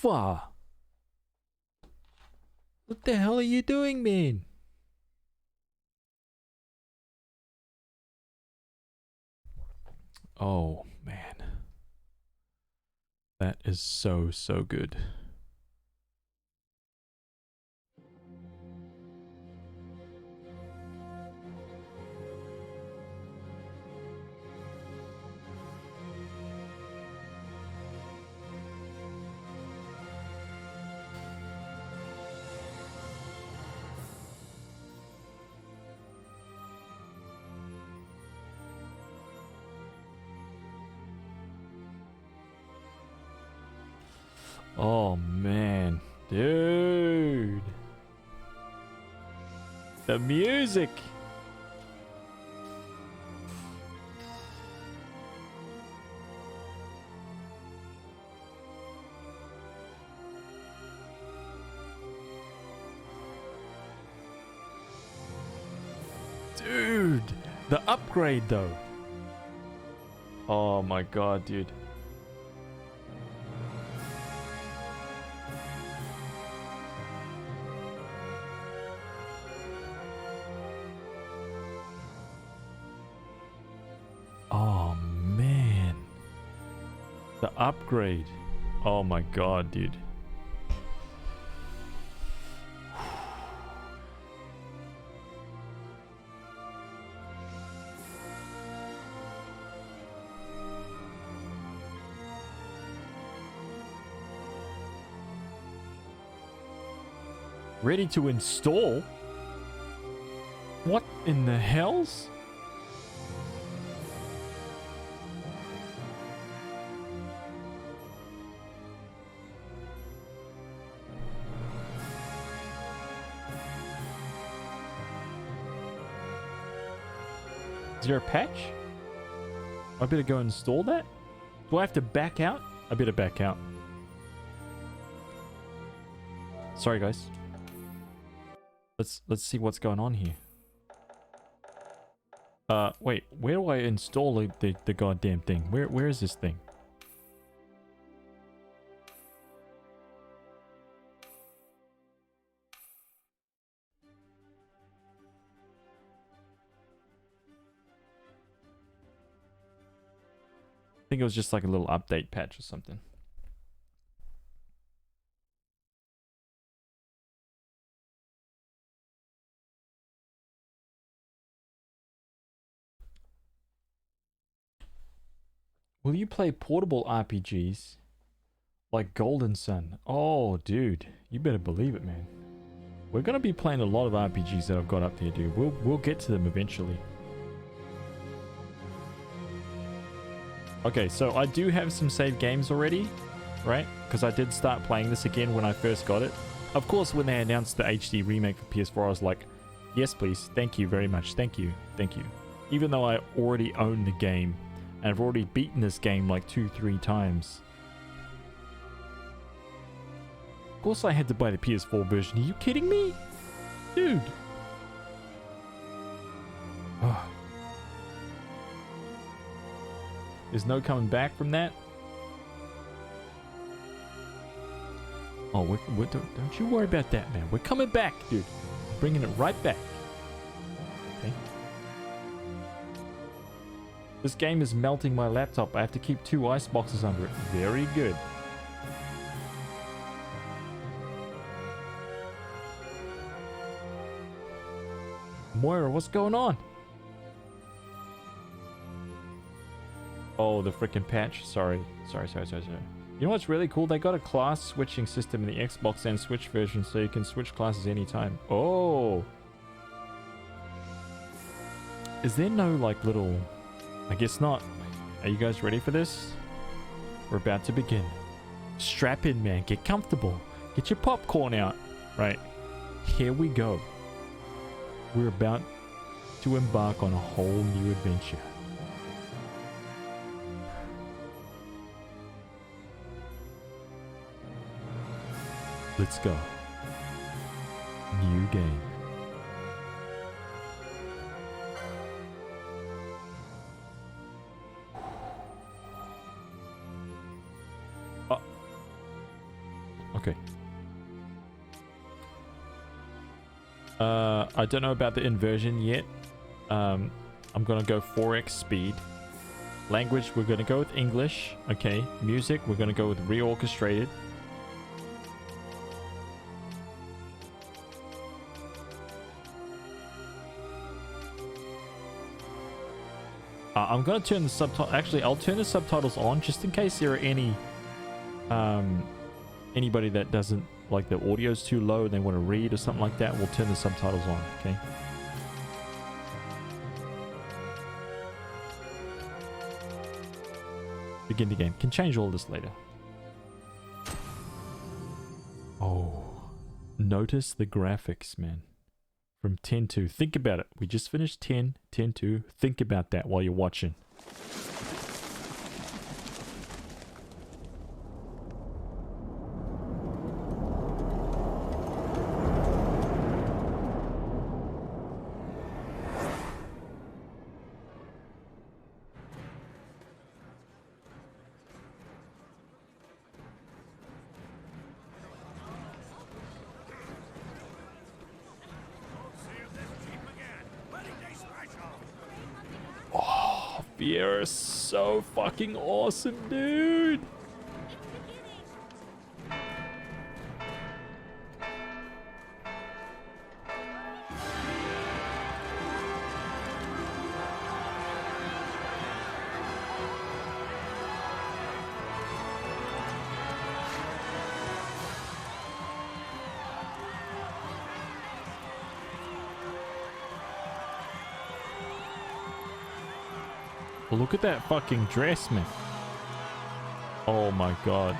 Alpha! What the hell are you doing, man? Oh, man. That is so good. Oh man, dude, the music. Dude, the upgrade though. Oh my god, dude. Oh man. The upgrade. Oh my god, dude. Ready to install? What in the hells? Is there a patch? I better go install that? Do I have to back out? I better back out. Sorry guys. Let's see what's going on here. Wait, where do I install the goddamn thing? Where is this thing? I think it was just like a little update patch or something. Will you play portable RPGs like Golden Sun? Oh, dude, you better believe it, man. We're gonna be playing a lot of RPGs that I've got up here, dude. We'll get to them eventually. Okay, so I do have some saved games already, right? Because I did start playing this again when I first got it. Of course, when they announced the HD remake for PS4, I was like, yes, please. Thank you very much. Thank you. Thank you. Even though I already own the game, and I've already beaten this game like 2-3 times. Of course I had to buy the PS4 version. Are you kidding me? Dude. Oh. There's no coming back from that. Oh, don't you worry about that, man. We're coming back, dude. Bringing it right back. Okay. This game is melting my laptop. I have to keep 2 ice boxes under it. Very good. Moira, what's going on? Oh, the freaking patch. Sorry. You know what's really cool? They got a class switching system in the Xbox and Switch version, so you can switch classes anytime. Oh. Is there no, like, little... I guess not. Are you guys ready for this? We're about to begin. Strap in, man. Get comfortable. Get your popcorn out. Right. Here we go. We're about to embark on a whole new adventure. Let's go. New game. Okay. I don't know about the inversion yet. I'm gonna go 4x speed. Language, we're gonna go with English. Okay. Music, we're gonna go with reorchestrated. I'm gonna turn the subtitles. Actually, I'll turn the subtitles on just in case there are any anybody that doesn't like the audio's too low and they want to read or something like that. We'll turn the subtitles on. Okay. Begin the game. Can change all this later. Oh, notice the graphics, man. From 10-2. Think about it. We just finished 10-2. Think about that while you're watching. You're so fucking awesome, dude. Look at that fucking dress, man. Oh my god.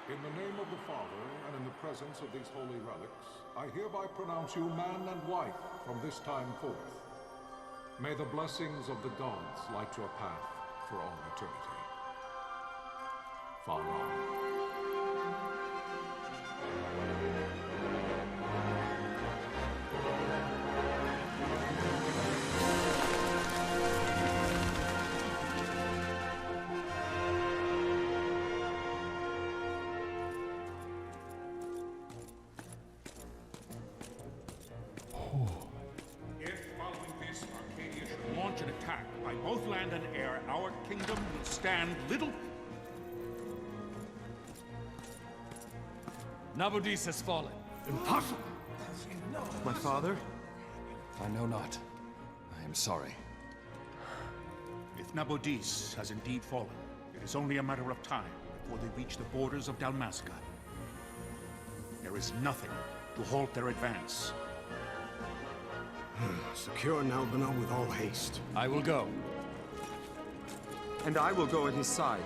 In the name of the Father, and in the presence of these holy relics, I hereby pronounce you man and wife from this time forth. May the blessings of the gods light your path for all eternity. Far on. An attack by both land and air, our kingdom will stand little. Nabudis has fallen. Impossible! My father? I know not. I am sorry. If Nabudis has indeed fallen, it is only a matter of time before they reach the borders of Dalmasca. There is nothing to halt their advance. Secure Nalbina with all haste. I will go. And I will go at his side.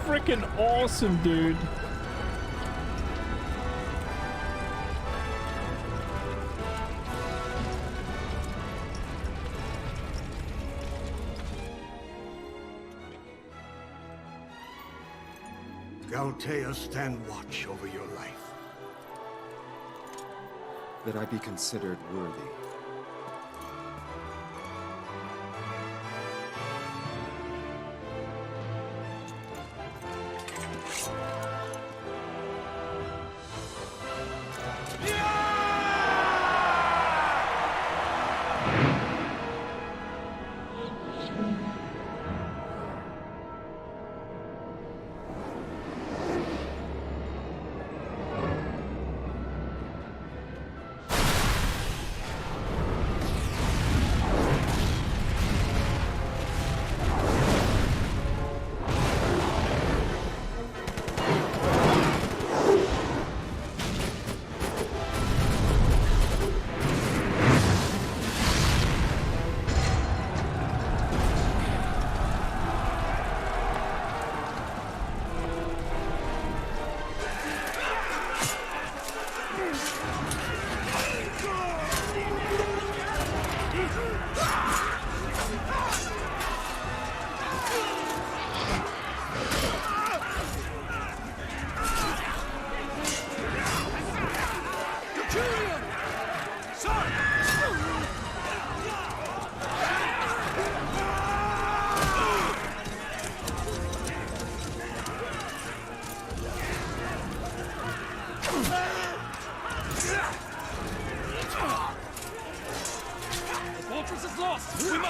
Freaking awesome, dude. Galtea, stand watch over your life. That I be considered worthy.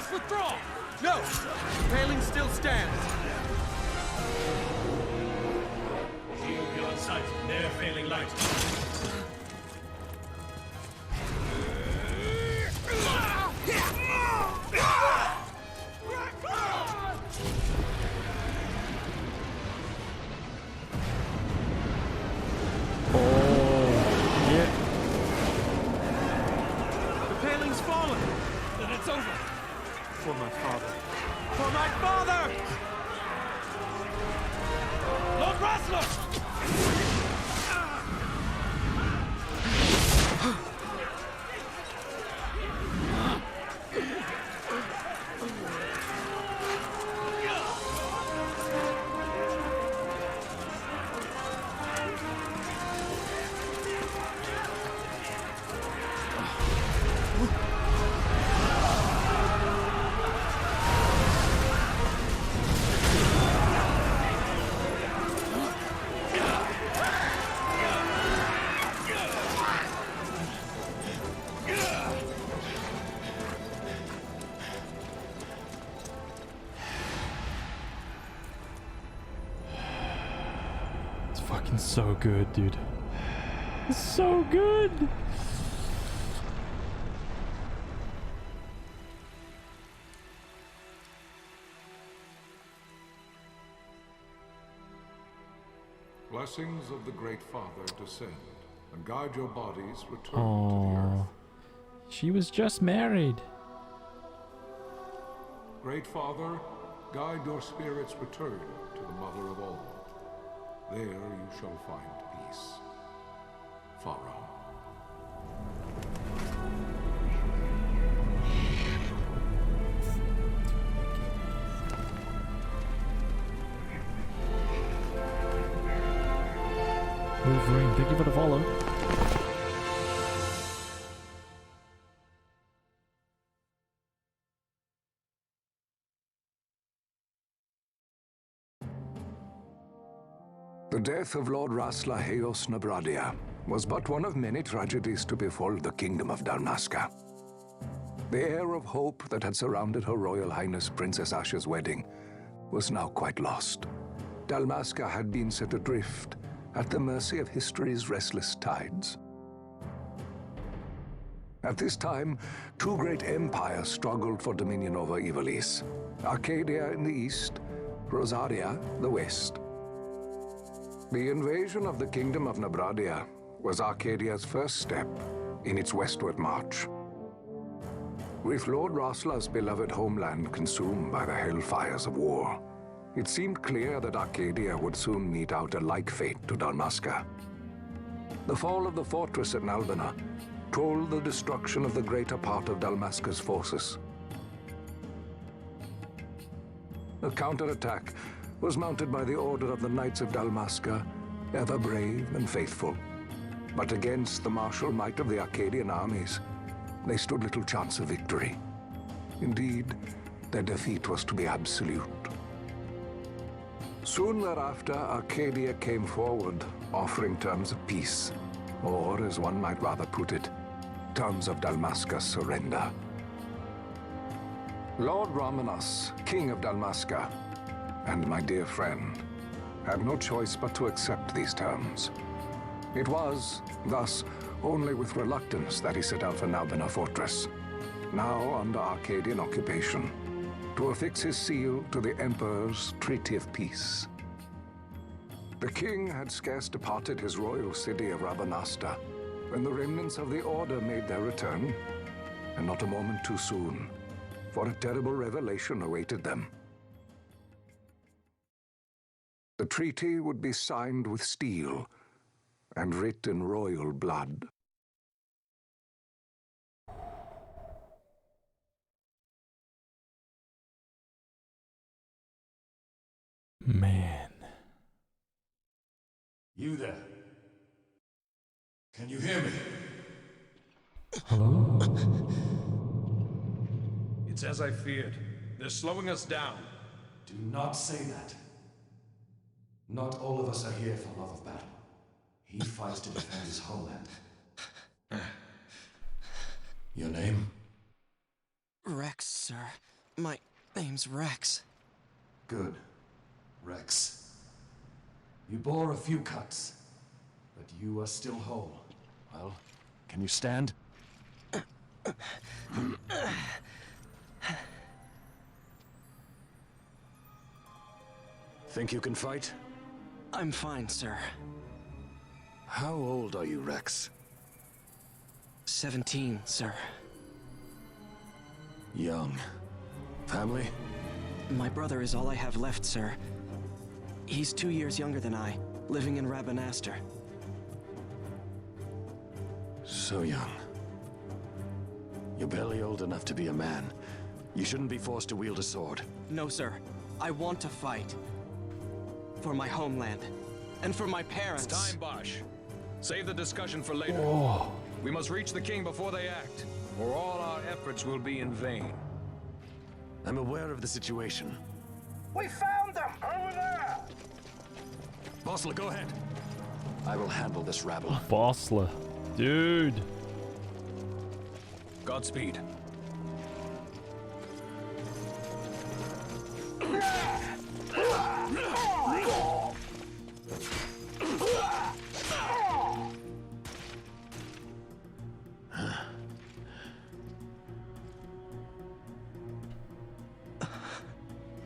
must withdraw! No! The paling still stands! Shield beyond sight. Near failing light. For my father. For my father! Lord Rasler! Fucking so good, dude. It's so good. Blessings of the Great Father descend and guide your bodies return to the earth. Oh, she was just married. Great Father, guide your spirits return to the Mother of all. There you shall find peace. Pharaoh. Wolverine, thank you for the follow. The death of Lord Rasla Heos Nabradia was but one of many tragedies to befall the kingdom of Dalmasca. The air of hope that had surrounded Her Royal Highness Princess Asha's wedding was now quite lost. Dalmasca had been set adrift at the mercy of history's restless tides. At this time, two great empires struggled for dominion over Ivalice: Arcadia in the east, Rosaria the west. The invasion of the Kingdom of Nabradia was Arcadia's first step in its westward march. With Lord Rasla's beloved homeland consumed by the hellfires of war, it seemed clear that Arcadia would soon mete out a like fate to Dalmasca. The fall of the fortress at Nalbina told the destruction of the greater part of Dalmasca's forces. A counterattack was mounted by the order of the Knights of Dalmasca, ever brave and faithful. But against the martial might of the Arcadian armies, they stood little chance of victory. Indeed, their defeat was to be absolute. Soon thereafter, Arcadia came forward, offering terms of peace, or, as one might rather put it, terms of Dalmasca's surrender. Lord Romanos, King of Dalmasca, and my dear friend, had no choice but to accept these terms. It was, thus, only with reluctance that he set out for Nalbina Fortress, now under Arcadian occupation, to affix his seal to the Emperor's Treaty of Peace. The king had scarce departed his royal city of Rabanasta when the remnants of the Order made their return, and not a moment too soon, for a terrible revelation awaited them. The treaty would be signed with steel and writ in royal blood. Man. You there? Can you hear me? Hello? It's as I feared. They're slowing us down. Do not say that. Not all of us are here for love of battle. He fights to defend his homeland. Your name? Rex, sir. My name's Rex. Good. Rex. You bore a few cuts, but you are still whole. Well, can you stand? Think you can fight? I'm fine, sir. How old are you, Rex? 17, sir. Young. Family? My brother is all I have left, sir. He's 2 years younger than I, living in Rabanastre. So young. You're barely old enough to be a man. You shouldn't be forced to wield a sword. No, sir. I want to fight. For my homeland. And for my parents. It's time, Bosch. Save the discussion for later. Oh. We must reach the king before they act, or all our efforts will be in vain. I'm aware of the situation. We found them! Over there! Bossler, go ahead. I will handle this rabble. Bossler. Dude. Godspeed.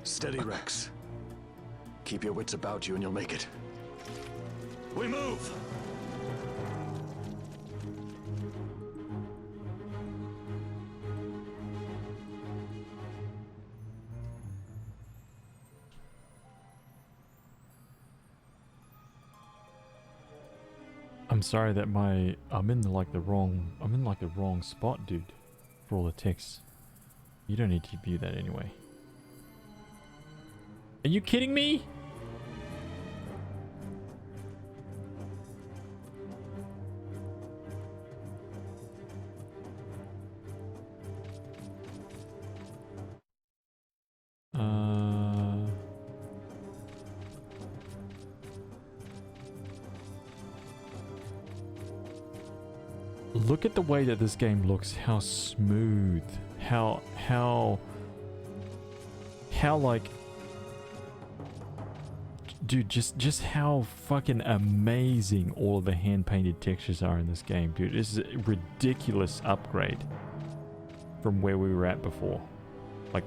Steady, Rex. Keep your wits about you and you'll make it. We move! I'm sorry that I'm in the wrong spot, dude, for all the text. You don't need to view that anyway. Are you kidding me? Look at the way that this game looks, how smooth, how like, dude, just how fucking amazing all of the hand-painted textures are in this game, dude. This is a ridiculous upgrade from where we were at before. Like,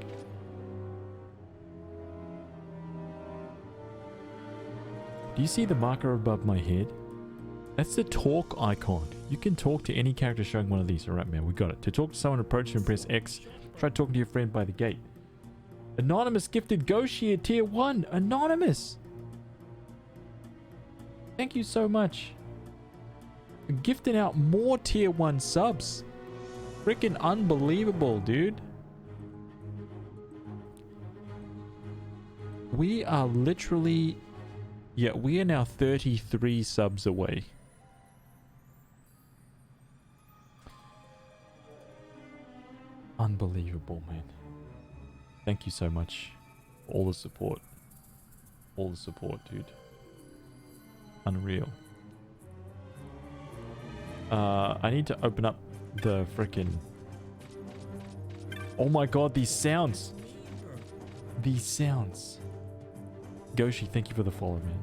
do you see the marker above my head? That's the talk icon. You can talk to any character showing one of these. Alright, man, we got it. To talk to someone, approach them, press X. Try talking to your friend by the gate. Anonymous gifted Goshi at tier 1. Anonymous! Thank you so much. Gifting out more tier 1 subs. Freaking unbelievable, dude. We are literally... yeah, we are now 33 subs away. Unbelievable, man. Thank you so much for all the support. All the support, dude. Unreal. I need to open up the frickin'... oh my god, these sounds! These sounds. Goshi, thank you for the follow, man.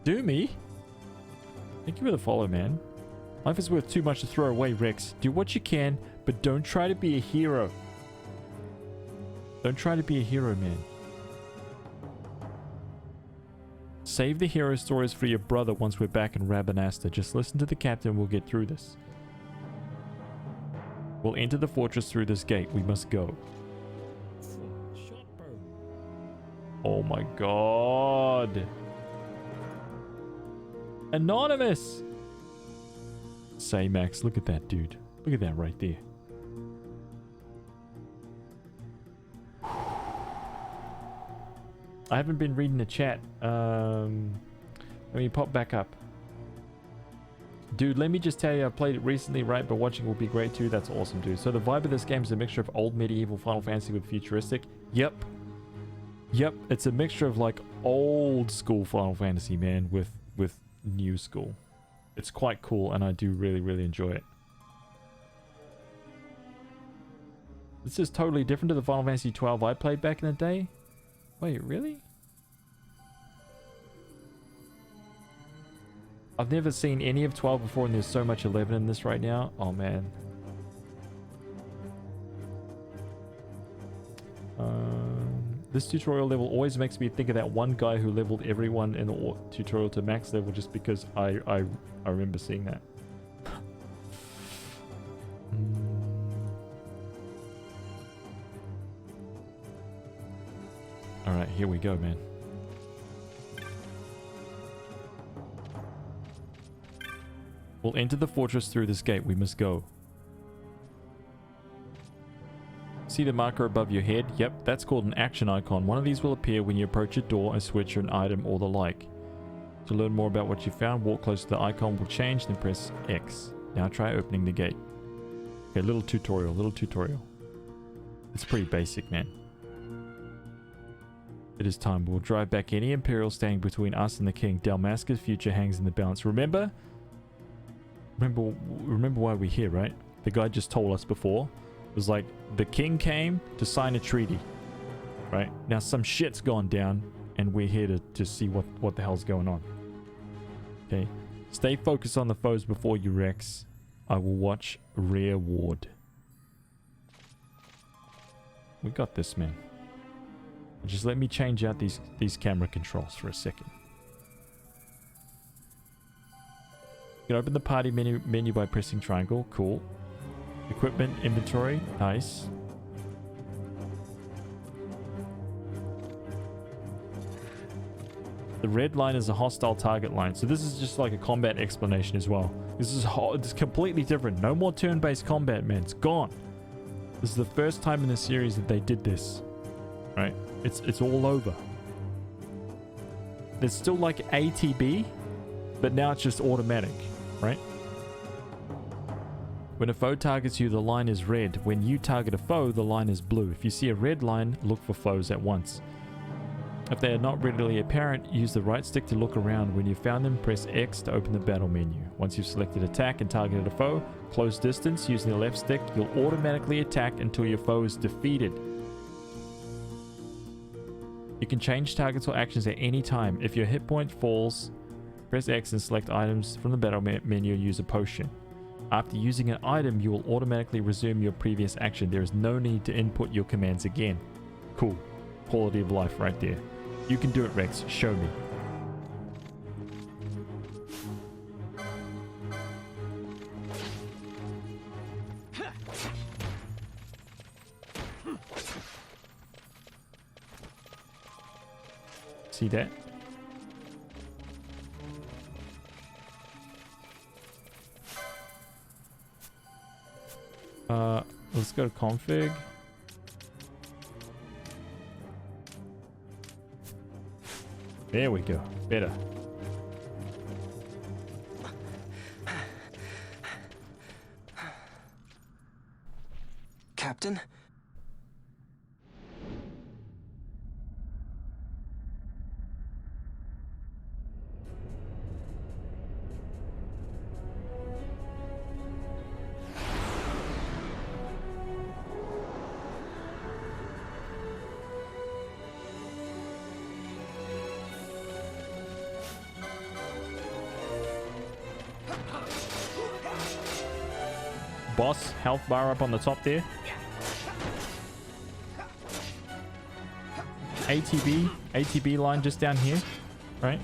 Do me? Thank you for the follow, man. Life is worth too much to throw away, Rex. Do what you can, but don't try to be a hero. Don't try to be a hero, man. Save the hero stories for your brother once we're back in Rabanastre. Just listen to the captain, we'll get through this. We'll enter the fortress through this gate. We must go. Oh my god. Anonymous! Say, Max, look at that, dude. Look at that right there. I haven't been reading the chat. Let me pop back up. Dude, let me just tell you, I played it recently, right? But watching will be great too. That's awesome, dude. So the vibe of this game is a mixture of old medieval Final Fantasy with futuristic. Yep. Yep, it's a mixture of like old school Final Fantasy, man, with new school. It's quite cool, and I do really, really enjoy it. This is totally different to the Final Fantasy 12 I played back in the day. Wait, really? I've never seen any of 12 before, and there's so much 11 in this right now. Oh, man. This tutorial level always makes me think of that one guy who leveled everyone in the tutorial to max level just because I remember seeing that. Alright, here we go, man. We'll enter the fortress through this gate. We must go. See the marker above your head? Yep, that's called an action icon. One of these will appear when you approach a door, a switch, or an item, or the like. To learn more about what you found, walk close to the icon will change, then press X. Now try opening the gate. Okay, little tutorial. It's pretty basic, man. It is time. We'll drive back any Imperial standing between us and the King. Dalmasca's future hangs in the balance. Remember why we're here, right? The guy just told us before. It was like, the King came to sign a treaty. Right? Now some shit's gone down, and we're here to see what the hell's going on. Okay? Stay focused on the foes before you, Rex. I will watch rear ward. We got this, man. Just let me change out these camera controls for a second. You can open the party menu by pressing triangle. Cool. Equipment, inventory. Nice. The red line is a hostile target line. So this is just like a combat explanation as well. This is it's completely different. No more turn-based combat, man. It's gone. This is the first time in the series that they did this. Right? It's all over. There's still like ATB, but now it's just automatic, right? When a foe targets you, the line is red. When you target a foe, the line is blue. If you see a red line, look for foes at once. If they are not readily apparent, use the right stick to look around. When you've found them, press X to open the battle menu. Once you've selected attack and targeted a foe, close distance, using the left stick, you'll automatically attack until your foe is defeated. You can change targets or actions at any time. If your hit point falls, press X and select items from the battle menu and use a potion. After using an item, you will automatically resume your previous action. There is no need to input your commands again. Cool. Quality of life right there. You can do it, Rex. Show me. See that? Let's go to config. There we go. Better. Captain? Boss, health bar up on the top there. ATB line just down here, right?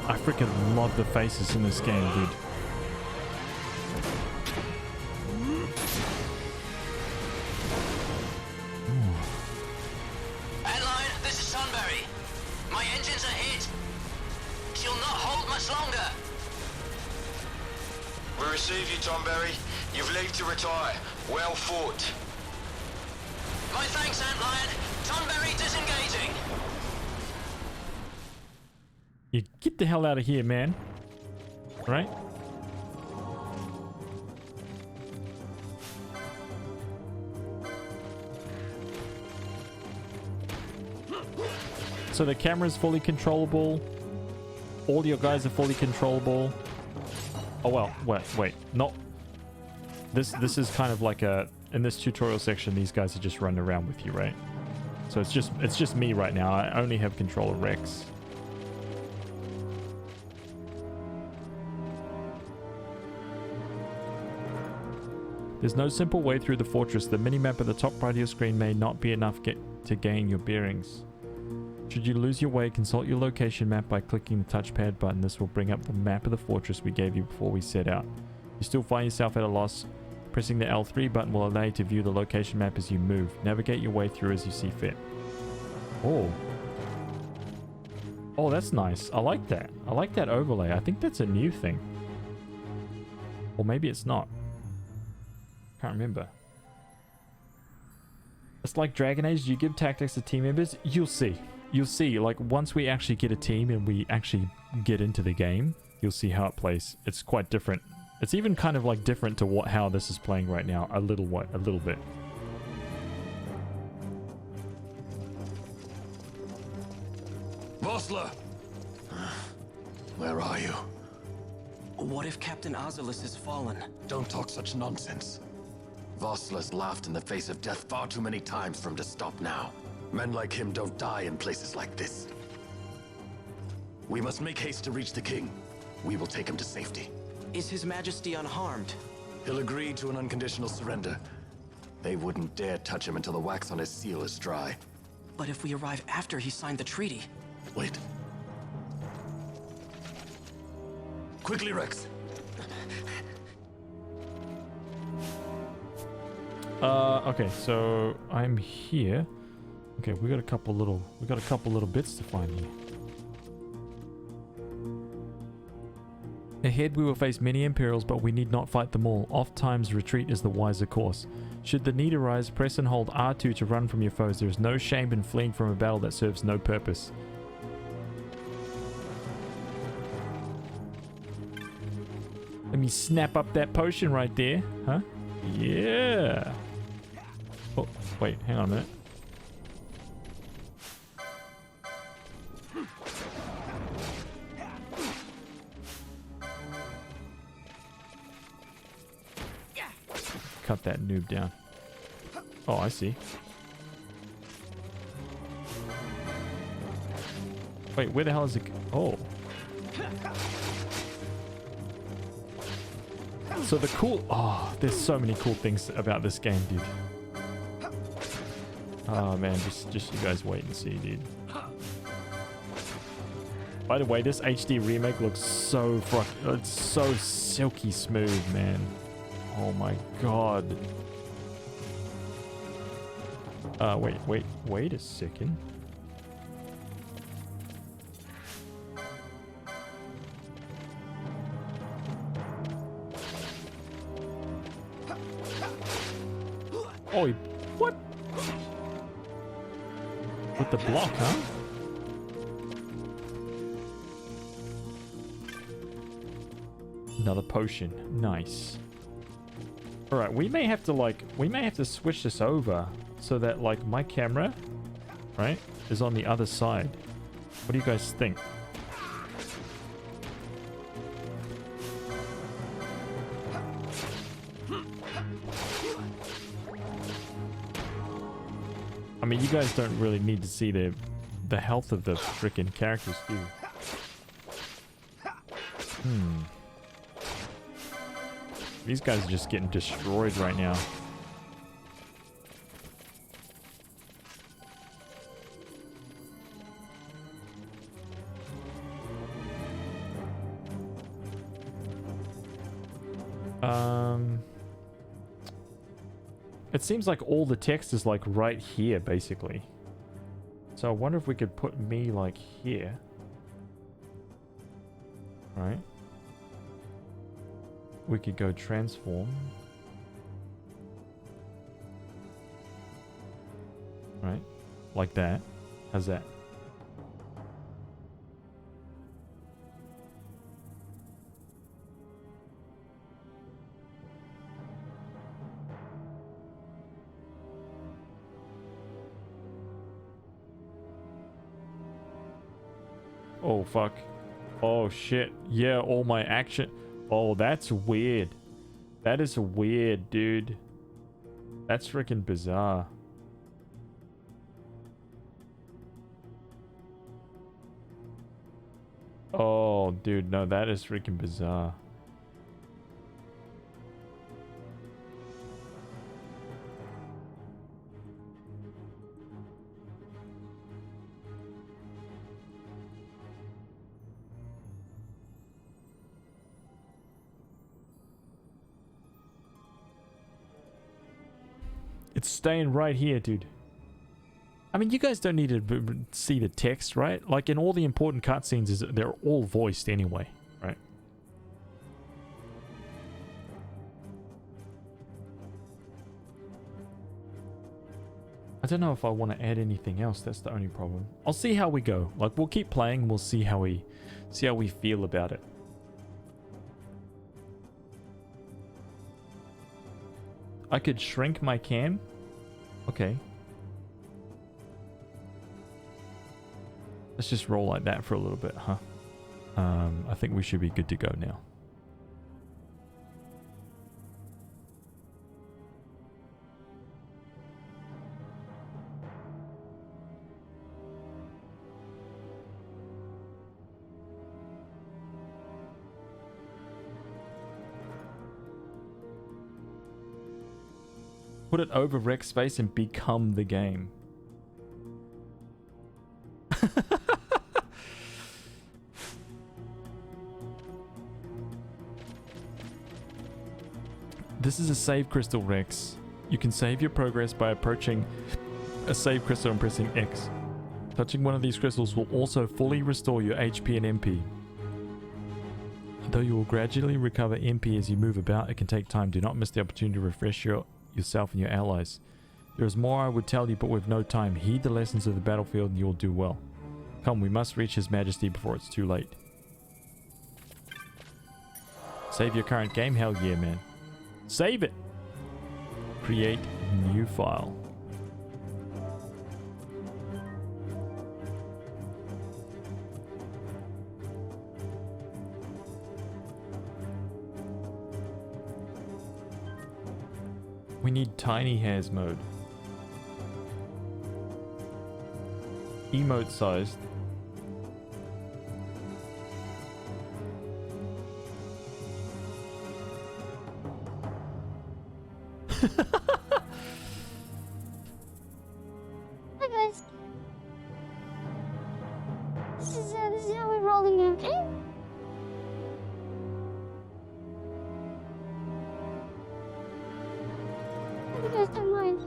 I freaking love the faces in this game, dude. Adeline, this is Sunbury. My engines are hit. She'll not hold much longer. We receive you, Tomberry. You've leave to retire. Well fought. My thanks, Antlion. Tomberry disengaging. You get the hell out of here, man. Right? So the camera's fully controllable. All your guys are fully controllable. Oh well, wait, no. This is kind of like a, in this tutorial section, these guys are just running around with you, right? So it's just me right now. I only have control of Rex. There's no simple way through the fortress. The minimap at the top right of your screen may not be enough to gain your bearings. Should you lose your way, consult your location map by clicking the touchpad button. This will bring up the map of the fortress we gave you before we set out. You still find yourself at a loss. Pressing the L3 button will allow you to view the location map as you move. Navigate your way through as you see fit. Oh. Oh, that's nice. I like that. I like that overlay. I think that's a new thing. Or maybe it's not. Can't remember. It's like Dragon Age. Do you give tactics to team members? You'll see. You'll see. Like, once we actually get a team and we actually get into the game, you'll see how it plays. It's quite different. It's even kind of like different to how this is playing right now. A little bit. Vossler! Where are you? What if Captain Ozolus has fallen? Don't talk such nonsense. Vossler's laughed in the face of death far too many times for him to stop now. Men like him don't die in places like this. We must make haste to reach the king. We will take him to safety. Is His Majesty unharmed? He'll agree to an unconditional surrender. They wouldn't dare touch him until the wax on his seal is dry. But if we arrive after he signed the treaty... Wait. Quickly, Rex. Okay, so I'm here. Okay, we got a couple little bits to find here. Ahead we will face many Imperials, but we need not fight them all. Oft-times retreat is the wiser course. Should the need arise, press and hold R2 to run from your foes. There is no shame in fleeing from a battle that serves no purpose. Let me snap up that potion right there. Huh? Yeah. Oh, wait, hang on a minute. Cut that noob down. Oh, I see. Wait, where the hell is it? Oh. So the cool... Oh, there's so many cool things about this game, dude. Oh, man, just you guys wait and see, dude. By the way, this HD remake looks so it's so silky smooth, man. Oh my god. Wait a second. Oh, what? With the block, huh? Another potion. Nice. Alright, we may have to switch this over so that, like, my camera, right, is on the other side. What do you guys think? I mean, you guys don't really need to see the health of the freaking characters, do you? These guys are just getting destroyed right now. It seems like all the text is like right here, basically. So I wonder if we could put me like here. Right? we could go transform. Right? Like that. How's that? Oh, fuck. Oh, shit. Yeah, all my action. Oh, that's weird. That is weird, dude. That's freaking bizarre. Oh, dude, no, that is freaking bizarre. It's staying right here, dude. I mean, you guys don't need to see the text, right? Like in all the important cutscenes, they're all voiced anyway, right? I don't know if I want to add anything else. That's the only problem. I'll see how we go. Like we'll keep playing and we'll see how we feel about it. I could shrink my cam. Okay. Let's just roll like that for a little bit, huh? I think we should be good to go now. Put it over Rex face and become the game. This is a save crystal, Rex. You can save your progress by approaching a save crystal and pressing X. Touching one of these crystals will also fully restore your HP and MP. Though you will gradually recover MP as you move about, it can take time. Do not miss the opportunity to refresh yourself and your allies. There is more I would tell you, but with no time. Heed the lessons of the battlefield and you will do well. Come, we must reach His Majesty before it's too late. Save your current game? Hell yeah, man. Save it! Create new file. We need tiny hairs mode. Emote sized. Hi guys. This is how we're rolling now, okay? Hope you guys don't mind.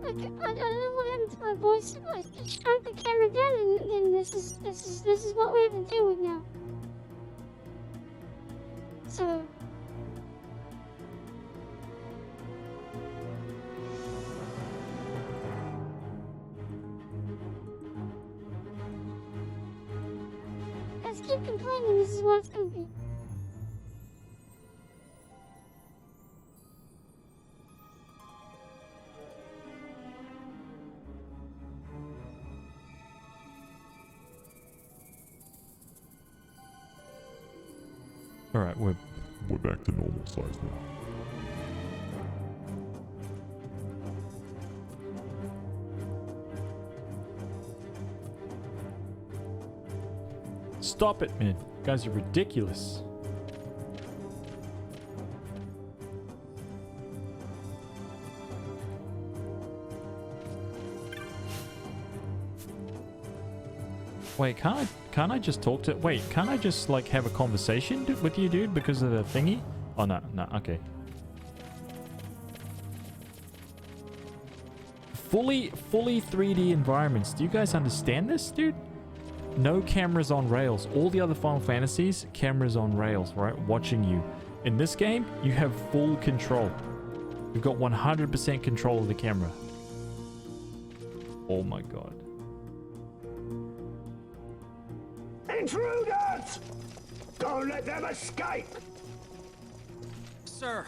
I don't know what happened to my voice. I shrunk the camera down, and this is what we have to deal with now. So. Guys keep complaining, this is what it's gonna be. Alright, we're back to normal size now. Stop it, man. You guys are ridiculous. Wait, can't I just talk to... Wait, can't I just, like, have a conversation with you, dude, because of the thingy? Oh, no, okay. Fully 3D environments. Do you guys understand this, dude? no cameras on rails. All the other Final Fantasies, cameras on rails, right? Watching you. In this game, you have full control. You've got 100% control of the camera. Oh my god. Intruders! Don't let them escape! Sir,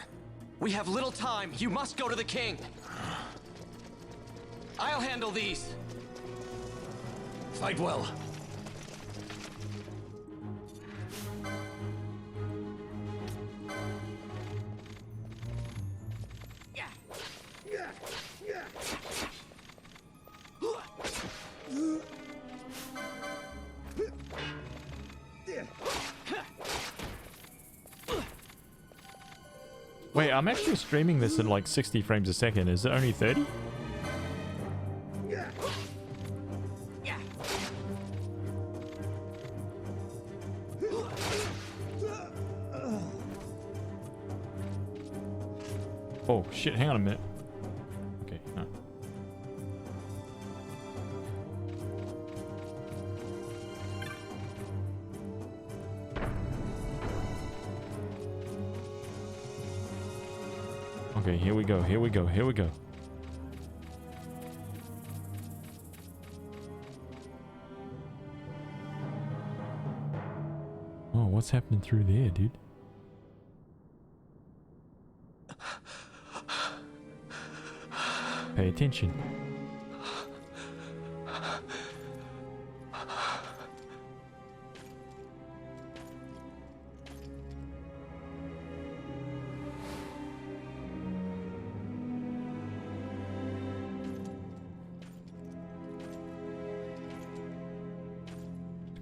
we have little time. You must go to the king. I'll handle these. Fight well. Wait, I'm actually streaming this in like 60 frames a second. Is it only 30? Oh shit, hang on a minute. Okay, no. Okay, here we go, here we go, here we go. Oh, what's happening through there, dude? Pay attention.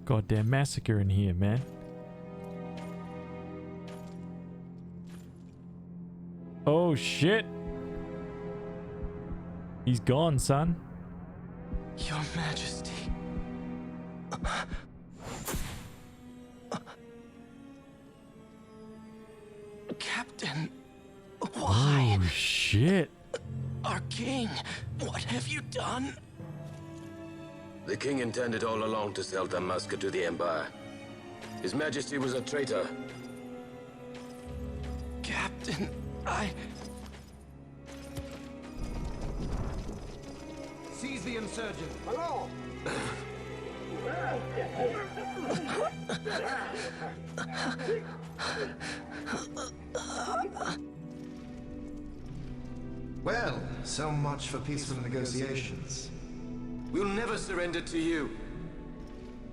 Goddamn massacre in here, man. Oh shit. He's gone, son. Your Majesty. Captain, why? Oh shit. Our king, what have you done? The king intended all along to sell Dalmasca to the Empire. His Majesty was a traitor. Captain, Seize the insurgent. Hello! Well, so much for peaceful negotiations. We'll never surrender to you.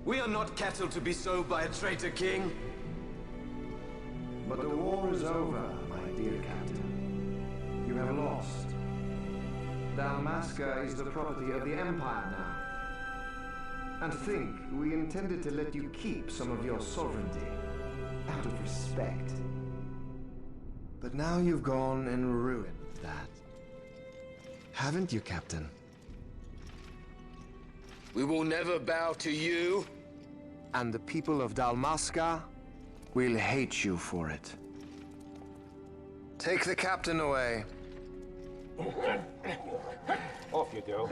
We are not cattle to be sold by a traitor king. But the war is over, my dear Captain. You have lost. Dalmasca is the property of the Empire now. And think, we intended to let you keep some of your sovereignty, out of respect. But now you've gone and ruined that. Haven't you, Captain? We will never bow to you. And the people of Dalmasca will hate you for it. Take the captain away. Off you go.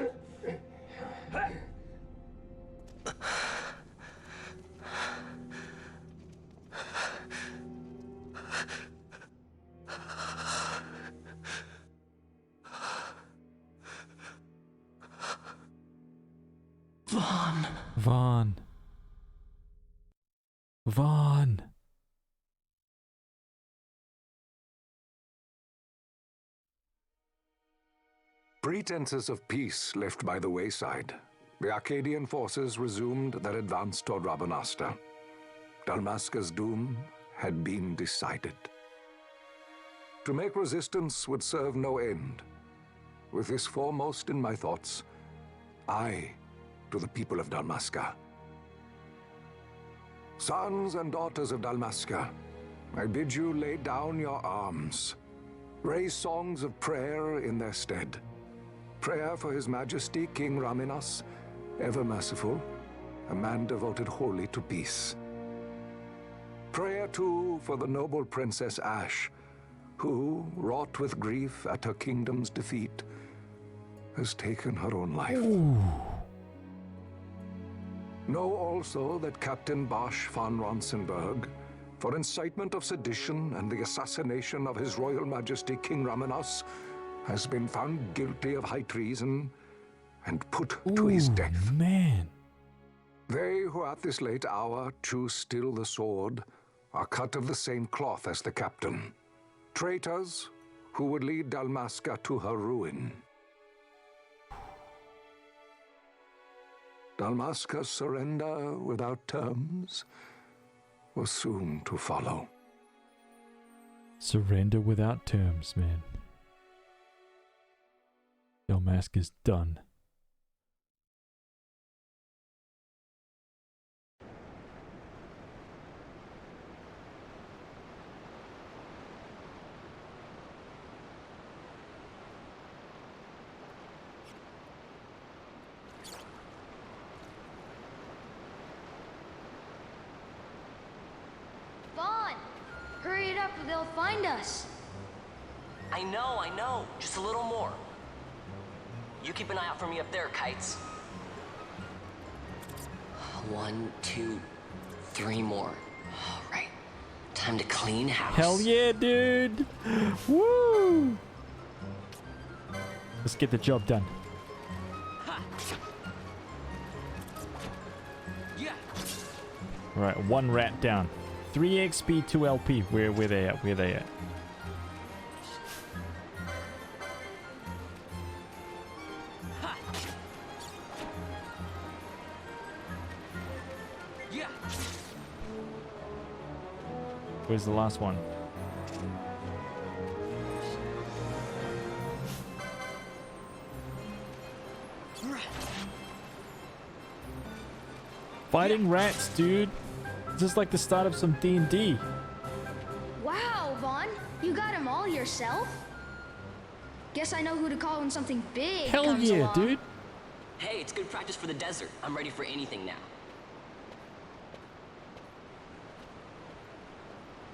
Vaughn. Pretenses of peace left by the wayside, the Arcadian forces resumed their advance toward Rabanasta. Dalmasca's doom had been decided. To make resistance would serve no end. With this foremost in my thoughts, I to the people of Dalmasca. Sons and daughters of Dalmasca, I bid you lay down your arms. Raise songs of prayer in their stead. Prayer for His Majesty King Raminas, ever merciful, a man devoted wholly to peace. Prayer, too, for the noble Princess Ash, who, wrought with grief at her kingdom's defeat, has taken her own life. Ooh. Know also that Captain Bosch von Ronsenberg, for incitement of sedition and the assassination of His Royal Majesty King Ramenos, has been found guilty of high treason and put to his death. Man. They who at this late hour choose still the sword are cut of the same cloth as the captain. Traitors who would lead Dalmasca to her ruin. Dalmasca's surrender without terms was soon to follow. Surrender without terms, man. Dalmasca's done. Hurry it up or they'll find us. I know. Just a little more. You keep an eye out for me up there, Kites. 1, 2, 3 more. All right. Time to clean house. Hell yeah, dude. Woo! Let's get the job done. Yeah. All right, 1 rat down. 3 XP, 2 LP. Where they at? Where they at? Yeah. Where's the last one? Fighting rats, dude. Just like the start of some D&D. Wow, Vaughn, you got them all yourself? Guess I know who to call when something big comes along. Dude. Hey, it's good practice for the desert. I'm ready for anything now.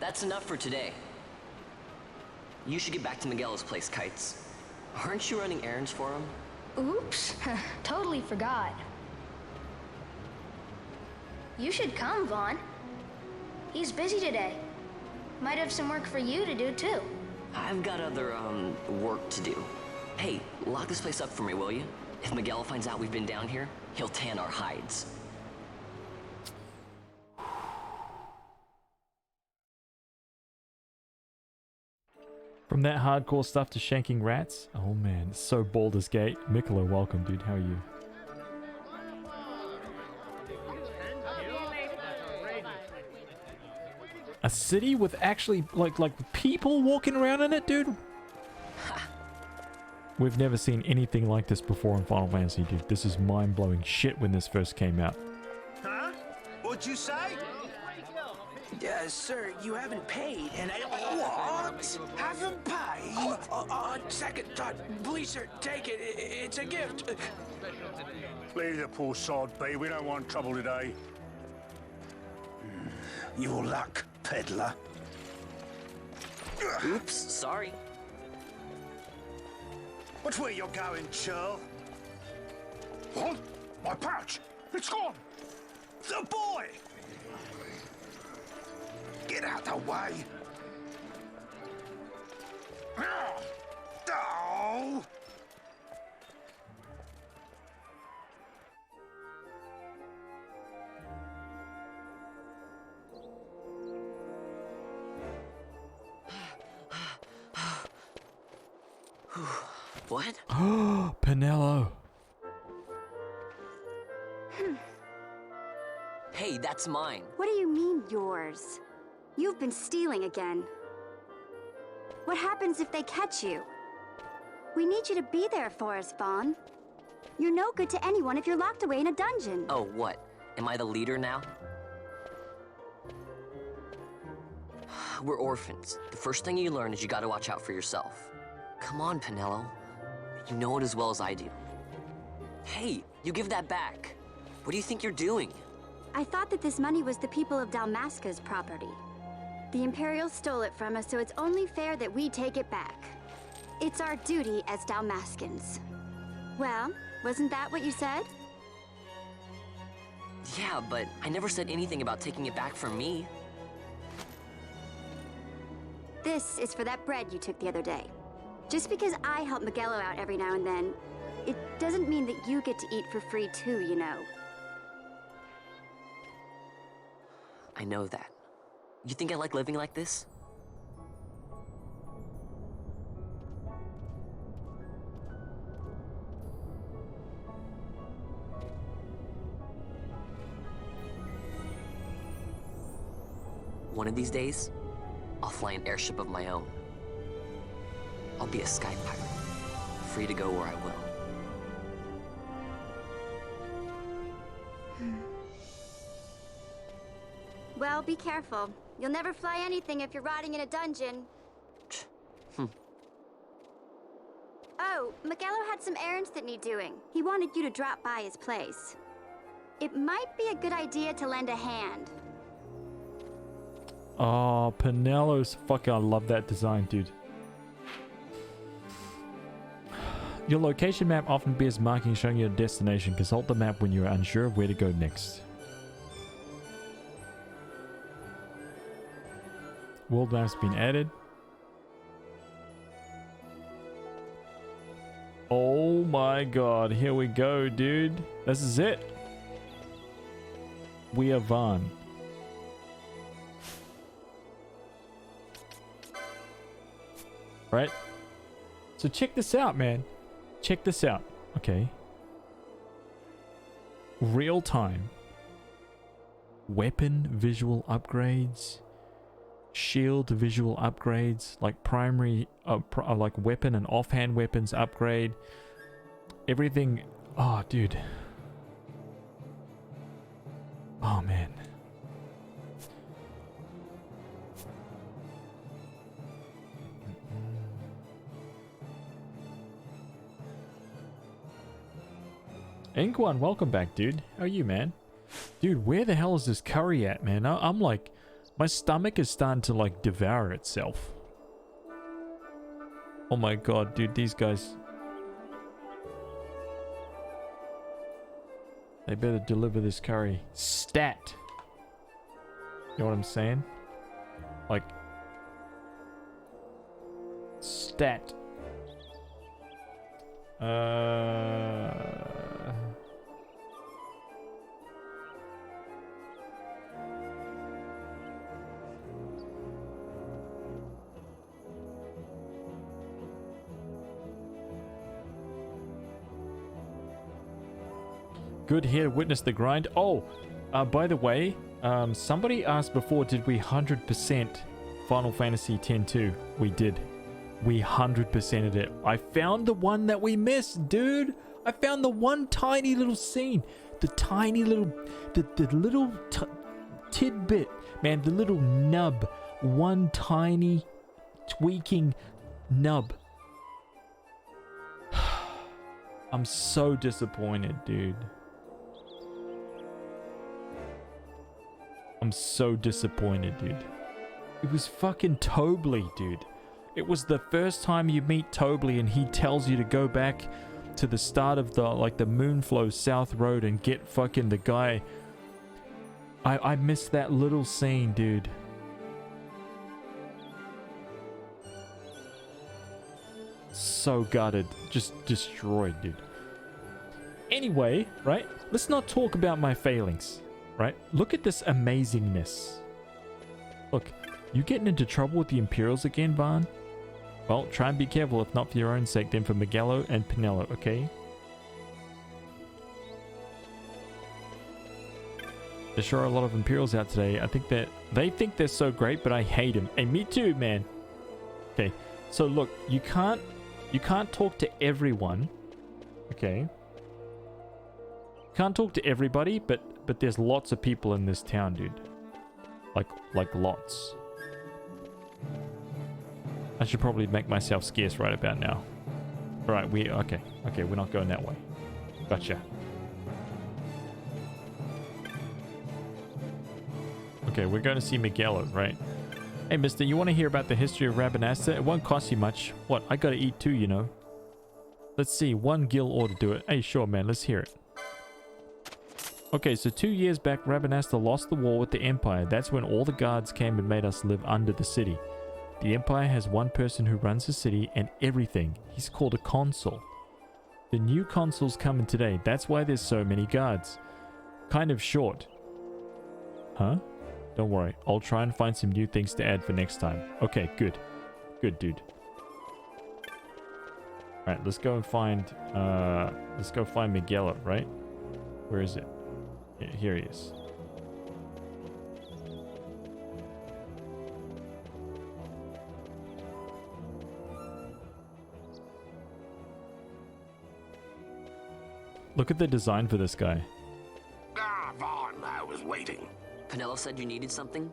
That's enough for today. You should get back to Miguel's place, Kites. Aren't you running errands for him? Oops, totally forgot. You should come, Vaughn. He's busy today. Might have some work for you to do, too. I've got other, work to do. Hey, lock this place up for me, will you? If Miguel finds out we've been down here, he'll tan our hides. From that hardcore stuff to shanking rats? Oh man, it's so Baldur's Gate. Mikolo, welcome, dude. How are you? A city with actually like people walking around in it, dude. We've never seen anything like this before in Final Fantasy, dude. This is mind-blowing shit when this first came out. Huh? What'd you say? Sir, you haven't paid, and I... What? Haven't paid? On second thought, please, sir, take it. It's a gift. Leave the poor sod be. We don't want trouble today. Your luck, peddler. Oops, sorry. Watch where you're going, churl. What? My pouch! It's gone! The boy! Get out the way! Oh! What? Penello. Hey, that's mine. What do you mean, yours? You've been stealing again. What happens if they catch you? We need you to be there for us, Vaughn. You're no good to anyone if you're locked away in a dungeon. Oh, what? Am I the leader now? We're orphans. The first thing you learn is you gotta watch out for yourself. Come on, Penello. You know it as well as I do. Hey, you give that back. What do you think you're doing? I thought that this money was the people of Dalmasca's property. The Imperials stole it from us, so it's only fair that we take it back. It's our duty as Dalmascans. Well, wasn't that what you said? Yeah, but I never said anything about taking it back from me. This is for that bread you took the other day. Just because I help Miguelo out every now and then, it doesn't mean that you get to eat for free too, you know. I know that. You think I like living like this? One of these days, I'll fly an airship of my own. I'll be a sky pirate, free to go where I will. Well, be careful. You'll never fly anything if you're rotting in a dungeon. Oh, Miguelo had some errands that need doing. He wanted you to drop by his place. It might be a good idea to lend a hand. Oh, Penelo's fucking, I love that design, dude. Your location map often bears markings showing your destination. Consult the map when you are unsure of where to go next. World map's been added. Oh my god, here we go, dude. This is it. We are Vaughn. Right? So check this out, man. Check this out. Okay. Real time. Weapon visual upgrades. Shield visual upgrades. Like primary, like weapon and offhand weapons upgrade. Everything. Oh, dude. Oh, man. Inkwan, welcome back, dude. How are you, man? Dude, where the hell is this curry at, man? I'm like, my stomach is starting to like devour itself. Oh my god, dude, these guys. They better deliver this curry. Stat. You know what I'm saying? Like, stat. Good here to witness the grind. Oh, by the way, somebody asked before, did we 100% Final Fantasy X-2? We did. We 100%ed it. I found the one that we missed, dude. I found the one tiny little scene. The tiny little, the little tidbit, man, the little nub. One tiny tweaking nub. I'm so disappointed, dude. I'm so disappointed, dude. It was fucking Tobley, dude. It was the first time you meet Tobley and he tells you to go back to the start of the, like, the Moonflow South Road and get fucking the guy. I missed that little scene, dude. So gutted. Just destroyed, dude. Anyway, right? Let's not talk about my failings. Right? Look at this amazingness. Look, you getting into trouble with the Imperials again, Vaughn? Well, try and be careful, if not for your own sake, then for Miguelo and Pinello, okay? There sure are a lot of Imperials out today. I think that they think they're so great, but I hate them. Hey, me too, man. Okay, so look, you can't talk to everyone. Okay. Can't talk to everybody, but there's lots of people in this town, dude. Like lots. I should probably make myself scarce right about now. Alright, okay, we're not going that way. Gotcha. Okay, we're going to see Miguelo, right? Hey, mister, you want to hear about the history of Rabanasta? It won't cost you much. What, I gotta eat too, you know. Let's see, one guild ought to do it. Hey, sure, man, let's hear it. Okay, so 2 years back, Rabanastre lost the war with the Empire. That's when all the guards came and made us live under the city. The Empire has one person who runs the city and everything. He's called a consul. The new consul's coming today. That's why there's so many guards. Kind of short. Huh? Don't worry. I'll try and find some new things to add for next time. Okay, good. Good, dude. Alright, let's go and find... let's go find Miguelo, right? Where is it? Yeah, here he is. Look at the design for this guy. Ah, Vaughn, I was waiting. Pinello said you needed something?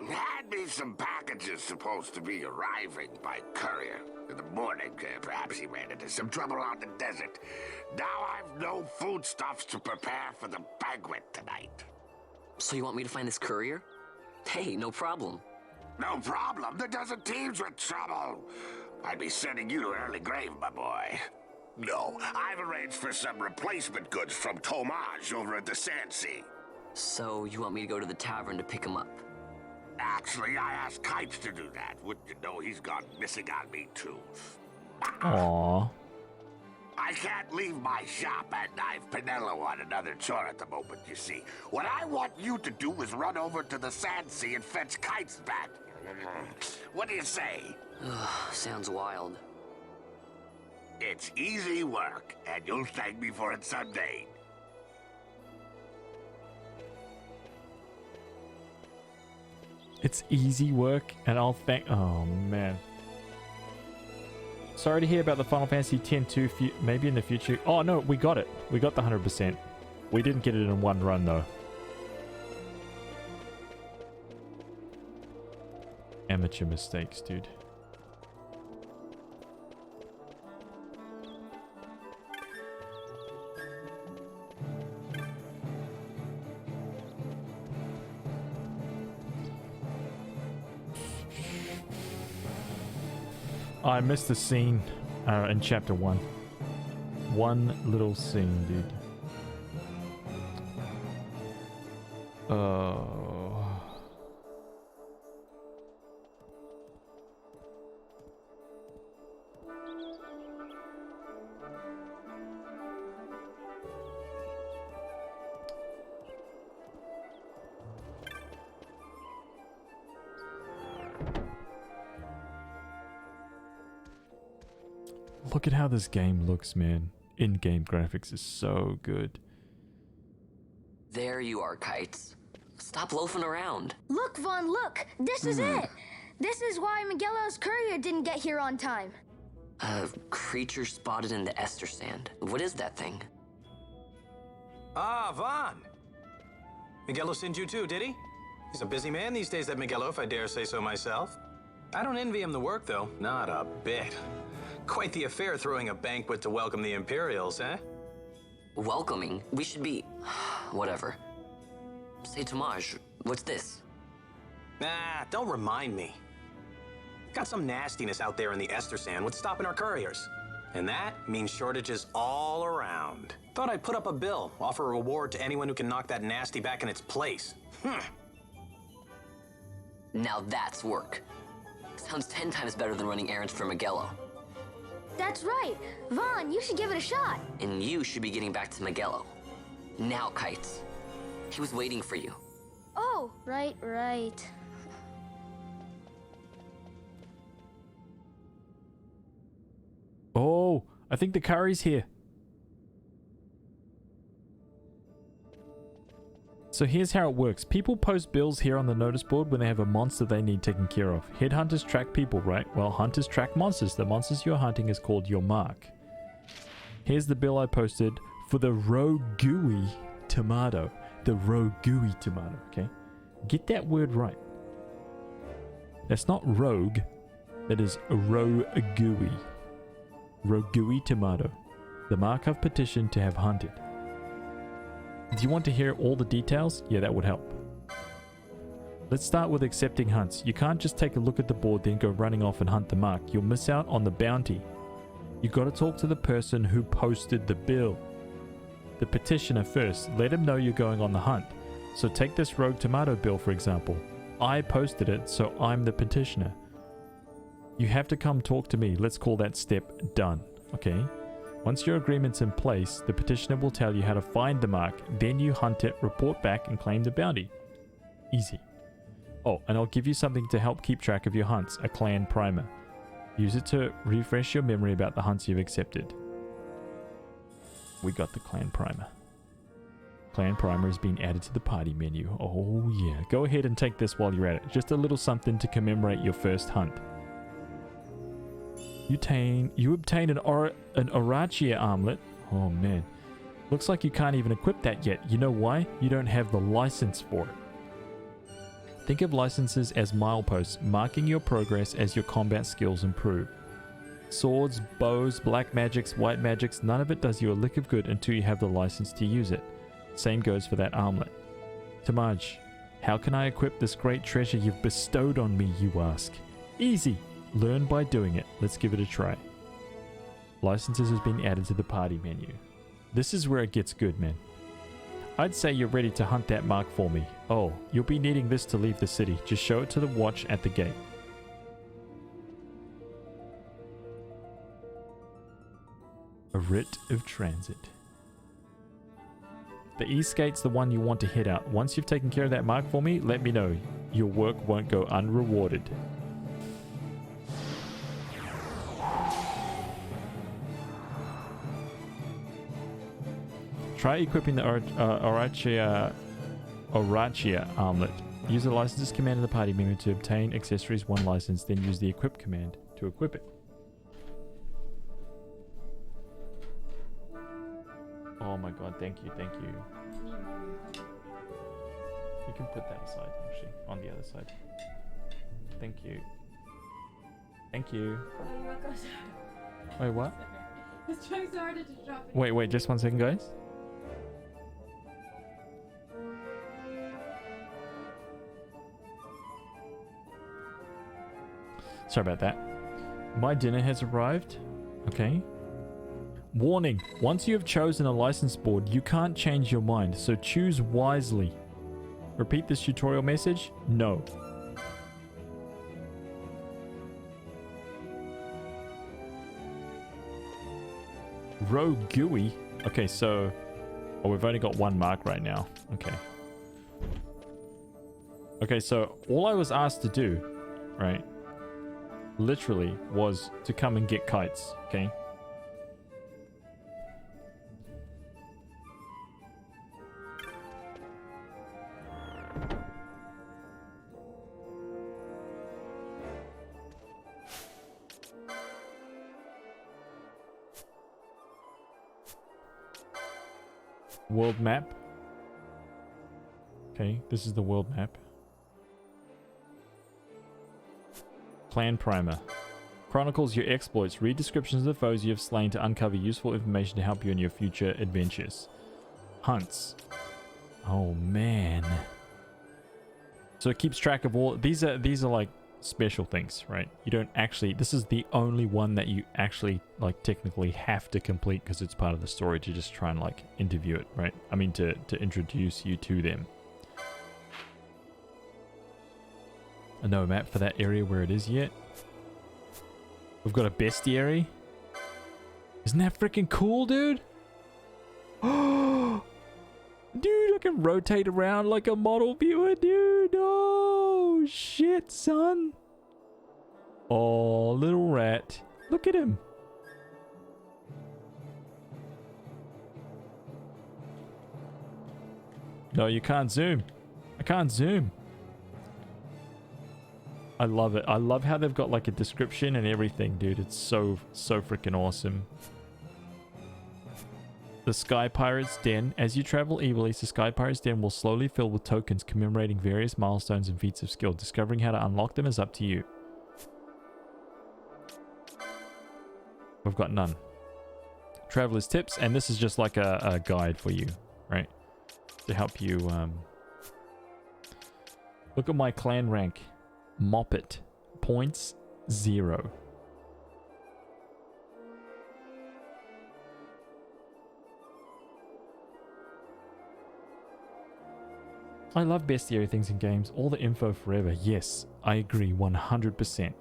Had me some packages supposed to be arriving by courier. In the morning, perhaps he ran into some trouble out in the desert. Now I've no foodstuffs to prepare for the banquet tonight. So you want me to find this courier? Hey, no problem. No problem. The desert teems with trouble. I'd be sending you to early grave, my boy. No, I've arranged for some replacement goods from Tomage over at the Sandsea. So you want me to go to the tavern to pick him up? Actually, I asked Kites to do that. Wouldn't you know he's gone missing on me, too. Aww. I can't leave my shop and I've Pinello on another chore at the moment, you see. What I want you to do is run over to the Sandsea and fetch Kites back. What do you say? Sounds wild. It's easy work, and you'll thank me for it someday. It's easy work, and I'll thank... Oh, man. Sorry to hear about the Final Fantasy X-2, maybe in the future. Oh, no, we got it. We got the 100%. We didn't get it in one run, though. Amateur mistakes, dude. I missed the scene in chapter 1. One little scene, dude. Look at how this game looks, man. In-game graphics is so good. There you are, Kites. Stop loafing around. Look, Vaughn, look! This is it! This is why Miguelo's courier didn't get here on time. A creature spotted in the Ester Sand. What is that thing? Ah, Vaughn! Miguelo sent you too, did he? He's a busy man these days, that Miguelo, if I dare say so myself. I don't envy him the work, though. Not a bit. Quite the affair throwing a banquet to welcome the Imperials, eh? Welcoming? We should be... whatever. Say, Tomage, what's this? Nah, don't remind me. Got some nastiness out there in the Ester Sand. What's stopping our couriers? And that means shortages all around. Thought I'd put up a bill, offer a reward to anyone who can knock that nasty back in its place. Now that's work. Sounds 10 times better than running errands for Miguelo. That's right. Vaughn, you should give it a shot. And you should be getting back to Miguelo. Now, Kites. He was waiting for you. Oh, right. Oh, I think the curry's here. So here's how it works. People post bills here on the notice board when they have a monster they need taken care of. Headhunters track people, right? Well, hunters track monsters. The monsters you're hunting is called your mark. Here's the bill I posted for the Rogui tomato. The Rogui tomato, okay? Get that word right. That's not rogue. That is Rogui. Rogui tomato. The mark I've petitioned to have hunted. Do you want to hear all the details? Yeah, that would help. Let's start with accepting hunts. You can't just take a look at the board then go running off and hunt the mark. You'll miss out on the bounty. You got to talk to the person who posted the bill. the petitioner first. Let him know you're going on the hunt. So take this rogue tomato bill, for example. I posted it, so I'm the petitioner. You have to come talk to me. Let's call that step done. Okay? Once your agreement's in place, the petitioner will tell you how to find the mark. Then you hunt it, report back, and claim the bounty. Easy. Oh, and I'll give you something to help keep track of your hunts, a clan primer. Use it to refresh your memory about the hunts you've accepted. We got the clan primer. Clan primer has been added to the party menu. Oh yeah. Go ahead and take this while you're at it. Just a little something to commemorate your first hunt. You obtain an Orachia armlet. Oh man. Looks like you can't even equip that yet. You know why? You don't have the license for it. Think of licenses as mileposts, marking your progress as your combat skills improve. Swords, bows, black magics, white magics, none of it does you a lick of good until you have the license to use it. Same goes for that armlet. Tamaj, how can I equip this great treasure you've bestowed on me, you ask? Easy. Learn by doing it. Let's give it a try. Licenses has been added to the party menu. This is where it gets good, man. I'd say you're ready to hunt that mark for me. Oh, you'll be needing this to leave the city. Just show it to the watch at the gate. A writ of transit. The east gate's the one you want to head out. Once you've taken care of that mark for me, let me know. Your work won't go unrewarded. Try equipping the Orachia armlet. Use the licenses command in the party menu to obtain accessories 1 license, then use the equip command to equip it. Oh my god, thank you, thank you. You can put that aside, actually, on the other side. Thank you. Thank you. Wait, what? It's trying so hard to drop it. Wait, just 1 second, guys. Sorry about that. My dinner has arrived. Okay. Warning. Once you have chosen a license board, you can't change your mind, so choose wisely. Repeat this tutorial message? No. Rogue Gooey? Okay, so... Oh, we've only got 1 mark right now. Okay. Okay, so all I was asked to do, right, literally was to come and get kites, okay? World map. Okay, this is the world map. Clan primer. Chronicles your exploits. Read descriptions of the foes you have slain to uncover useful information to help you in your future adventures. Hunts. Oh man. So it keeps track of all these are like special things, right? You don't actually, this is the only one that you actually like technically have to complete because it's part of the story to just try and like interview it, right? I mean to introduce you to them. No map for that area where it is yet. We've got a bestiary. Isn't that freaking cool, dude? Oh, dude, I can rotate around like a model viewer, dude. Oh, shit, son. Oh, little rat. Look at him. No, you can't zoom. I can't zoom. I love it. I love how they've got like a description and everything, dude. It's so freaking awesome. The Sky Pirate's Den. As you travel Evilise, the Sky Pirate's Den will slowly fill with tokens commemorating various milestones and feats of skill. Discovering how to unlock them is up to you. We've got none. Traveler's Tips, and this is just like a guide for you, right? To help you look at my clan rank. Moppet. Points 0. I love bestiary things in games. All the info forever. Yes, I agree 100%.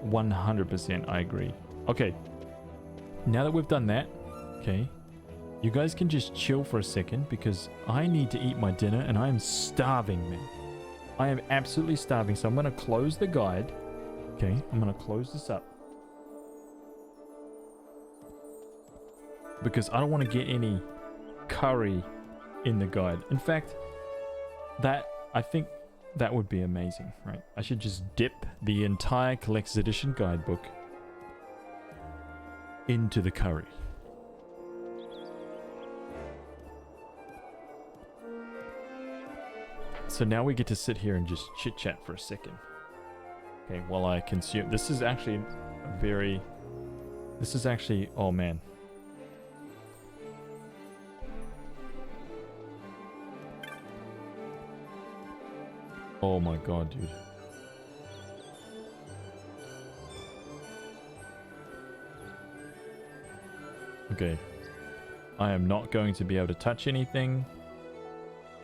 100% I agree. Okay. Now that we've done that, okay, you guys can just chill for a second because I need to eat my dinner and I am starving, man. I am absolutely starving. So I'm going to close the guide. Okay, I'm going to close this up. Because I don't want to get any curry in the guide. In fact, I think that would be amazing, right? I should just dip the entire collector's edition guidebook into the curry. So now we get to sit here and just chit chat for a second. Okay, while I consume. This is actually oh man. Oh my god, dude. Okay. I am not going to be able to touch anything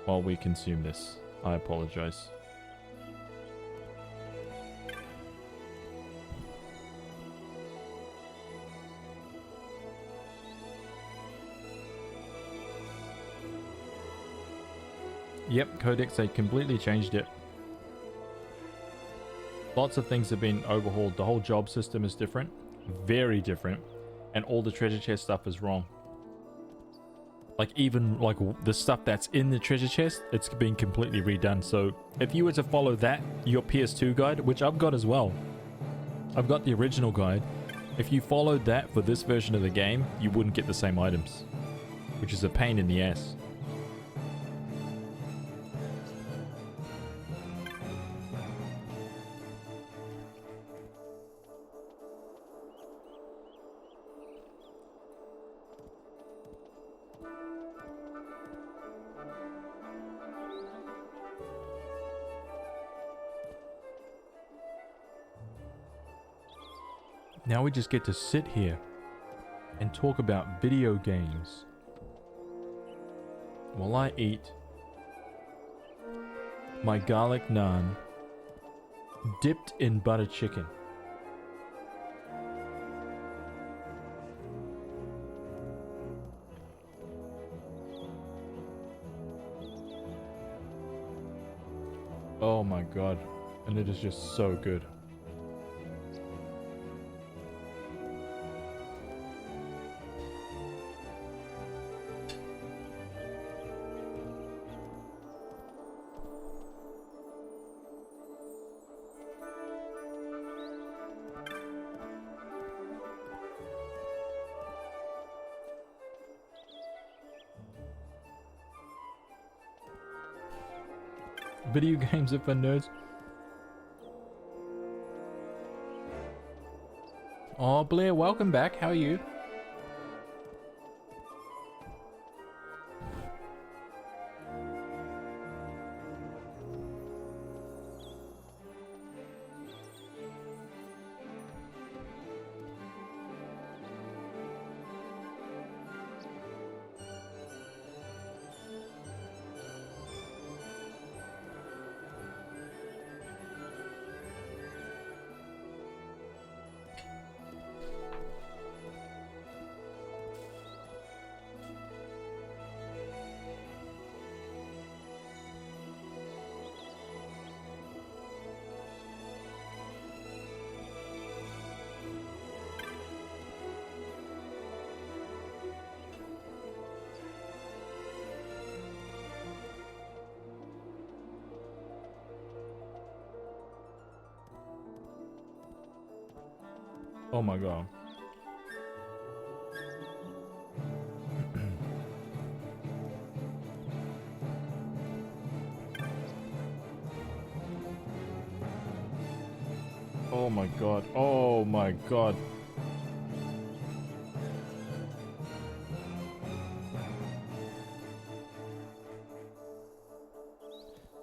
while we consume this. I apologize. Yep, Codex, they completely changed it. Lots of things have been overhauled. The whole job system is different. Very different. And all the treasure chest stuff is wrong. Like even like the stuff that's in the treasure chest, it's been completely redone. So if you were to follow that, your PS2 guide, which I've got as well. I've got the original guide. If you followed that for this version of the game, you wouldn't get the same items. Which is a pain in the ass. Now we just get to sit here and talk about video games while I eat my garlic naan dipped in butter chicken. Oh my god, and it is just so good. Video games are for nerds. Oh, Blair, welcome back. How are you? Oh my god. Oh my god. Oh my god.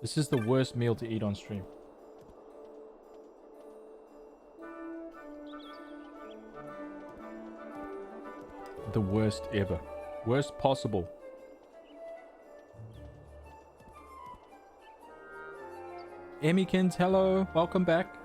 This is the worst meal to eat on stream. The worst ever. Worst possible. Emmykins, hello. Welcome back.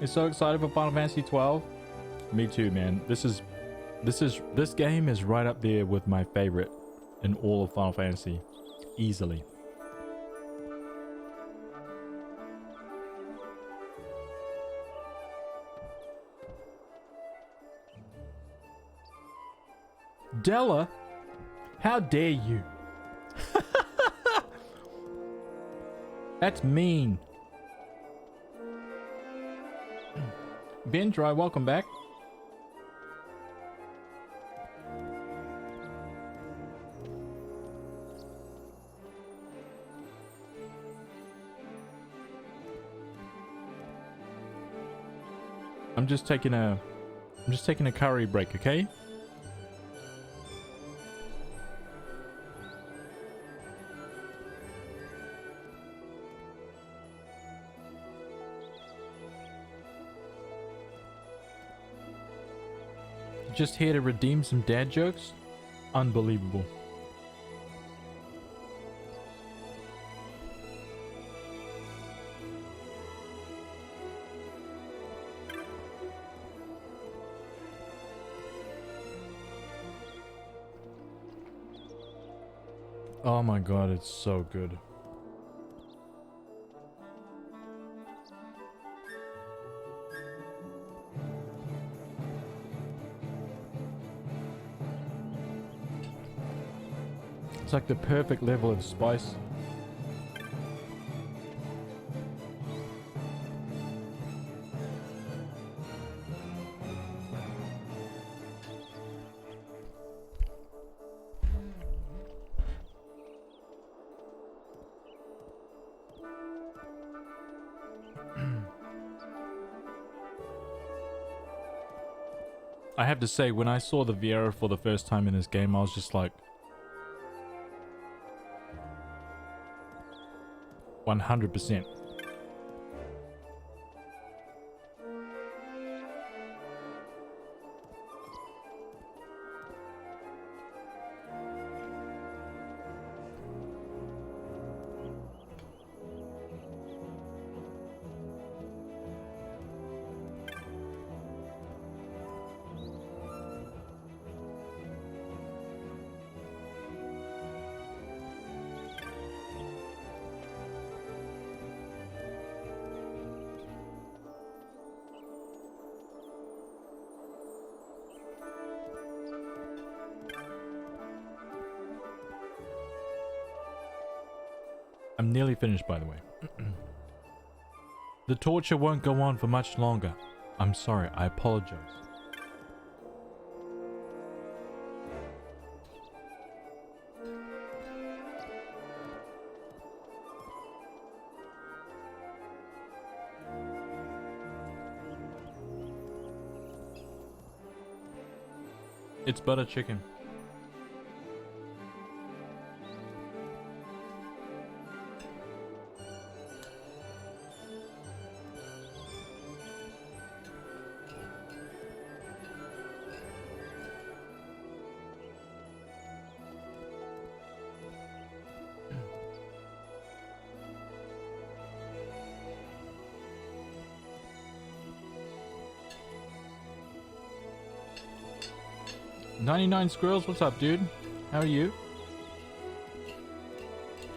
You're so excited for Final Fantasy 12. Me too, man. This game is right up there with my favorite in all of Final Fantasy, easily. Della, how dare you? That's mean. Ben Dry, welcome back. I'm just taking a curry break, okay? Just here to redeem some dad jokes? Unbelievable. Oh my god, it's so good. It's like the perfect level of spice. I have to say, when I saw the Viera for the first time in this game, I was just like, 100%. I'm nearly finished, by the way. The torture won't go on for much longer. I'm sorry, I apologize. It's butter chicken. $99 Squirrels, what's up, dude? How are you?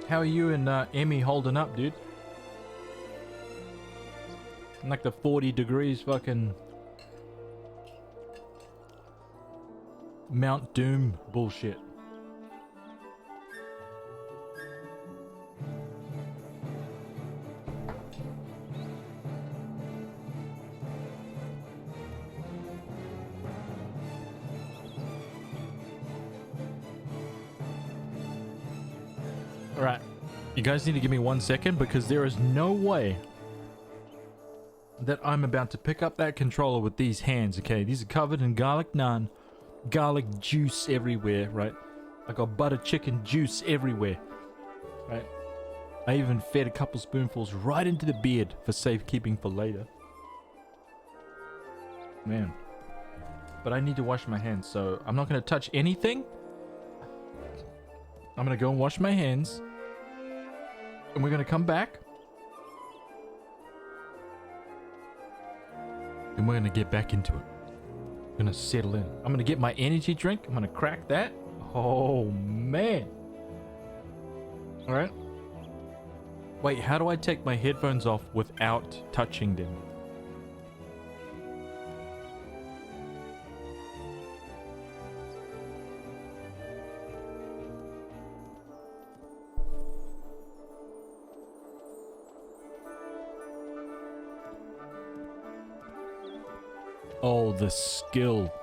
How are you and Emmy holding up, dude? Like the 40 degrees fucking Mount Doom bullshit. Alright, you guys need to give me 1 second because there is no way that I'm about to pick up that controller with these hands, okay? These are covered in garlic naan, garlic juice everywhere, right? I got butter chicken juice everywhere, right? I even fed a couple spoonfuls right into the beard for safekeeping for later. Man. But I need to wash my hands, so I'm not going to touch anything. I'm going to go and wash my hands. And we're going to come back. And we're going to get back into it. I'm going to settle in. I'm going to get my energy drink. I'm going to crack that. Oh, man. Alright. Wait, how do I take my headphones off without touching them? Oh, the skill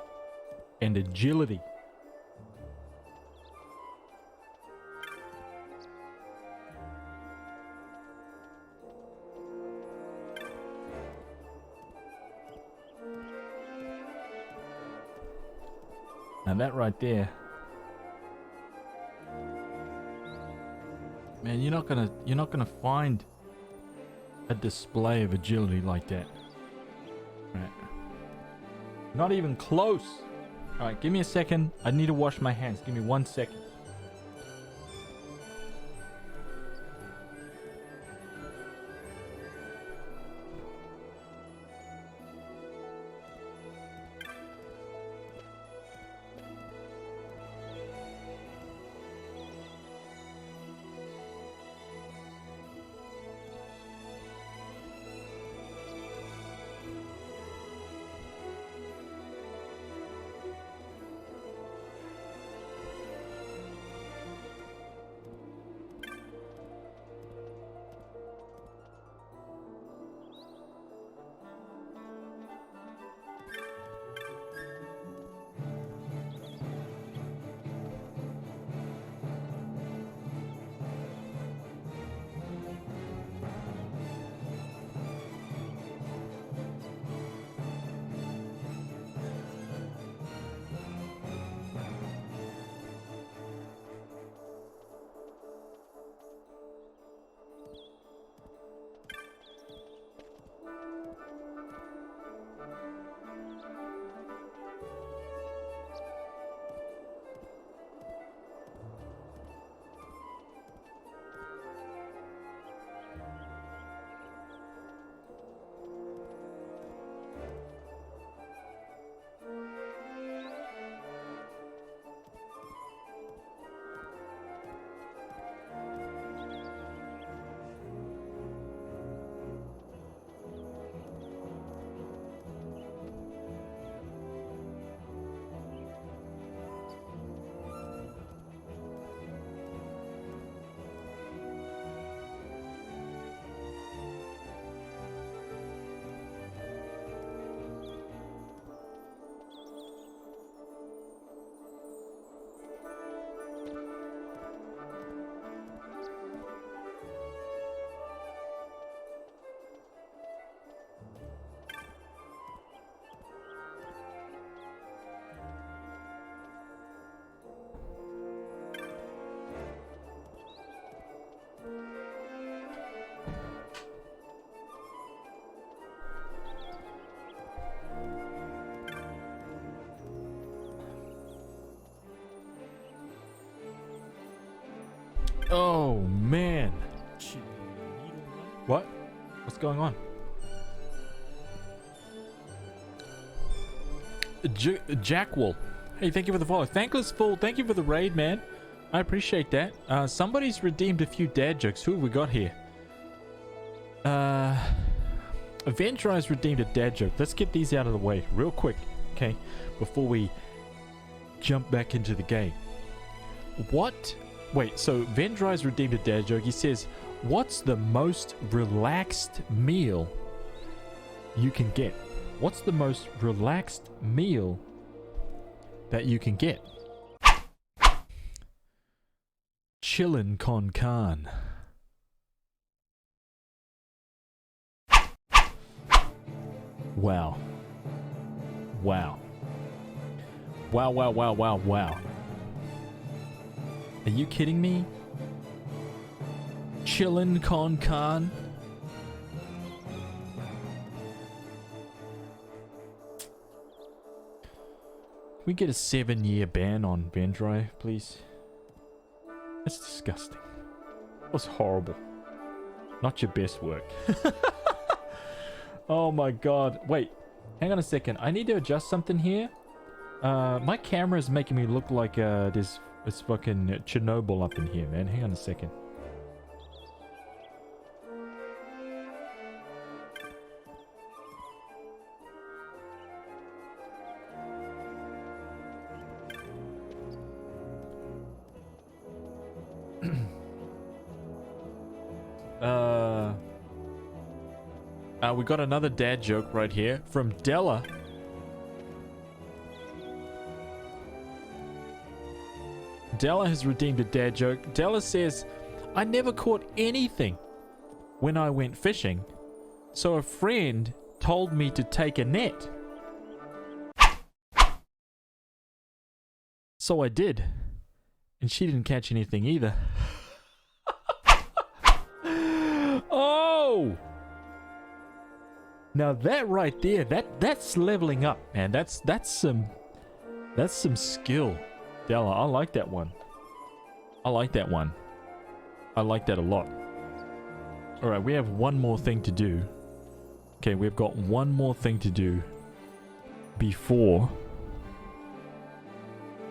and agility. Now that right there, man, you're not gonna find a display of agility like that. Right. Not even close. Alright, give me a second. I need to wash my hands. Give me 1 second. Oh, man. What? What's going on? Jackwall. Hey, thank you for the follow. Thankless Fool, thank you for the raid, man. I appreciate that. Somebody's redeemed a few dad jokes. Who have we got here? Avengerize redeemed a dad joke. Let's get these out of the way real quick, okay? Before we jump back into the game. What? Wait, so Vendrise redeemed a dad joke. He says, what's the most relaxed meal you can get? What's the most relaxed meal that you can get? Chillin' con carne. Wow. Wow. Wow, wow, wow, wow, wow. Are you kidding me? Chillin' Con. Can we get a 7-year ban on Vendry, please? That's disgusting. That was horrible. Not your best work. Oh my god. Wait. Hang on a second. I need to adjust something here. My camera is making me look like this fucking Chernobyl up in here, man. Hang on a second. We got another dad joke right here from Della. Della has redeemed a dad joke. Della says, I never caught anything when I went fishing, so a friend told me to take a net. So I did, and she didn't catch anything either. Oh! Now that right there, that's leveling up, man. That's some skill. Della, I like that one. I like that one. I like that a lot. Alright, we have one more thing to do. Okay, we've got one more thing to do before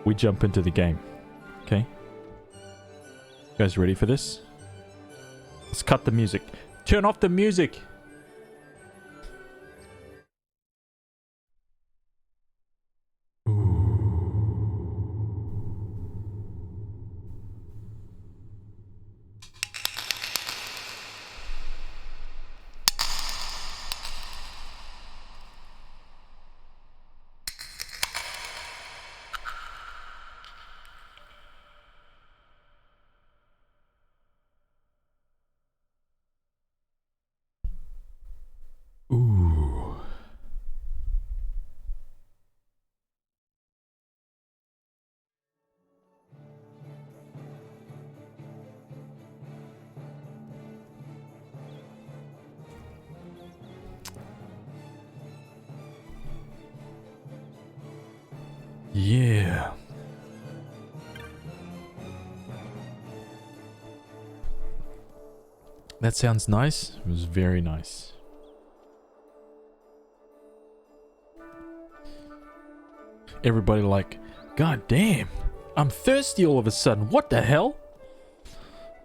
we jump into the game. Okay? You guys ready for this? Let's cut the music. Turn off the music! Ooh. Yeah. That sounds nice. It was very nice. Everybody like, God damn, I'm thirsty all of a sudden. What the hell?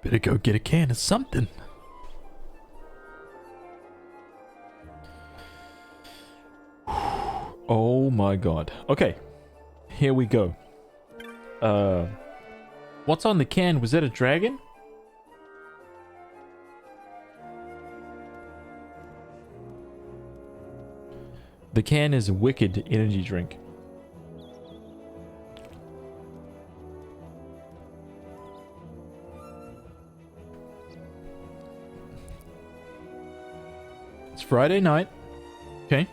Better go get a can of something. Oh my god. Okay. Here we go. What's on the can? Was that a dragon? The can is a wicked energy drink. It's Friday night. Okay.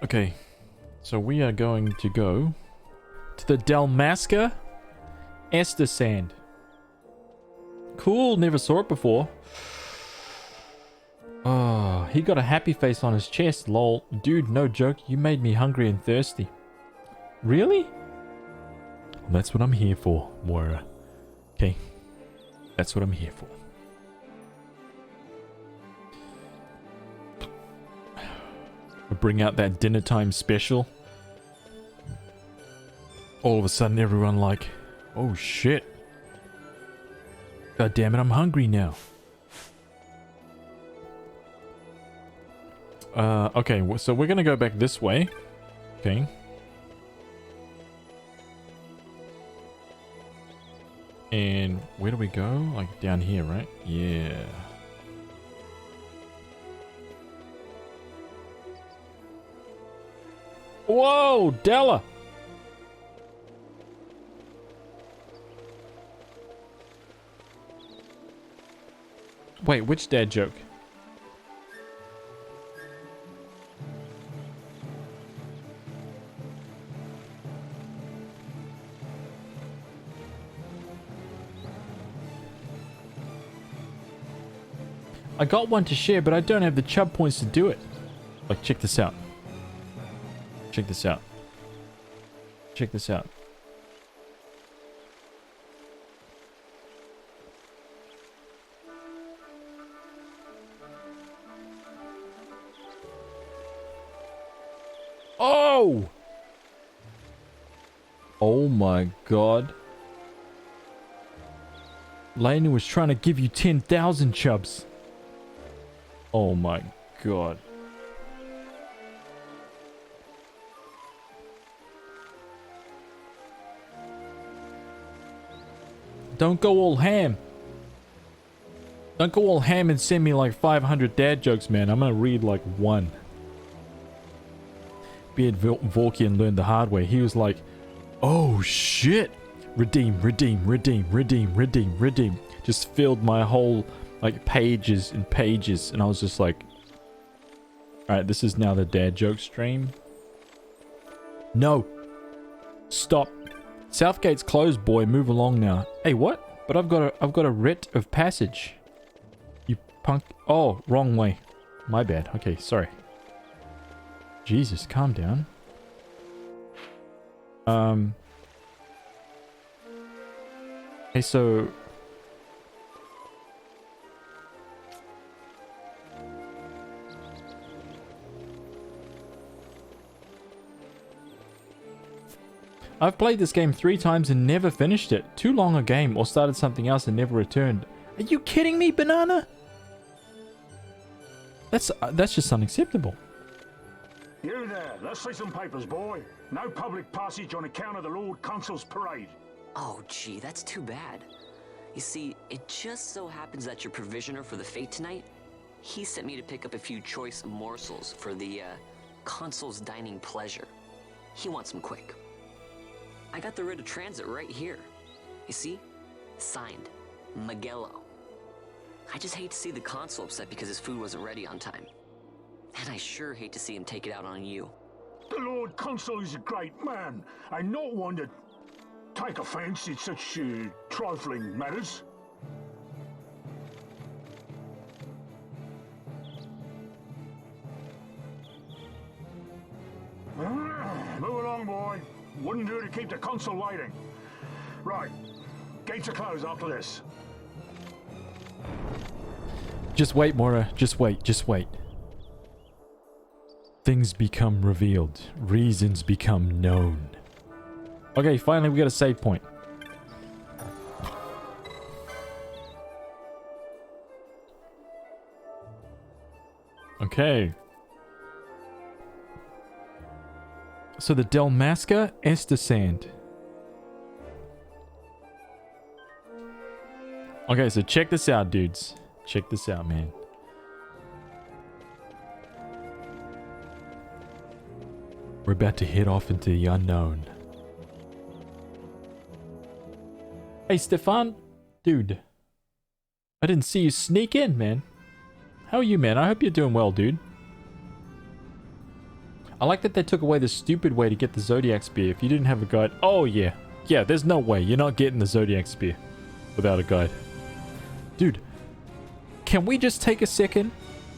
Okay, so we are going to go to the Dalmasca Ester Sand. Cool, never saw it before. Oh, he got a happy face on his chest, lol. Dude, no joke, you made me hungry and thirsty. Really? Well, that's what I'm here for, Moira. Okay, that's what I'm here for. Bring out that dinner time special. All of a sudden everyone like, oh shit. God damn it, I'm hungry now. Okay, so we're gonna go back this way. Okay. And where do we go? Like down here, right? Yeah. Whoa, Della! Wait, which dad joke? I got one to share, but I don't have the chub points to do it. Like, check this out. Check this out. Check this out. Oh! Oh my god. Lainey was trying to give you 10,000 chubs. Oh my god. Don't go all ham. Don't go all ham and send me like 500 dad jokes, man. I'm gonna read like one. Beard Vorkian learned the hard way. He was like, oh shit. Redeem, redeem, redeem, redeem, redeem, redeem. Just filled my whole like pages and pages, and I was just like, alright, this is now the dad joke stream. No. Stop. Southgate's closed, boy. Move along now. Hey, what? But I've got a writ of passage. You punk. Oh, wrong way. My bad. Okay, sorry. Jesus, calm down. Hey, so I've played this game 3 times and never finished it. Too long a game, or started something else and never returned. Are you kidding me, Banana? That's just unacceptable. You there, let's see some papers, boy. No public passage on account of the Lord Consul's parade. Oh, gee, that's too bad. You see, it just so happens that your provisioner for the fete tonight, he sent me to pick up a few choice morsels for the, Consul's dining pleasure. He wants them quick. I got the writ of transit right here. You see? Signed, Magello. I just hate to see the Consul upset because his food wasn't ready on time. And I sure hate to see him take it out on you. The Lord Consul is a great man, and not one to take offence in such trifling matters. Move along, boy. Wouldn't do to keep the Consul waiting. Right. Gates are closed after this. Just wait, Mora. Just wait. Just wait. Things become revealed. Reasons become known. Okay, finally we got a save point. Okay. So the Dalmasca Estersand. Okay, so check this out, dudes. Check this out, man. We're about to head off into the unknown. Hey, Stefan. Dude. I didn't see you sneak in, man. How are you, man? I hope you're doing well, dude. I like that they took away the stupid way to get the Zodiac Spear. If you didn't have a guide... Oh, yeah. Yeah, there's no way. You're not getting the Zodiac Spear without a guide. Dude. Can we just take a second?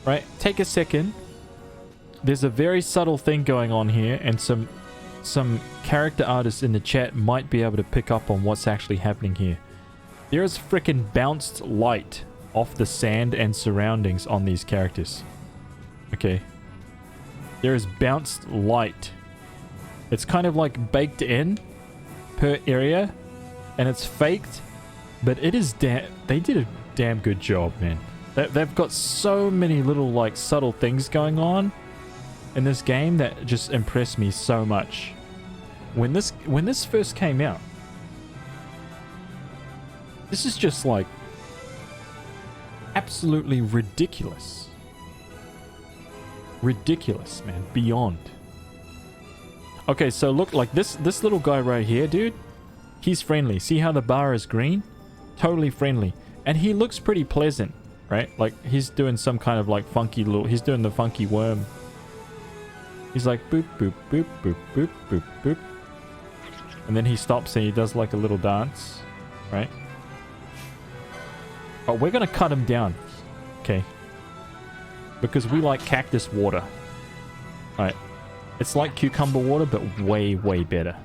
Right? Take a second. There's a very subtle thing going on here, and some character artists in the chat might be able to pick up on what's actually happening here. There is frickin' bounced light off the sand and surroundings on these characters. Okay. There is bounced light. It's kind of like baked in per area, and it's faked, but it is they did a damn good job, man. They've got so many little like subtle things going on in this game that just impressed me so much. When this first came out, this is just like absolutely ridiculous. Ridiculous, man. Beyond. Okay, so look, like this little guy right here, dude. He's friendly. See how the bar is green? Totally friendly. And he looks pretty pleasant, right? Like he's doing some kind of like funky little... He's doing the funky worm. He's like boop, boop, boop, boop, boop, boop, boop. And then he stops and he does like a little dance, right? Oh, we're gonna cut him down. Okay. Because we like cactus water. Right. It's like cucumber water, but way, way better.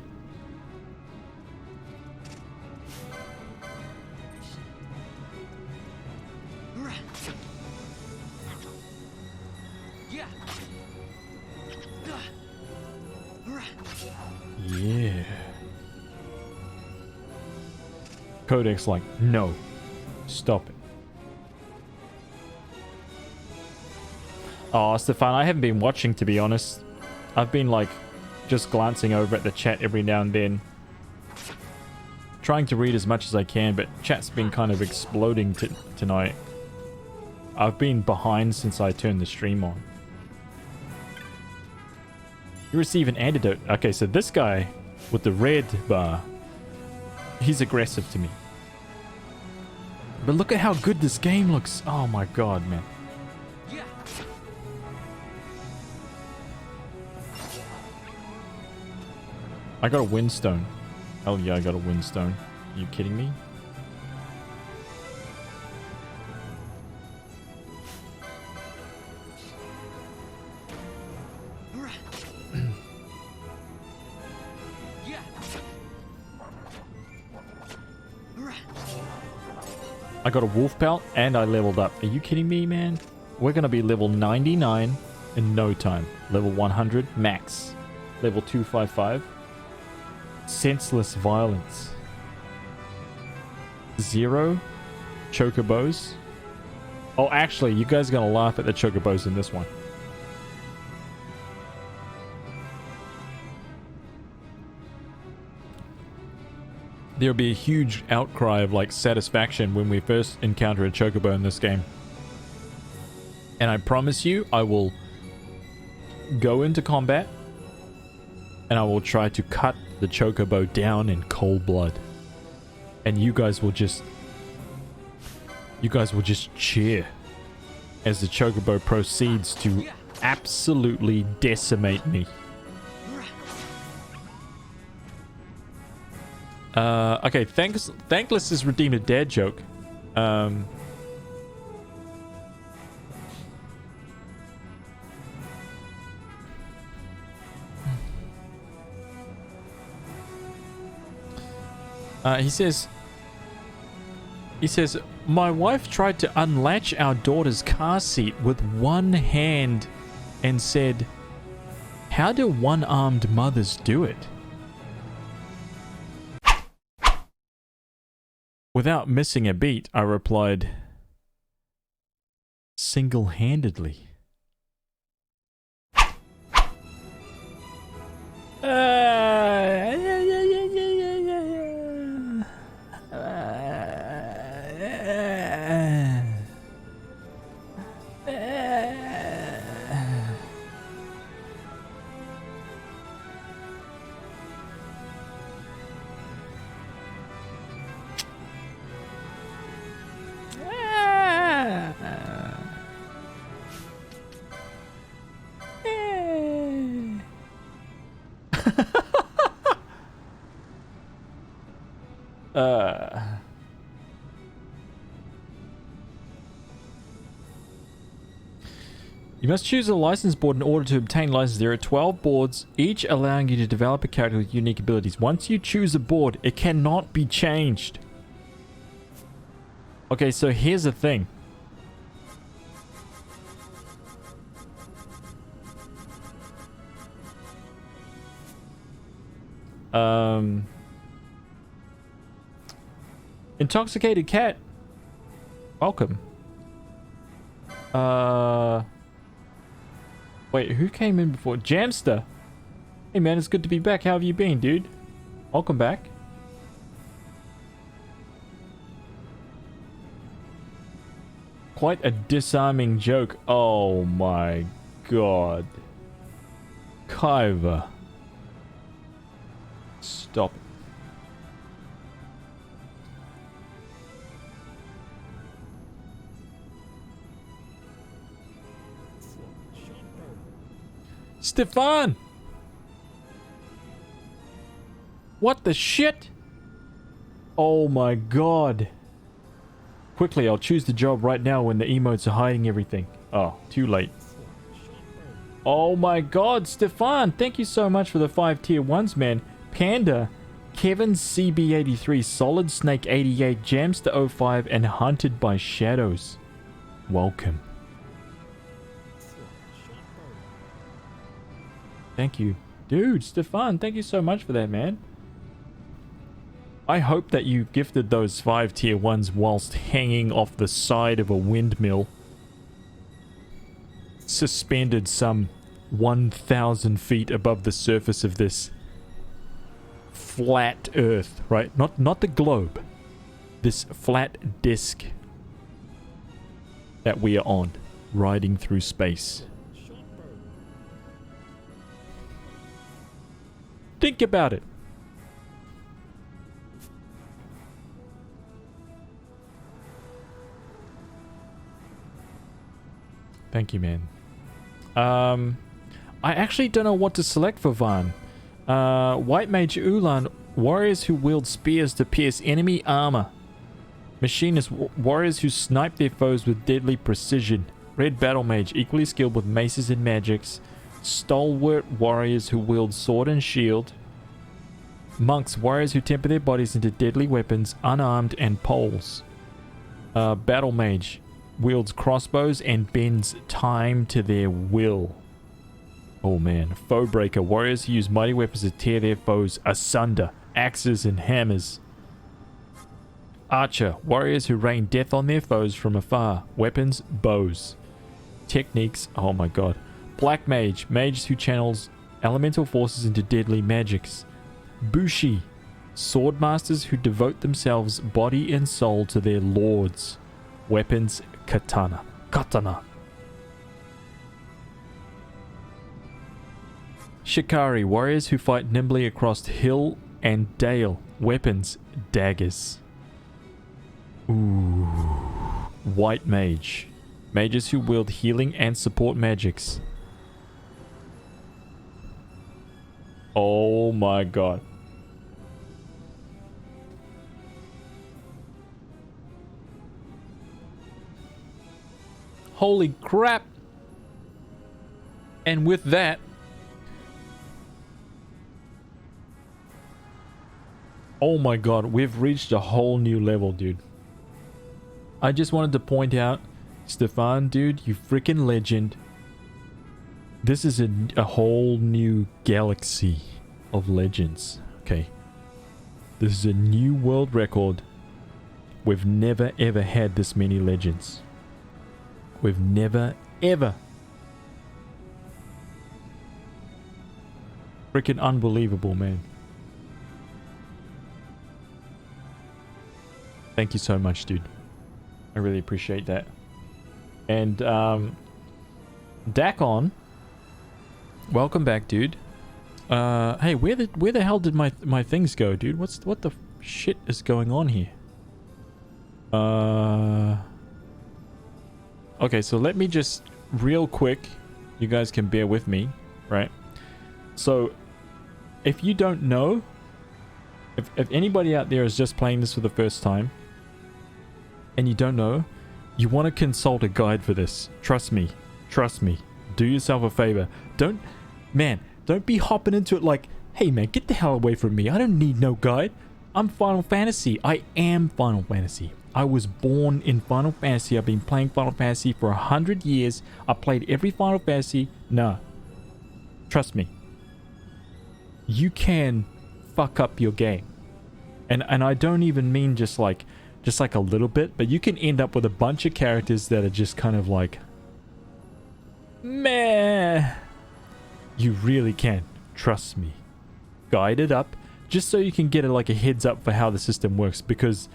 Yeah. Codex like, no. Stop it. Oh, Stefan, I haven't been watching, to be honest. I've been, like, just glancing over at the chat every now and then. Trying to read as much as I can, but chat's been kind of exploding tonight. I've been behind since I turned the stream on. You receive an antidote. Okay, so this guy with the red bar, he's aggressive to me. But look at how good this game looks. Oh my god, man. I got a windstone. Hell yeah, I got a windstone. Are you kidding me? I got a wolf pelt and I leveled up. Are you kidding me, man? We're gonna be level 99 in no time. Level 100 max. Level 255. Senseless violence. 0 chocobos. Oh, actually, you guys are gonna laugh at the chocobos in this one. There'll be a huge outcry of like satisfaction when we first encounter a chocobo in this game. And I promise you, I will go into combat and I will try to cut the chocobo down in cold blood. And you guys will just cheer as the chocobo proceeds to absolutely decimate me. Okay, thankless is redeemed a dad joke. He says, my wife tried to unlatch our daughter's car seat with one hand and said, how do one-armed mothers do it? Without missing a beat, I replied, single-handedly. You must choose a license board in order to obtain license. There are 12 boards, each allowing you to develop a character with unique abilities. Once you choose a board, it cannot be changed. Okay, so here's the thing. Intoxicated cat. Welcome. Wait, who came in before? Jamster. Hey man, it's good to be back. How have you been, dude? Welcome back. Quite a disarming joke. Oh my god. Kaiva. Stop it. Stefan! What the shit? Oh my god. Quickly, I'll choose the job right now when the emotes are hiding everything. Oh, too late. Oh my god, Stefan! Thank you so much for the 5 tier 1s, man. Panda, Kevin CB83, Solid Snake 88, Jamster 05, and Hunted by Shadows. Welcome. Thank you. Dude, Stefan, thank you so much for that, man. I hope that you gifted those 5 tier 1s whilst hanging off the side of a windmill. Suspended some 1,000 feet above the surface of this flat earth, right? Not the globe. This flat disc that we are on, riding through space. Think about it. Thank you, man. I actually don't know what to select for Van. White Mage Ulan, warriors who wield spears to pierce enemy armor. Machinist, warriors who snipe their foes with deadly precision. Red Battle Mage, equally skilled with maces and magics. Stalwart warriors who wield sword and shield. Monks, warriors who temper their bodies into deadly weapons, unarmed and poles. Battle Mage, wields crossbows and bends time to their will. Oh man. Foebreaker, warriors who use mighty weapons to tear their foes asunder. Axes and hammers. Archer, warriors who rain death on their foes from afar. Weapons, bows. Techniques, oh my god. Black Mage, mages who channels elemental forces into deadly magics. Bushi, swordmasters who devote themselves body and soul to their lords. Weapons, katana. Shikari, warriors who fight nimbly across hill and dale. Weapons, daggers. Ooh. White Mage, mages who wield healing and support magics. Oh my god. Holy crap. And with that, oh my god, we've reached a whole new level, dude. I just wanted to point out, Stefan, dude, you freaking legend. This is a whole new galaxy of legends. Okay. This is a new world record. We've never ever had this many legends. We've never ever. Freaking unbelievable, man. Thank you so much, dude. I really appreciate that. And Dakon, welcome back, dude. Hey, where the hell did my things go, dude? What the shit is going on here? Okay, so let me just real quick, you guys can bear with me, right? So if you don't know, if anybody out there is just playing this for the first time and you don't know, you want to consult a guide for this. Trust me. Do yourself a favor. Don't be hopping into it like, hey man, get the hell away from me. I don't need no guide. I'm Final Fantasy. I am Final Fantasy. I was born in Final Fantasy. I've been playing Final Fantasy for 100 years. I played every Final Fantasy. Nah. Trust me. You can fuck up your game. And I don't even mean just like a little bit, but you can end up with a bunch of characters that are just kind of like, meh. You really can. Trust me. Guide it up just so you can get like a heads up for how the system works, because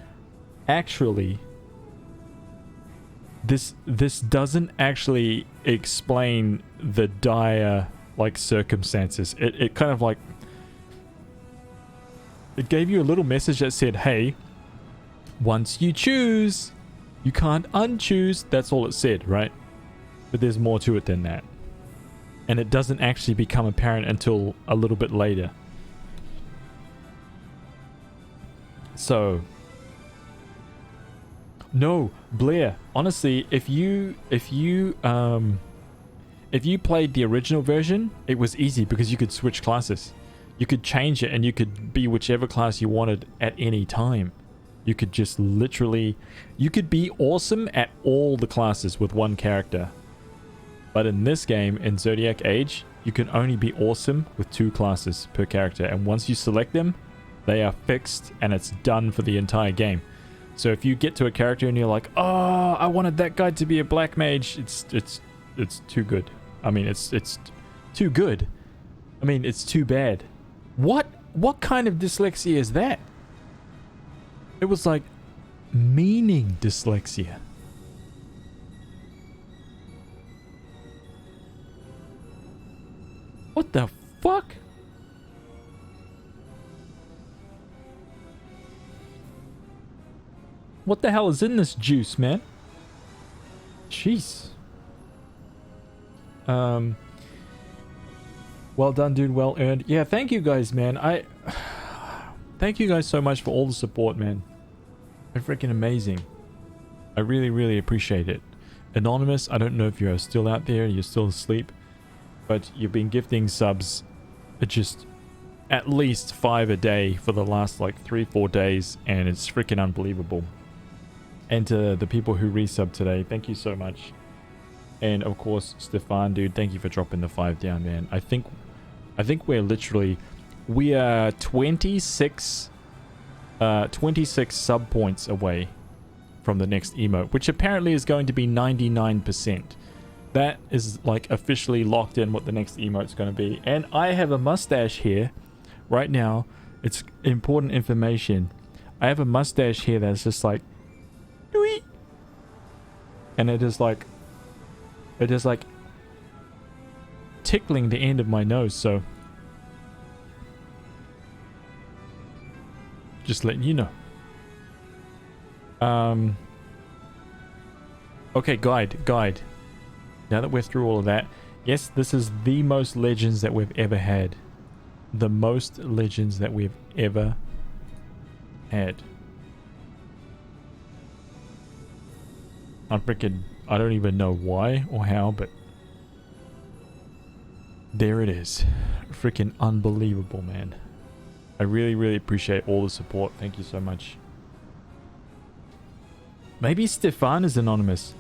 actually this doesn't actually explain the dire like circumstances. It kind of like It gave you a little message that said, hey, once you choose, you can't unchoose. That's all it said, right? But there's more to it than that. And it doesn't actually become apparent until a little bit later. So, no, Blair, honestly, if you played the original version, it was easy because you could switch classes. You could change it and you could be whichever class you wanted at any time. You could just literally, you could be awesome at all the classes with one character. But in this game, in Zodiac Age, you can only be awesome with 2 classes per character. And once you select them, they are fixed and it's done for the entire game. So if you get to a character and you're like, oh, I wanted that guy to be a black mage, it's too good. I mean, it's too good. I mean, it's too bad. What kind of dyslexia is that? It was like meaning dyslexia. What the fuck? What the hell is in this juice, man? Jeez. Well done, dude. Well earned. Yeah, thank you guys, man. Thank you guys so much for all the support, man. They're freaking amazing. I really, really appreciate it. Anonymous, I don't know if you're still out there, you're still asleep, but you've been gifting subs just at least 5 a day for the last like 3-4 days, and it's freaking unbelievable. And to the people who resub today, thank you so much. And of course, Stefan, dude, thank you for dropping the 5 down, man. I think we're literally, we are 26 sub points away from the next emote, which apparently is going to be 99%. That is like officially locked in what the next emote's going to be. And I have a mustache here right now. It's important information. I have a mustache here that's just like, Dwee! And it is like tickling the end of my nose, so just letting you know. Okay, guide. Now that we're through all of that, yes, this is the most legends that we've ever had. The most legends that we've ever had. I don't even know why or how, but there it is. Freaking unbelievable, man. I really, really appreciate all the support. Thank you so much. Maybe Stefan is anonymous.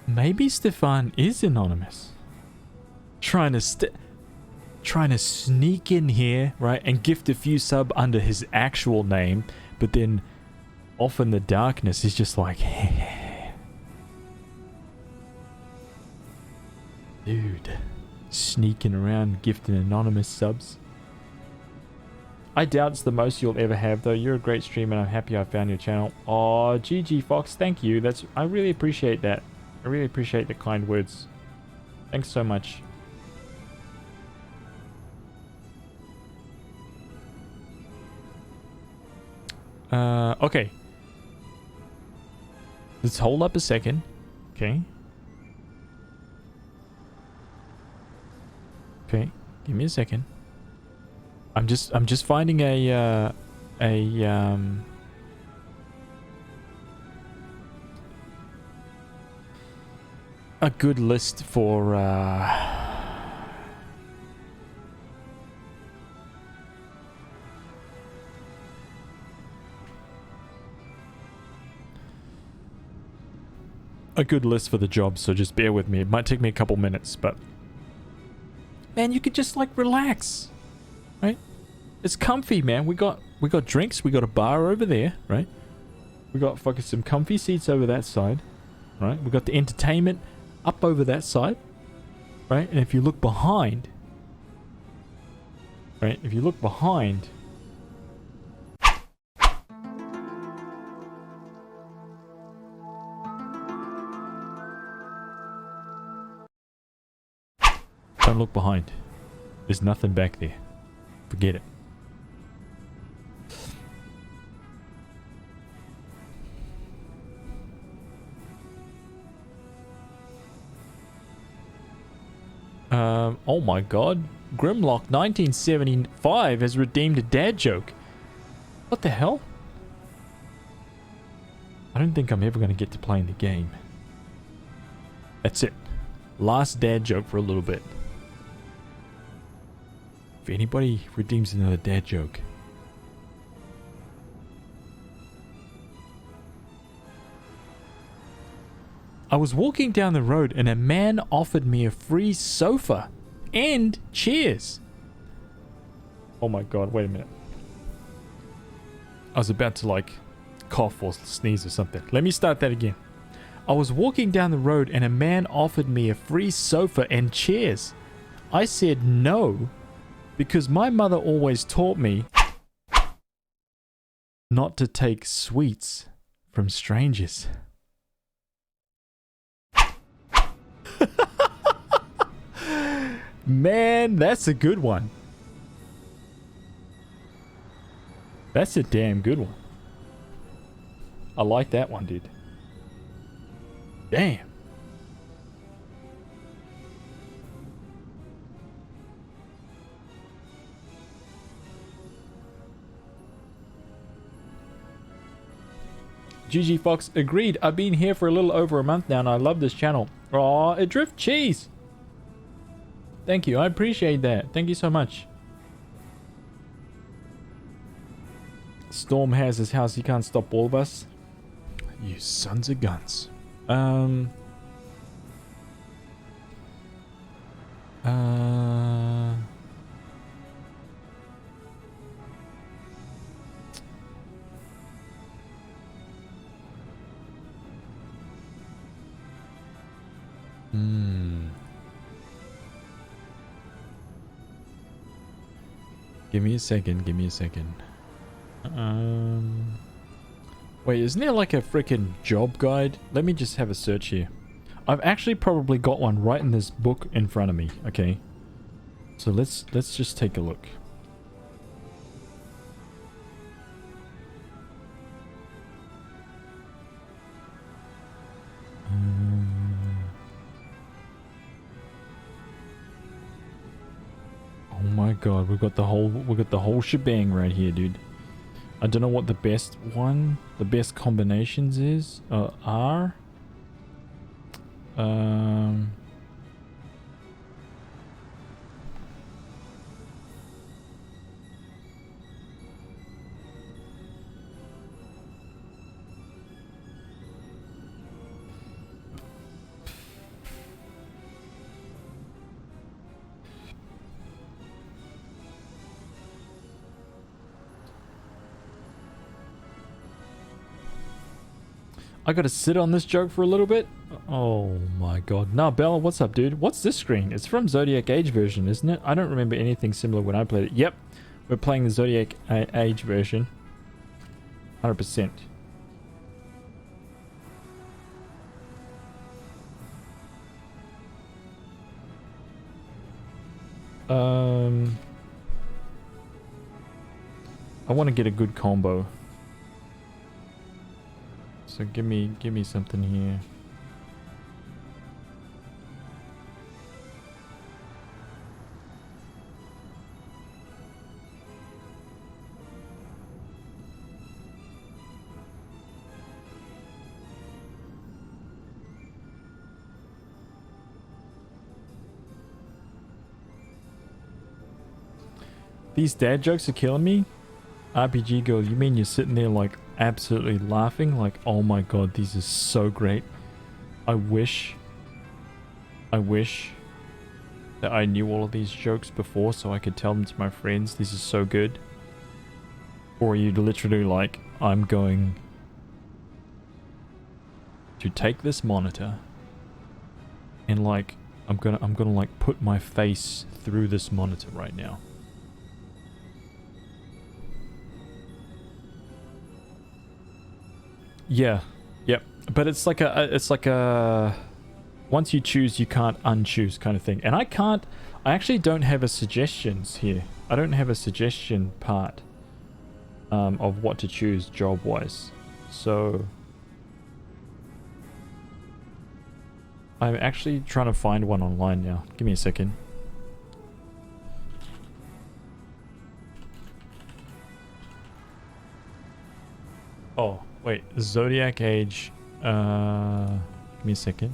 Maybe Stefan is anonymous. Trying to sneak in here, right, and gift a few sub under his actual name, but then off in the darkness he's just like, dude, sneaking around gifting anonymous subs. I doubt it's the most you'll ever have, though. You're a great streamer and I'm happy I found your channel. Oh, GG Fox, thank you. I really appreciate that. I really appreciate the kind words. Thanks so much. Okay. Let's hold up a second. Okay. Okay, give me a second. I'm just finding a good list for the job, so just bear with me. It might take me a couple minutes, but man, you could just like relax, right? It's comfy, man. We got drinks. We got a bar over there, right? We got fucking some comfy seats over that side, right? We got the entertainment up over that side, right? And if you look behind, right? If you look behind, Don't look behind. There's nothing back there. Forget it. Oh my god. Grimlock 1975 has redeemed a dad joke. What the hell? I don't think I'm ever going to get to playing the game. That's it. Last dad joke for a little bit. If anybody redeems another dad joke. I was walking down the road and a man offered me a free sofa and chairs. Oh my god, wait a minute. I was about to like cough or sneeze or something. Let me start that again. I was walking down the road and a man offered me a free sofa and chairs. I said no because my mother always taught me not to take sweets from strangers. Man, that's a good one. That's a damn good one. I like that one, dude. Damn. GG Fox agreed. I've been here for a little over a month now and I love this channel. Aw, Adrift Cheese. Thank you. I appreciate that. Thank you so much. Storm has his house. He can't stop all of us. You sons of guns. Give me a second. Give me a second. Wait, isn't there like a freaking job guide? Let me just have a search here. I've actually probably got one right in this book in front of me. Okay. So let's just take a look. Oh my god, we got the whole shebang right here, dude. I don't know what the best combinations are. I gotta sit on this joke for a little bit. Oh my god. Nah, Bella, what's up, dude? What's this screen? It's from Zodiac Age version, isn't it? I don't remember anything similar when I played it. Yep, we're playing the Zodiac Age version. 100%. I want to get a good combo. So give me something here. These dad jokes are killing me. RPG girl, you mean you're sitting there like absolutely laughing like, oh my god, these are so great. I wish that I knew all of these jokes before so I could tell them to my friends. This is so good. Or are you literally like, I'm going to take this monitor and like I'm gonna like put my face through this monitor right now. Yeah, yep. But it's like a once you choose, you can't unchoose kind of thing. And I actually don't have a suggestions here. I don't have a suggestion part of what to choose job-wise. So I'm actually trying to find one online now. Give me a second. Oh, wait. Zodiac age. Give me a second.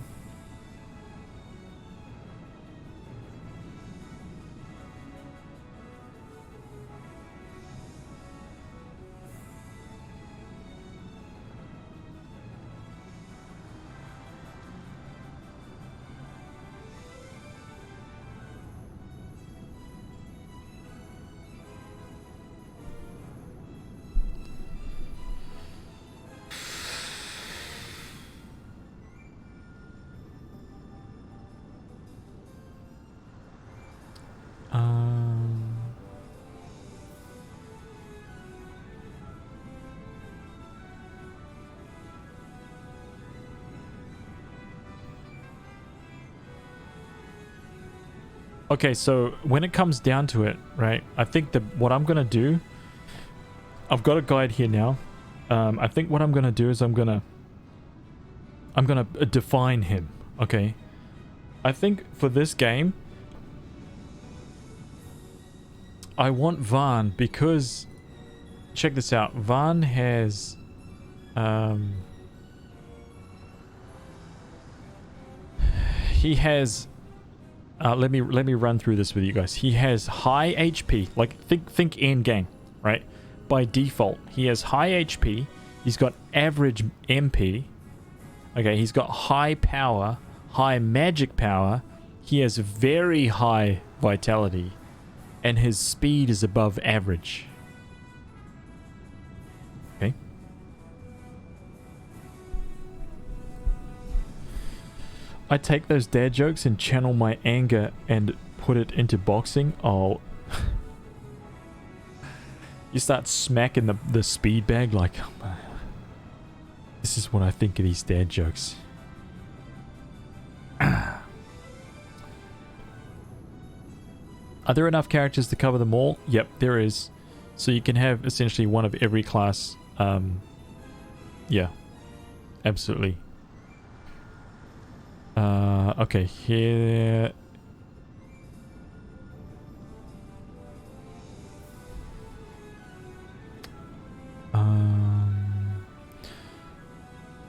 Okay, so when it comes down to it, right, I think that what I'm gonna do, I've got a guide here now. I think what I'm gonna do is I'm gonna define him. Okay, I think for this game, I want Vaughn because, check this out. Vaughn has, he has. Let me run through this with you guys. He has high HP, like think end game, right? By default, he has high HP. He's got average MP. Okay, he's got high power, high magic power. He has very high vitality, and his speed is above average. Okay. I take those dad jokes and channel my anger and put it into boxing. Oh. You start smacking the speed bag like, oh, this is what I think of these dad jokes. Are there enough characters to cover them all? Yep, there is. So you can have essentially one of every class. Yeah, absolutely. Okay, here.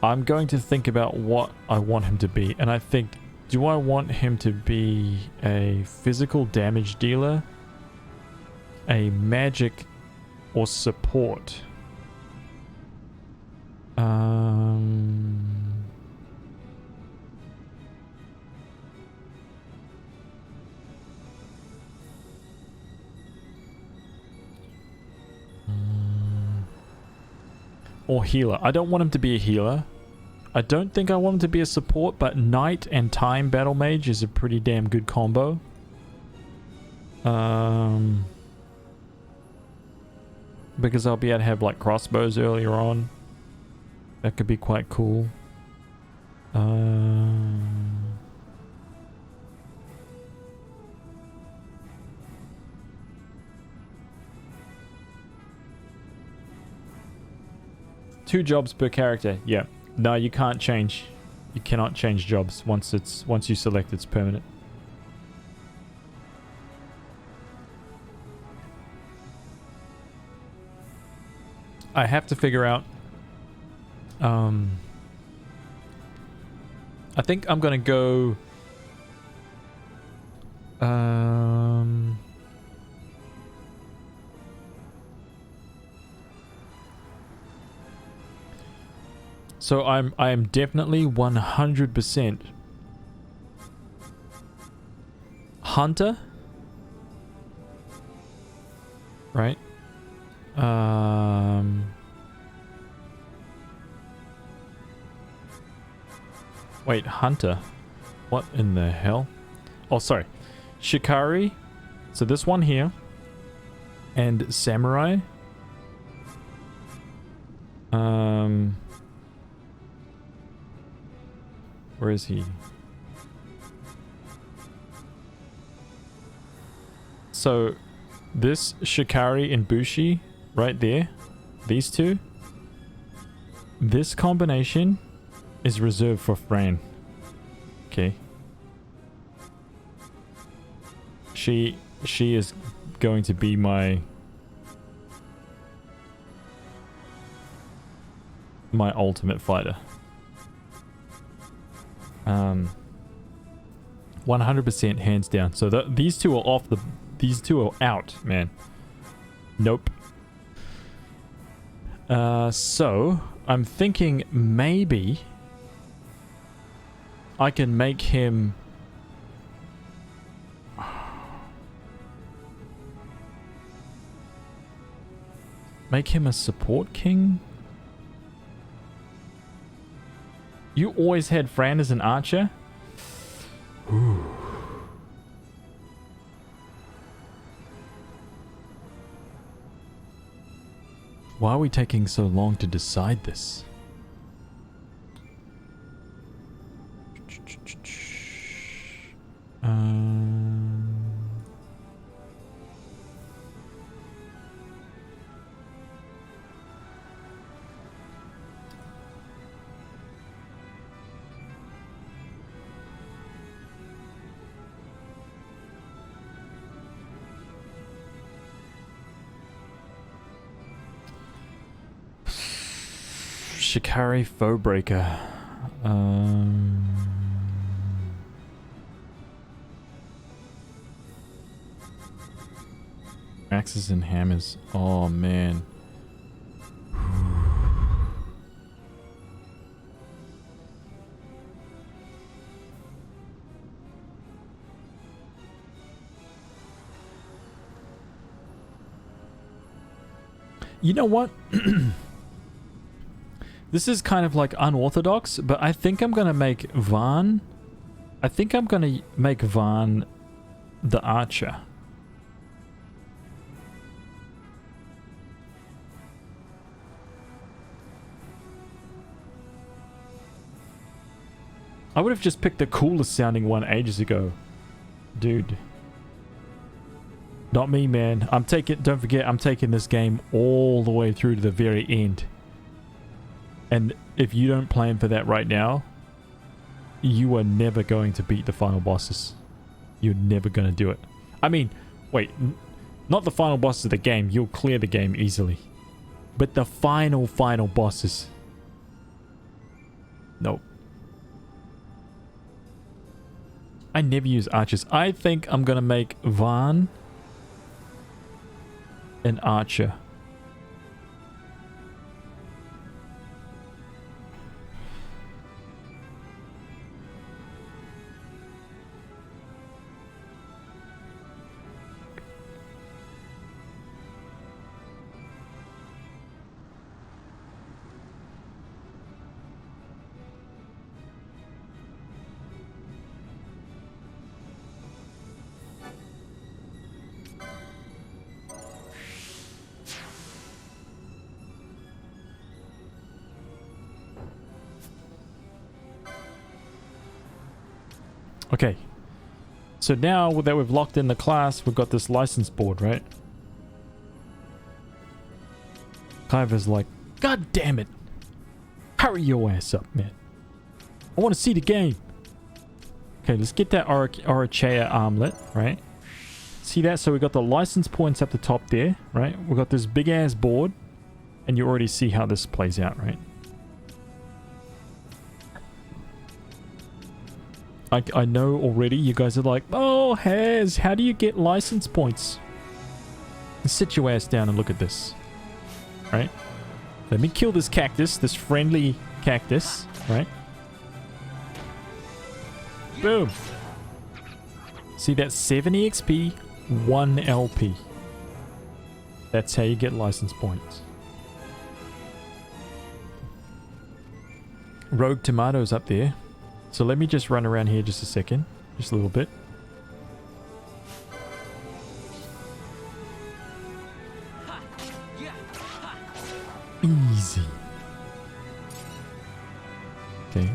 I'm going to think about what I want him to be, and I think, do I want him to be a physical damage dealer, a magic, or support? Or healer. I don't want him to be a healer. I don't think I want him to be a support, but Knight and Time Battle Mage is a pretty damn good combo. Because I'll be able to have like crossbows earlier on. That could be quite cool. Two jobs per character. Yeah. No, you can't change. You cannot change jobs once you select it's permanent. I have to figure out. I think I'm gonna go. So I am definitely 100% Hunter, right? Wait, Hunter. What in the hell? Oh, sorry. Shikari. So this one here. And Samurai. Where is he? So this Shikari and Bushi right there, these two, this combination is reserved for Fran. Okay. She is going to be my ultimate fighter. 100% hands down. So these two are off the... These two are out, man. Nope. So I'm thinking maybe I can make him... Make him a support king? You always had Fran as an archer? Ooh. Why are we taking so long to decide this? Shikari Foebreaker. Axes and hammers. Oh man. You know what? This is kind of like unorthodox, but I think I'm gonna make Vaan. I think I'm gonna make Vaan the archer. I would have just picked the coolest sounding one ages ago. Dude. Not me, man. I'm taking, don't forget, I'm taking this game all the way through to the very end. And if you don't plan for that right now, you are never going to beat the final bosses. You're never going to do it. I mean, wait, not the final bosses of the game. You'll clear the game easily. But the final bosses. Nope. I never use archers. I think I'm going to make Vaan an archer. Okay, so now that we've locked in the class, we've got this license board, right? Kyver's like, God damn it! Hurry your ass up, man. I want to see the game. Okay, let's get that Arachea armlet, right? See that? So we got the license points up the top there, right? We've got this big ass board, and you already see how this plays out, right? I know already you guys are like, oh, Haz, how do you get license points? Sit your ass down and look at this. Right? Let me kill this cactus, this friendly cactus, right? Boom. See that 70 XP, 1 LP. That's how you get license points. Rogue Tomatoes up there. So let me just run around here just a second. Just a little bit. Easy. Okay.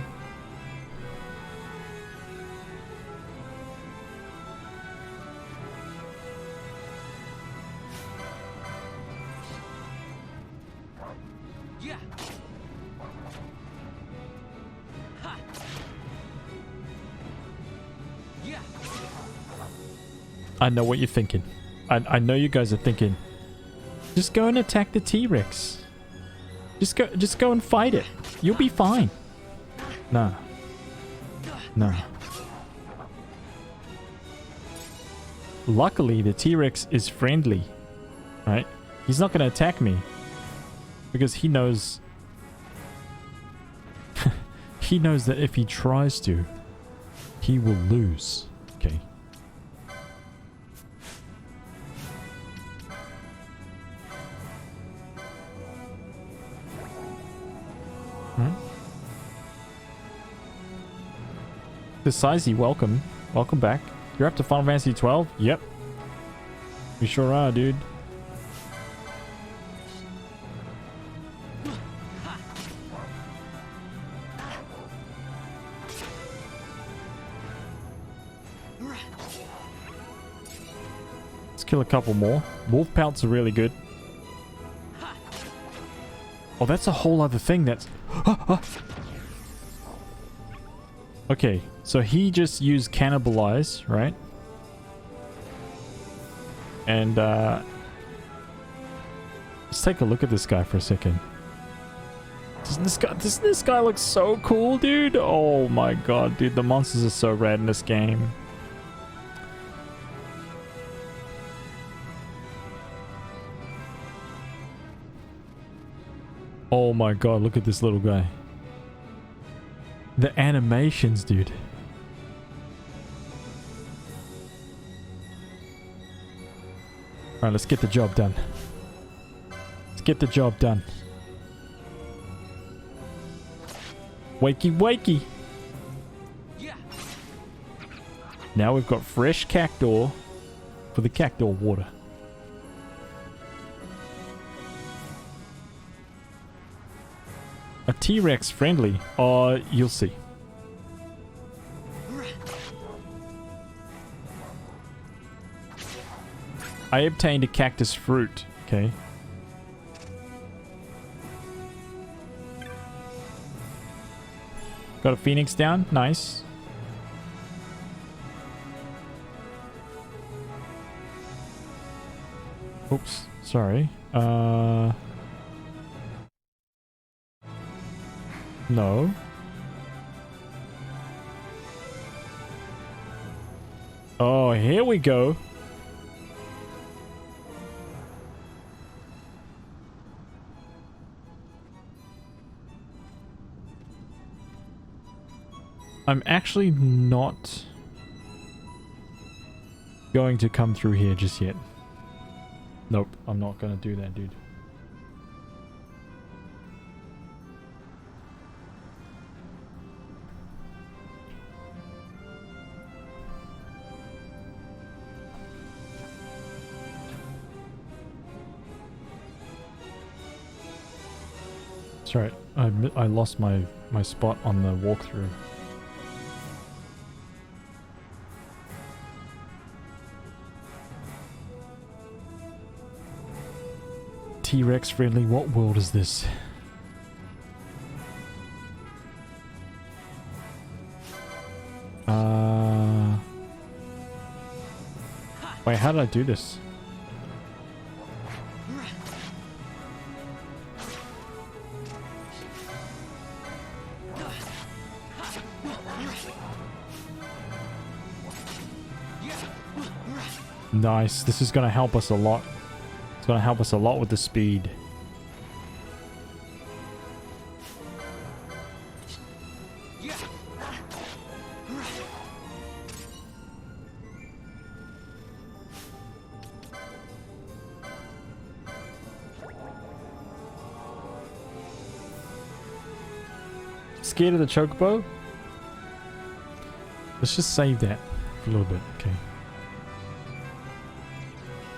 I know what you're thinking. I know you guys are thinking, just go and attack the T-Rex. Just go and fight it. You'll be fine. Nah. Nah. Luckily, the T-Rex is friendly. Right? He's not going to attack me. Because he knows... he knows that if he tries to, he will lose. Okay. Decisive, welcome. Welcome back. You're up to Final Fantasy 12? Yep. We sure are, dude. Let's kill a couple more. Wolf pelts are really good. Oh, that's a whole other thing that's... Okay, so he just used Cannibalize, right? And, let's take a look at this guy for a second. Doesn't this guy look so cool, dude? Oh my god, dude, the monsters are so rad in this game. Oh my god, look at this little guy. The animations, dude. Alright, let's get the job done. Let's get the job done. Wakey, wakey. Now we've got fresh cactus for the cactus water. A T-Rex friendly? You'll see. I obtained a cactus fruit. Okay. Got a phoenix down. Nice. Oops. Sorry. No. Oh, here we go. I'm actually not going to come through here just yet. Nope, I'm not going to do that, dude. Sorry, I lost my spot on the walkthrough. T-Rex friendly, what world is this? Wait, how did I do this? Nice, this is going to help us a lot. It's going to help us a lot with the speed. Scared of the chocobo? Let's just save that for a little bit, okay.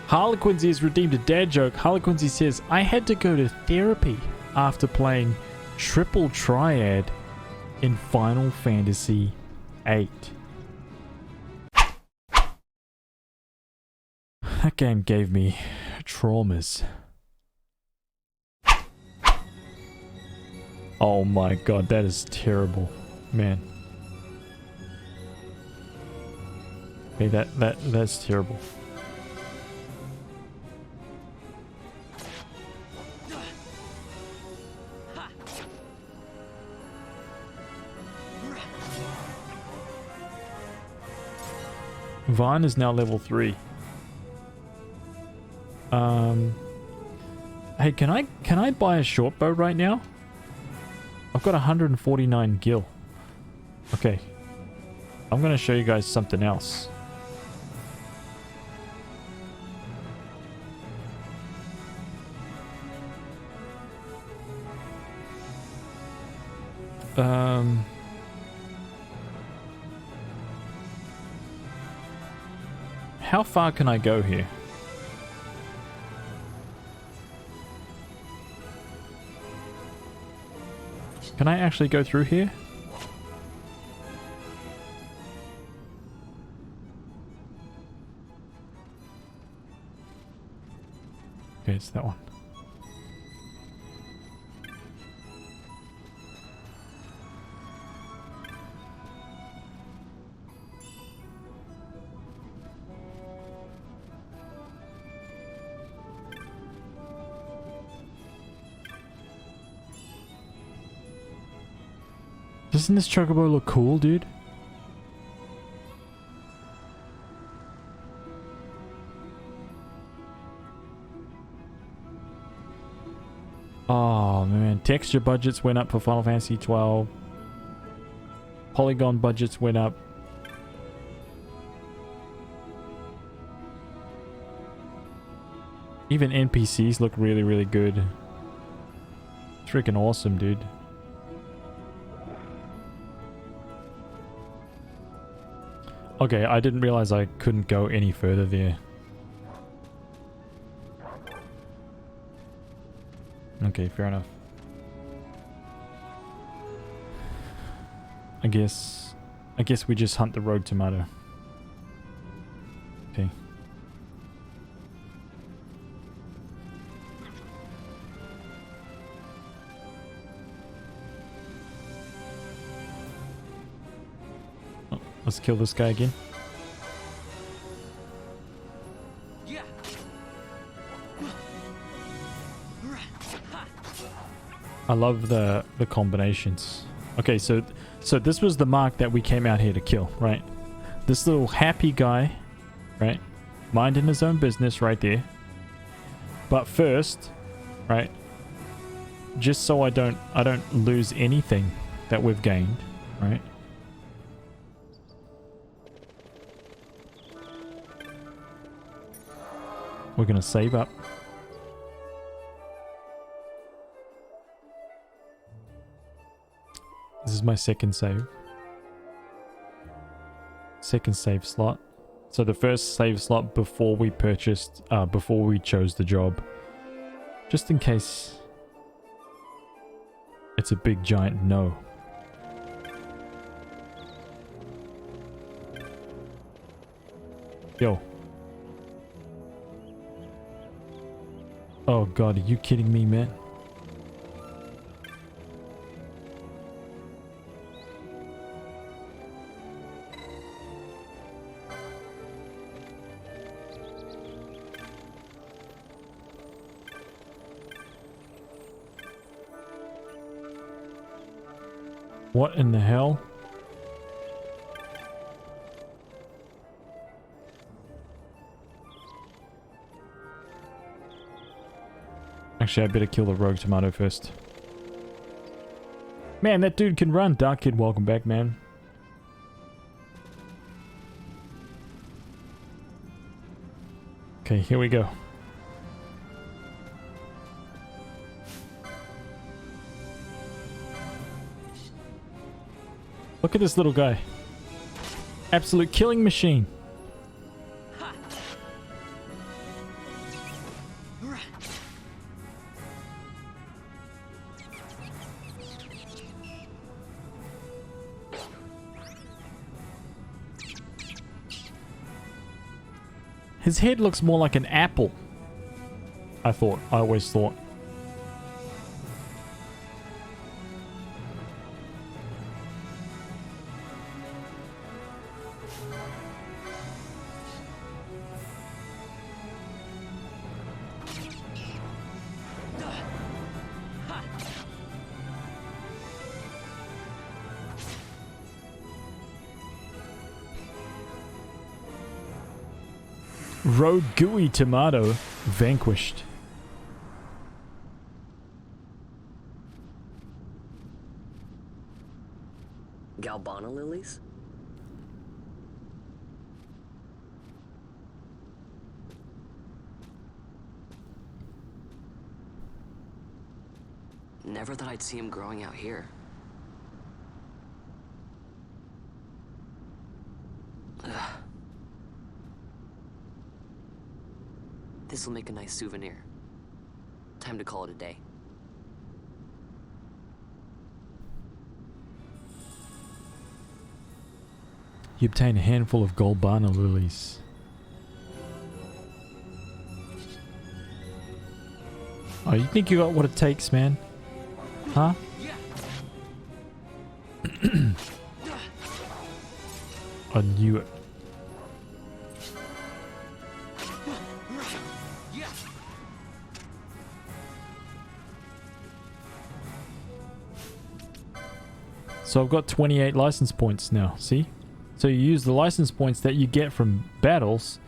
Harlequincy has redeemed a dad joke. Harlequincy says, I had to go to therapy after playing Triple Triad in Final Fantasy VIII. That game gave me traumas. Oh my god, that is terrible. Man. Okay, that's terrible. Vine is now level 3. Hey, can I buy a short bow right now? I've got 149 gil. Okay. I'm gonna show you guys something else. How far can I go here? Can I actually go through here? Okay, it's that one. Doesn't this chocobo look cool, dude? Oh man, texture budgets went up for Final Fantasy 12. Polygon budgets went up. Even NPCs look really, really good. Freaking awesome, dude. Okay, I didn't realize I couldn't go any further there. Okay, fair enough. I guess we just hunt the rogue tomato. Okay. Oh, let's kill this guy again. I love the combinations. Okay, so this was the mark that we came out here to kill, right? This little happy guy, right? Minding his own business right there. But first, right? Just so I don't lose anything that we've gained, right? We're gonna save up. This is my second save. Second save slot. So the first save slot before we purchased, before we chose the job. Just in case it's a big giant no. Yo. Oh god, are you kidding me, man? What in the hell? Actually, I better kill the rogue tomato first. Man, that dude can run. Dark Kid, welcome back, man. Okay, here we go. Look at this little guy. Absolute killing machine. His head looks more like an apple. I always thought. Road Gooey Tomato vanquished. Galbana lilies? Never thought I'd see him growing out here. This'll make a nice souvenir. Time to call it a day. You obtain a handful of Galbana lilies. Oh, you think you got what it takes, man? Huh? I knew it. So I've got 28 license points now, see? So you use the license points that you get from battles,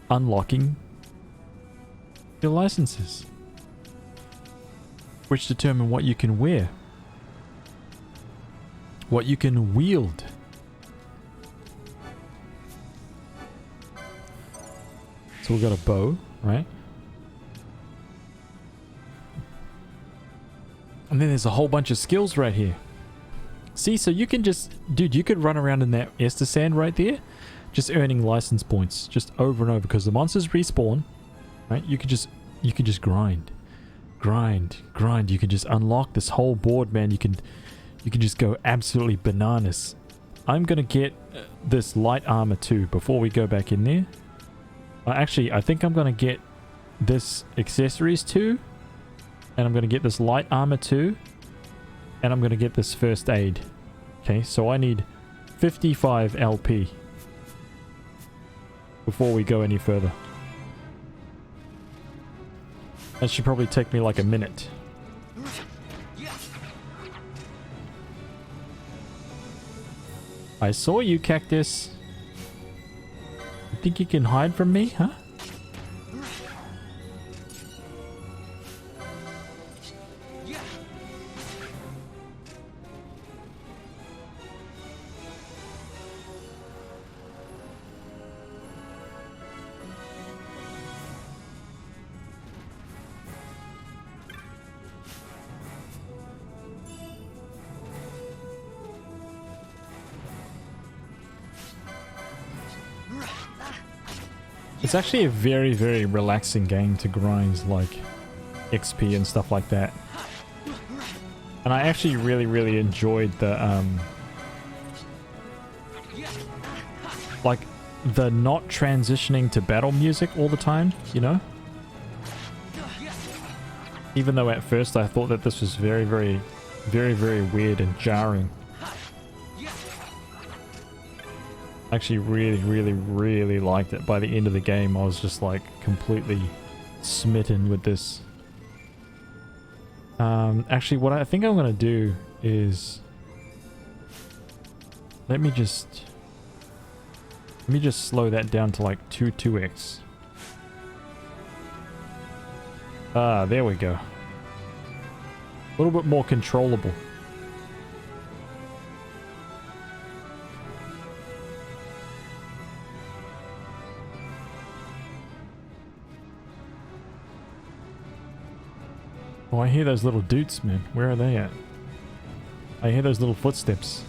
unlocking your licenses, which determine what you can wear, what you can wield. So we've got a bow, right? And then there's a whole bunch of skills right here. See, so you can just, dude, you could run around in that Esther Sand right there, just earning license points, just over and over, because the monsters respawn, right? You could just grind. You can just unlock this whole board, man. You can just go absolutely bananas. I'm gonna get this light armor too before we go back in there. Actually, I think I'm gonna get this accessories too, and I'm gonna get this light armor too. And I'm going to get this first aid. Okay, so I need 55 LP before we go any further. That should probably take me like a minute. I saw you, Cactus. You think you can hide from me, huh? It's actually a very, very relaxing game to grind like XP and stuff like that. And I actually really enjoyed the like the not transitioning to battle music all the time, you know? Even though at first I thought that this was very weird and jarring. I actually really liked it. By the end of the game, I was just like completely smitten with this. Actually, what I think I'm gonna do is let me just slow that down to like 2x. Ah, there we go. A little bit more controllable. Oh, I hear those little dudes, man. Where are they at? I hear those little footsteps.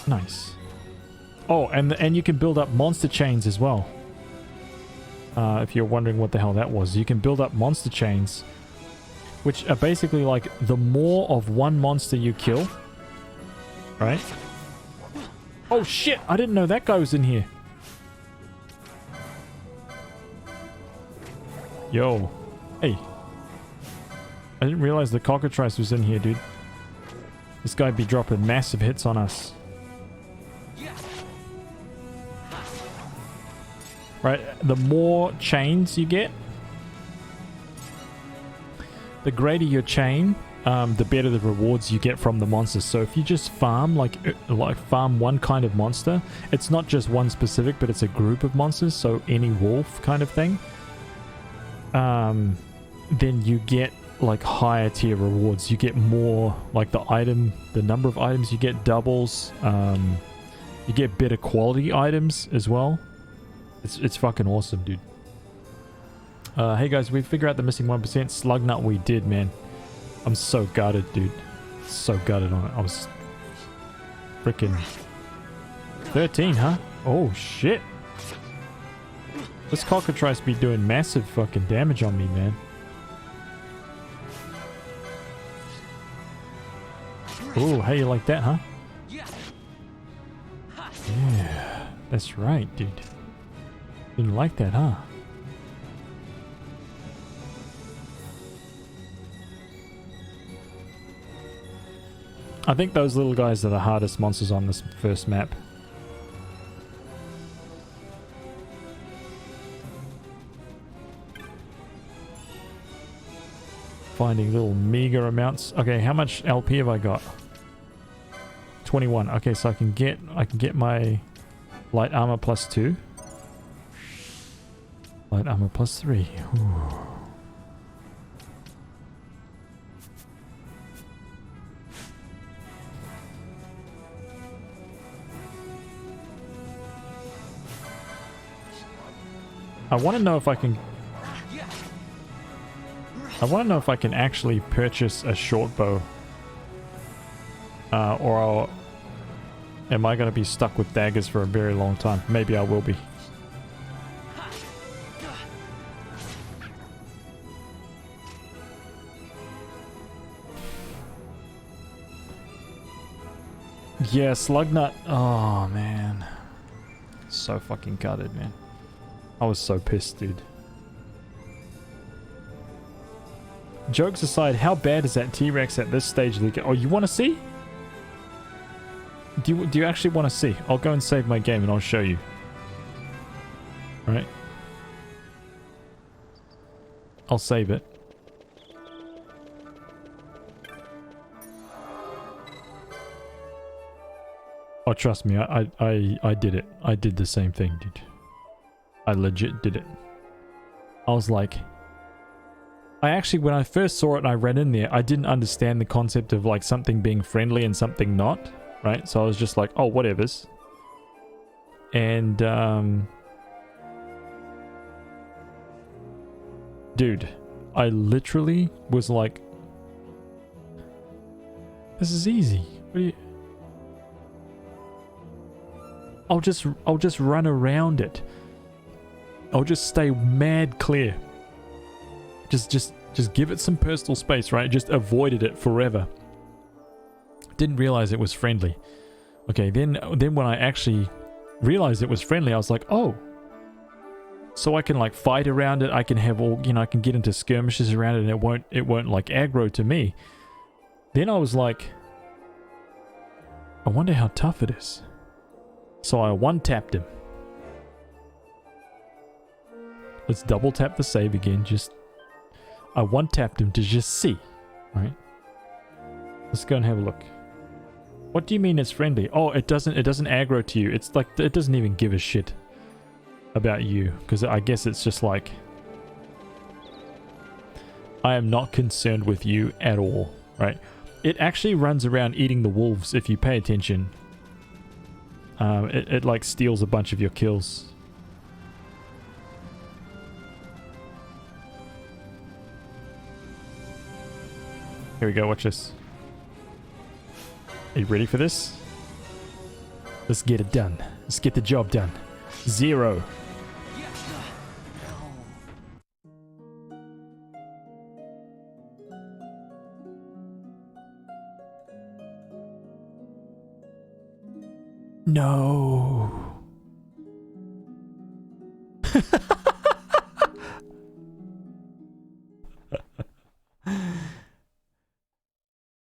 Nice. Oh, and you can build up monster chains as well. If you're wondering what the hell that was, you can build up monster chains, which are basically like the more of one monster you kill, right? Oh shit! I didn't know that guy was in here. Yo. Hey. I didn't realize the cockatrice was in here, dude. This guy'd be dropping massive hits on us. Right, the more chains you get, the greater your chain, the better the rewards you get from the monsters. So if you just farm like farm one kind of monster, it's not just one specific, but it's a group of monsters, so any wolf kind of thing, then you get like higher tier rewards. You get more, like the number of items you get doubles. You get better quality items as well. It's fucking awesome, dude. Hey guys, we figured out the missing 1%. Slugnut we did, man. I'm so gutted, dude. So gutted on it. I was freaking 13, huh? Oh shit. This cockatrice be doing massive fucking damage on me, man. Oh, how you like that, huh? Yeah, that's right, dude. Didn't like that, huh? I think those little guys are the hardest monsters on this first map. Finding little meager amounts. Okay, how much LP have I got? 21. Okay, so I can get my light armor +2. Light armor +3. Ooh. I want to know if I can... I want to know if I can actually purchase a short bow. Or am I going to be stuck with daggers for a very long time? Maybe I will be. Yeah, Slugnut. Oh, man. So fucking gutted, man. I was so pissed, dude. Jokes aside, how bad is that T-Rex at this stage of the game? Oh, you want to see? Do you actually want to see? I'll go and save my game and I'll show you. Alright. I'll save it. Oh, trust me, I did it. I did the same thing, dude. I legit did it. I was like... I actually, when I first saw it and I ran in there, I didn't understand the concept of like something being friendly and something not, right? So I was just like, oh, whatevers. And, dude, I literally was like, this is easy. What do you... I'll just run around it. I'll just stay mad clear. Just give it some personal space, right? Just avoided it forever. Didn't realize it was friendly. Okay, then when I actually realized it was friendly, I was like, oh. So I can like fight around it. I can have all, you know, I can get into skirmishes around it and it won't like aggro to me. Then I was like, I wonder how tough it is. So I one-tapped him. Let's double tap the save again. I one-tapped him to just see. Right? Let's go and have a look. What do you mean it's friendly? Oh, it doesn't aggro to you. It's like, it doesn't even give a shit about you. Because I guess it's just like, I am not concerned with you at all. Right? It actually runs around eating the wolves if you pay attention. It like steals a bunch of your kills. Here we go, watch this. Are you ready for this? Let's get it done. Let's get the job done. 0. No.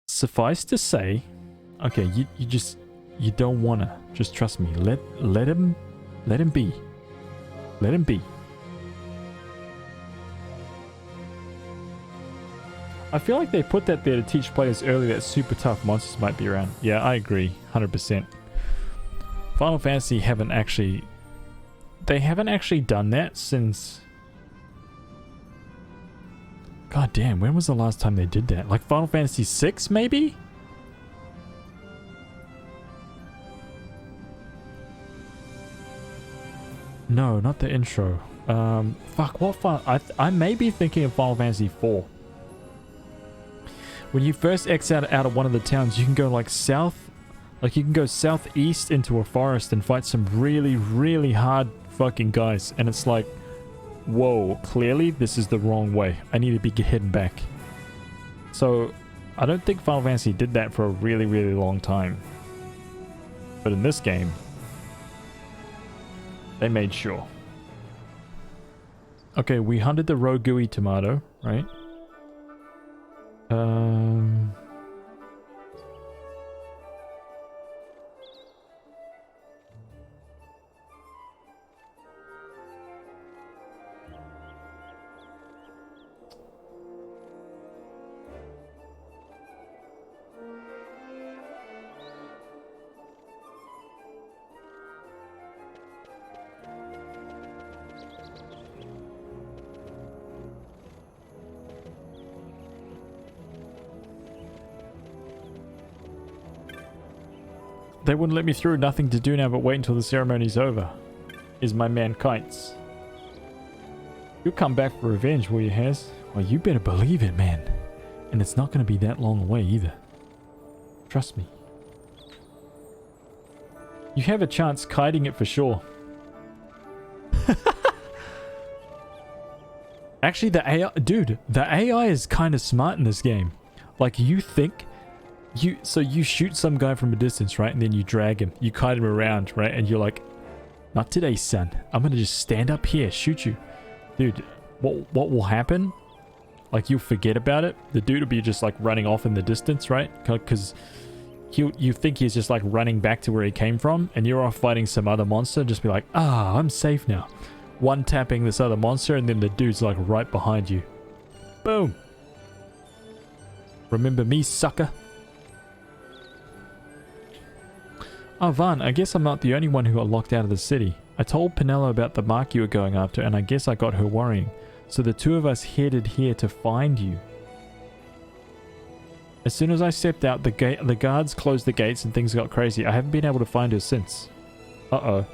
Suffice to say, okay, you don't wanna. Just trust me. Let him be. Let him be. I feel like they put that there to teach players early that super tough monsters might be around. Yeah, I agree, 100%. Final Fantasy haven't actually done that since... God damn, when was the last time they did that? Like Final Fantasy 6 maybe? No, not the intro. Fuck, what I may be thinking of Final Fantasy 4. When you first exit out of one of the towns, you can go like south, like you can go southeast into a forest and fight some really, really hard fucking guys. And it's like, whoa, clearly this is the wrong way. I need to be heading back. So, I don't think Final Fantasy did that for a really, really long time. But in this game, they made sure. Okay, we hunted the raw gooey tomato, right? They wouldn't let me through. Nothing to do now but wait until the ceremony's over. Is my man Kites. You'll come back for revenge, will you, Haz? Well, you better believe it, man. And it's not going to be that long away either. Trust me. You have a chance kiting it for sure. Actually, the AI... Dude, the AI is kind of smart in this game. Like, you think... So you shoot some guy from a distance, right? And then you drag him. You kite him around, right? And you're like, not today, son. I'm going to just stand up here, shoot you. Dude, what will happen? Like, you'll forget about it. The dude will be just, like, running off in the distance, right? Because you think he's just, like, running back to where he came from. And you're off fighting some other monster. Just be like, I'm safe now. One tapping this other monster. And then the dude's, like, right behind you. Boom. Remember me, sucker? Oh, Van, I guess I'm not the only one who got locked out of the city. I told Penelo about the mark you were going after, and I guess I got her worrying. So the two of us headed here to find you. As soon as I stepped out, the guards closed the gates and things got crazy. I haven't been able to find her since. Uh-oh.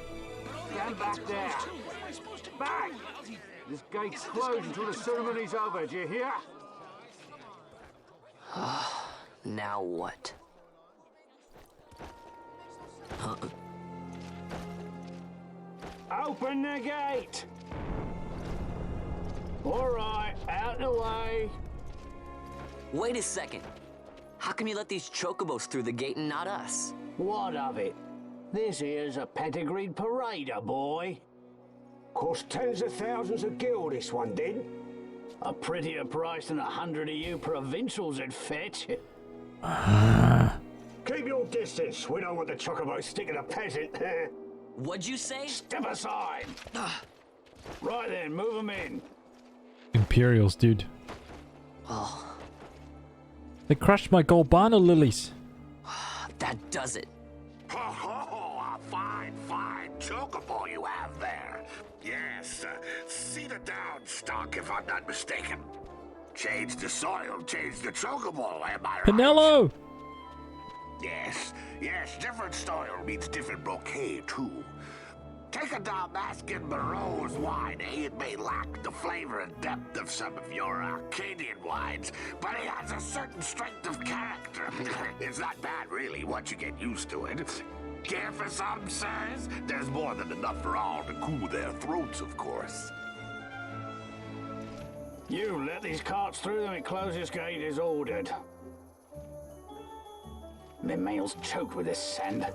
Stand back there. Back! This gate's closed until the ceremony's over, do you hear? Now what? Open the gate! Alright, out the way. Wait a second. How come you let these chocobos through the gate and not us? What of it? This here's a pedigreed parader, boy. Cost tens of thousands of gil, this one did. A prettier price than 100 of you provincials would fetch. Keep your distance. We don't want the chocobos sticking a peasant. What'd you say? Step aside. Right then, move them in. Imperials, dude. Oh. They crushed my Golbana lilies. That does it. Oh, a fine chocobo you have there. Yes, cedar down stock if I'm not mistaken. Change the soil, change the chocobo, am I right? Penelo! Yes, different soil means different bouquet, too. Take a Dalmascan Barrow's wine, eh? It may lack the flavor and depth of some of your Arcadian wines, but it has a certain strength of character. It's not bad, really, once you get used to it. Care for some, sirs? There's more than enough for all to cool their throats, of course. You let these carts through and closest gate is ordered. My mail's choked with this sand.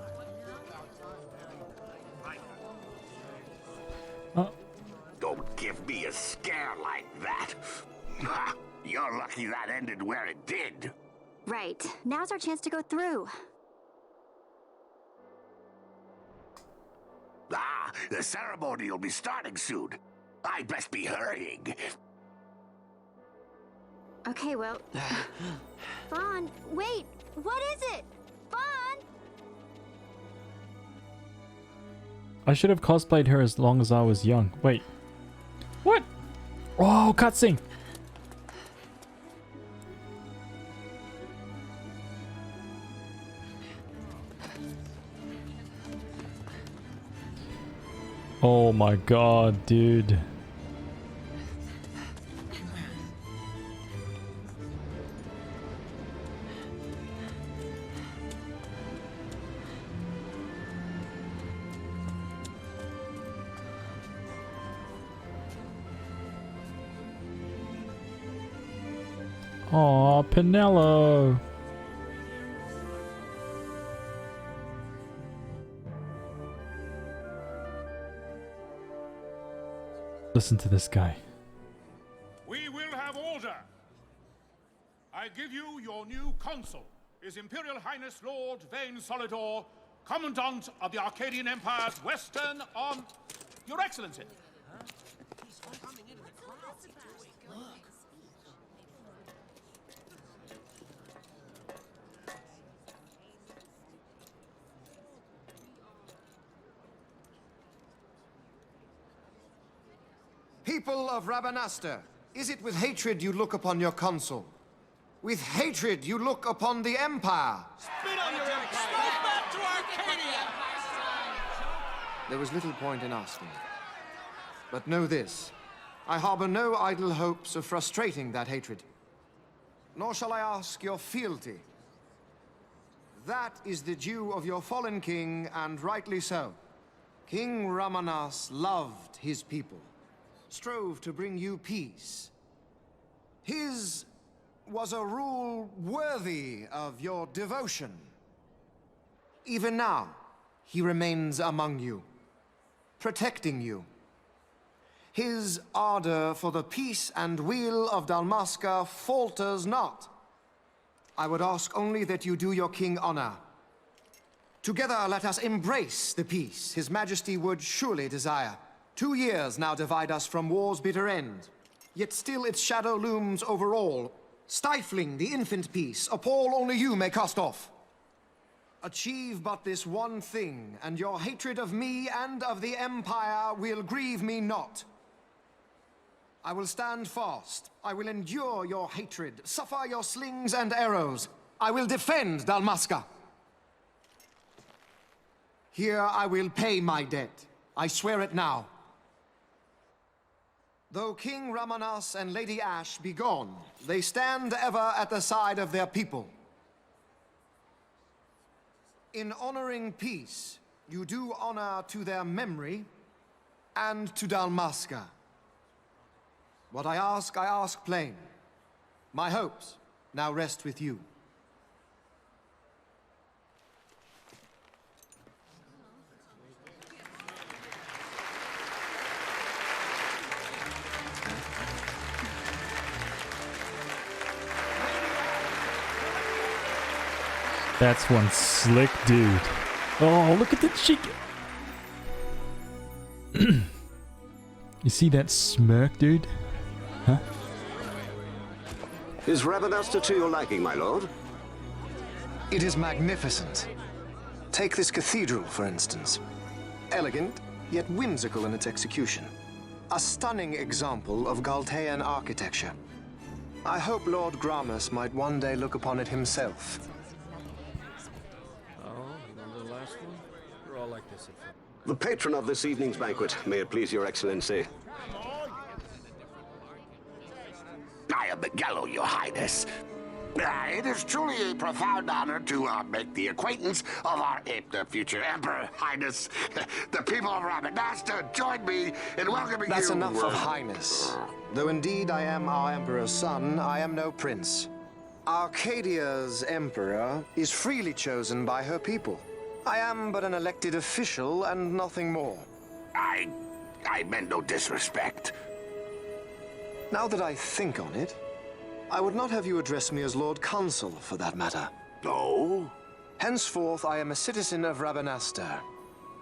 Don't give me a scare like that. You're lucky that ended where it did. Right. Now's our chance to go through. The ceremony will be starting soon. I'd best be hurrying. Okay, well... Vaughn, wait! What is it? Vaughn! I should have cosplayed her as long as I was young. Wait. What? Oh, cutscene! Oh my god, dude. Aw, Pinello. Listen to this guy. We will have order. I give you your new consul, His Imperial Highness Lord Vane Solidor, Commandant of the Arcadian Empire's Western on... Your Excellency. People of Rabanastre, is it with hatred you look upon your consul? With hatred you look upon the Empire? Spit on your empire! Move back to Arcadia! There was little point in asking. But know this, I harbor no idle hopes of frustrating that hatred. Nor shall I ask your fealty. That is the due of your fallen king, and rightly so. King Ramanas loved his people, strove to bring you peace. His was a rule worthy of your devotion. Even now, he remains among you, protecting you. His ardor for the peace and weal of Dalmasca falters not. I would ask only that you do your king honor. Together let us embrace the peace His Majesty would surely desire. 2 years now divide us from war's bitter end, yet still its shadow looms over all, stifling the infant peace, a pall only you may cast off. Achieve but this one thing, and your hatred of me and of the Empire will grieve me not. I will stand fast. I will endure your hatred, suffer your slings and arrows. I will defend Dalmasca. Here I will pay my debt. I swear it now. Though King Ramanas and Lady Ash be gone, they stand ever at the side of their people. In honoring peace, you do honor to their memory and to Dalmasca. What I ask plain. My hopes now rest with you. That's one slick dude. Oh, look at the cheek. You see that smirk, dude? Huh? Is Rabanastre to your liking, my lord? It is magnificent. Take this cathedral, for instance. Elegant, yet whimsical in its execution. A stunning example of Galtean architecture. I hope Lord Gramus might one day look upon it himself. The patron of this evening's banquet, may it please your excellency. I am Miguel, your highness. It is truly a profound honor to make the acquaintance of our future emperor, highness. The people of Rabanastre join me in welcoming you. That's enough of highness. Though indeed I am our emperor's son, I am no prince. Arcadia's emperor is freely chosen by her people. I am but an elected official and nothing more. I meant no disrespect. Now that I think on it, I would not have you address me as Lord Consul, for that matter. No? Henceforth, I am a citizen of Rabanastre.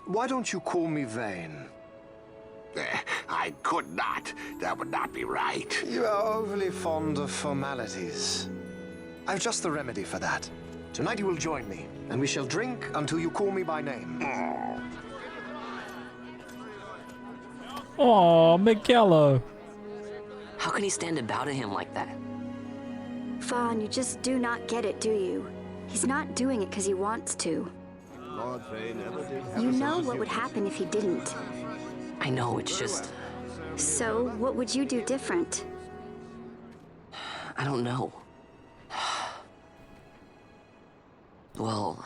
Why don't you call me Vane? I could not. That would not be right. You are overly fond of formalities. I've just the remedy for that. Tonight you will join me, and we shall drink until you call me by name. Oh, Miguelo. How can he stand about him like that? Vaughn, you just do not get it, do you? He's not doing it because he wants to. You know what would happen if he didn't. I know, it's just... So, what would you do different? I don't know. Well...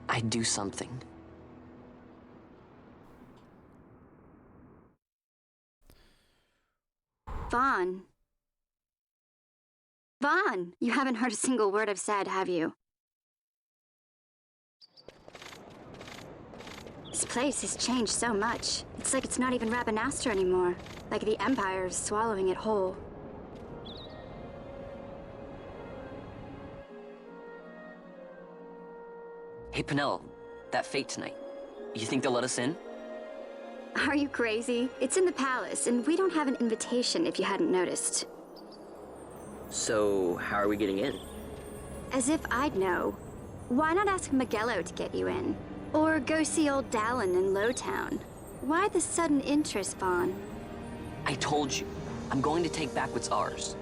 I'd do something. Vaughn. Vaughn! You haven't heard a single word I've said, have you? This place has changed so much. It's like it's not even Rabanastre anymore. Like the Empire is swallowing it whole. Hey, Penelo, that fete tonight. You think they'll let us in? Are you crazy? It's in the palace, and we don't have an invitation if you hadn't noticed. So, how are we getting in? As if I'd know. Why not ask Miguelo to get you in? Or go see old Dallin in Lowtown? Why the sudden interest, Vaughn? I told you, I'm going to take back what's ours.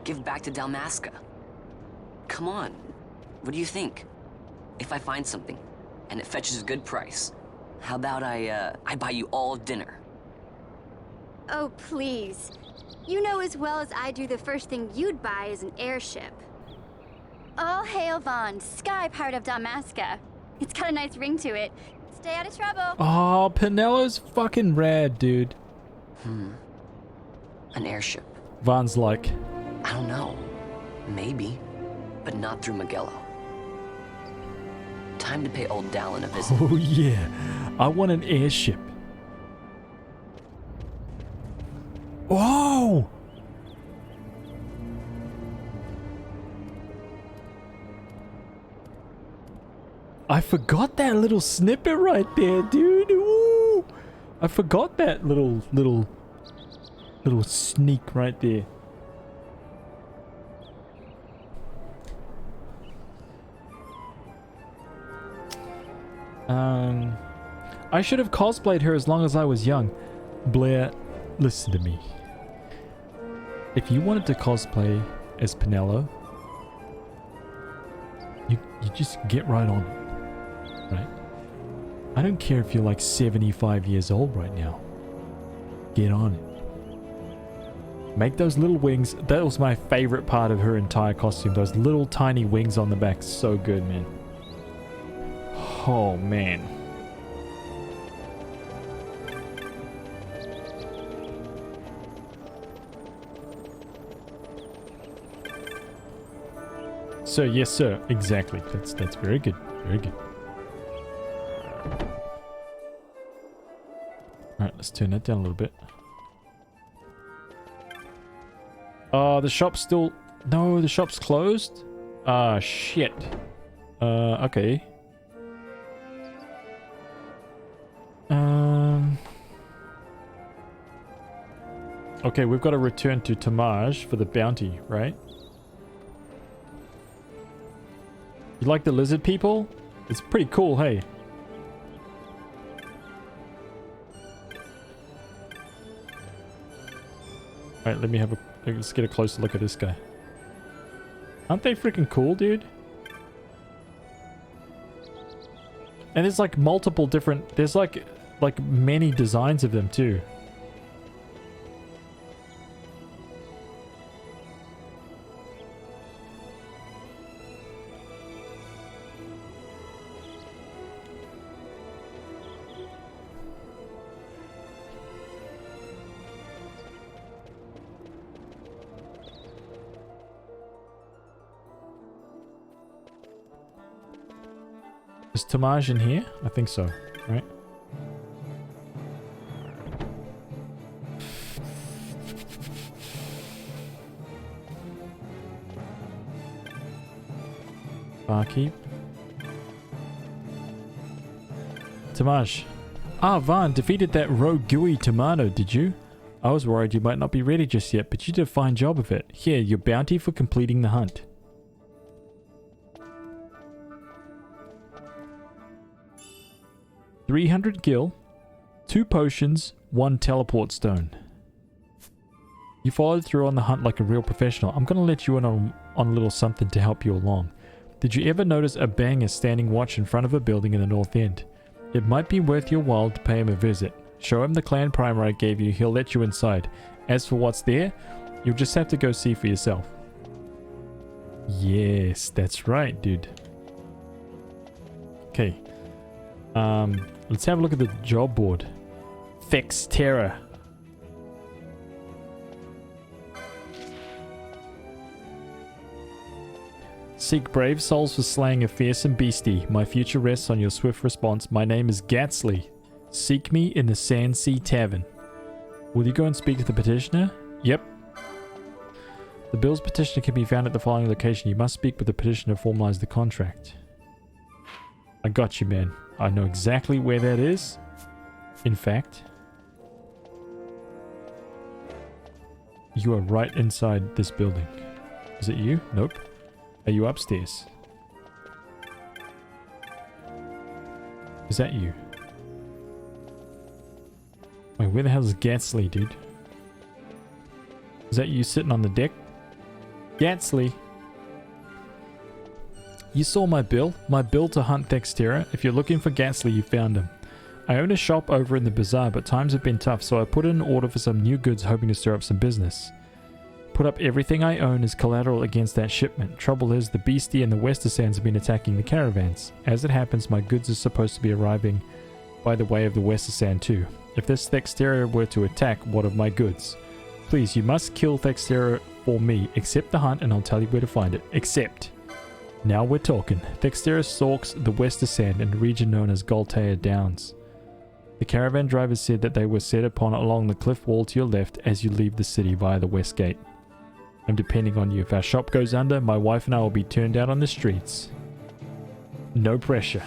Give back to Dalmasca. Come on, what do you think? If I find something, and it fetches a good price, how about I buy you all dinner? Oh, please. You know as well as I do the first thing you'd buy is an airship. All hail Vaughn, sky pirate of Dalmasca. It's got a nice ring to it. Stay out of trouble. Oh, Penelo's fucking rad, dude. An airship. Vaughn's like... I don't know. Maybe. But not through Miguelo. Time to pay old Dallin a visit. Oh yeah, I want an airship. Whoa! I forgot that little snippet right there, dude. Ooh! I forgot that little sneak right there. I should have cosplayed her as long as I was young. Blair, listen to me. If you wanted to cosplay as Penelo, you just get right on it, right? I don't care if you're like 75 years old right now. Get on it. Make those little wings. That was my favorite part of her entire costume. Those little tiny wings on the back. So good, man. Oh, man. Sir, yes, sir. Exactly. That's very good. Very good. Alright, let's turn that down a little bit. Oh, the shop's still... No, the shop's closed? Ah, shit. Okay. Okay, we've got to return to Tamaj for the bounty, right? You like the lizard people? It's pretty cool, hey? Alright, let's get a closer look at this guy. Aren't they freaking cool, dude? And there's like multiple different... There's like many designs of them too. Is Tamaj in here? I think so, right? Barkeep. Tamaj. Ah, Vaughn, defeated that rogue gooey tomato, did you? I was worried you might not be ready just yet, but you did a fine job of it. Here, your bounty for completing the hunt. $300 gil, 2 potions, 1 teleport stone. You followed through on the hunt like a real professional. I'm gonna let you in on a little something to help you along. Did you ever notice a banger standing watch in front of a building in the north end? It might be worth your while to pay him a visit. Show him the clan primer I gave you, he'll let you inside. As for what's there, you'll just have to go see for yourself. Yes, that's right, dude. Okay. Let's have a look at the job board. Vex Terror. Seek brave souls for slaying a fearsome beastie. My future rests on your swift response. My name is Gatsley. Seek me in the Sand Sea Tavern. Will you go and speak to the petitioner? Yep. The bill's petitioner can be found at the following location. You must speak with the petitioner to formalize the contract. I got you, man. I know exactly where that is. In fact, you are right inside this building. Is it you? Nope. Are you upstairs? Is that you? Wait, where the hell is Gatsley, dude? Is that you sitting on the deck? Gatsley! You saw my bill to hunt Thextera. If you're looking for Gatsley, you found him. I own a shop over in the bazaar, but times have been tough, so I put in an order for some new goods hoping to stir up some business. Put up everything I own as collateral against that shipment. Trouble is, the beastie and the Wester Sands have been attacking the caravans. As it happens, my goods are supposed to be arriving by the way of the Wester Sand too. If this Thextera were to attack, what of my goods? Please, you must kill Thextera for me. Accept the hunt and I'll tell you where to find it. Accept. Now we're talking. Thextera stalks the Wester Sand in the region known as Galtea Downs. The caravan drivers said that they were set upon along the cliff wall to your left as you leave the city via the west gate. I'm depending on you. If our shop goes under, my wife and I will be turned out on the streets. No pressure.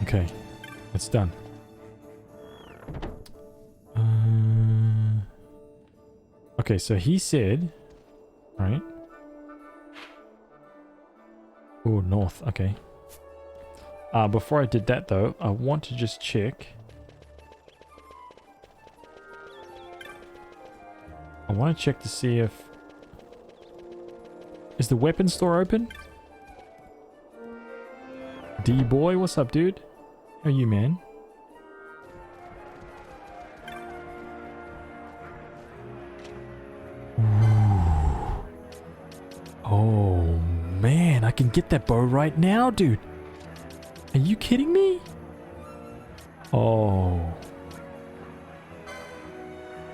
Okay, it's done. Okay, so he said, right? Oh, north. Okay. Before I did that though, I want to just check. I want to check to see if... Is the weapons store open? D-boy, what's up, dude? How are you, man? Ooh. Oh, man, I can get that bow right now, dude. Are you kidding me? Oh.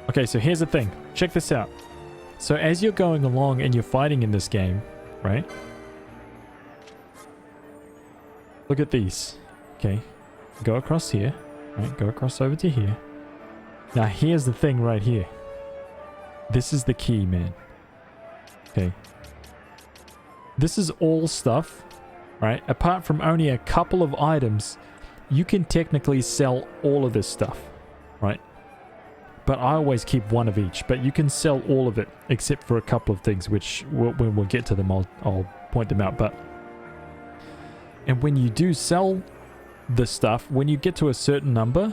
Okay, so here's the thing. Check this out. So as you're going along and you're fighting in this game, right? Look at these. Okay. Go across here. Right, go across over to here. Now here's the thing right here. This is the key, man. Okay. This is all stuff, right? Apart from only a couple of items, you can technically sell all of this stuff, right? But I always keep one of each, but you can sell all of it except for a couple of things, which when we'll get to them, I'll point them out. And when you do sell the stuff, when you get to a certain number,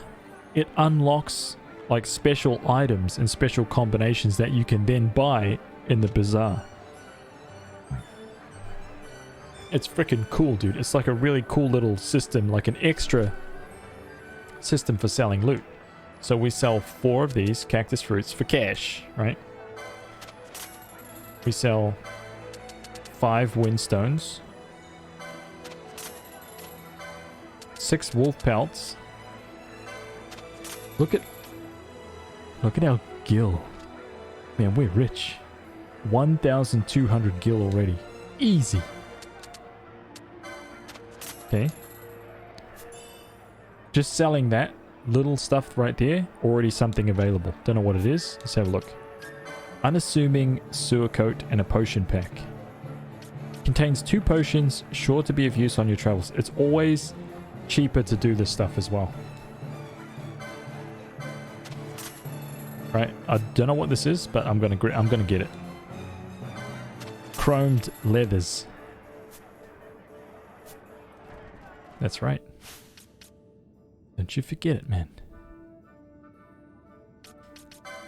it unlocks like special items and special combinations that you can then buy in the bazaar. It's freaking cool, dude. It's like a really cool little system, like an extra system for selling loot. So we sell 4 of these cactus fruits for cash, right? We sell 5 windstones, 6 wolf pelts. Look at our gil. Man, we're rich. 1,200 gil already. Easy. Okay. Just selling that little stuff right there, already something available. Don't know what it is. Let's have a look. Unassuming sewer coat and a potion pack. Contains 2 potions, sure to be of use on your travels. It's always cheaper to do this stuff as well. Right, I don't know what this is, but I'm gonna get it. Chromed leathers. That's right. Don't you forget it, man.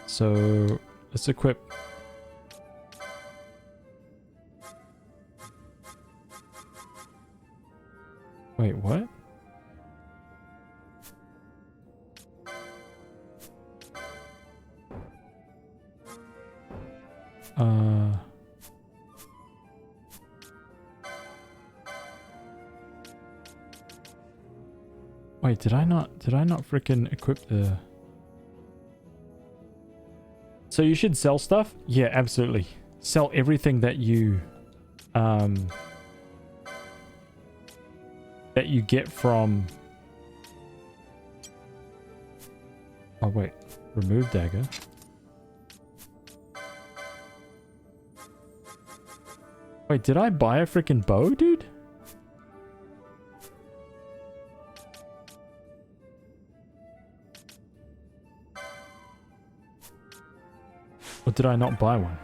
So let's equip. Wait, what? Wait, did I not freaking equip the... So you should sell stuff? Yeah, absolutely. Sell everything that you get from... Oh wait, remove dagger. Wait, did I buy a freaking bow, dude? Or did I not buy one?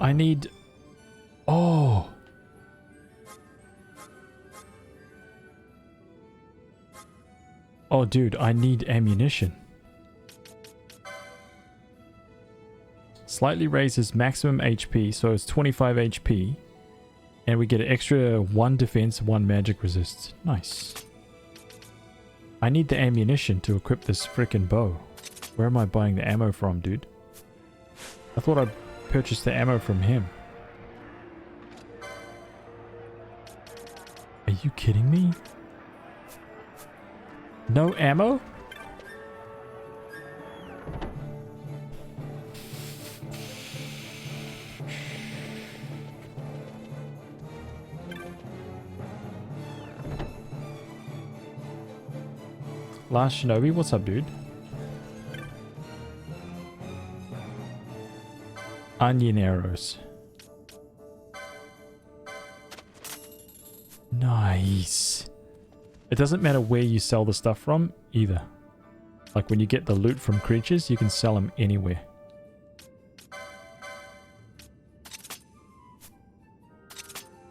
I need... Oh! Oh, dude, I need ammunition. Slightly raises maximum HP, so it's 25 HP. And we get an extra 1 defense, 1 magic resist. Nice. I need the ammunition to equip this freaking bow. Where am I buying the ammo from, dude? I thought I purchased the ammo from him. Are you kidding me? No ammo? Last Shinobi, what's up, dude? Onion arrows. Nice. It doesn't matter where you sell the stuff from either. Like when you get the loot from creatures, you can sell them anywhere.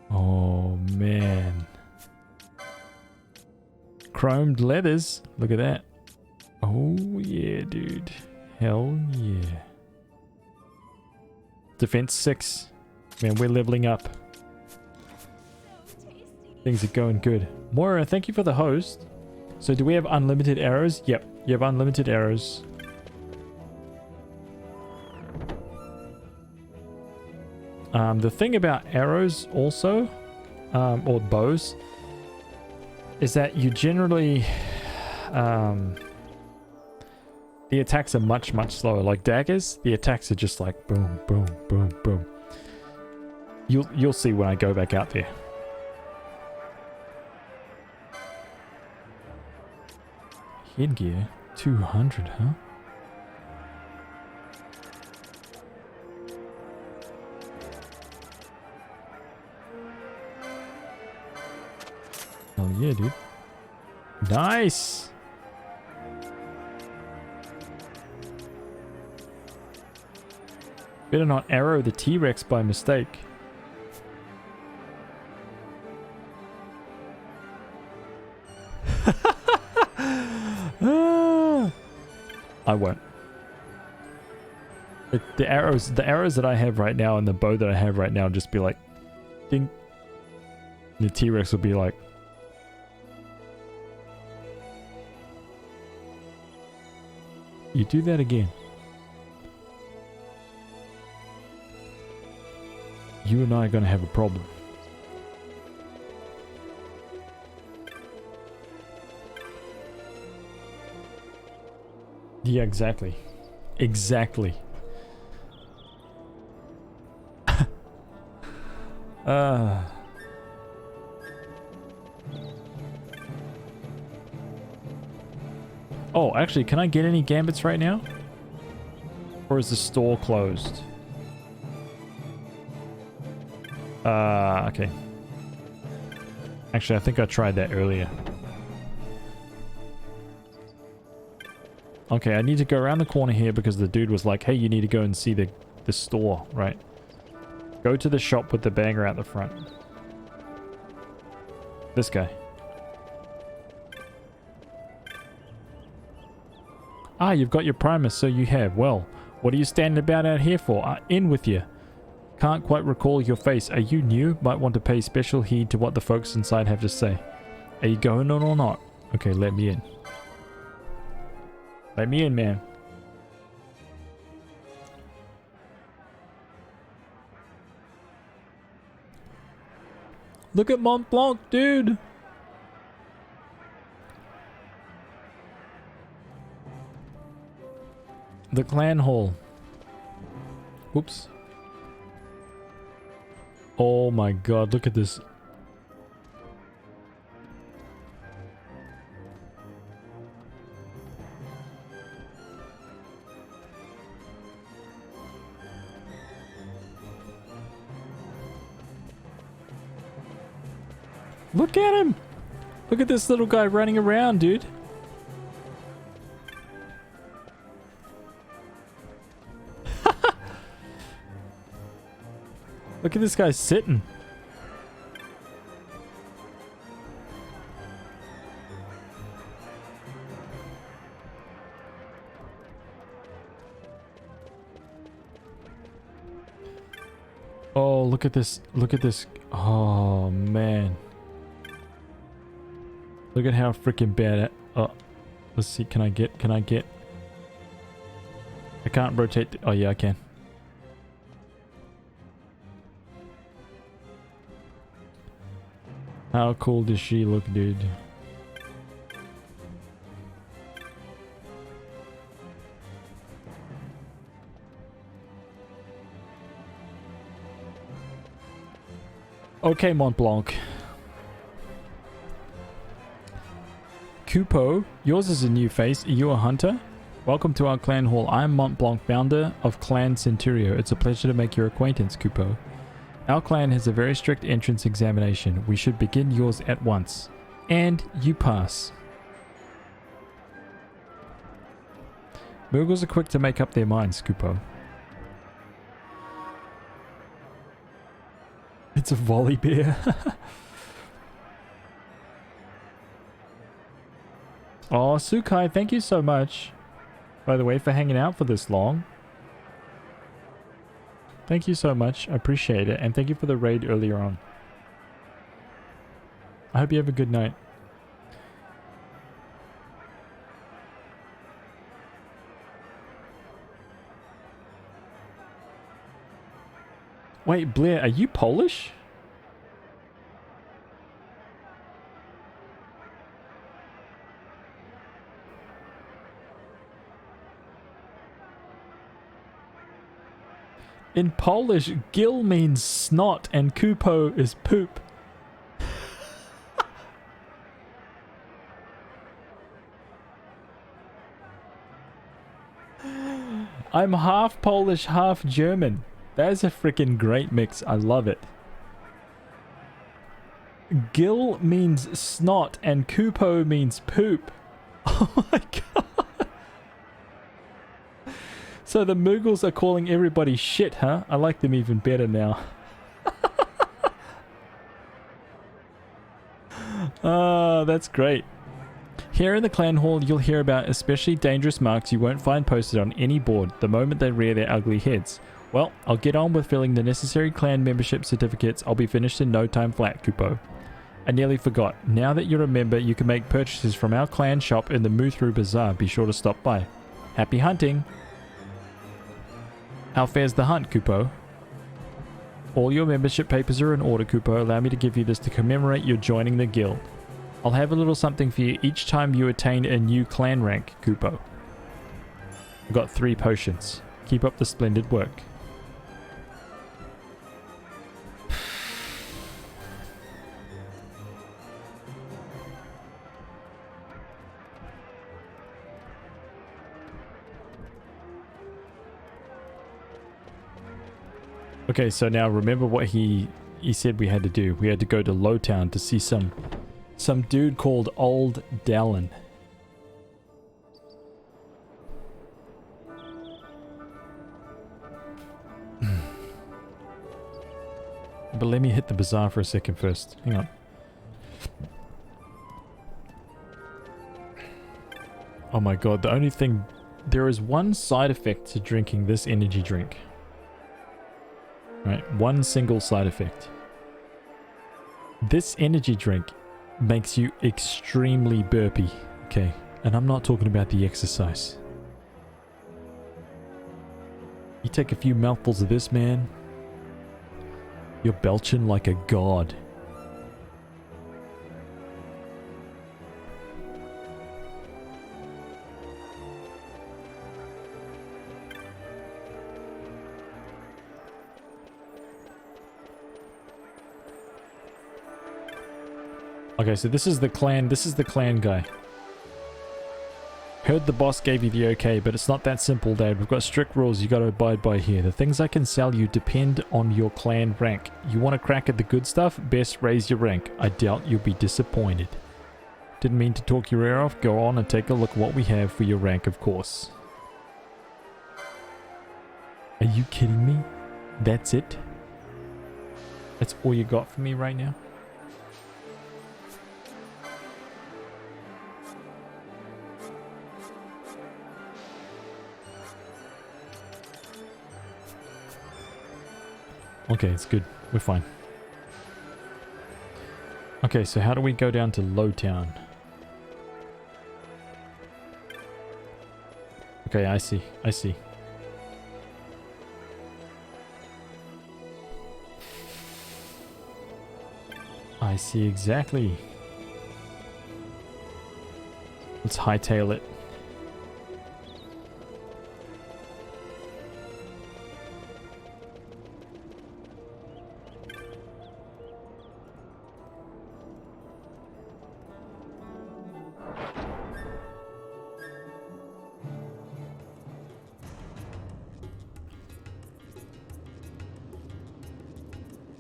Oh man. Chromed leathers. Look at that. Oh yeah, dude. Hell yeah. Defense 6. Man, we're leveling up. Things are going good. Moira, thank you for the host. So do we have unlimited arrows? Yep, you have unlimited arrows. The thing about arrows also, or bows, is that you generally, the attacks are much slower. Like daggers, the attacks are just like boom, boom, boom, boom. You'll see when I go back out there. Headgear 200, huh? Oh yeah, dude. Nice. Better not arrow the T-Rex by mistake. I won't. The arrows that I have right now and the bow that I have right now just be like, ding. And the T-Rex will be like, you do that again. you and I are going to have a problem. Yeah, exactly. Exactly. Oh, actually, can I get any gambits right now? Or is the store closed? Okay. Actually, I think I tried that earlier. Okay, I need to go around the corner here because the dude was like, hey, you need to go and see the store, right? Go to the shop with the banger out the front. This guy. Ah, you've got your Primus, so you have. Well, what are you standing about out here for? In with you. Can't quite recall your face. Are you new? Might want to pay special heed to what the folks inside have to say. Are you going on or not? Okay, let me in. Let me in, man. Look at Mont Blanc, dude. The clan hall. Whoops. Oh my god, look at this. Look at him! Look at this little guy running around, dude. Look at this guy sitting. Oh, look at this. Look at this. Oh, man. Look at how freaking bad it. Oh, let's see. Can I get? I can't rotate. Oh, yeah, I can. How cool does she look, dude? Okay, Mont Blanc. Kupo, yours is a new face. Are you a hunter? Welcome to our clan hall. I'm Mont Blanc, founder of Clan Centurio. It's a pleasure to make your acquaintance, Kupo. Our clan has a very strict entrance examination. We should begin yours at once. And you pass. Moogles are quick to make up their minds, Kupo. It's a volley bear. Oh, Sukai, thank you so much, by the way, for hanging out for this long. Thank you so much. I appreciate it. And thank you for the raid earlier on. I hope you have a good night. Wait, Blair, are you Polish? In Polish, Gil means snot and Kupo is poop. I'm half Polish, half German. That is a freaking great mix. I love it. Gil means snot and Kupo means poop. Oh my god. So the Moogles are calling everybody shit, huh? I like them even better now. Ah, that's great. Here in the clan hall, you'll hear about especially dangerous marks you won't find posted on any board the moment they rear their ugly heads. Well, I'll get on with filling the necessary clan membership certificates. I'll be finished in no time flat, Kupo. I nearly forgot. Now that you're a member, you can make purchases from our clan shop in the Muthru Bazaar. Be sure to stop by. Happy hunting! How fares the hunt, Kupo? All your membership papers are in order, Kupo. Allow me to give you this to commemorate your joining the guild. I'll have a little something for you each time you attain a new clan rank, Kupo. I've got 3 potions. Keep up the splendid work. Okay, so now remember what he said we had to do. We had to go to Lowtown to see some dude called Old Dallin. But let me hit the bazaar for a second first. Hang on. Oh my god, the only thing... There is one side effect to drinking this energy drink. Right, one single side effect. This energy drink makes you extremely burpy. Okay, and I'm not talking about the exercise. You take a few mouthfuls of this, man. You're belching like a god. Okay, so this is the clan guy. Heard the boss gave you the okay, but it's not that simple, Dad. We've got strict rules you gotta abide by here. The things I can sell you depend on your clan rank. You want to crack at the good stuff? Best raise your rank. I doubt you'll be disappointed. Didn't mean to talk your ear off. Go on and take a look at what we have for your rank, of course. Are you kidding me? That's it? That's all you got for me right now? Okay, it's good. We're fine. Okay, so how do we go down to Lowtown? Okay, I see. I see. I see exactly. Let's hightail it.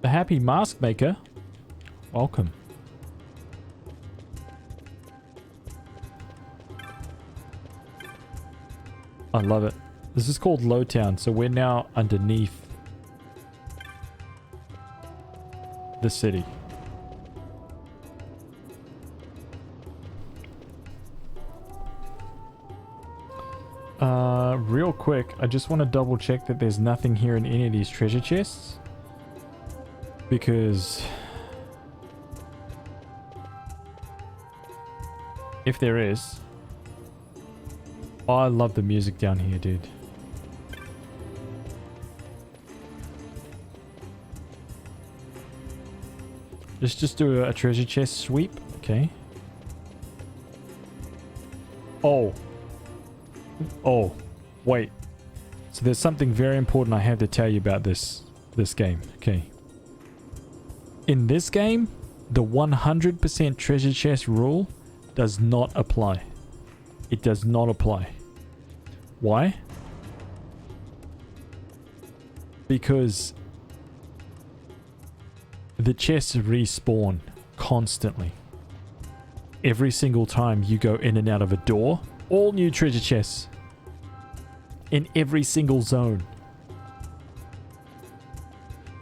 The Happy Mask Maker. Welcome. I love it. This is called Lowtown, so we're now underneath the city. Real quick, I just want to double check that there's nothing here in any of these treasure chests. Because if there is, oh, I love the music down here, dude. Let's just do a treasure chest sweep. Okay. Oh. Oh. Wait. So there's something very important I have to tell you about this game. Okay. In this game, the 100% treasure chest rule does not apply. It does not apply. Why? Because the chests respawn constantly. Every single time you go in and out of a door, all new treasure chests. In every single zone.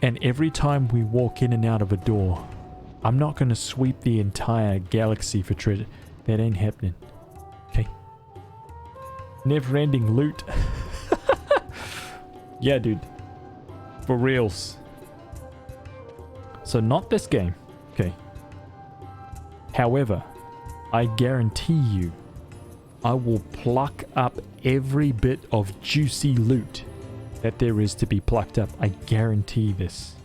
And every time we walk in and out of a door, I'm not going to sweep the entire galaxy for treasure. That ain't happening. Okay. Never-ending loot. Yeah, dude. For reals. So not this game. Okay. However, I guarantee you, I will pluck up every bit of juicy loot that there is to be plucked up. I guarantee this.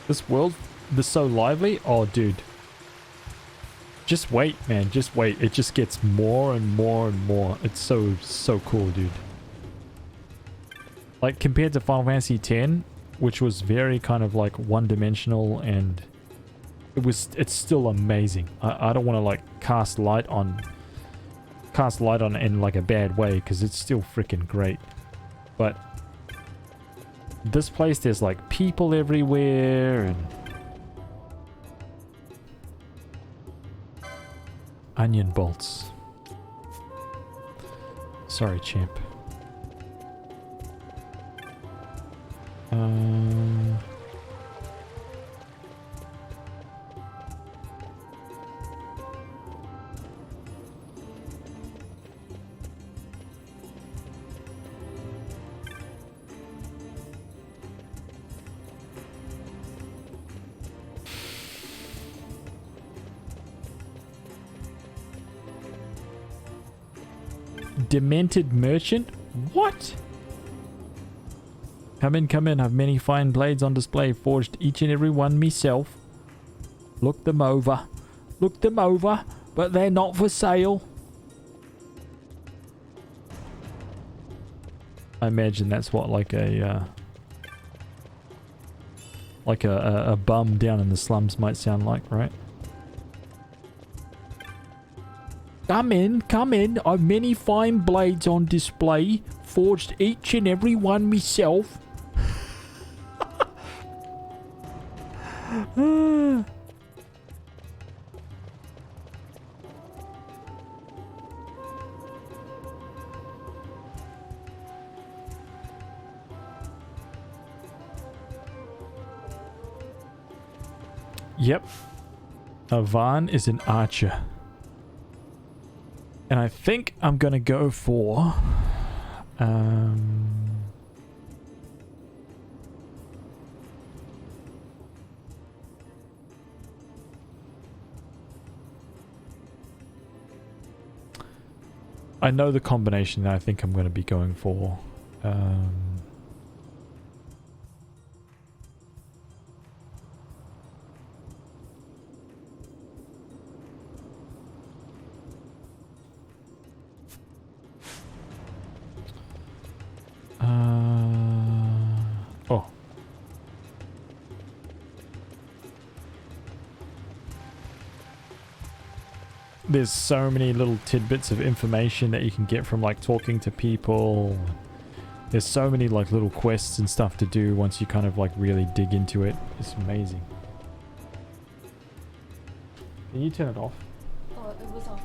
This world, this so lively. Oh, dude. Just wait, man. Just wait. It just gets more and more and more. It's so cool, dude. Like, compared to Final Fantasy X, which was very kind of like one-dimensional, and it's still amazing. I don't want to like cast light on it in like a bad way, because it's still freaking great. But this place, there's like people everywhere, and onion bolts. Sorry, champ. Demented merchant? What? Come in. I've many fine blades on display, forged each and every one myself. Look them over, but they're not for sale. I imagine that's what like a bum down in the slums might sound like, right? Come in. I've many fine blades on display, forged each and every one myself. Yep. Avan is an archer. And I think I'm going to go for... I know the combination that I think I'm going to be going for. Oh. There's so many little tidbits of information that you can get from like talking to people. There's so many like little quests and stuff to do once you kind of like really dig into it. It's amazing. Can you turn it off? Oh, it was off.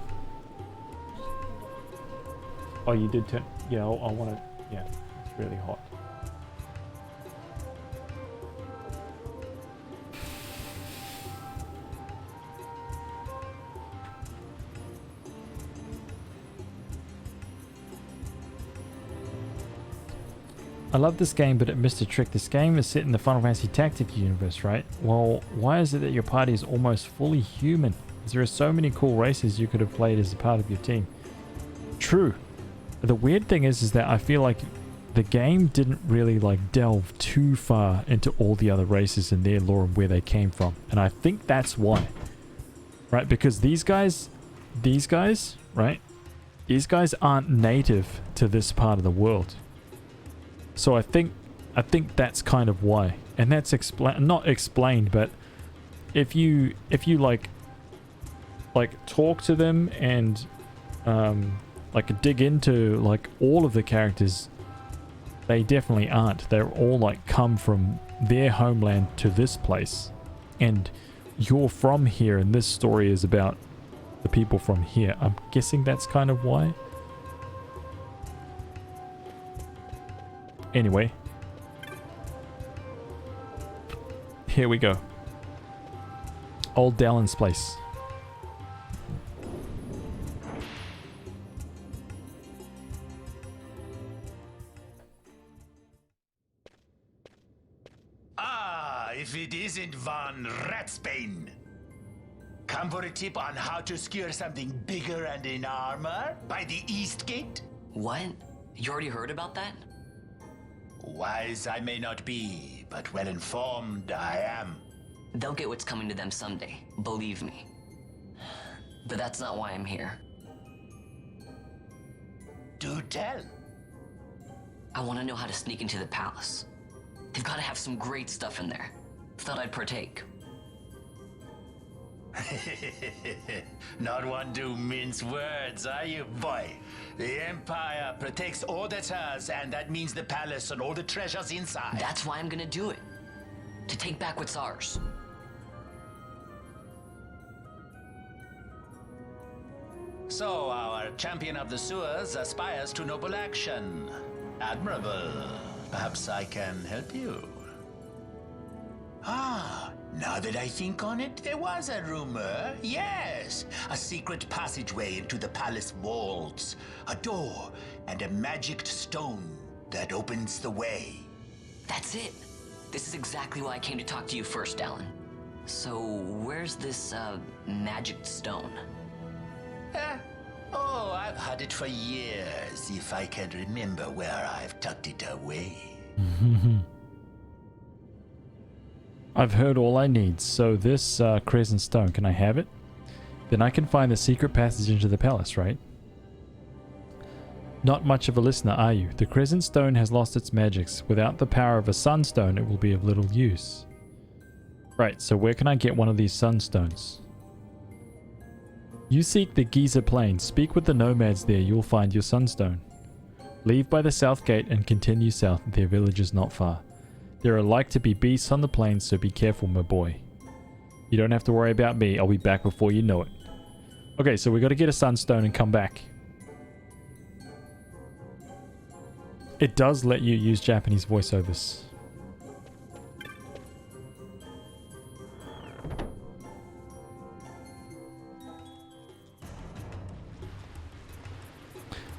Oh, you did turn... Yeah, I want to... Yeah, it's really hot. I love this game, but it missed a trick. This game is set in the Final Fantasy Tactics universe, right? Well, why is it that your party is almost fully human? There are so many cool races you could have played as a part of your team. True. The weird thing is that I feel like the game didn't really like delve too far into all the other races and their lore and where they came from. And I think that's why. Right? Because these guys, right? These guys aren't native to this part of the world. So I think that's kind of why. And that's not explained, but if you like talk to them and like dig into like all of the characters, they definitely aren't. They're all like come from their homeland to this place, and you're from here, and this story is about the people from here. I'm guessing that's kind of why. Anyway, here we go. Old Dallin's place. If it isn't Von Ratsbane. Come for a tip on how to secure something bigger and in armor by the East Gate? What? You already heard about that? Wise I may not be, but well informed I am. They'll get what's coming to them someday, believe me. But that's not why I'm here. Do tell. I want to know how to sneak into the palace. They've got to have some great stuff in there. Thought I'd partake. Not one to mince words, are you, boy? The Empire protects all that's hers, and that means the palace and all the treasures inside. That's why I'm gonna do it. To take back what's ours. So, our champion of the sewers aspires to noble action. Admirable. Perhaps I can help you. Ah, now that I think on it, there was a rumor. Yes, a secret passageway into the palace vaults. A door and a magic stone that opens the way. That's it. This is exactly why I came to talk to you first, Alan. So, where's this, magic stone? Oh, I've had it for years, if I can remember where I've tucked it away. I've heard all I need, so this crescent stone, can I have it? Then I can find the secret passage into the palace, right? Not much of a listener, are you? The crescent stone has lost its magics. Without the power of a sunstone, it will be of little use. Right, so where can I get one of these sunstones? You seek the Giza Plains. Speak with the nomads there. You'll find your sunstone. Leave by the south gate and continue south. Their village is not far. There are like to be beasts on the plains, so be careful, my boy. You don't have to worry about me. I'll be back before you know it. Okay, so we got to get a sunstone and come back. It does let you use Japanese voiceovers.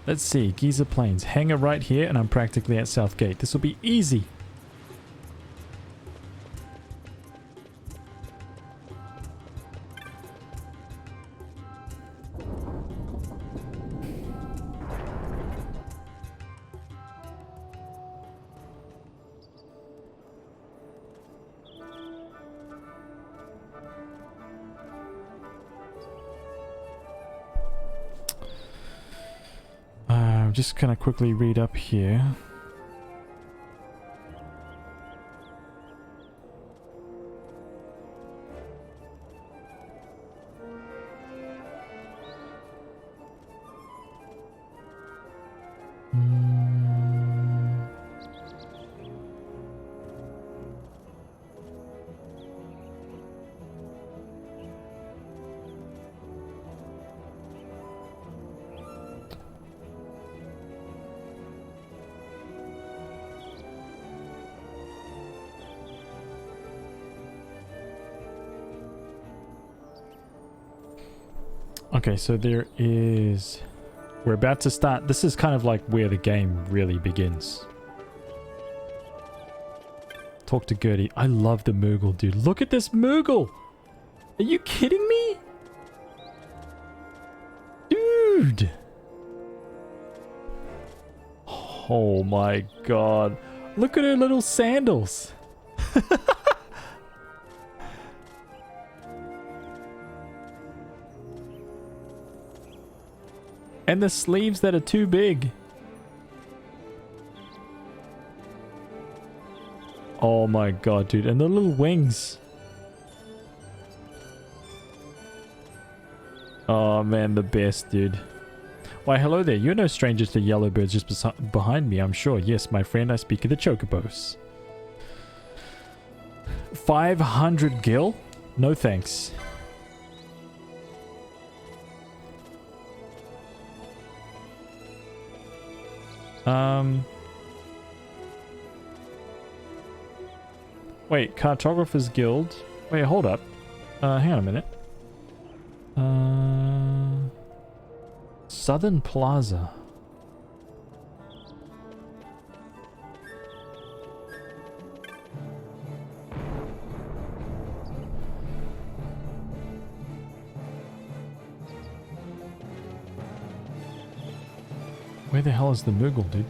Let's see, Giza Plains. Hangar right here, and I'm practically at South Gate. This will be easy. Just gonna quickly read up here. Okay, so there is... We're about to start... This is kind of like where the game really begins. Talk to Gertie. I love the Moogle, dude. Look at this Moogle! Are you kidding me? Dude! Oh my god. Look at her little sandals. And the sleeves that are too big. Oh my god, dude. And the little wings. Oh man, the best, dude. Why, hello there. You're no stranger to yellowbirds just behind me, I'm sure. Yes, my friend, I speak of the chocobos. 500 gil? No thanks. Wait, Cartographer's Guild. Wait, hold up. Hang on a minute. Southern Plaza. Where the hell is the Moogle, dude?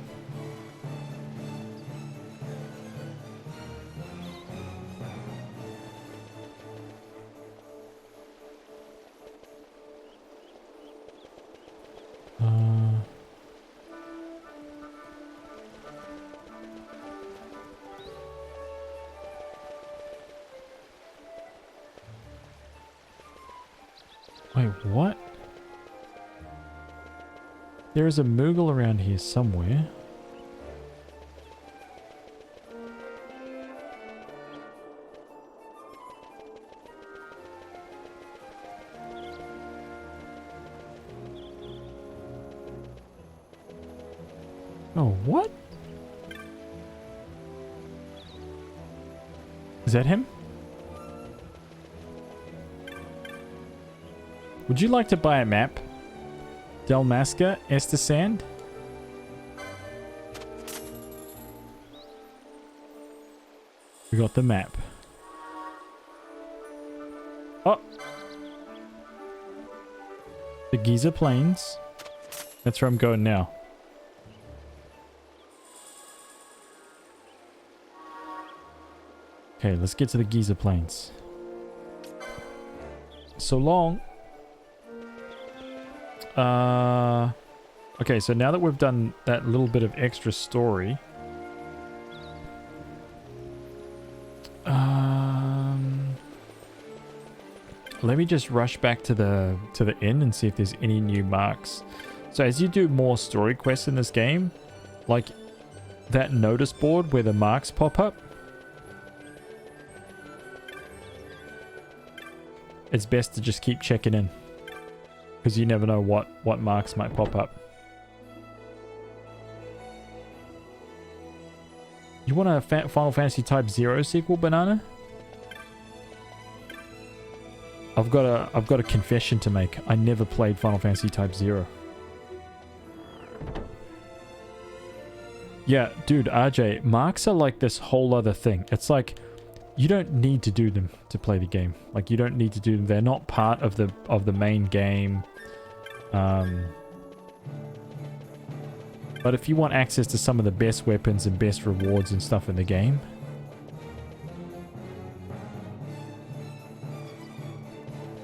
Wait, what? There is a Moogle around here somewhere. Oh, what? Is that him? Would you like to buy a map? Dalmasca, Estersand? We got the map. Oh! The Giza Plains. That's where I'm going now. Okay, let's get to the Giza Plains. So long. Okay, so now that we've done that little bit of extra story, let me just rush back to the inn and see if there's any new marks. So as you do more story quests in this game, like that notice board where the marks pop up, it's best to just keep checking in, because you never know what marks might pop up. You want a Final Fantasy Type 0 sequel, Banana? I've got a confession to make. I never played Final Fantasy Type 0. Yeah, dude, RJ, marks are like this whole other thing. It's like you don't need to do them to play the game. Like, you don't need to do them. They're not part of the main game. But if you want access to some of the best weapons and best rewards and stuff in the game,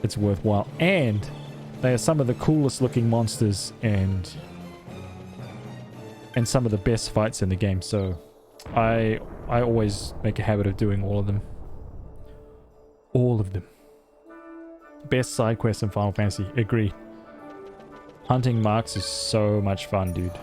it's worthwhile. And they are some of the coolest looking monsters and some of the best fights in the game. So I always make a habit of doing all of them. All of them. Best side quests in Final Fantasy. Agreed. Hunting marks is so much fun, dude.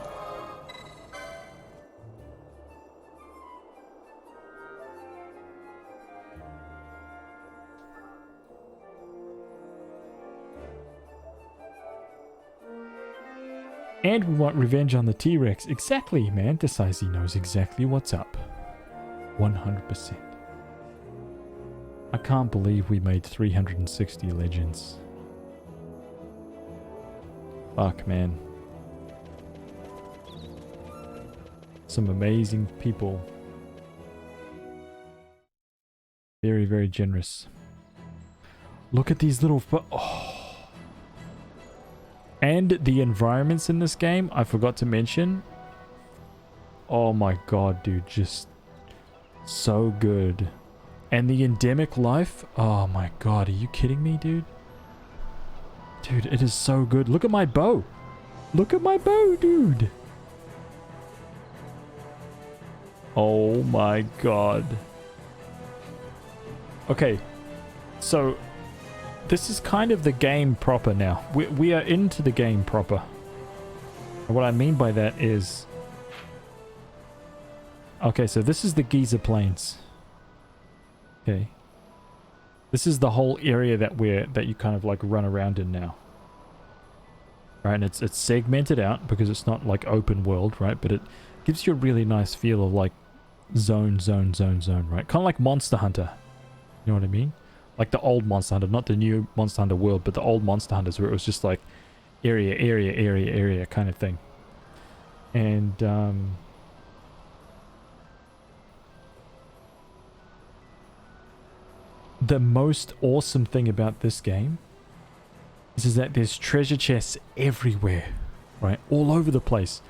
And we want revenge on the T-Rex. Exactly, man. Decisive knows exactly what's up. 100%. I can't believe we made 360 legends. Fuck, man. Some amazing people. Very, very generous. Look at these little... Oh. And the environments in this game, I forgot to mention. Oh my god, dude. Just so good. And the endemic life. Oh my god, are you kidding me, dude? Dude, it is so good. Look at my bow. Look at my bow, dude. Oh my god. Okay, so this is kind of the game proper now. We are into the game proper. And what I mean by that is... Okay, so this is the Giza Plains. Okay. This is the whole area that you kind of like run around in now. Right, and it's segmented out because it's not like open world, right? But it gives you a really nice feel of like zone, right? Kind of like Monster Hunter. You know what I mean? Like the old Monster Hunter, not the new Monster Hunter world, but the old Monster Hunters where it was just like area kind of thing. And the most awesome thing about this game is that there's treasure chests everywhere, right? All over the place.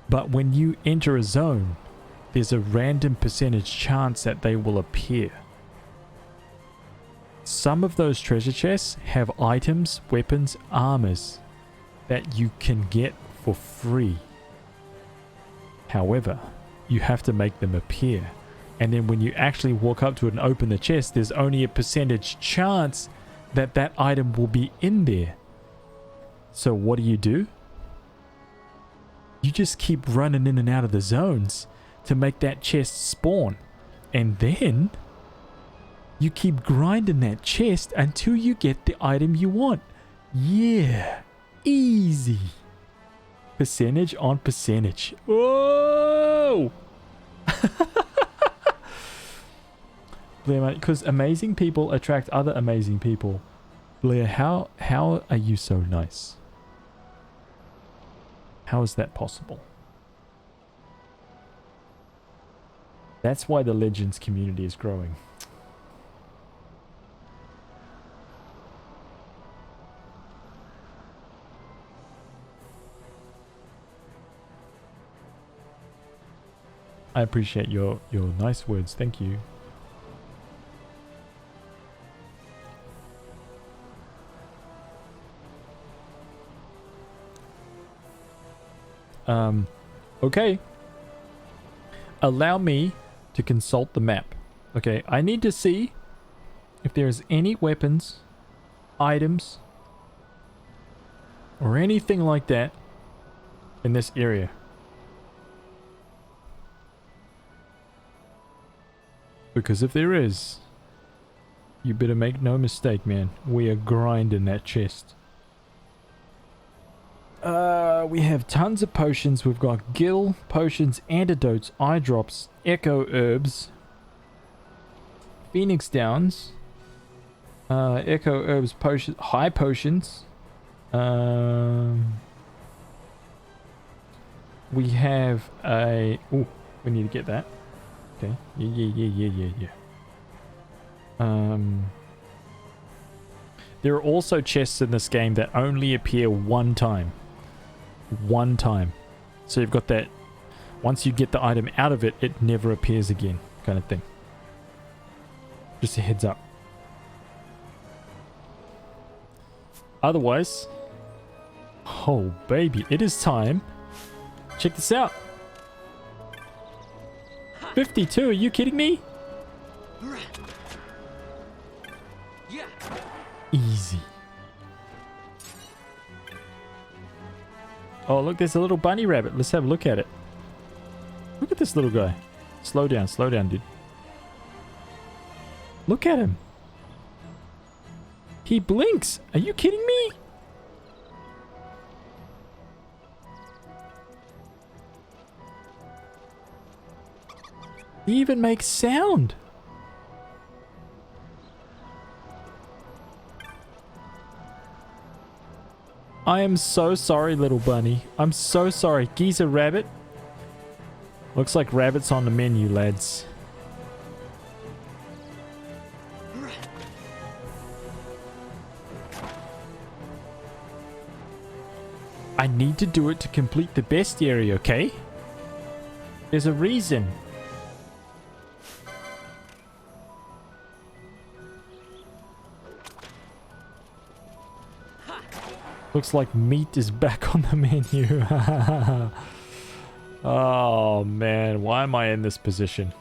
But when you enter a zone, there's a random percentage chance that they will appear. Some of those treasure chests have items, weapons, armors that you can get for free. However, you have to make them appear. And then when you actually walk up to it and open the chest, there's only a percentage chance that that item will be in there. So what do? You just keep running in and out of the zones to make that chest spawn. And then you keep grinding that chest until you get the item you want. Yeah. Easy. Percentage on percentage. Whoa! Blair, because amazing people attract other amazing people. Blair, how are you so nice? How is that possible? That's why the Legends community is growing. I appreciate your nice words. Thank you. Okay. Allow me to consult the map. Okay, I need to see if there's any weapons, items, or anything like that in this area. Because if there is, you better make no mistake, man. We are grinding that chest. We have tons of potions. We've got Gil, potions, antidotes, eye drops, echo herbs, Phoenix Downs, echo herbs, potions, high potions. We have a... Oh, we need to get that. Okay. Yeah. There are also chests in this game that only appear one time. One time. So you've got that, once you get the item out of it, it never appears again, kind of thing. Just a heads up. Otherwise, oh baby, it is time. Check this out. 52, are you kidding me? Easy. Oh, look, there's a little bunny rabbit. Let's have a look at it. Look at this little guy. Slow down, dude. Look at him. He blinks. Are you kidding me? He even makes sound. I am so sorry, little bunny. I'm so sorry. Geezer rabbit. Looks like rabbits on the menu, lads. I need to do it to complete the bestiary, okay? There's a reason. Looks like meat is back on the menu. Oh man, why am I in this position?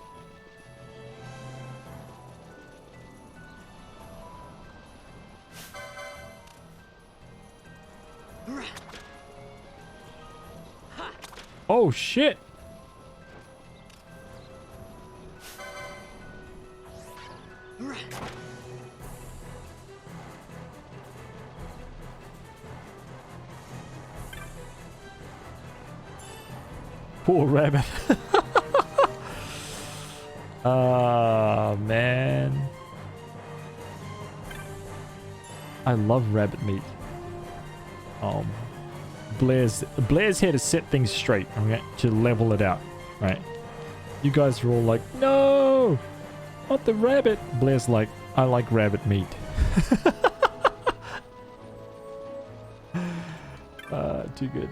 Oh shit! Poor rabbit. Ah, man. I love rabbit meat. Blair's here to set things straight, okay? To level it out, right? You guys are all like, no, not the rabbit. Blair's like, I like rabbit meat. Too good.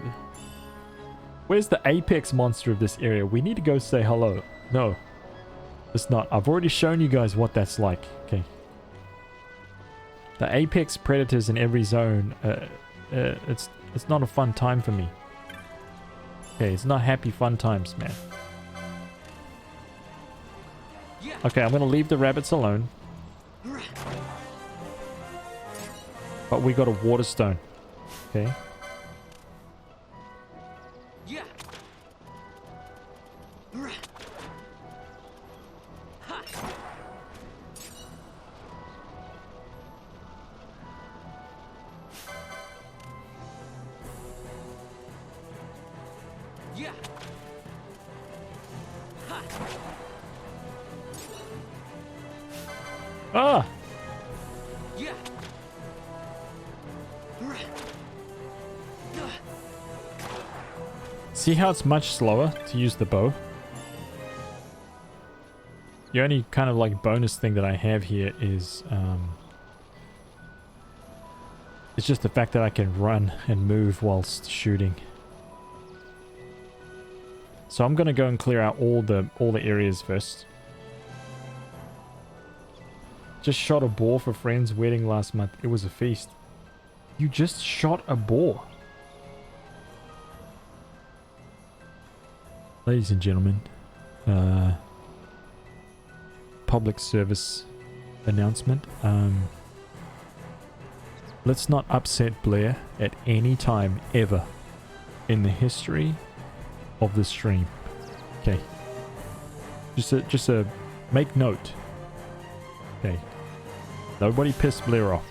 Where's the apex monster of this area? We need to go say hello. No, it's not. I've already shown you guys what that's like. Okay. The apex predators in every zone. It's not a fun time for me. Okay, it's not happy fun times, man. Okay, I'm gonna leave the rabbits alone. But we got a water stone. Okay. Yeah. Ha. Yeah. Ha. Ah! Yeah. See how it's much slower to use the bow? The only kind of like bonus thing that I have here is it's just the fact that I can run and move whilst shooting. So I'm gonna go and clear out all the areas first. Just shot a boar for friend's wedding last month. It was a feast. You just shot a boar. Ladies and gentlemen, public service announcement. Let's not upset Blair at any time ever in the history of the stream. Okay. Just a make note. Okay. Nobody piss Blair off.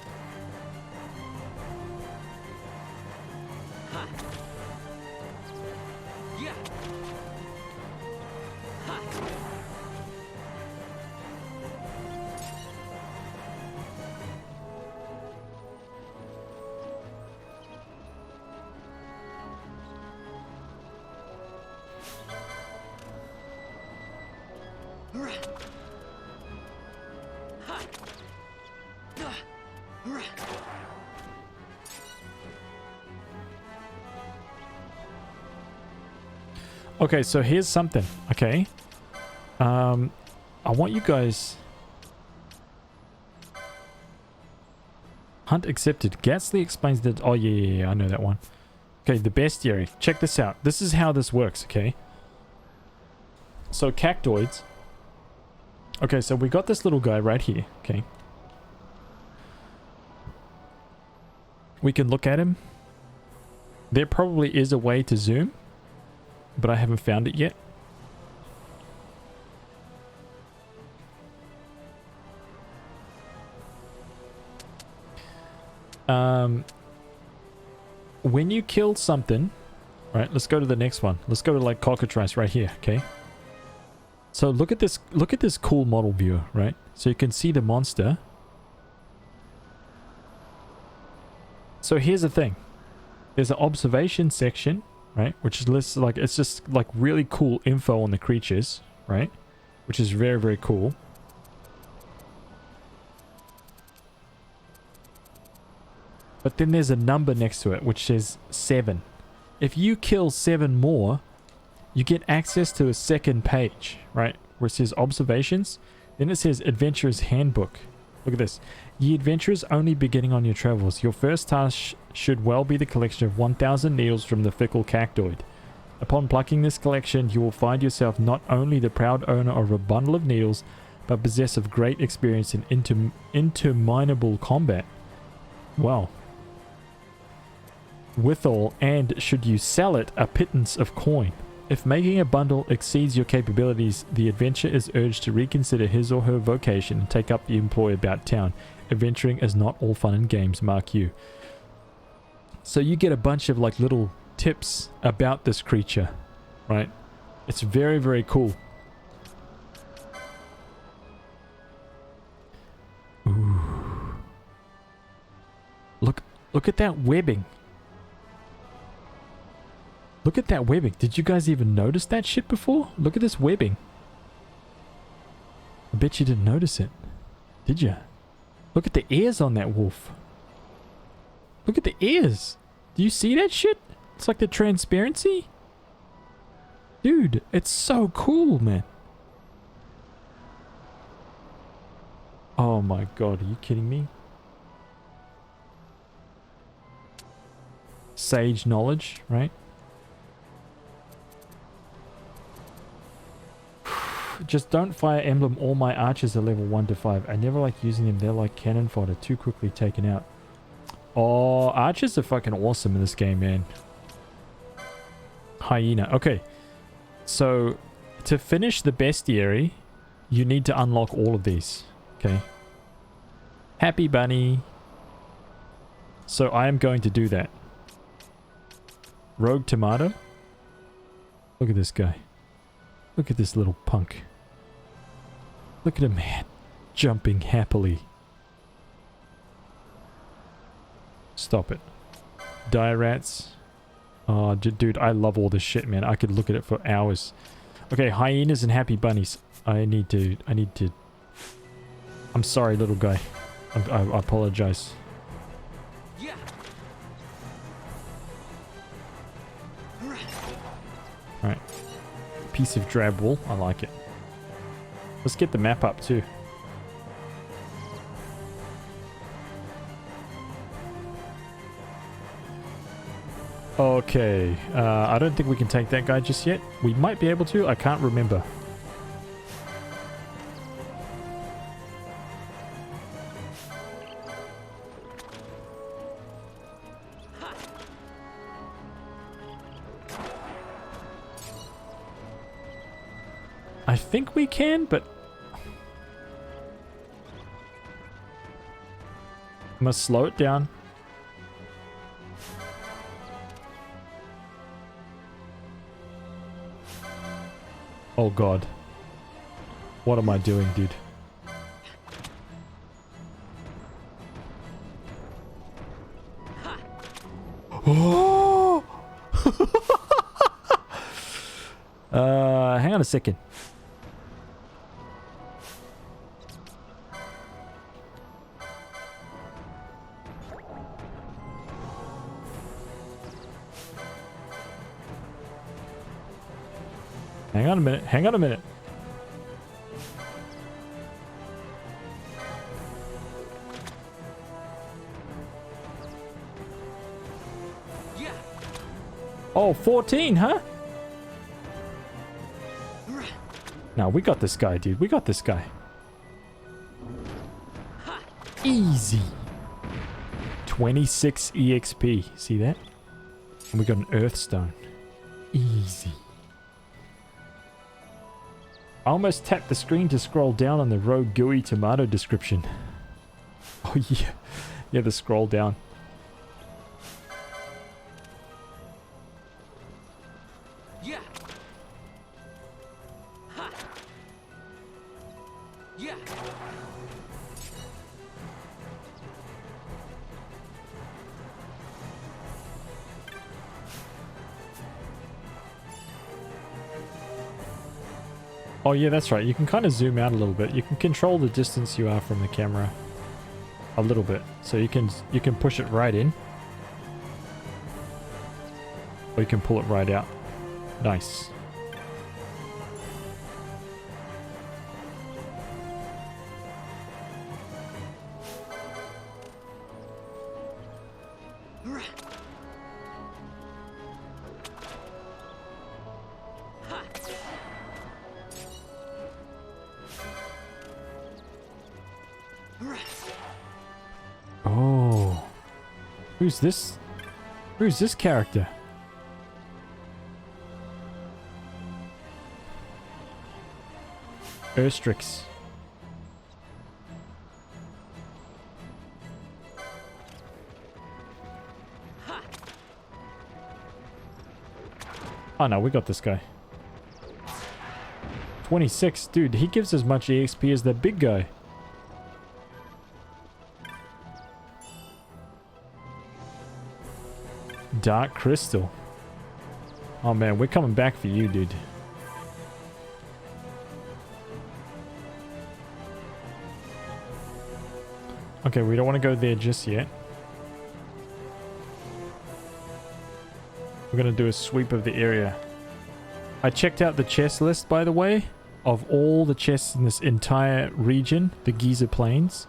Okay, so here's something, okay? I want you guys... Hunt accepted. Ghastly explains that... Oh, yeah, I know that one. Okay, the bestiary. Check this out. This is how this works, okay? So, cactoids. Okay, so we got this little guy right here, okay? We can look at him. There probably is a way to zoom, but I haven't found it yet. When you kill something, right, let's go to the next one. Let's go to like cockatrice right here, okay? So look at this cool model viewer, right? So you can see the monster. So here's the thing. There's an observation section, right? Which is lists like, it's just like really cool info on the creatures, right? Which is very, very cool. But then there's a number next to it, which says 7. If you kill 7 more, you get access to a second page, right? Where it says observations. Then it says Adventurer's Handbook. Look at this. Ye adventurers only beginning on your travels. Your first task should well be the collection of 1,000 needles from the fickle cactoid. Upon plucking this collection, you will find yourself not only the proud owner of a bundle of needles, but possess of great experience in interminable combat. Wow. Withal, and should you sell it, a pittance of coin. If making a bundle exceeds your capabilities, the adventurer is urged to reconsider his or her vocation and take up the employ about town. Adventuring is not all fun and games, mark you. So you get a bunch of like little tips about this creature, right? It's very, very cool. Ooh. Look at that webbing. Look at that webbing. Did you guys even notice that shit before? Look at this webbing. I bet you didn't notice it. Did you? Look at the ears on that wolf. Look at the ears. Do you see that shit? It's like the transparency. Dude, it's so cool, man. Oh my god, are you kidding me? Sage knowledge, right? Just don't fire emblem. All my archers are level 1 to 5. I never like using them. They're like cannon fodder, too quickly taken out. Oh, archers are fucking awesome in this game, man. Hyena. Okay. So, to finish the bestiary, you need to unlock all of these. Okay. Happy bunny. So, I am going to do that. Rogue tomato. Look at this guy. Look at this little punk. Look at him, man. Jumping happily. Stop it. Dire rats. Oh, dude, I love all this shit, man. I could look at it for hours. Okay, hyenas and happy bunnies. I need to... I'm sorry, little guy. I apologize. Yeah. Alright. Piece of drab wool. I like it. Let's get the map up too. Okay. I don't think we can take that guy just yet. We might be able to. I can't remember. I think we can, but I must slow it down. Oh god. What am I doing, dude? Oh! Hang on a second. Hang on a minute. Hang on a minute. Yeah. Oh, 14, huh? Now we got this guy, dude. We got this guy. Easy. 26 EXP. See that? And we got an Earthstone. Easy. I almost tapped the screen to scroll down on the Rogue Gooey Tomato description. Oh yeah. Yeah, the scroll down. Yeah. Ha. Yeah. Oh yeah, that's right. You can kind of zoom out a little bit. You can control the distance you are from the camera a little bit. So you can push it right in. Or you can pull it right out. Nice. Oh. Who's this? Who's this character? Urstrix. Oh no, we got this guy. 26. Dude, he gives as much EXP as that big guy. Dark Crystal. Oh man, we're coming back for you, dude. Okay, we don't want to go there just yet. We're going to do a sweep of the area. I checked out the chest list, by the way, of all the chests in this entire region, the Giza Plains.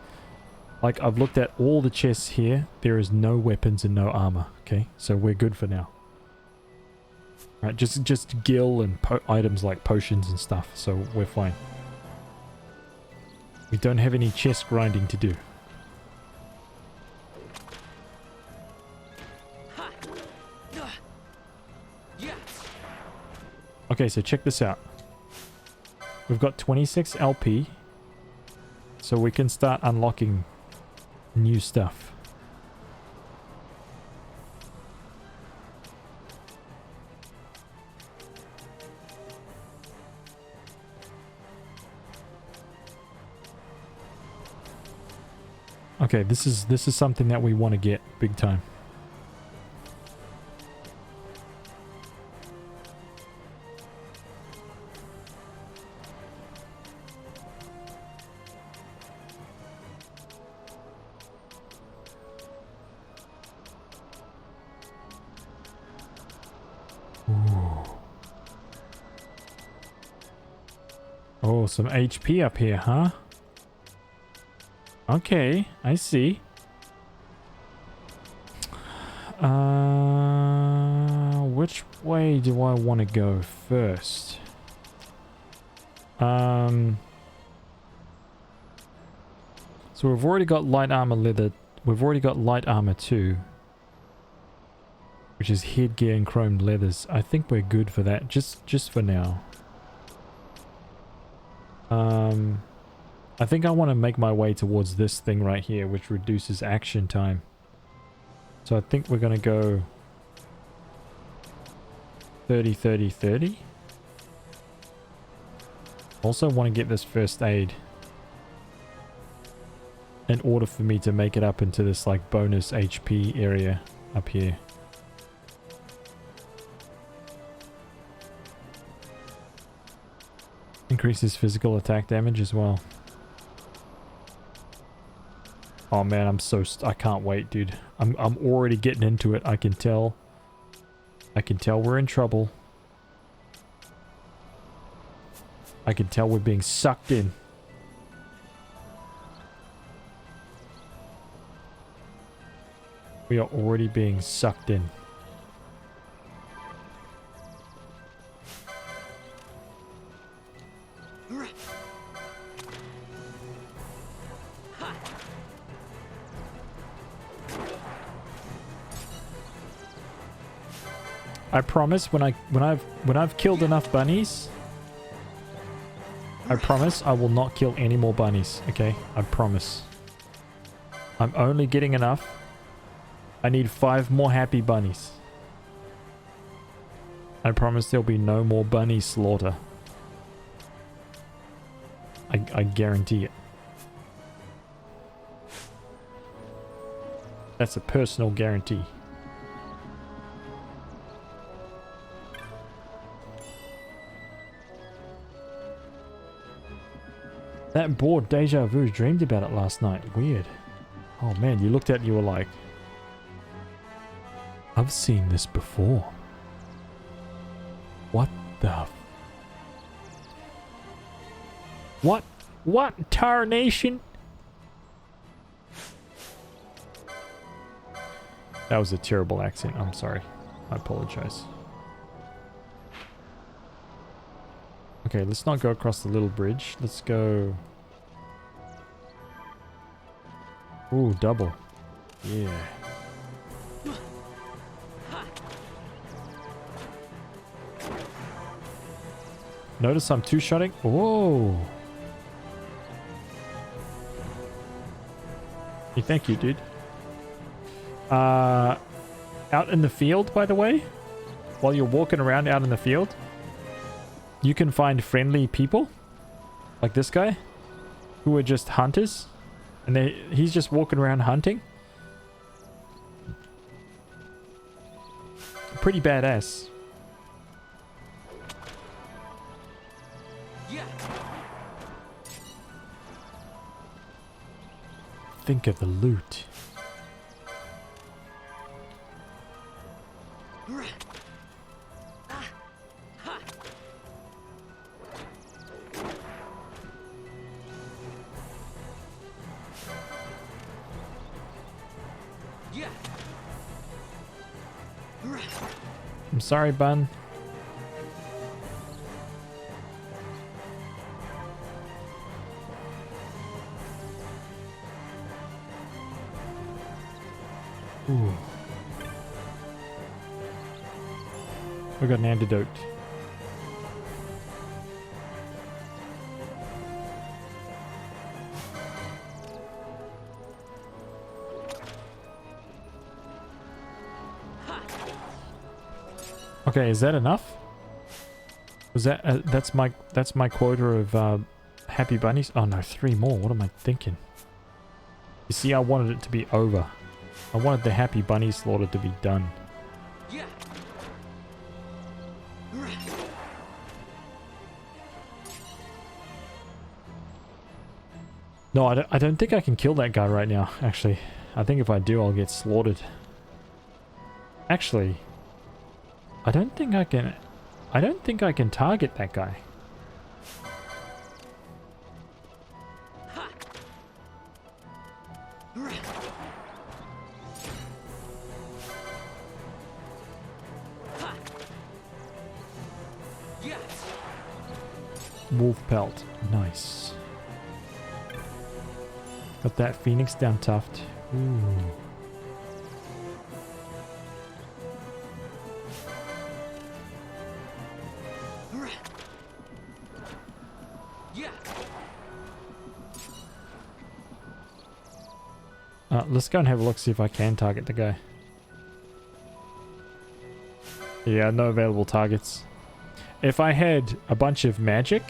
Like, I've looked at all the chests here. There is no weapons and no armor, okay? So we're good for now. Right, just gil and items like potions and stuff, so we're fine. We don't have any chest grinding to do. Okay, so check this out. We've got 26 LP. So we can start unlocking new stuff. Okay, this is something that we want to get big time. Oh, some HP up here, huh? Okay, I see. Which way do I want to go first? So we've already got light armor leather. We've already got light armor too, which is headgear and chromed leathers. I think we're good for that, just for now. I think I want to make my way towards this thing right here, which reduces action time. So I think we're going to go 30, 30, 30. Also want to get this first aid in order for me to make it up into this like bonus HP area up here. Increases physical attack damage as well. Oh man, I can't wait, dude. I'm already getting into it. I can tell we're in trouble. I can tell we're being sucked in. We are already being sucked in. I promise when I've killed enough bunnies, I promise I will not kill any more bunnies, okay? I promise. I'm only getting enough. I need 5 more happy bunnies. I promise there'll be no more bunny slaughter. I guarantee it. That's a personal guarantee. That board, Deja Vu, dreamed about it last night. Weird. Oh man, you looked at it and you were like, I've seen this before. What the... What tarnation? That was a terrible accent. I'm sorry. I apologize. Okay, let's not go across the little bridge. Let's go... Ooh, double. Yeah. Notice I'm two-shotting. Whoa. Hey, thank you, dude. Out in the field, by the way, while you're walking around out in the field, you can find friendly people, like this guy, who are just hunters, and he's just walking around hunting. Pretty badass. Yeah. Think of the loot. I'm sorry, Bun. Ooh. We got an antidote. Okay, is that enough? Was that that's my quota of happy bunnies? Oh no, 3 more. What am I thinking? You see, I wanted it to be over. I wanted the happy bunny slaughter to be done. Yeah. No, I don't think I can kill that guy right now, actually. I think if I do, I'll get slaughtered. Actually, I don't think I can target that guy. Wolf pelt. Nice. Got that phoenix down tuft. Ooh. Let's go and have a look, see if I can target the guy. Yeah, no available targets. If I had a bunch of magic,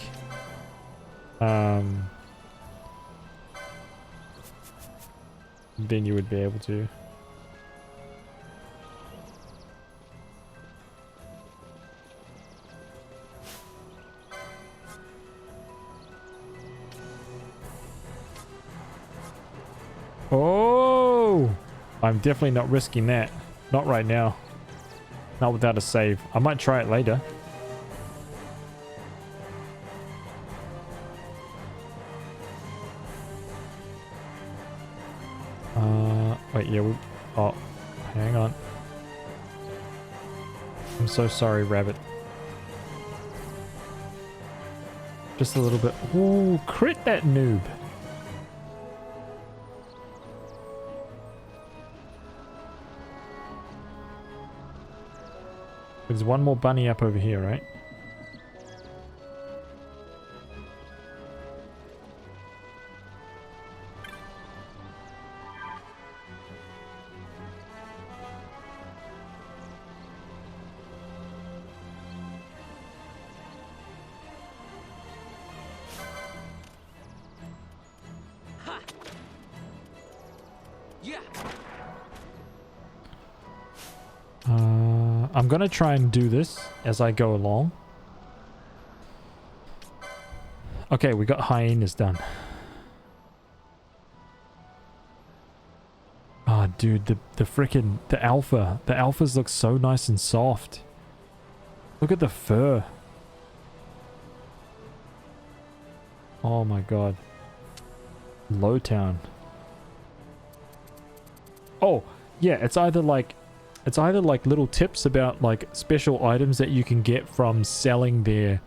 then you would be able to. Oh! I'm definitely not risking that. Not right now. Not without a save. I might try it later. Wait, yeah, oh, hang on. I'm so sorry, rabbit. Just a little bit. Ooh, crit that noob. There's one more bunny up over here, right? I'm gonna try and do this as I go along. Okay, we got hyenas done. Ah, oh, dude, the alphas look so nice and soft. Look at the fur. Oh my god. Lowtown. Oh, yeah, it's either like little tips about like special items that you can get from selling the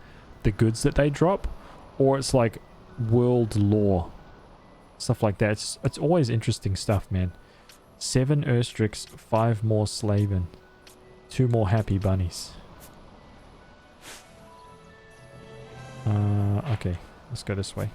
goods that they drop, or it's like world lore, stuff like that. It's always interesting stuff, man. 7 Urstrix, 5 more Slaven, 2 more happy bunnies. Okay, let's go this way.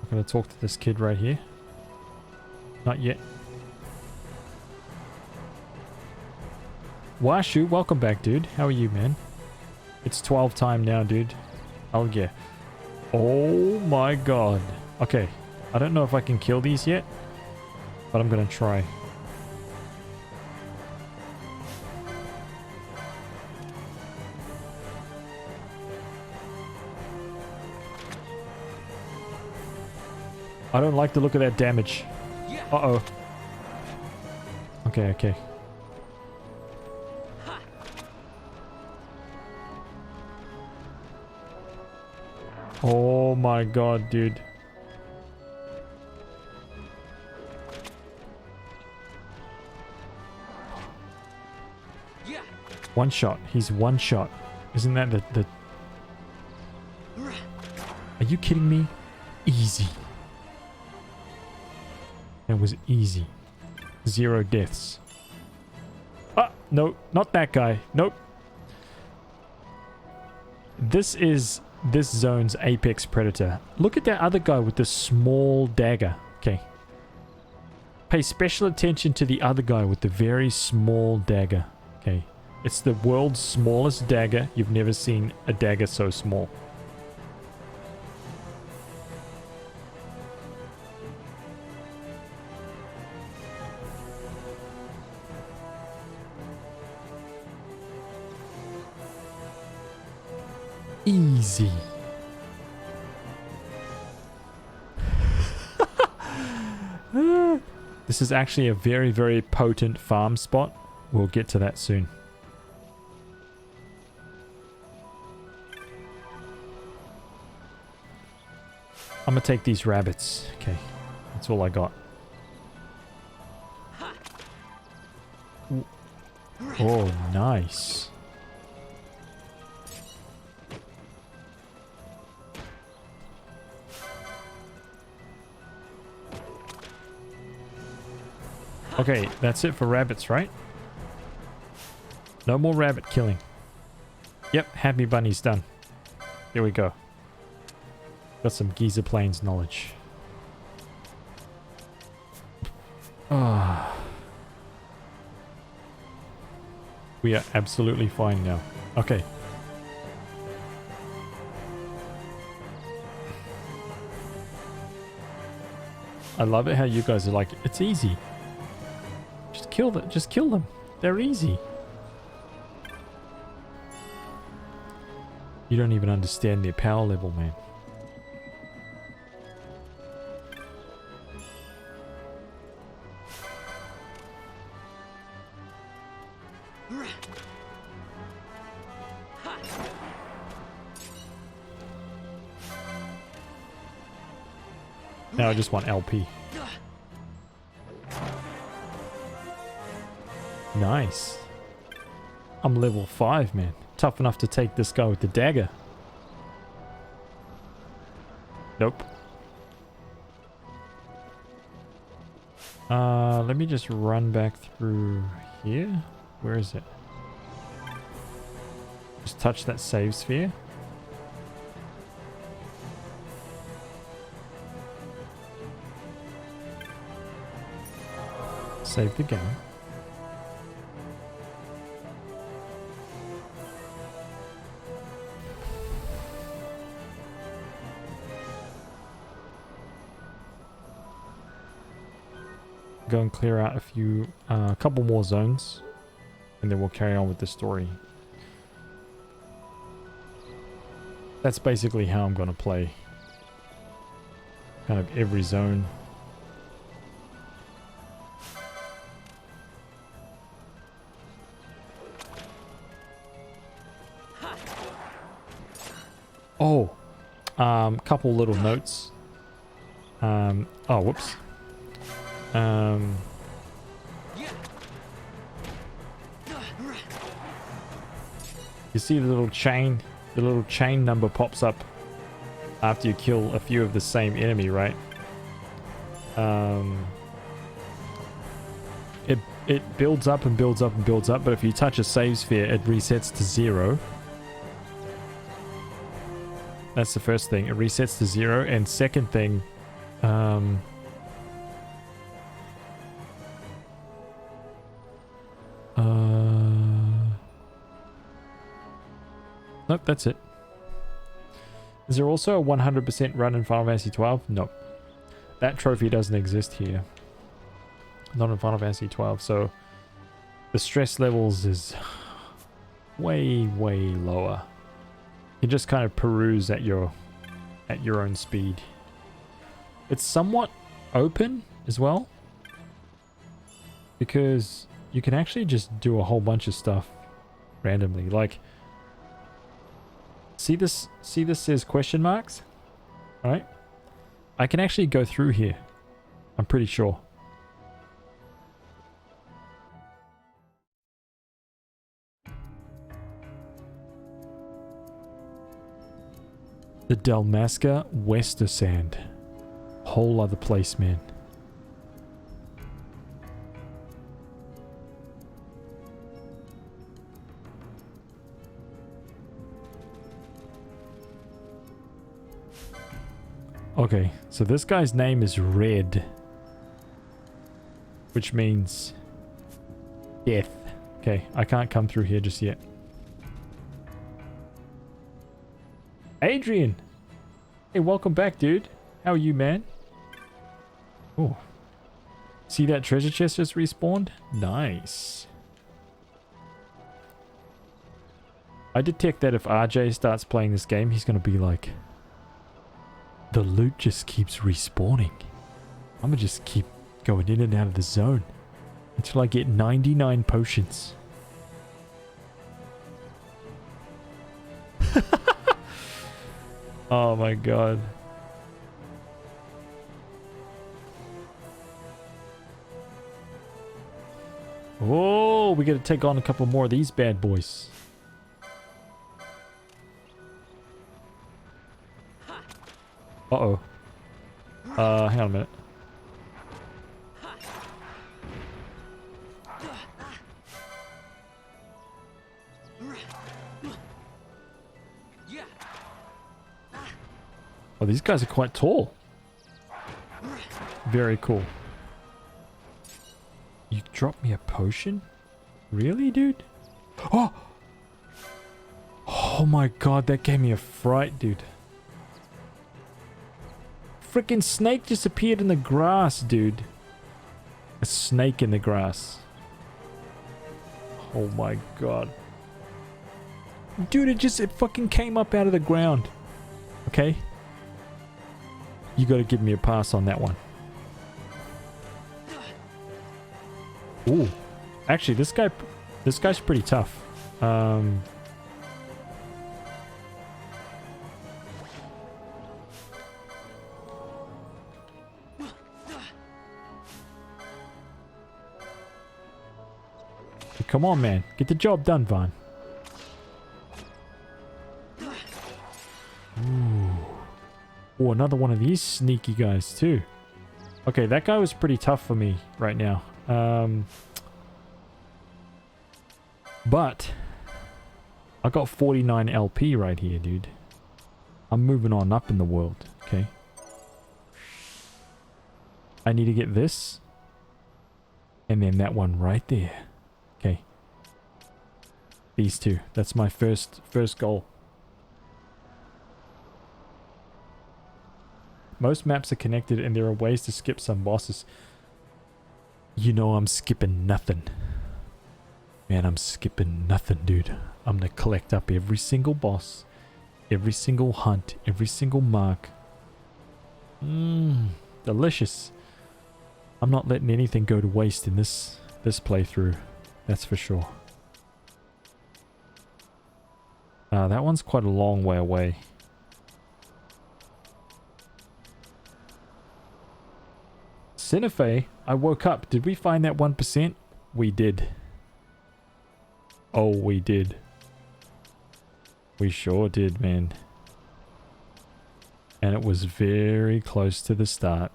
I'm gonna talk to this kid right here. Not yet. Washu, welcome back, dude. How are you, man? It's 12 time now, dude. Oh yeah. Oh my god. Okay. I don't know if I can kill these yet, but I'm gonna try. I don't like the look of that damage. Uh-oh. Okay, okay. Oh my god, dude. One shot. He's one shot. Isn't that the... Are you kidding me? Easy. That was easy. 0 deaths. Ah, no, not that guy. Nope. This is this zone's apex predator. Look at that other guy with the small dagger. Okay. Pay special attention to the other guy with the very small dagger. Okay. It's the world's smallest dagger. You've never seen a dagger so small. Easy. This is actually a very, very potent farm spot. We'll get to that soon. I'm gonna take these rabbits. Okay, that's all I got. Oh, nice. Okay, that's it for rabbits, right? No more rabbit killing. Yep, Happy Bunny's done. Here we go. Got some Giza Plains knowledge. Ah. We are absolutely fine now. Okay. I love it how you guys are like, it's easy. Just kill them. They're easy. You don't even understand their power level, man. Now I just want LP. Nice. I'm level 5, man. Tough enough to take this guy with the dagger. Nope. Let me just run back through here. Where is it? Just touch that save sphere. Save the game. Go and clear out a couple more zones, and then we'll carry on with the story. That's basically how I'm going to play kind of every zone. Oh, couple little notes. Oh, whoops. You see the little chain? The little chain number pops up after you kill a few of the same enemy, right? It builds up and builds up and builds up, but if you touch a save sphere, it resets to 0. That's the first thing. It resets to 0, and second thing, nope, that's it. Is there also a 100% run in Final Fantasy 12? Nope. That trophy doesn't exist here. Not in Final Fantasy 12, so the stress levels is way, way lower. You just kind of peruse at your own speed. It's somewhat open as well, because you can actually just do a whole bunch of stuff randomly. Like, see this says question marks, right? I can actually go through here, I'm pretty sure. The Dalmasca Wester Sand. Whole other place, man. Okay, so this guy's name is Red, which means death. Okay, I can't come through here just yet. Adrian! Hey, welcome back, dude. How are you, man? Oh. See that treasure chest just respawned? Nice. I detect that if RJ starts playing this game, he's going to be like, the loot just keeps respawning. I'm going to just keep going in and out of the zone until I get 99 potions. Oh my god. Oh, we got to take on a couple more of these bad boys. Uh-oh. Hang on a minute. Oh, these guys are quite tall. Very cool. You dropped me a potion? Really, dude? Oh! Oh my god, that gave me a fright, dude. Freaking snake just appeared in the grass, dude. A snake in the grass. Oh my god. Dude, it fucking came up out of the ground. Okay? You gotta give me a pass on that one. Ooh. Actually, this guy's pretty tough. Come on, man. Get the job done, Vaughn. Ooh. Oh, another one of these sneaky guys, too. Okay, that guy was pretty tough for me right now. But I got 49 LP right here, dude. I'm moving on up in the world, okay? I need to get this. And then that one right there. Okay. These two. That's my first goal. Most maps are connected and there are ways to skip some bosses. You know I'm skipping nothing. Man, I'm skipping nothing, dude. I'm gonna collect up every single boss, every single hunt, every single mark. Delicious. I'm not letting anything go to waste in this playthrough. That's for sure. That one's quite a long way away. Cinefe, I woke up. Did we find that 1%? We did. Oh, we did. We sure did, man. And it was very close to the start.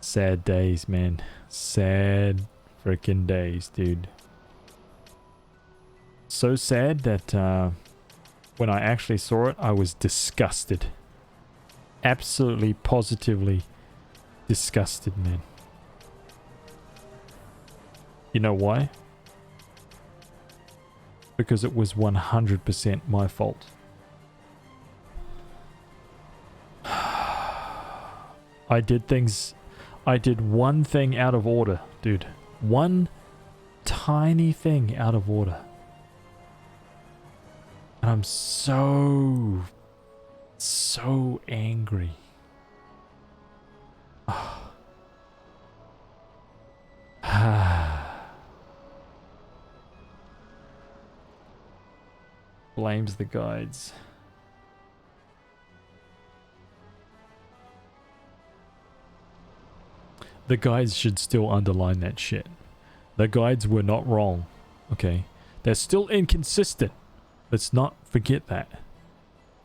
Sad days, man. Sad freaking days, dude. So sad that when I actually saw it, I was disgusted. Absolutely, positively disgusted, man. You know why? Because it was 100% my fault. I did one thing out of order, dude. One tiny thing out of order. And I'm so angry. Blames the guides. The guides should still underline that shit. The guides were not wrong. Okay. They're still inconsistent. Let's not forget that.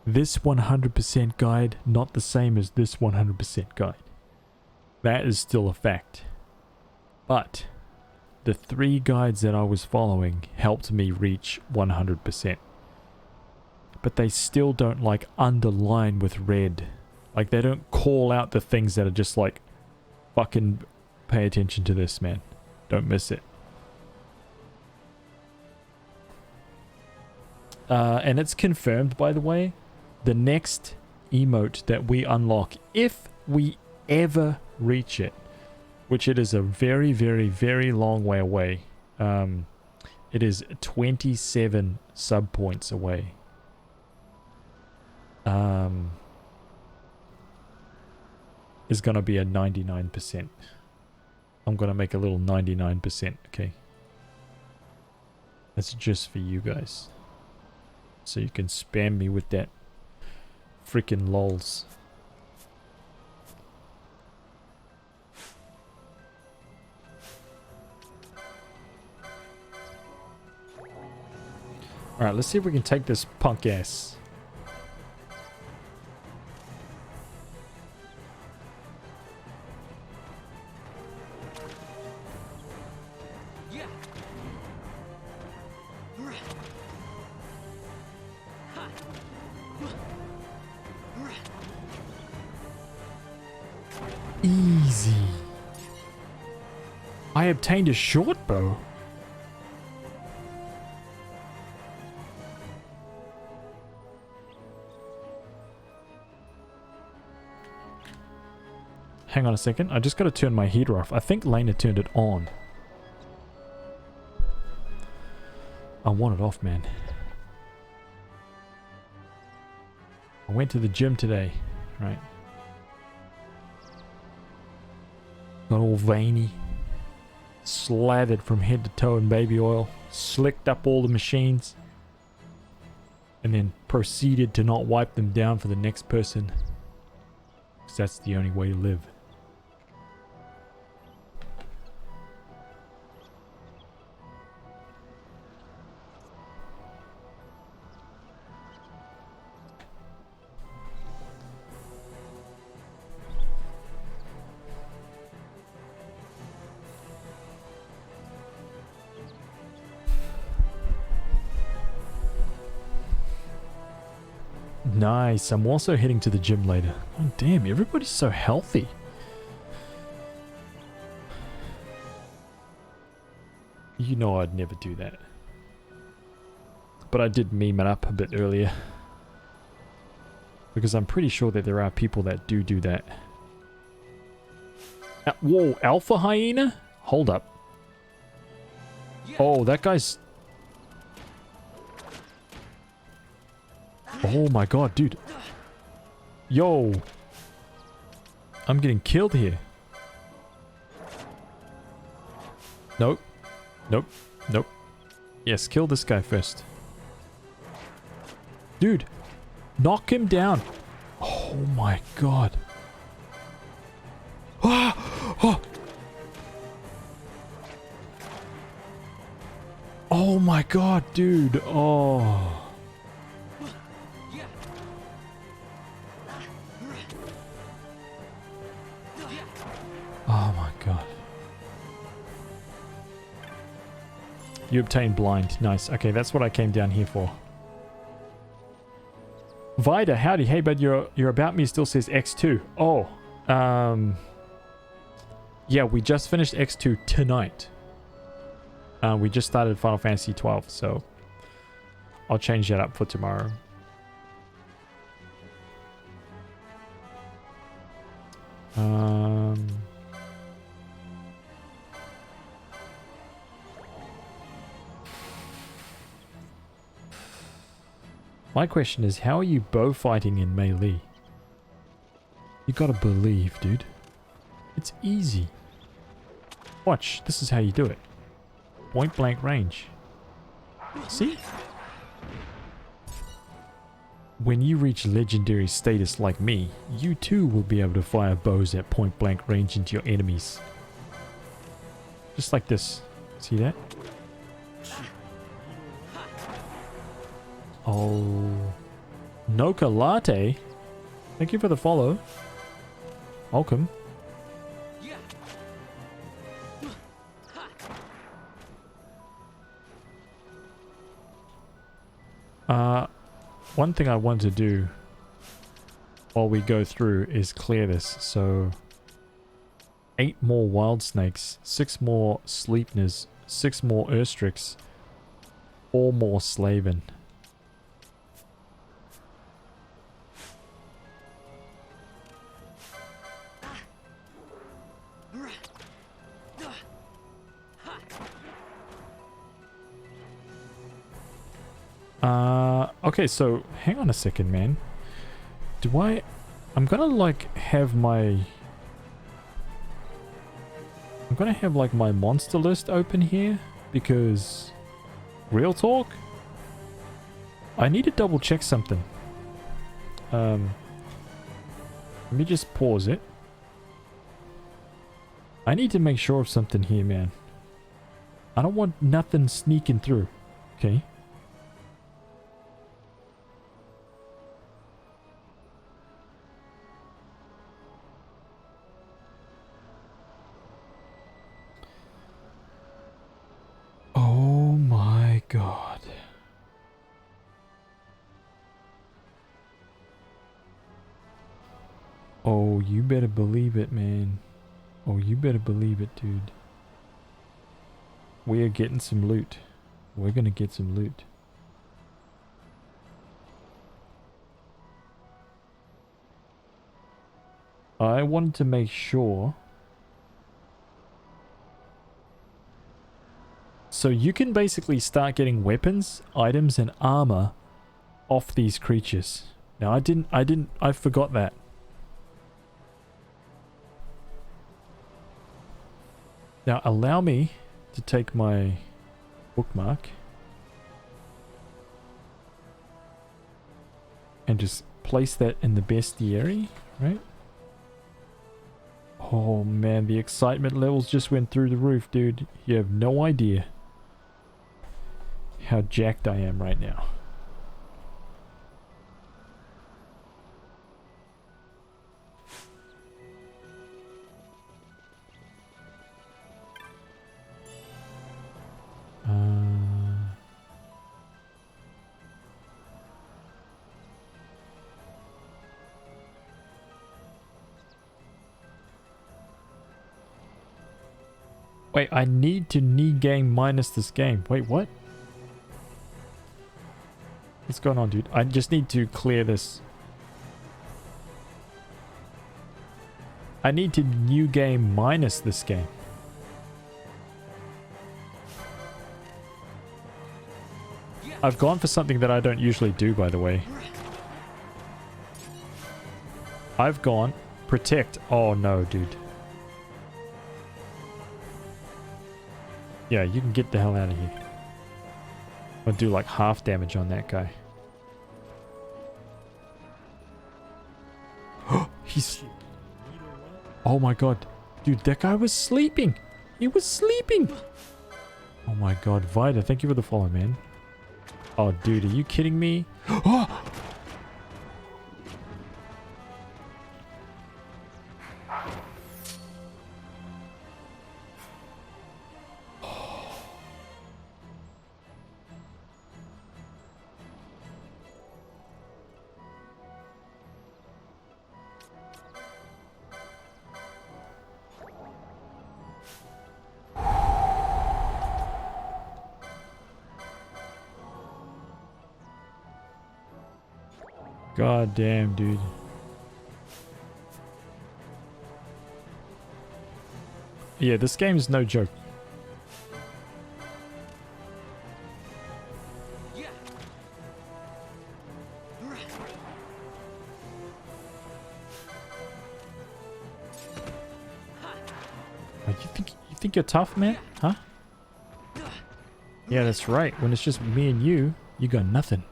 This 100% guide, not the same as this 100% guide. That is still a fact. But the 3 guides that I was following helped me reach 100%. but they still don't like underline with red. Like they don't call out the things that are just like, fucking pay attention to this, man. Don't miss it. And it's confirmed, by the way, the next emote that we unlock, if we ever reach it, which it is a very, very, very long way away. It is 27 sub points away. Is gonna be a 99%. I'm gonna make a little 99%, okay? That's just for you guys. So you can spam me with that freaking lols. Alright, let's see if we can take this punk ass. Easy. I obtained a short bow. Hang on a second. I just got to turn my heater off. I think Lena turned it on. I want it off, man. I went to the gym today, right? Got all veiny, slathered from head to toe in baby oil, slicked up all the machines, and then proceeded to not wipe them down for the next person, because that's the only way to live. Nice. I'm also heading to the gym later. Oh, damn. Everybody's so healthy. You know I'd never do that. But I did meme it up a bit earlier. Because I'm pretty sure that there are people that do that. Whoa, Alpha Hyena? Hold up. Oh, that guy's... Oh my god, dude. Yo. I'm getting killed here. Nope. Nope. Nope. Yes, kill this guy first. Dude. Knock him down. Oh my god. Ah! Oh. Oh my god, dude. Oh. Oh my god. You obtained blind. Nice. Okay, that's what I came down here for. Vida, howdy. Hey, but your about me still says X2. Oh. Yeah, we just finished X2 tonight. We just started Final Fantasy 12, so I'll change that up for tomorrow. My question is, how are you bow fighting in melee? You gotta believe, dude. It's easy. Watch, this is how you do it. Point blank range. See? When you reach legendary status like me, you too will be able to fire bows at point blank range into your enemies. Just like this. See that? Oh. Noka Latte. Thank you for the follow. Welcome. one thing I want to do while we go through is clear this. So 8 more wild snakes, 6 more sleepners, 6 more urstrix, 4 more slaven. Okay, so hang on a second, man. I'm gonna like have my... I'm gonna have like my monster list open here because... Real talk? I need to double check something. Let me just pause it. I need to make sure of something here, man. I don't want nothing sneaking through. Okay? Oh my god. Oh, you better believe it, man. Oh, you better believe it, dude. We are getting some loot. We're gonna get some loot. I wanted to make sure. So you can basically start getting weapons, items, and armor off these creatures. Now I forgot that. Now allow me to take my bookmark and just place that in the bestiary, right? Oh man, the excitement levels just went through the roof, dude. You have no idea how jacked I am right now. Wait, I need to knee game minus this game. Wait, what? What's going on, dude? I just need to clear this. I need to new game minus this game. I've gone for something that I don't usually do, by the way. I've gone protect. Oh no, dude. Yeah, you can get the hell out of here. I'll do like half damage on that guy. He's... Oh my god. Dude, that guy was sleeping. He was sleeping. Oh my god. Vida, thank you for the follow, man. Oh, dude, are you kidding me? Oh! God damn, dude. Yeah, this game is no joke. You think you're tough, man? Huh? Yeah, that's right. When it's just me and you got nothing.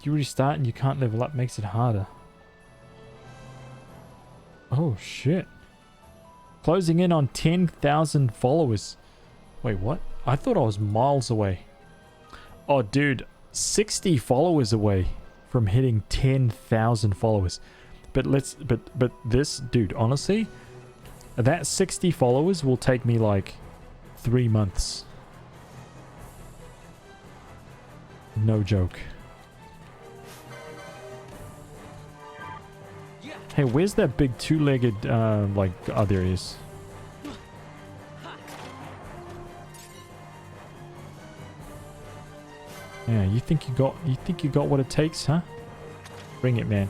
You restart and you can't level up, makes it harder. Oh shit. Closing in on 10,000 followers. Wait, what? I thought I was miles away. Oh dude, 60 followers away from hitting 10,000 followers. But this, dude, honestly, that 60 followers will take me like 3 months. No joke. Hey, where's that big two-legged, like, oh, there it is. Yeah, you think you got what it takes, huh? Bring it, man.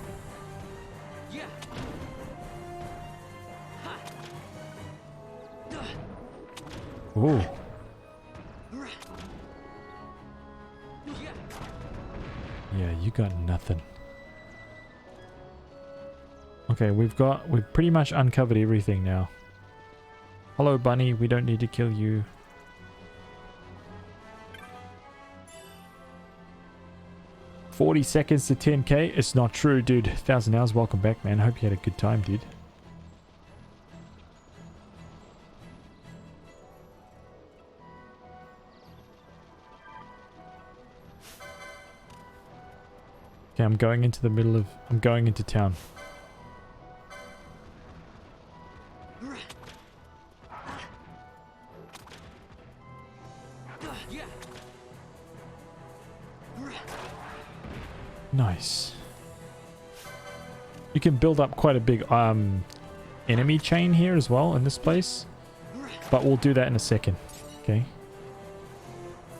Ooh. Yeah, you got nothing. Okay, we've pretty much uncovered everything now. Hello, bunny. We don't need to kill you. $40 seconds to 10k. It's not true, dude. 1,000 hours. Welcome back, man. Hope you had a good time, dude. Okay, I'm going into the middle of... I'm going into town. Nice. You can build up quite a big enemy chain here as well in this place. But we'll do that in a second. Okay.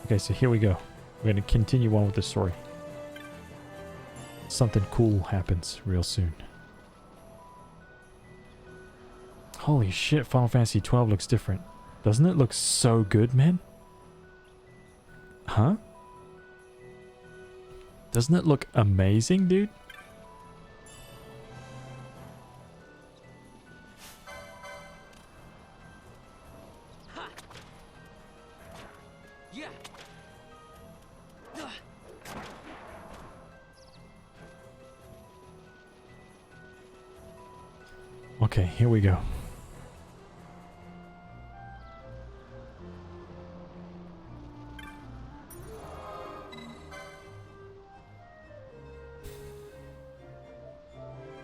Okay, so here we go. We're going to continue on with the story. Something cool happens real soon. Holy shit, Final Fantasy 12 looks different. Doesn't it look so good, man? Huh? Doesn't it look amazing, dude? Okay, here we go.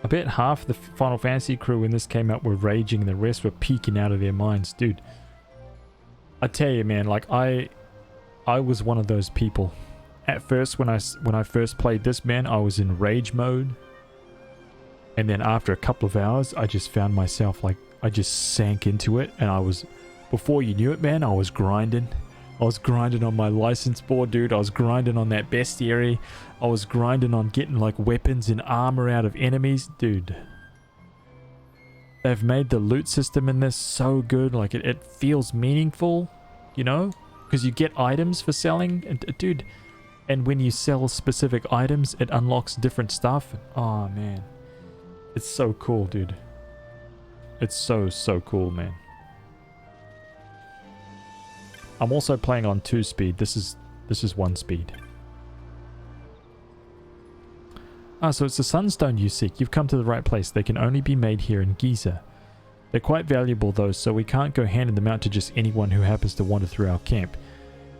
I bet half the Final Fantasy crew when this came out were raging and the rest were peeking out of their minds. Dude, I tell you, man, like I was one of those people. At first, when I first played this, man, I was in rage mode. And then after a couple of hours, I just found myself, like, I just sank into it. And I was, before you knew it, man, I was grinding. I was grinding on my license board, dude. I was grinding on that bestiary. I was grinding on getting, like, weapons and armor out of enemies. Dude. They've made the loot system in this so good. Like, it feels meaningful, you know? Because you get items for selling. And, dude, and when you sell specific items, it unlocks different stuff. Oh, man. It's so cool, dude. It's so cool, man. I'm also playing on 2 speed. This is 1 speed. Ah, so it's the sunstone you seek. You've come to the right place. They can only be made here in Giza. They're quite valuable though, so we can't go handing them out to just anyone who happens to wander through our camp.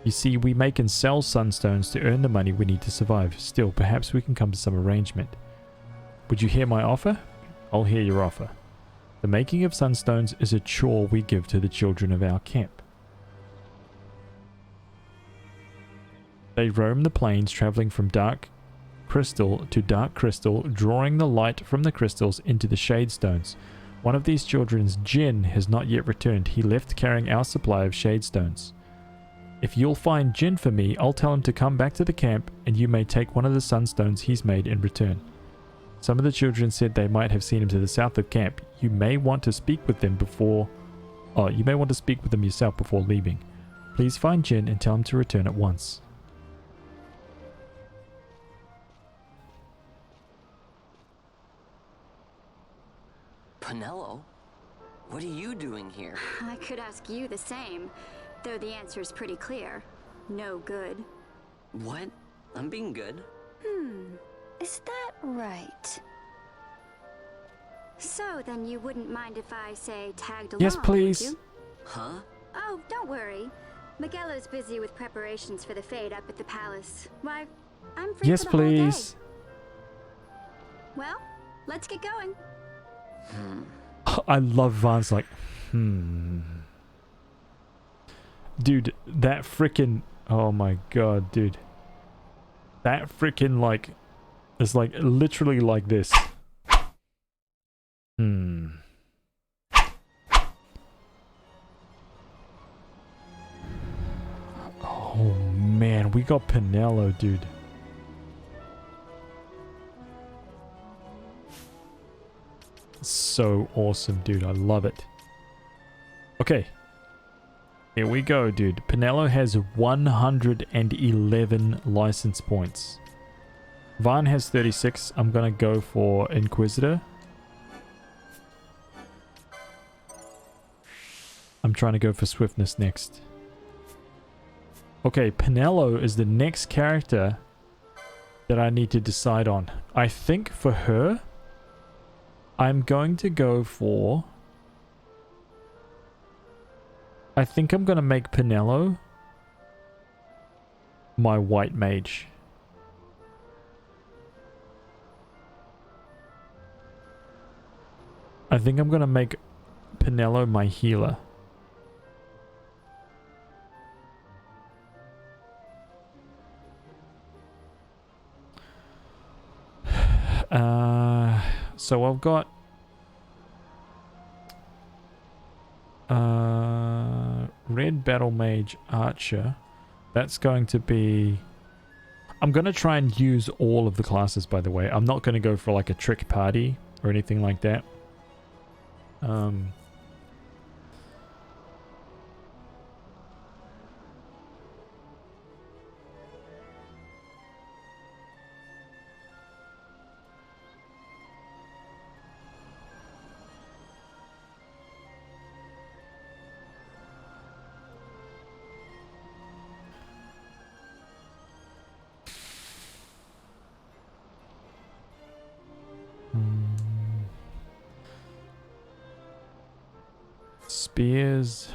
You see, we make and sell sunstones to earn the money we need to survive. Still, perhaps we can come to some arrangement. Would you hear my offer? I'll hear your offer. The making of sunstones is a chore we give to the children of our camp. They roam the plains, traveling from dark crystal to dark crystal, drawing the light from the crystals into the shade stones. One of these children's Jin has not yet returned. He left carrying our supply of shade stones. If you'll find Jin for me, I'll tell him to come back to the camp, and you may take one of the sunstones he's made in return. Some of the children said they might have seen him to the south of camp. You may want to speak with them before... Oh, you may want to speak with them yourself before leaving. Please find Jin and tell him to return at once. Penelo? What are you doing here? I could ask you the same, though the answer's pretty clear. No good. What? I'm being good. Is that right? So then you wouldn't mind if I, say, tagged along, yes, please. would you? Huh? Oh, don't worry. Miguelo's busy with preparations for the fete up at the palace. Why, I'm free yes, for the whole please. day. Well, let's get going. I love Vaughn's like, Dude, that freaking... Oh my god, dude. That freaking, like... It's like, literally like this. Oh man, we got Pinello, dude. So awesome, dude. I love it. Okay. Here we go, dude. Pinello has 111 license points. Vaughn has 36. I'm gonna go for Inquisitor. I'm trying to go for Swiftness next. Okay, Pinello is the next character that I need to decide on. I think for her, I'm going to go for... I think I'm going to make Pinello my white mage. I think I'm going to make Pinello my healer. So I've got red battle mage archer. That's going to be... I'm going to try and use all of the classes, by the way. I'm not going to go for like a trick party or anything like that. Spears.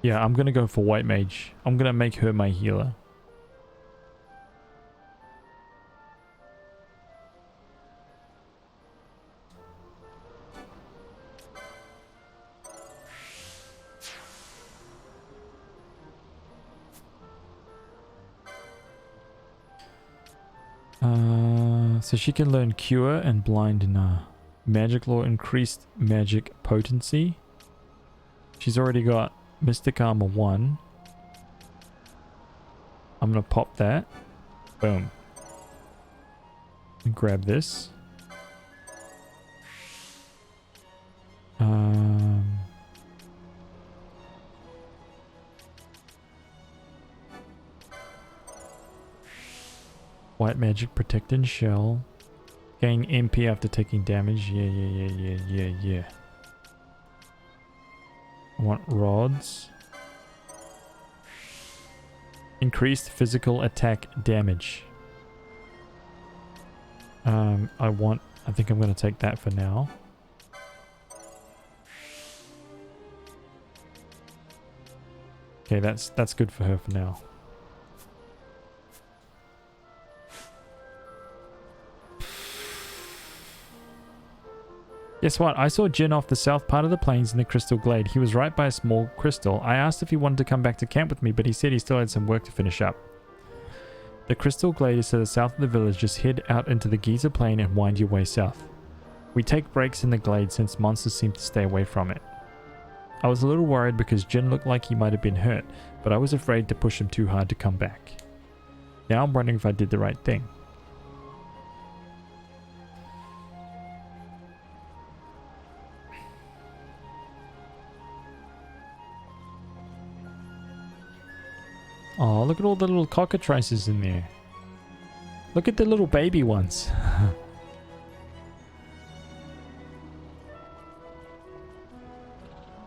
Yeah, I'm gonna go for white mage. I'm gonna make her my healer. So she can learn Cure and Blind Nah. Magic Law, increased magic potency. She's already got Mystic Armor 1. I'm gonna pop that. Boom. And grab this. White Magic, Protect and Shell. Gain MP after taking damage. Yeah. I want rods. Increased physical attack damage. I think I'm going to take that for now. Okay, that's good for her for now. Guess what? I saw Jin off the south part of the plains in the Crystal Glade. He was right by a small crystal. I asked if he wanted to come back to camp with me, but he said he still had some work to finish up. The Crystal Glade is to the south of the village. Just head out into the Giza Plain and wind your way south. We take breaks in the glade since monsters seem to stay away from it. I was a little worried because Jin looked like he might have been hurt, but I was afraid to push him too hard to come back. Now I'm wondering if I did the right thing. Oh, look at all the little cockatrices in there. Look at the little baby ones.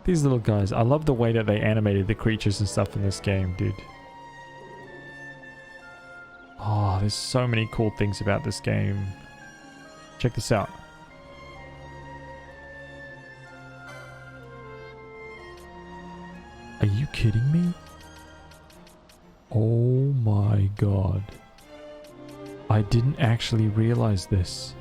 These little guys. I love the way that they animated the creatures and stuff in this game, dude. Oh, there's so many cool things about this game. Check this out. Are you kidding me? Oh my god. I didn't actually realize this.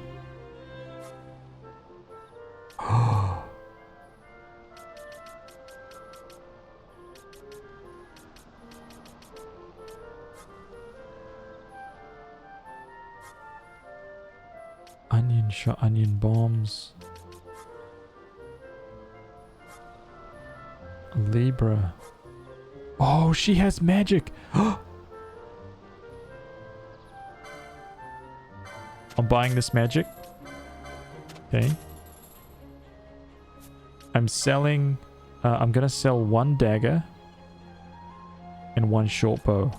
Onion shot, onion bombs. Libra. Oh, she has magic. I'm buying this magic. Okay. I'm selling... I'm gonna sell 1 dagger and 1 short bow.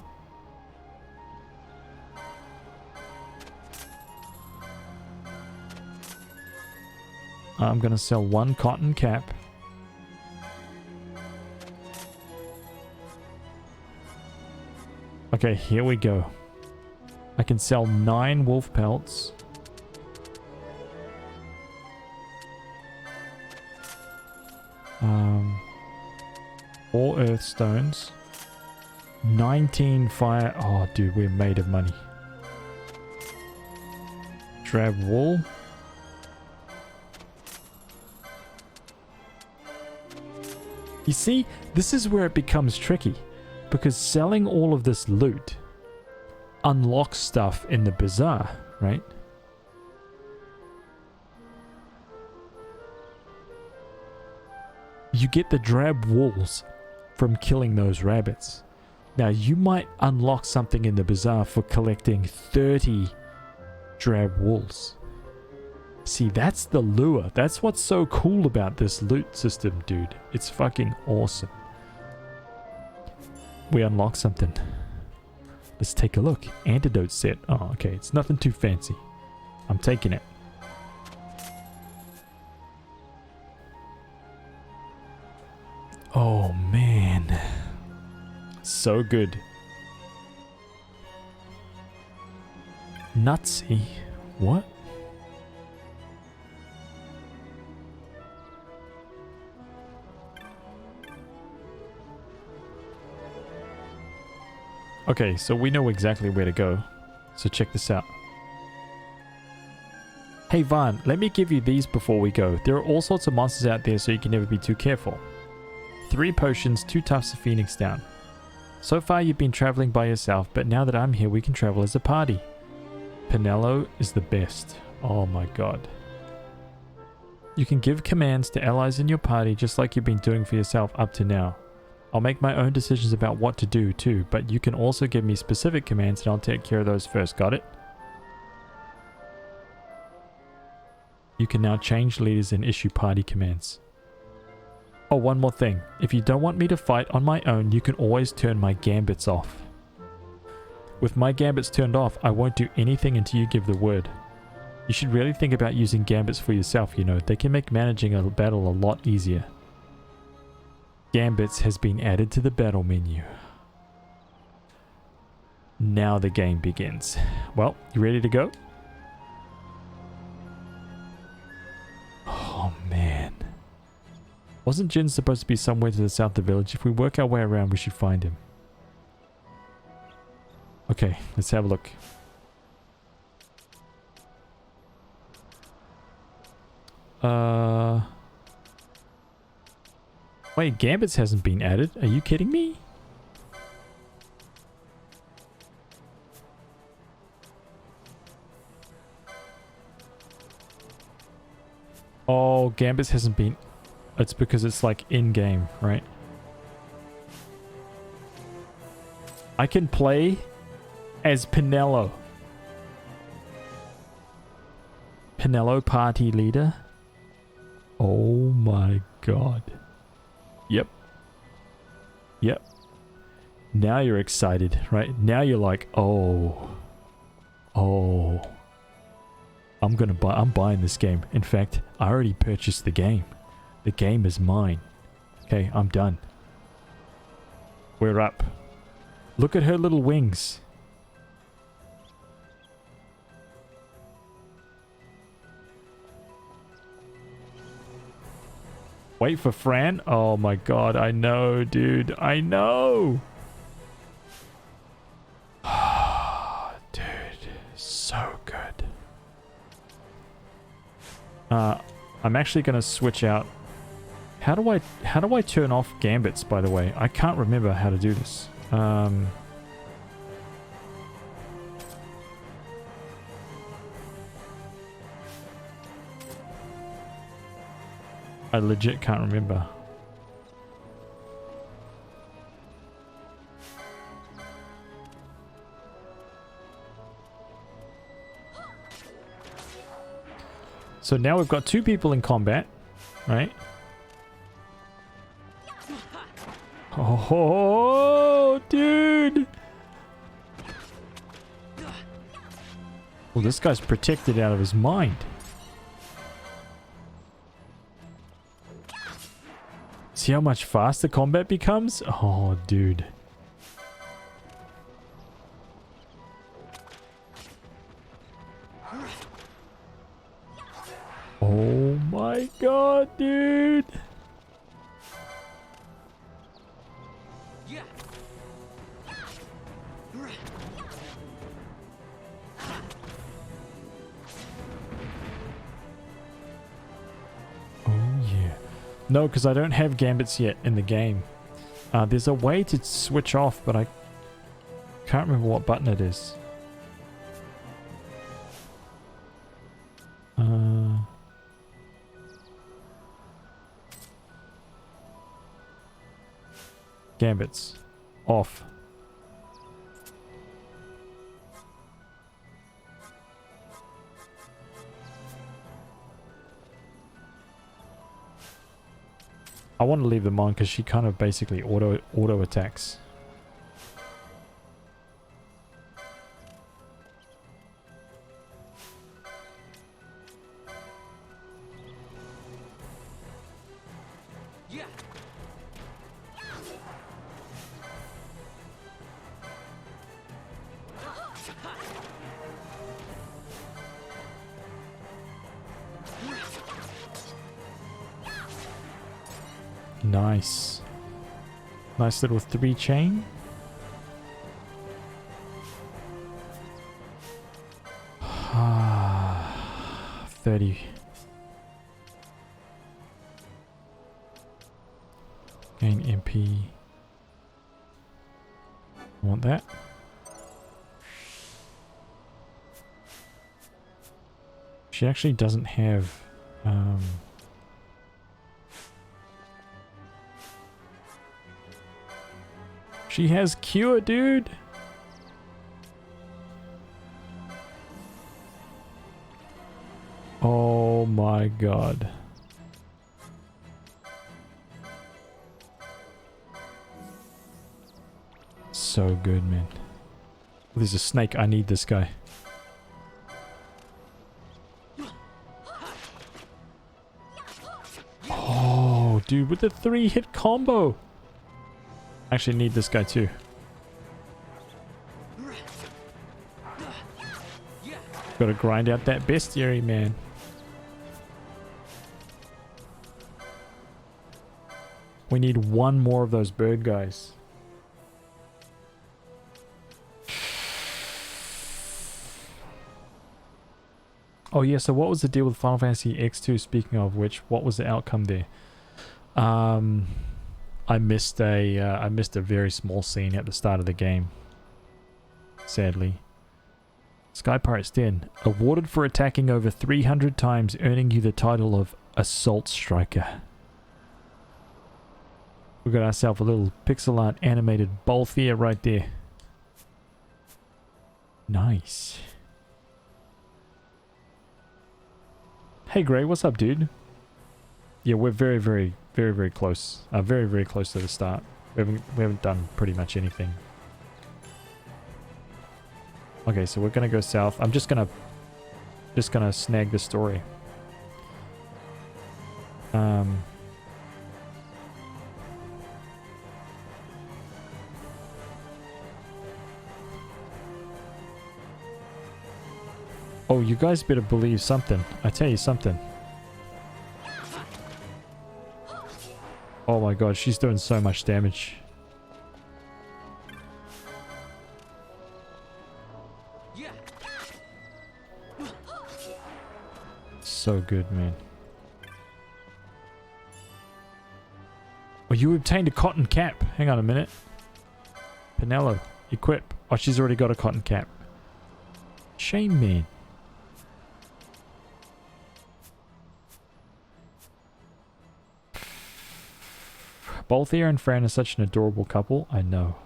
I'm gonna sell 1 cotton cap. Okay, here we go. I can sell 9 wolf pelts. All earth stones. 19 fire. Oh, dude, we're made of money. Drab wool. You see, this is where it becomes tricky. Because selling all of this loot unlocks stuff in the bazaar, right? You get the drab wools from killing those rabbits. Now, you might unlock something in the bazaar for collecting 30 drab wools. See, that's the lure. That's what's so cool about this loot system, dude. It's fucking awesome. We unlock something. Let's take a look. Antidote set. Oh, okay. It's nothing too fancy. I'm taking it. Oh, man. So good. Nutsy. What? Okay, so we know exactly where to go. So check this out. Hey Vaughn, let me give you these before we go. There are all sorts of monsters out there, so you can never be too careful. 3 potions, 2 tufts of phoenix down. So far you've been traveling by yourself, but now that I'm here we can travel as a party. Pinello is the best. Oh my god. You can give commands to allies in your party just like you've been doing for yourself up to now. I'll make my own decisions about what to do too, but you can also give me specific commands and I'll take care of those first, got it? You can now change leaders and issue party commands. Oh, one more thing. If you don't want me to fight on my own, you can always turn my gambits off. With my gambits turned off, I won't do anything until you give the word. You should really think about using gambits for yourself, you know. They can make managing a battle a lot easier. Gambits has been added to the battle menu. Now the game begins. Well, you ready to go? Oh man. Wasn't Jin supposed to be somewhere to the south of the village? If we work our way around, we should find him. Okay, let's have a look. Wait, Gambits hasn't been added. Are you kidding me? Oh, Gambits hasn't been... It's because it's like in-game, right? I can play as Pinello. Pinello party leader. Oh my god. Yep. Yep. Now you're excited, right? Now you're like, oh. Oh. I'm buying this game. In fact, I already purchased the game. The game is mine. Okay, I'm done. We're up. Look at her little wings. Wait for Fran? Oh my god, I know, dude. I know! Dude, so good. I'm actually gonna switch out. How do I turn off gambits, by the way? I can't remember how to do this. I legit can't remember. So now we've got 2 people in combat, right? Oh, dude! Well, this guy's protected out of his mind. See how much faster combat becomes? Oh, dude. Oh my god, dude. Oh yeah. No, because I don't have gambits yet in the game. There's a way to switch off, but I can't remember what button it is. Gambits. Off. I want to leave them on because she kind of basically auto attacks. Nice. Nice little 3 chain. Ah, 30. Gain MP. Want that? She actually doesn't have she has cure, dude. Oh my god. So good, man. There's a snake. I need this guy. Oh, dude, with the 3-hit combo. Actually need this guy too. Gotta grind out that bestiary, man. We need 1 more of those bird guys. Oh yeah, so what was the deal with Final Fantasy X2? Speaking of which, what was the outcome there? I missed a very small scene at the start of the game. Sadly. Sky Pirate's Den. Awarded for attacking over 300 times, earning you the title of Assault Striker. We got ourselves a little pixel art animated Balthier right there. Nice. Hey Gray, what's up, dude? Yeah, we're very close. Very close to the start. We haven't done pretty much anything. Okay, so we're gonna go south. I'm just gonna snag the story. Oh, you guys better believe something. I tell you something. Oh my god, she's doing so much damage. So good, man. Oh, you obtained a cotton cap. Hang on a minute. Pinello, equip. Oh, she's already got a cotton cap. Shame, man. Balthier and Fran are such an adorable couple. I know.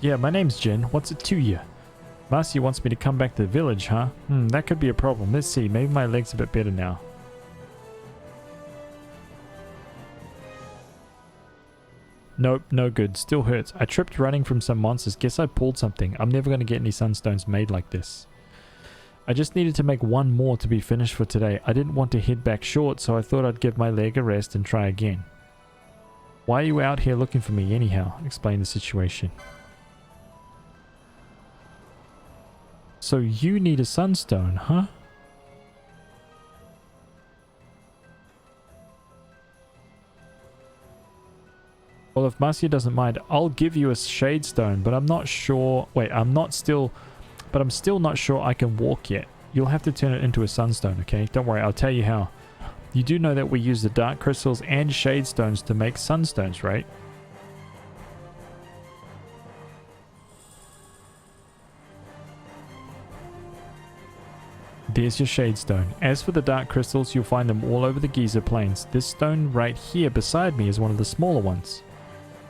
Yeah, my name's Jen. What's it to you? Marcia wants me to come back to the village, huh? That could be a problem. Let's see. Maybe my leg's a bit better now. Nope, no good. Still hurts. I tripped running from some monsters. Guess I pulled something. I'm never going to get any sunstones made like this. I just needed to make one more to be finished for today. I didn't want to head back short, so I thought I'd give my leg a rest and try again. Why are you out here looking for me anyhow? Explain the situation. So you need a sunstone, huh? Well, if Marcia doesn't mind, I'll give you a shade stone, but I'm not sure. Wait, I'm still not sure I can walk yet. You'll have to turn it into a sunstone, okay? Don't worry, I'll tell you how. You do know that we use the dark crystals and shade stones to make sunstones, right? There's your shade stone. As for the dark crystals, you'll find them all over the Giza Plains. This stone right here beside me is one of the smaller ones.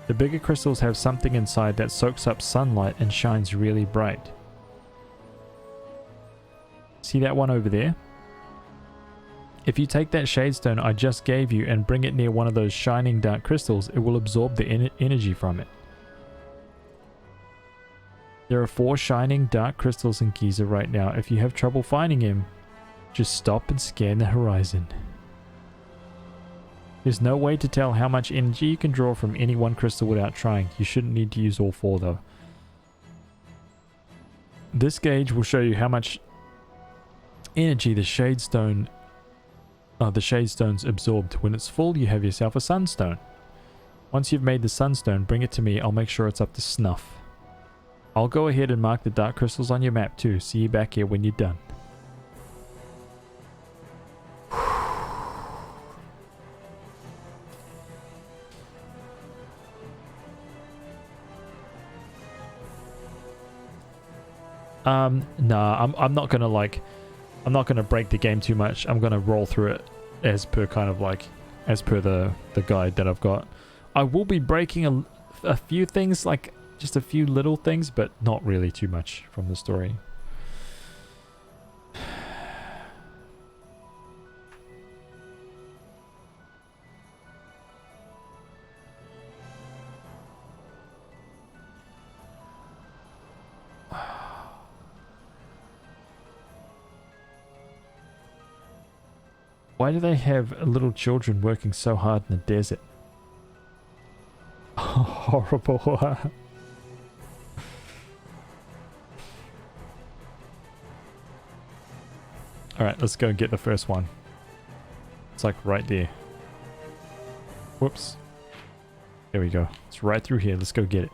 The bigger crystals have something inside that soaks up sunlight and shines really bright. See that one over there? If you take that shade stone I just gave you and bring it near one of those shining dark crystals, it will absorb the energy from it. There are 4 shining dark crystals in Giza right now. If you have trouble finding him, just stop and scan the horizon. There's no way to tell how much energy you can draw from any one crystal without trying. You shouldn't need to use all 4 though. This gauge will show you how much energy the shade stone's absorbed. When it's full, you have yourself a sunstone. Once you've made the sunstone, bring it to me. I'll make sure it's up to snuff. I'll go ahead and mark the dark crystals on your map too. See you back here when you're done. Nah, I'm not gonna I'm not gonna break the game too much. I'm gonna roll through it as per the guide that I've got. I will be breaking a few things, like just a few little things, but not really too much from the story. Why do they have little children working so hard in the desert? Horrible. Alright, let's go and get the first one. It's like right there. Whoops. There we go. It's right through here. Let's go get it.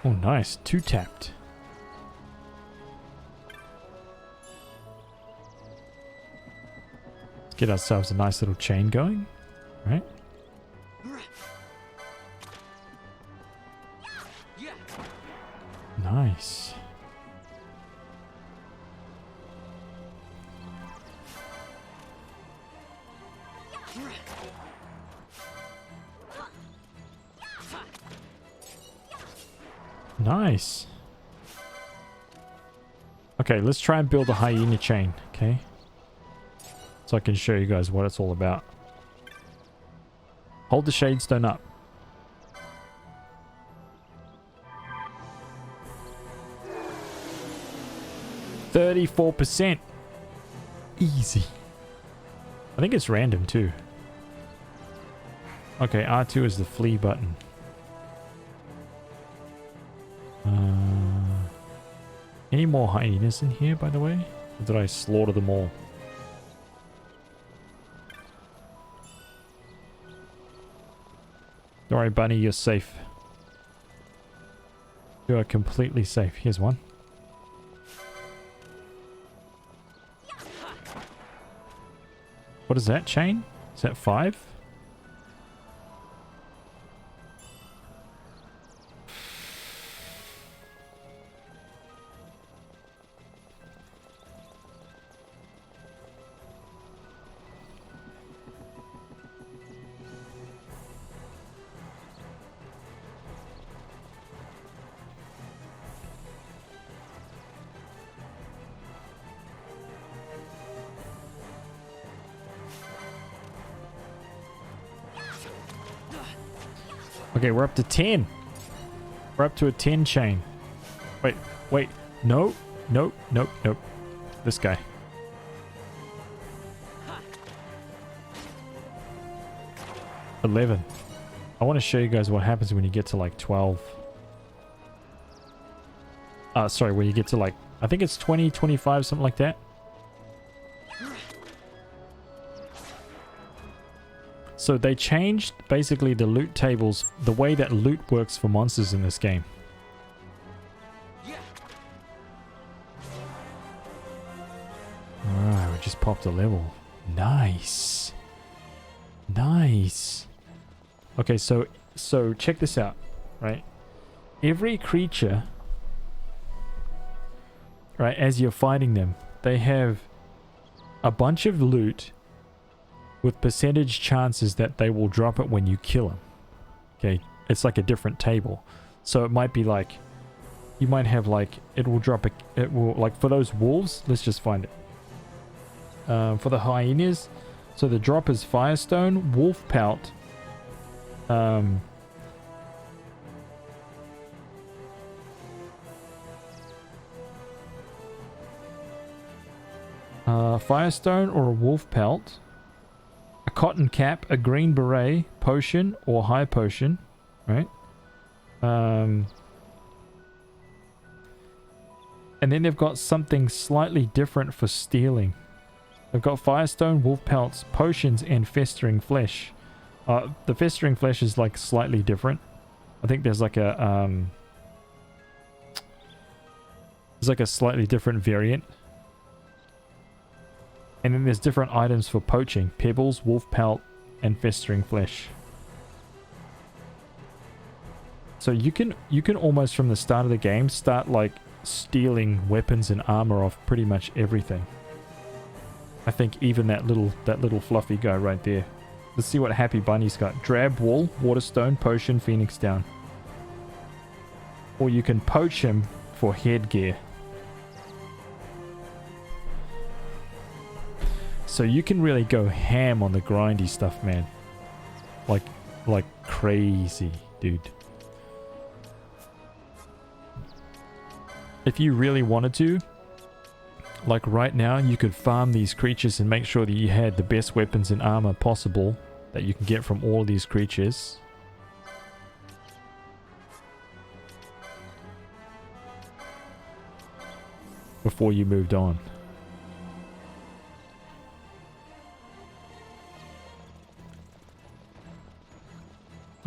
Oh, nice. 2 tapped. Let's get ourselves a nice little chain going. Right? Nice. Nice. Okay, let's try and build a hyena chain, okay? So I can show you guys what it's all about. Hold the shade stone up. %. Easy. I think it's random too. Okay, R2 is the flee button. Any more hyenas in here, by the way? Or did I slaughter them all? Don't worry, bunny, you're safe. You are completely safe. Here's one. What is that chain? Is that 5? Okay, we're up to 10. We're up to a 10 chain. Wait. No. Nope. This guy. $11. I want to show you guys what happens when you get to like 12. Sorry, when you get to like, I think it's 20, 25, something like that. So they changed basically the loot tables, the way that loot works for monsters in this game. Alright, we just popped a level. Nice. Nice. Okay, so check this out, right? Every creature, right, as you're fighting them, they have a bunch of loot with percentage chances that they will drop it when you kill them. Okay, it's like a different table. So it might be like, you might have like, it will drop it will, like for those wolves, let's just find it. For the hyenas, so the drop is Firestone, Wolf Pelt, Firestone or a Wolf Pelt, a Cotton Cap, a Green Beret, Potion or High Potion, right? And then they've got something slightly different for stealing. They've got Firestone, Wolf Pelts, Potions, and Festering Flesh. The Festering Flesh is like slightly different. I think there's like a slightly different variant. And then there's different items for poaching. Pebbles, Wolf Pelt, and Festering Flesh. So you can almost from the start of the game start like stealing weapons and armor off pretty much everything. I think even that little fluffy guy right there. Let's see what Happy Bunny's got. Drab Wool, Waterstone, Potion, Phoenix Down. Or you can poach him for headgear. So you can really go ham on the grindy stuff, man. Like crazy, dude. If you really wanted to, like right now, you could farm these creatures and make sure that you had the best weapons and armor possible that you can get from all these creatures. Before you moved on.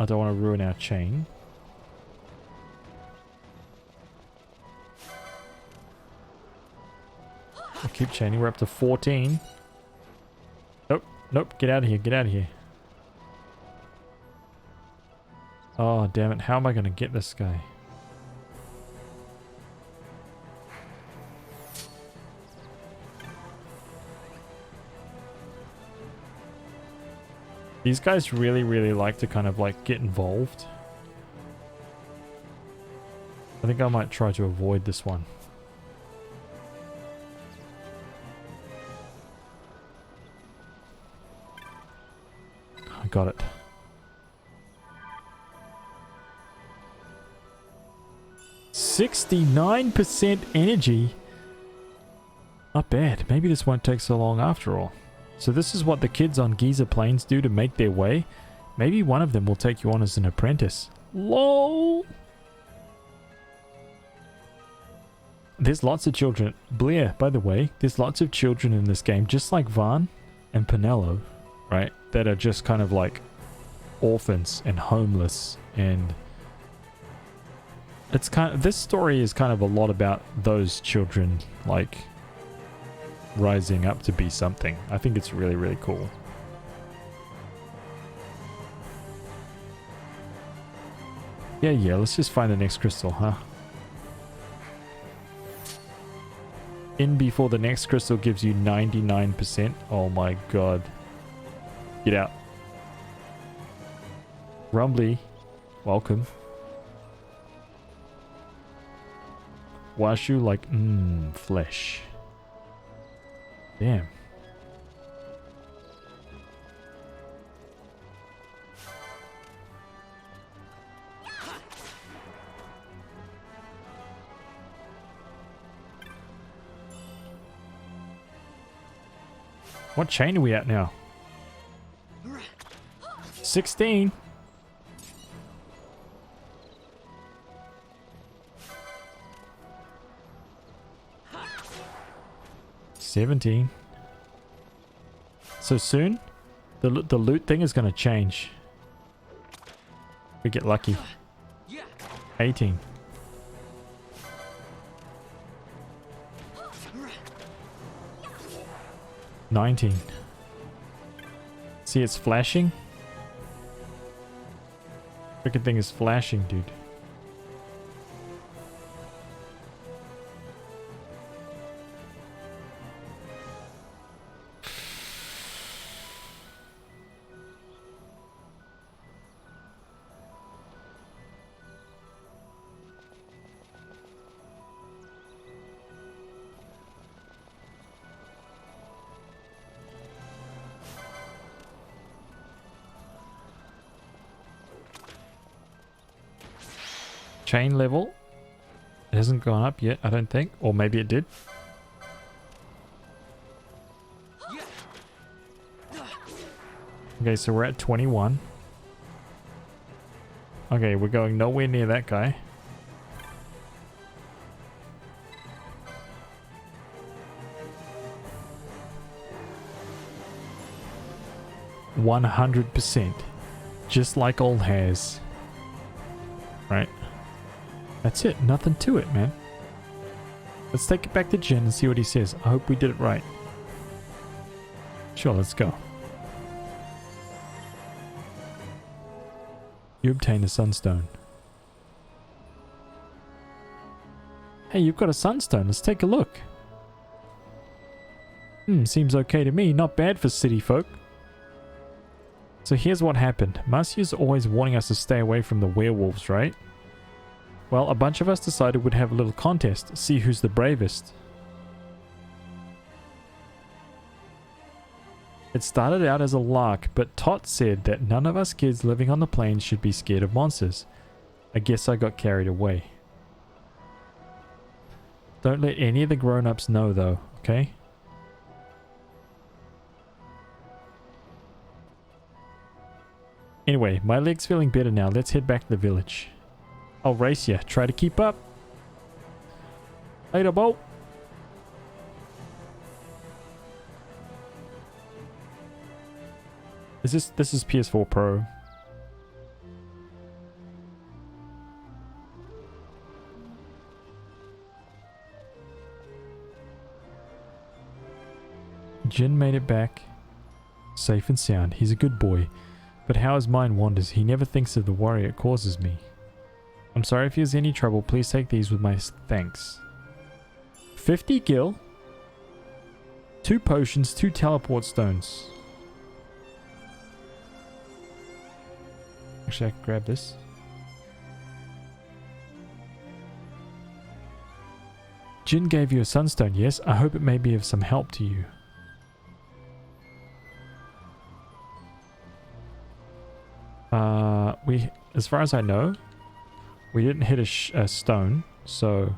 I don't want to ruin our chain. I'll keep chaining. We're up to 14. Nope. Get out of here. Get out of here. Oh, damn it. How am I going to get this guy? These guys really, really like to kind of like get involved. I think I might try to avoid this one. I got it. %69% energy. Not bad. Maybe this won't take so long after all. So this is what the kids on Giza Plains do to make their way. Maybe one of them will take you on as an apprentice. LOL! there's lots of children. Blair, by the way, there's lots of children in this game, just like Vaughn and Pinello, right? That are just kind of like orphans and homeless, and it's kind of, this story is kind of a lot about those children like rising up to be something. I think it's really, really cool. Yeah, let's just find the next crystal, huh? In before the next crystal gives you 99%. Oh my god. Get out. Rumbly, welcome. Washu like, flesh. Damn. What chain are we at now? 16. $17. So soon, the loot thing is going to change. We get lucky. 18. $19. See, it's flashing. Freaking thing is flashing, dude. Chain level. It hasn't gone up yet, I don't think. Or maybe it did. Okay, so we're at 21. Okay, we're going nowhere near that guy. %100%. Just like old Haz. Right? That's it. Nothing to it, man. Let's take it back to Jin and see what he says. I hope we did it right. Sure, let's go. You obtain a sunstone. Hey, you've got a sunstone. Let's take a look. Seems okay to me. Not bad for city folk. So here's what happened. Marcia's always warning us to stay away from the werewolves, right? Well, a bunch of us decided we'd have a little contest, see who's the bravest. It started out as a lark, but Tot said that none of us kids living on the plains should be scared of monsters. I guess I got carried away. Don't let any of the grown-ups know though, okay? Anyway, my leg's feeling better now. Let's head back to the village. I'll race you. Try to keep up. Later, Bolt. This is PS4 Pro. Jin made it back safe and sound. He's a good boy. But how his mind wanders, he never thinks of the worry it causes me. I'm sorry if there's any trouble. Please take these with my thanks. 50 gil. 2 potions, 2 teleport stones. Actually, I can grab this. Jin gave you a sunstone, yes? I hope it may be of some help to you. As far as I know, we didn't hit a stone, so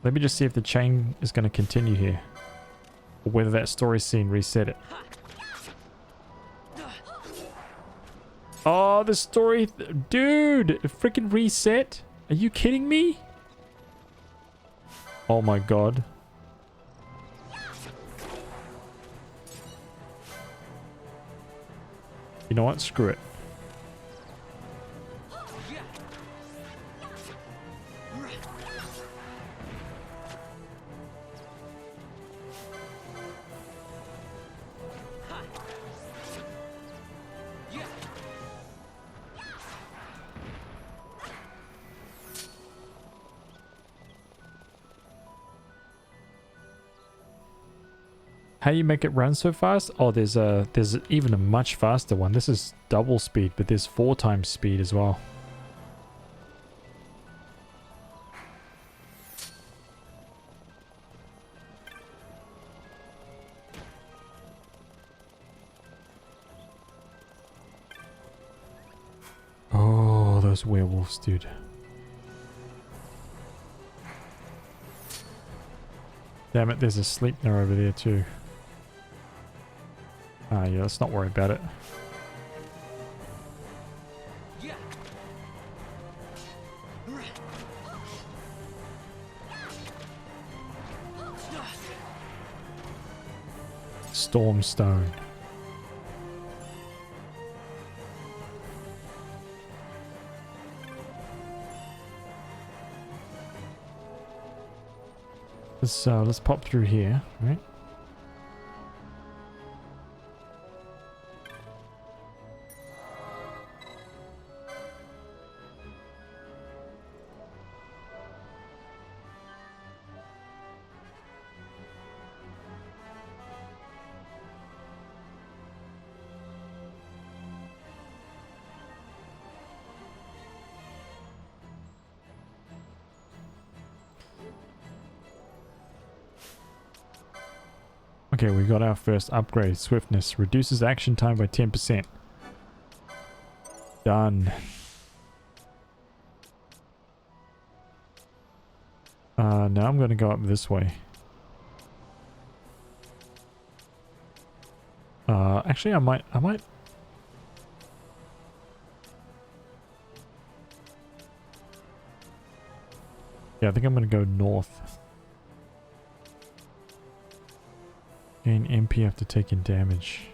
let me just see if the chain is going to continue here, or whether that story scene reset it. Oh, the story, dude, it freaking reset. Are you kidding me? Oh my god. You know what? Screw it. How you make it run so fast? Oh, there's even a much faster one. This is double speed, but there's 4 times speed as well. Oh, those werewolves, dude. Damn it, there's a Sleipnir over there too. Ah, yeah, let's not worry about it. Stormstone. Let's pop through here, right? Okay, we got our first upgrade. Swiftness. Reduces action time by 10%. Done. Now I'm going to go up this way. Actually, I might... Yeah, I think I'm going to go north. Gain MP after taking damage.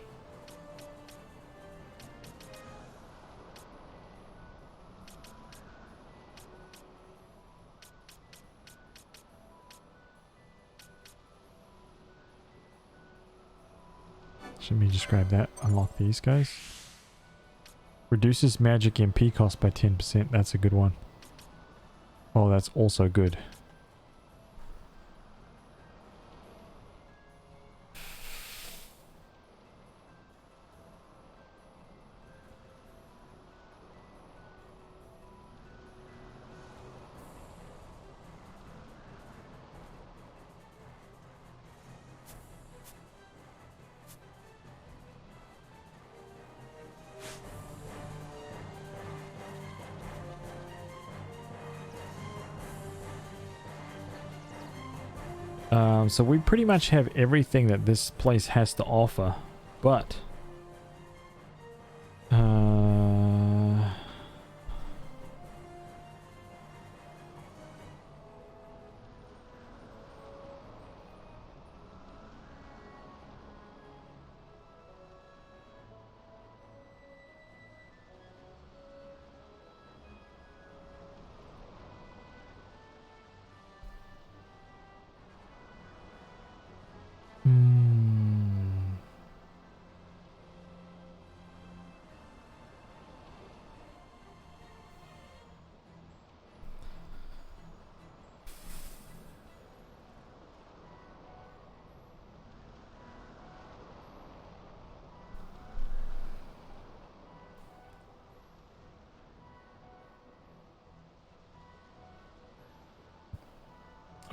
Let me just grab that. Unlock these guys. Reduces magic MP cost by 10%. That's a good one. Oh, that's also good. So we pretty much have everything that this place has to offer, but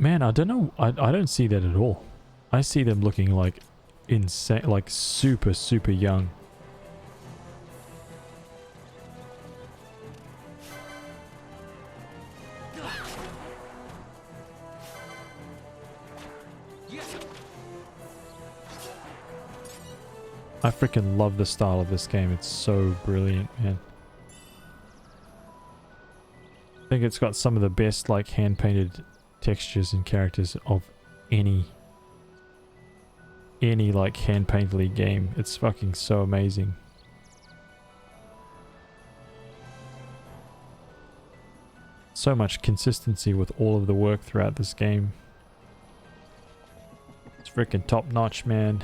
man, I don't know. I don't see that at all. I see them looking like insane, like super, super young. I freaking love the style of this game. It's so brilliant, man. I think it's got some of the best like hand-painted textures and characters of any like hand painterly game. It's fucking so amazing. So much consistency with all of the work throughout this game. It's freaking top notch, man.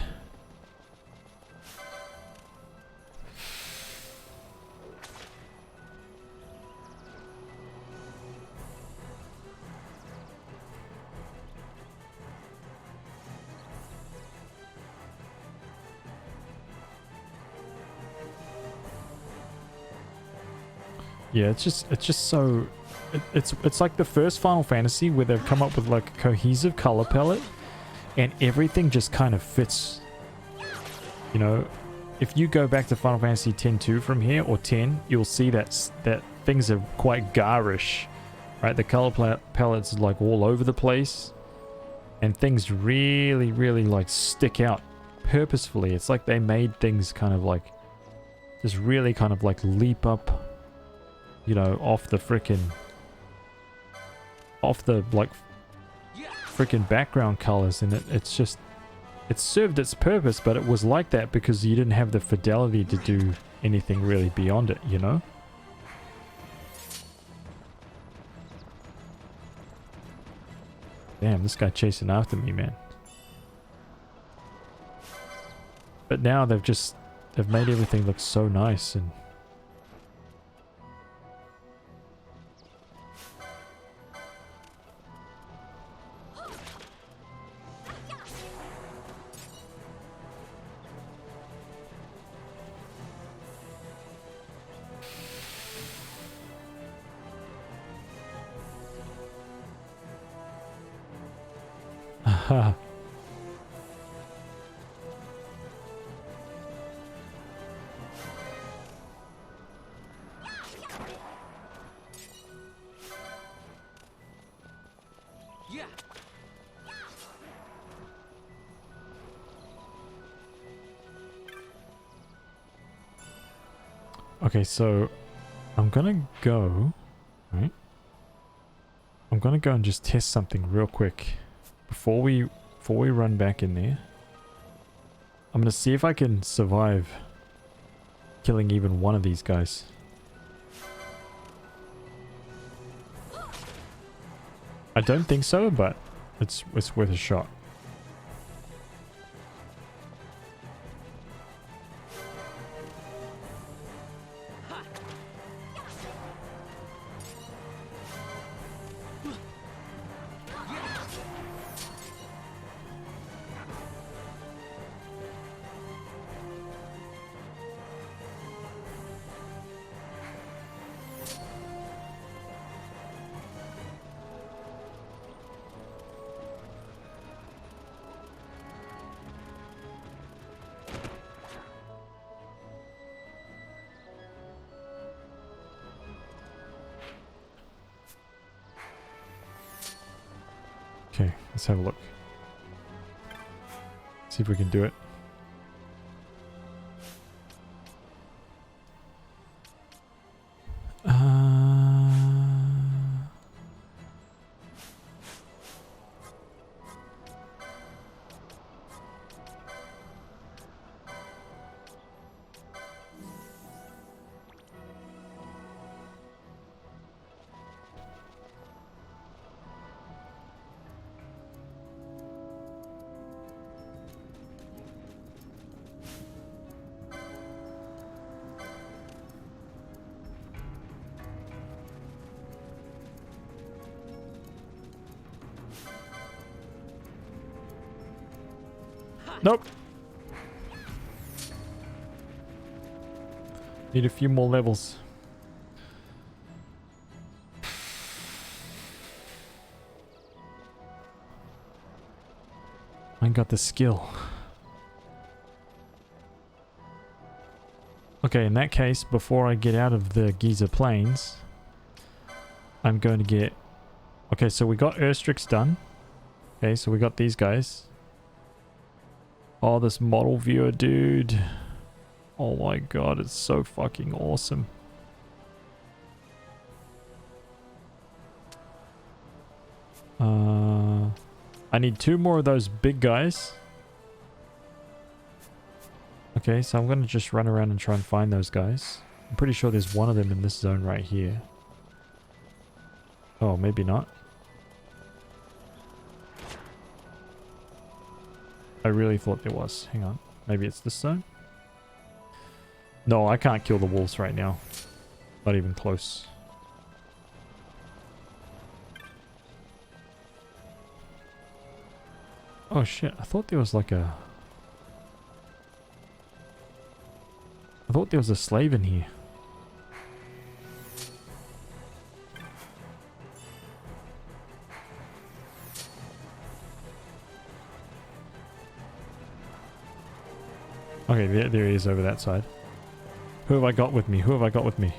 Yeah, it's just so it's like the first Final Fantasy where they've come up with like a cohesive color palette and everything just kind of fits. You know, if you go back to Final Fantasy X-2 from here or 10, you'll see that things are quite garish, right? The color palette's like all over the place and things really like stick out purposefully. It's like they made things kind of like just really kind of like leap up, you know, off the like freaking background colors, and it's just, it served its purpose, but it was like that because you didn't have the fidelity to do anything really beyond it, you know? Damn, this guy chasing after me, man. But now they've made everything look so nice and Okay, so I'm gonna go, right? I'm gonna go and just test something real quick before we run back in there. I'm gonna see if I can survive killing even one of these guys. I don't think so, but it's worth a shot. Okay, let's have a look. See if we can do it. Nope. Need a few more levels. I got the skill. Okay, in that case, before I get out of the Giza Plains, I'm going to get... Okay, so we got Erstrix done. Okay, so we got these guys. Oh, this model viewer, dude. Oh my god, it's so fucking awesome. I need 2 more of those big guys. Okay, so I'm gonna just run around and try and find those guys. I'm pretty sure there's one of them in this zone right here. Oh, maybe not. I really thought there was. Hang on. Maybe it's this zone? No, I can't kill the wolves right now. Not even close. Oh shit, I thought there was like a... I thought there was a slave in here. Okay, there he is over that side. Who have I got with me? Who have I got with me?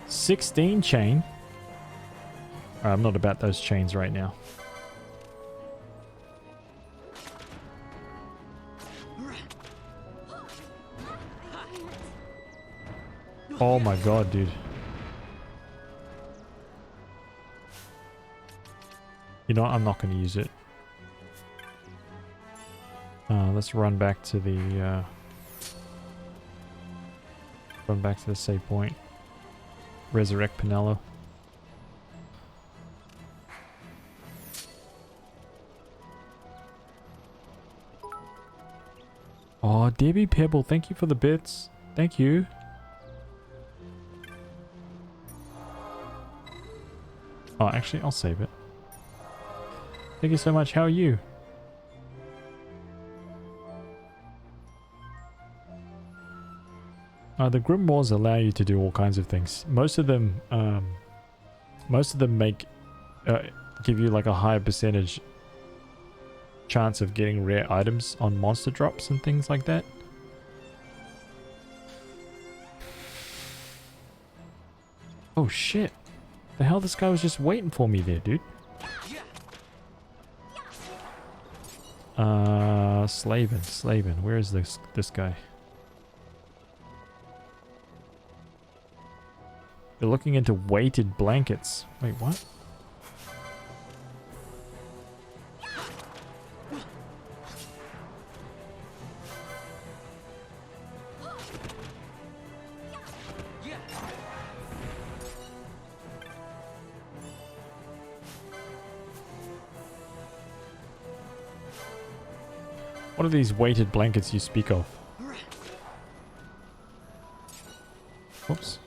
$16 chain. I'm not about those chains right now. Oh my god, dude. You know what? I'm not going to use it. Let's run back to the... run back to the save point. Resurrect Pinello. Oh, Debbie Pebble, thank you for the bits. Thank you. Oh, actually, I'll save it. Thank you so much. How are you? The Grimoires allow you to do all kinds of things. Most of them make give you like a higher percentage chance of getting rare items on monster drops and things like that. Oh shit! The hell, this guy was just waiting for me there, dude. Slavin. Where is this guy? They're looking into weighted blankets. Wait, what? What are these weighted blankets you speak of? Whoops.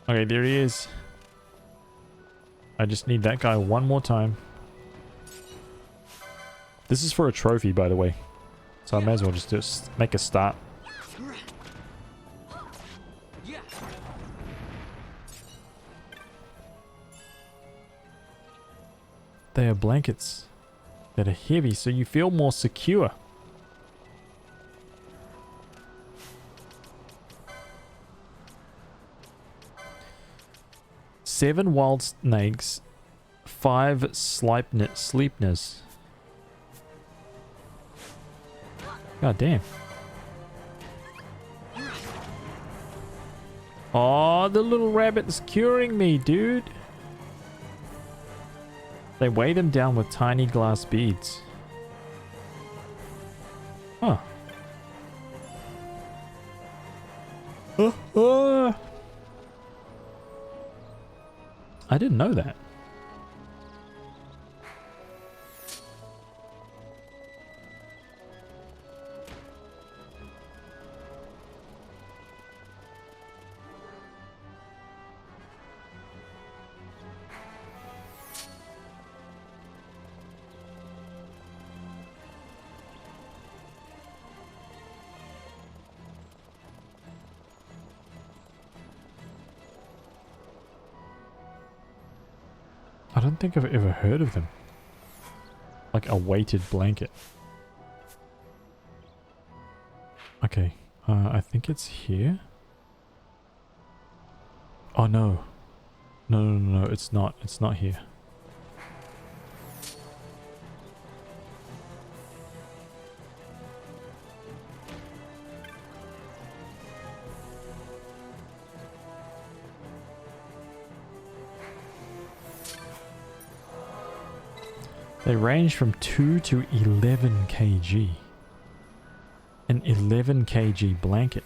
Okay, there he is. I just need that guy one more time. This is for a trophy, by the way. So I may as well just make a start. They are blankets that are heavy, so you feel more secure. Seven wild snakes, 5 sleepness. God damn. Oh, the little rabbit's curing me, dude. They weigh them down with tiny glass beads. Huh. I didn't know that. I don't think I've ever heard of them. Like a weighted blanket. Okay, I think it's here. Oh no. No, it's not. It's not here. They range from 2 to 11 kg. An 11 kg blanket.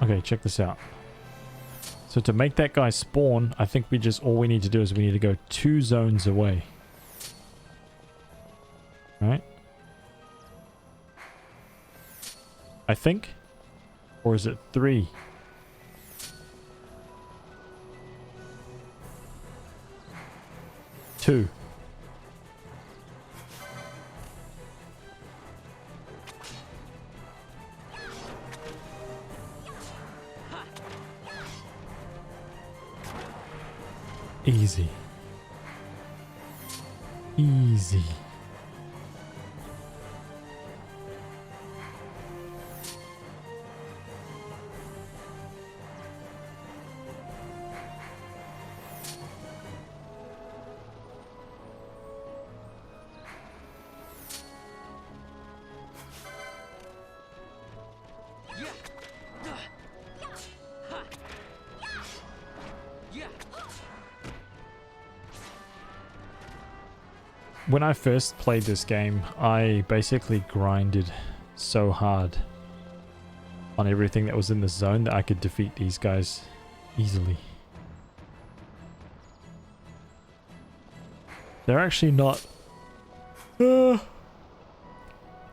Okay, check this out. So to make that guy spawn, I think all we need to do is we need to go 2 zones away. Right? I think? Or is it 3? Two. Easy. Easy. When I first played this game, I basically grinded so hard on everything that was in the zone that I could defeat these guys easily. They're actually not... they're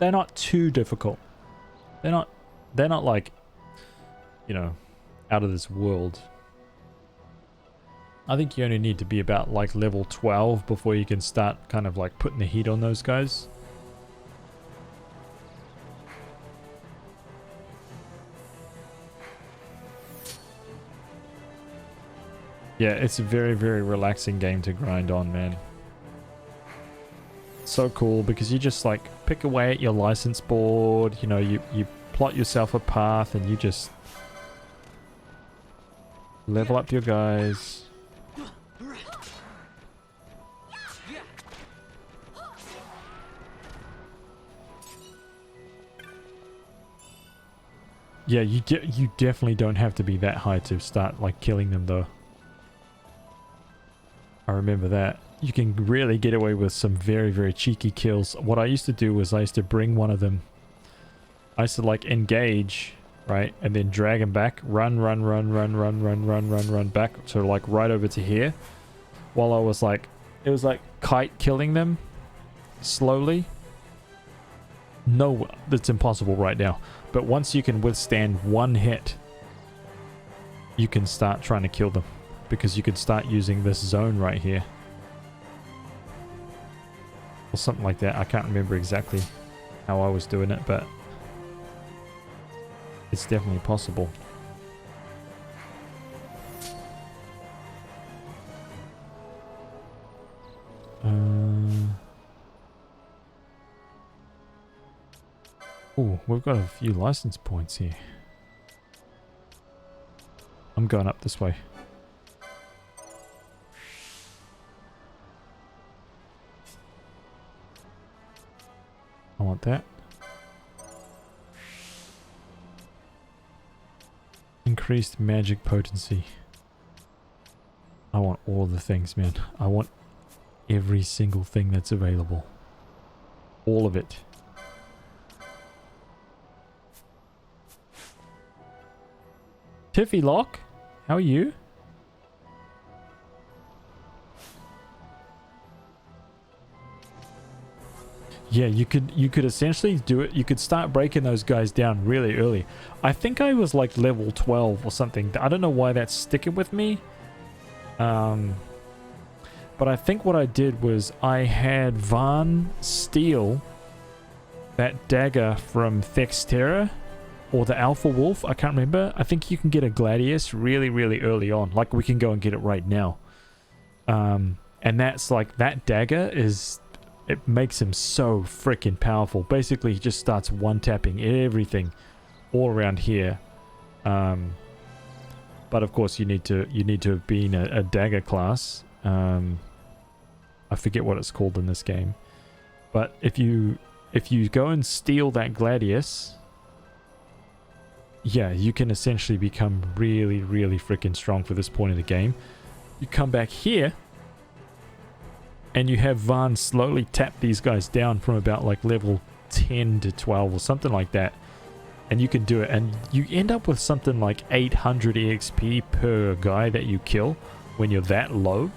not too difficult. They're not like, you know, out of this world. I think you only need to be about like level 12 before you can start kind of like putting the heat on those guys. Yeah, it's a very, very relaxing game to grind on, man. So cool because you just like pick away at your license board, you know, you plot yourself a path and you just level up your guys. Yeah, you definitely don't have to be that high to start like killing them though. I remember that. You can really get away with some very, very cheeky kills. What I used to do was I used to bring one of them. I used to like engage, right? And then drag him back. Run back. So like right over to here. While I was like, it was like kite killing them slowly. No, that's impossible right now. But once you can withstand one hit, you can start trying to kill them. Because you can start using this zone right here. Or something like that. I can't remember exactly how I was doing it, but it's definitely possible. Oh, we've got a few license points here. I'm going up this way. I want that. Increased magic potency. I want all the things, man. I want every single thing that's available. All of it. Tiffy Lock, how are you? Yeah, you could essentially do it. You could start breaking those guys down really early. I think I was like level 12 or something. I don't know why that's sticking with me. But I think what I did was I had Van steal that dagger from Thexterra. Or the Alpha Wolf, I can't remember. I think you can get a Gladius really, really early on. Like, we can go and get it right now. And that's like, that dagger is... It makes him so freaking powerful. Basically, he just starts one-tapping everything all around here. But of course, you need to have been a dagger class. I forget what it's called in this game. But if you go and steal that Gladius... yeah, you can essentially become really, really freaking strong for this point of the game. You come back here, and you have Vaughn slowly tap these guys down from about like level 10 to 12 or something like that. And you can do it, and you end up with something like 800 EXP per guy that you kill when you're that low.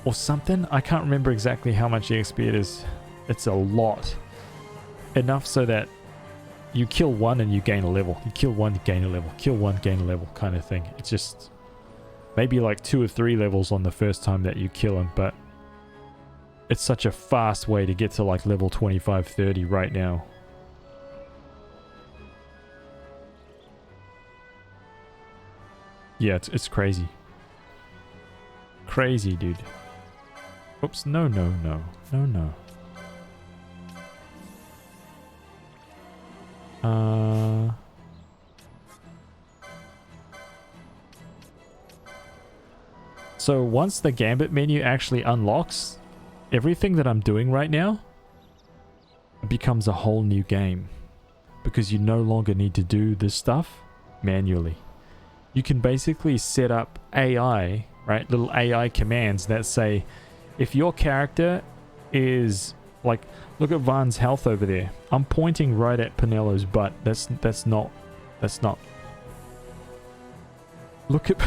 Or something. I can't remember exactly how much EXP it is. It's a lot. Enough so that you kill one and you gain a level. You kill one, you gain a level. Kill one, gain a level kind of thing. It's just maybe like 2 or 3 levels on the first time that you kill him, but it's such a fast way to get to like level 25, 30 right now. Yeah, it's crazy. Crazy, dude. Oops, no. So once the Gambit menu actually unlocks, everything that I'm doing right now becomes a whole new game. Because you no longer need to do this stuff manually. You can basically set up AI, right? Little AI commands that say, if your character is like, look at Vaughn's health over there. I'm pointing right at Pinello's butt. That's not. Look at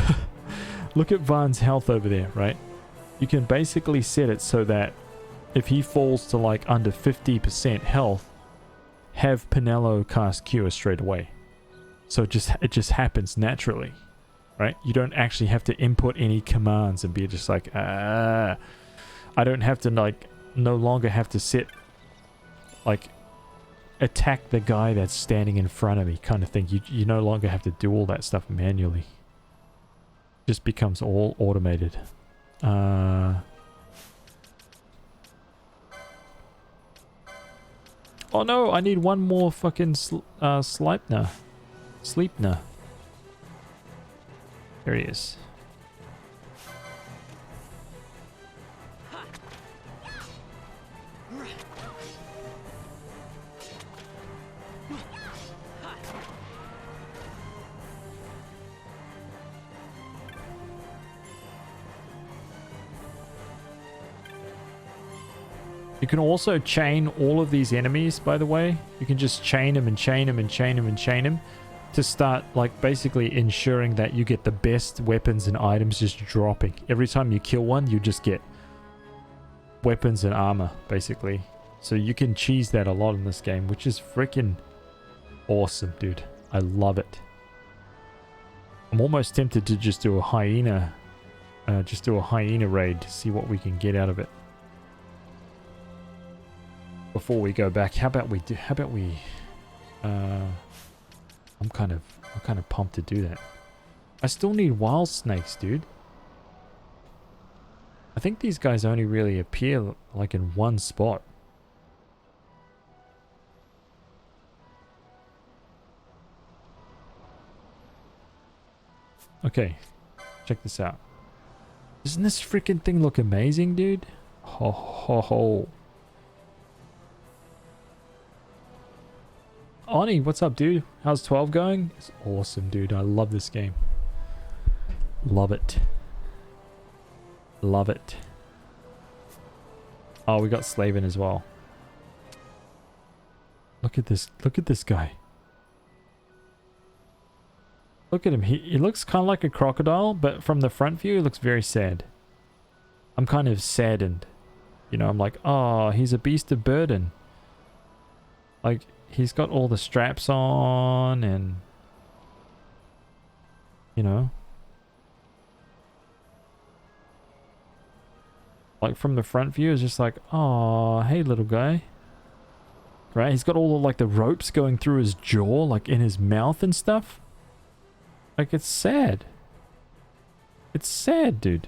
look at Vaughn's health over there, right? You can basically set it so that if he falls to like under 50% health, have Pinello cast Cure straight away. So it just happens naturally, right? You don't actually have to input any commands and be just like, I don't have to like, no longer have to sit, like, attack the guy that's standing in front of me kind of thing. You no longer have to do all that stuff manually. Just becomes all automated. Oh no, I need one more fucking Sleipner. There he is. You can also chain all of these enemies, by the way. You can just chain them and chain them and chain them and chain them to start, like, basically ensuring that you get the best weapons and items just dropping. Every time you kill one, you just get weapons and armor, basically. So you can cheese that a lot in this game, which is freaking awesome, dude. I love it. I'm almost tempted to just do a hyena, raid to see what we can get out of it. Before we go back, I'm kind of pumped to do that. I still need wild snakes, dude. I think these guys only really appear like in one spot. Okay, check this out. Doesn't this freaking thing look amazing, dude? Ho ho ho. Oni, what's up, dude? How's 12 going? It's awesome, dude. I love this game. Love it. Love it. Oh, we got Slaven as well. Look at this. Look at this guy. Look at him. He looks kind of like a crocodile, but from the front view, he looks very sad. I'm kind of saddened. You know, I'm like, oh, he's a beast of burden. Like, he's got all the straps on and, you know, like from the front view is just like, oh, hey little guy, right? He's got all the, like, the ropes going through his jaw, like in his mouth and stuff. Like, it's sad. It's sad, dude.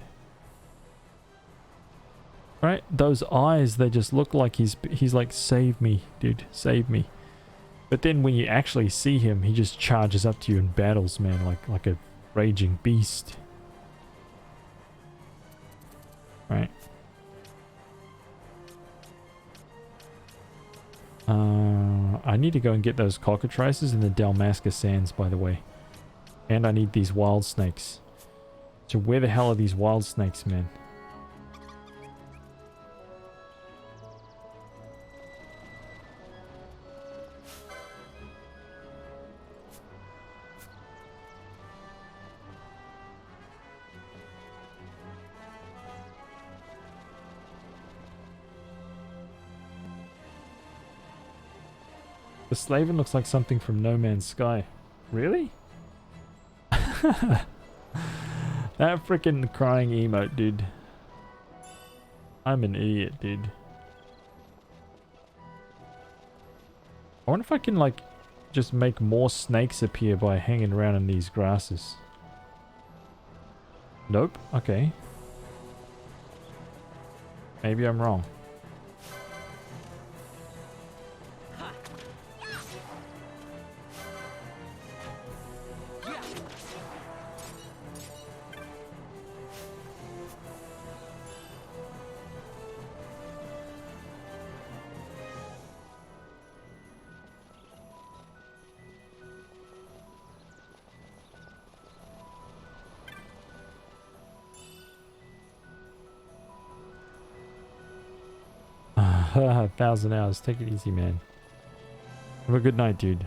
Right? Those eyes, they just look like he's like, save me, dude, save me. But then when you actually see him, he just charges up to you in battles, man, like a raging beast. Right? I need to go and get those cockatrices in the Dalmasca Sands, by the way. And I need these wild snakes. So where the hell are these wild snakes, man? The Slaven looks like something from No Man's Sky. Really? That freaking crying emote, dude. I'm an idiot, dude. I wonder if I can, like, just make more snakes appear by hanging around in these grasses. Nope. Okay. Maybe I'm wrong. A 1,000 hours. Take it easy, man. Have a good night, dude.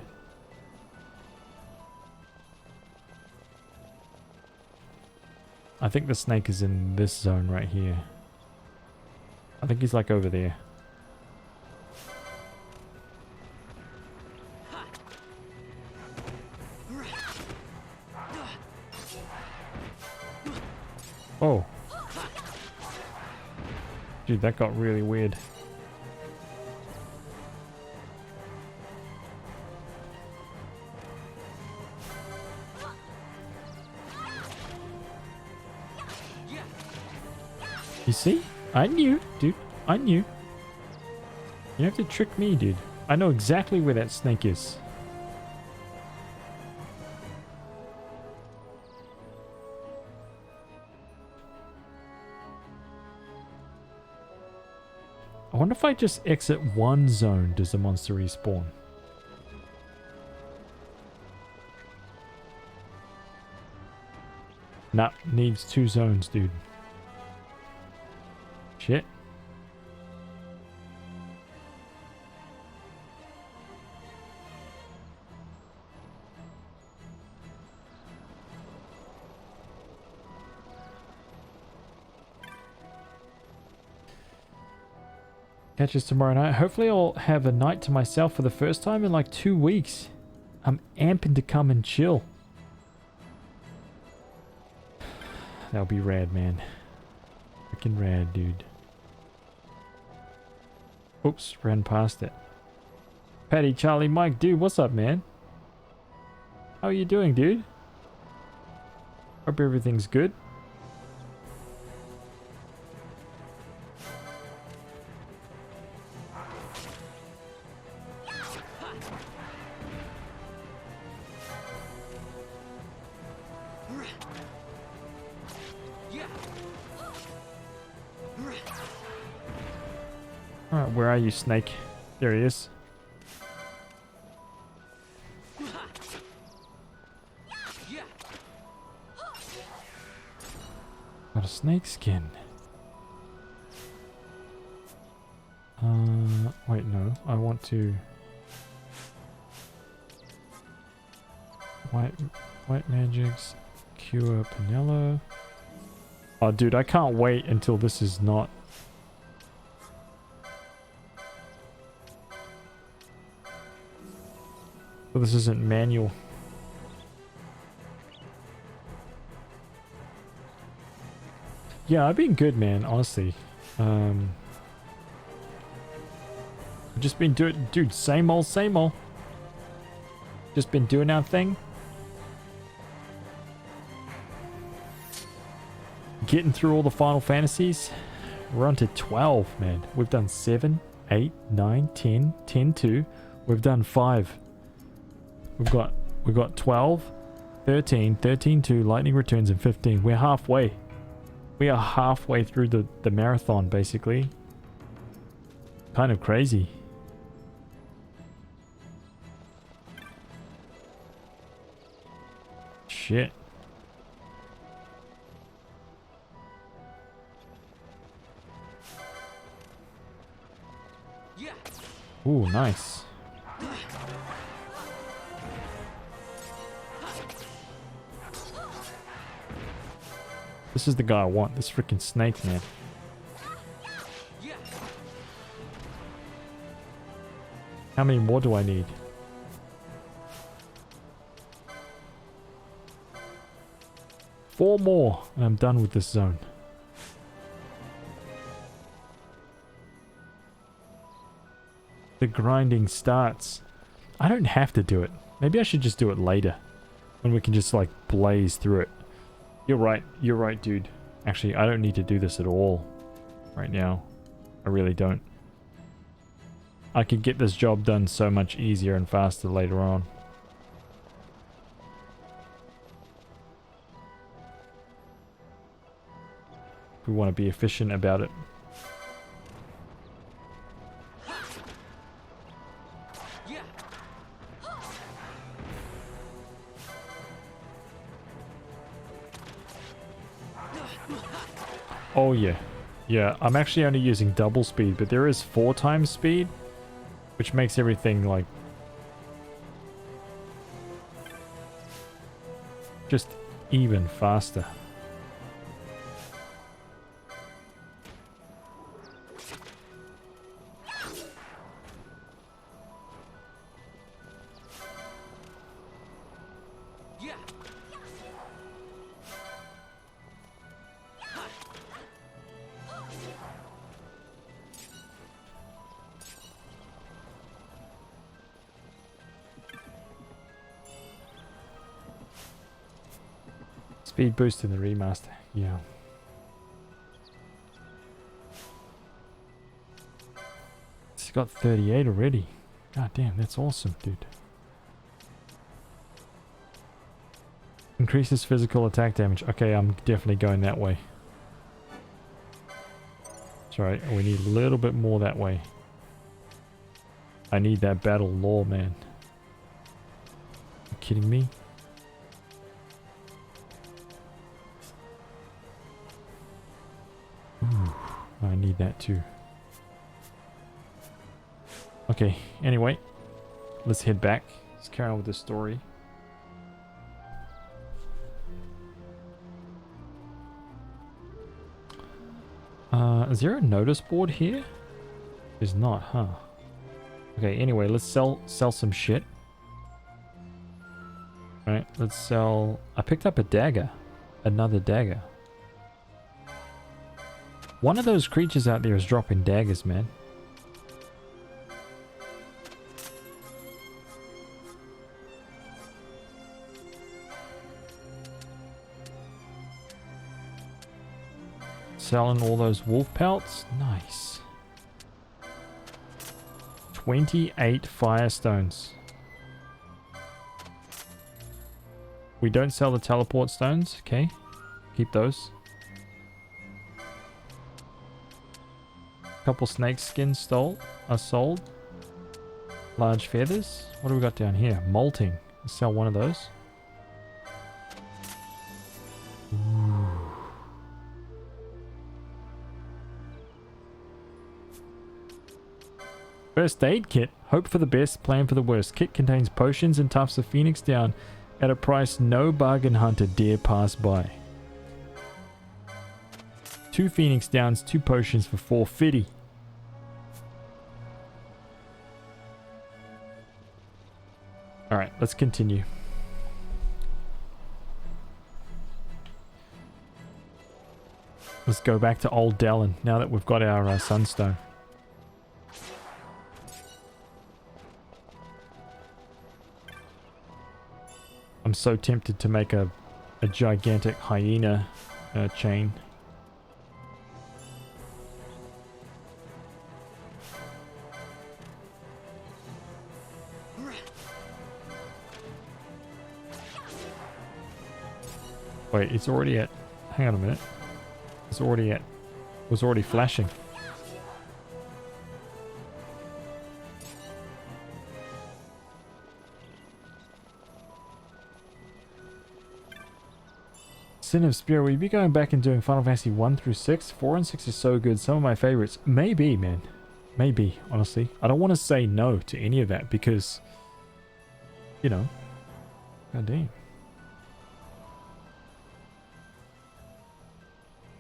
I think the snake is in this zone right here. I think he's like over there. Oh. Dude, that got really weird. You see? I knew, dude. I knew. You have to trick me, dude. I know exactly where that snake is. I wonder if I just exit one zone, does the monster respawn? Nah, needs 2 zones, dude. Shit. Catch us tomorrow night. Hopefully I'll have a night to myself for the first time in like 2 weeks. I'm amping to come and chill. That'll be rad, man. Freaking rad, dude. Oops, ran past it. Patty, Charlie, Mike, dude, what's up, man? How are you doing, dude? Hope everything's good. Alright, where are you, snake? There he is. Got a snake skin. Wait, no. I want to... White magics. Cure Pinello. Oh, dude, I can't wait until this is not... So this isn't manual. Yeah, I've been good, man, honestly. I've just been doing... Dude, same old, same old. Just been doing our thing. Getting through all the Final Fantasies. We're on to 12, man. We've done 7, 8, 9, 10, 10, 2. We've done 5. We've got 12, 13, 13, 2, Lightning Returns, and 15. We're halfway. We are halfway through the marathon, basically. Kind of crazy. shit. Ooh, nice. This is the guy I want. This freaking snake, man. How many more do I need? 4 more, and I'm done with this zone. The grinding starts. I don't have to do it. Maybe I should just do it later, when we can just like blaze through it. You're right, dude. Actually, I don't need to do this at all right now. I really don't. I could get this job done so much easier and faster later on. We want to be efficient about it. Oh yeah. Yeah, I'm actually only using double speed, but there is 4 times speed, which makes everything like just even faster. Speed boost in the remaster, yeah. It's got 38 already. God damn, that's awesome, dude. Increases physical attack damage. Okay, I'm definitely going that way. Sorry, we need a little bit more that way. I need that battle lore, man. You kidding me? Ooh, I need that too. Okay, anyway, let's head back. Let's carry on with the story. Is there a notice board here? There's not, huh? Okay, anyway, let's sell some shit. Alright, let's sell... I picked up a dagger. Another dagger. One of those creatures out there is dropping daggers, man. Selling all those wolf pelts. Nice. 28 firestones. We don't sell the teleport stones. Okay. Keep those. Couple snake skins sold. Large feathers. What do we got down here? Molting. Let's sell one of those. Ooh. First aid kit. Hope for the best, plan for the worst. Kit contains potions and tufts of phoenix down at a price no bargain hunter dare pass by. 2 phoenix downs, 2 potions for 450. Alright, let's continue. Let's go back to Old Dallin now that we've got our sunstone. I'm so tempted to make a gigantic hyena chain. Wait, it's already at... Hang on a minute. It's already at... It was already flashing. Sin of Spirit, will you be going back and doing Final Fantasy 1 through 6? 4 and 6 is so good. Some of my favorites. Maybe, man. Maybe, honestly. I don't want to say no to any of that because, you know, god damn.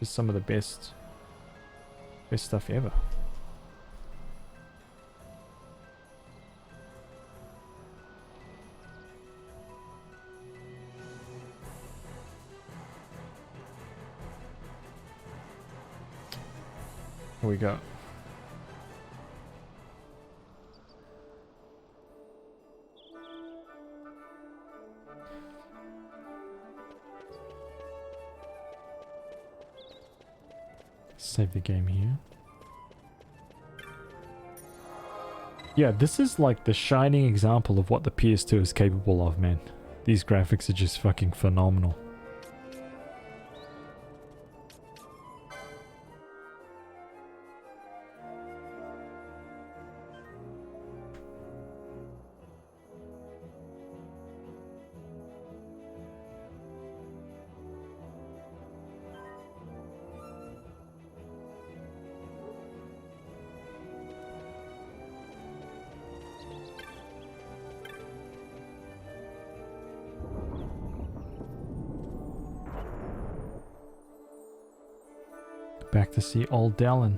It's some of the best stuff ever. Here we go. Save the game here. Yeah, this is like the shining example of what the PS2 is capable of, man. These graphics are just fucking phenomenal. Back to see old Dallin.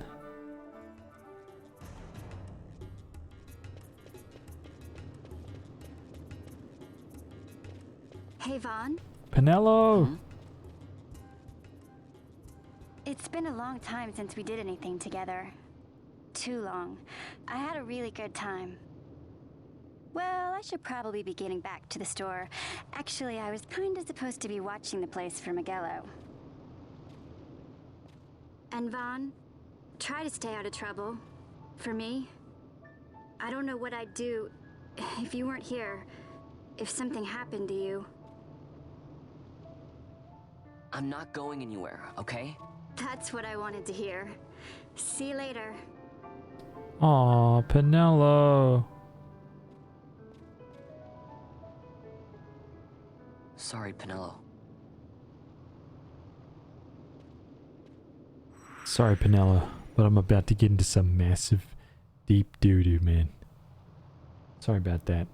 Hey, Vaughn. Penelo! It's been a long time since we did anything together. Too long. I had a really good time. Well, I should probably be getting back to the store. Actually, I was kinda supposed to be watching the place for Miguelo. And Vaughn, try to stay out of trouble. For me, I don't know what I'd do if you weren't here, if something happened to you. I'm not going anywhere, okay? That's what I wanted to hear. See you later. Aw, Penelo. Sorry, Penelo. Sorry, Penelo, but I'm about to get into some massive, deep doo-doo, man. Sorry about that.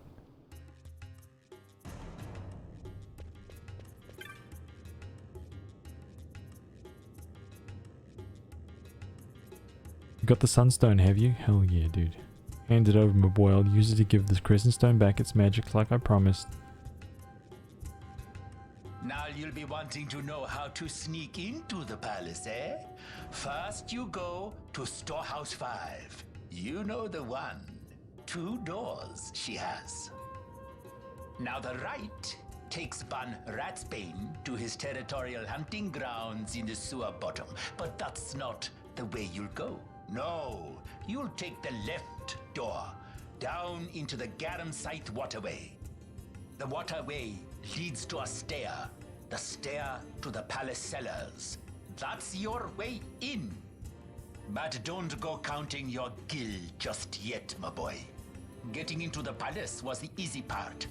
You got the Sunstone, have you? Hell yeah, dude. Hand it over, my boy. I'll use it to give the Crescent Stone back its magic like I promised. Now you'll be wanting to know how to sneak into the palace, eh? First you go to Storehouse 5. You know the one. 2 doors she has. Now the right takes Ban Ratsbane to his territorial hunting grounds in the sewer bottom. But that's not the way you'll go. No, you'll take the left door, down into the Garum Scythe waterway. The waterway leads to a stair. The stair to the palace cellars. That's your way in. But don't go counting your gil just yet, my boy. Getting into the palace was the easy part.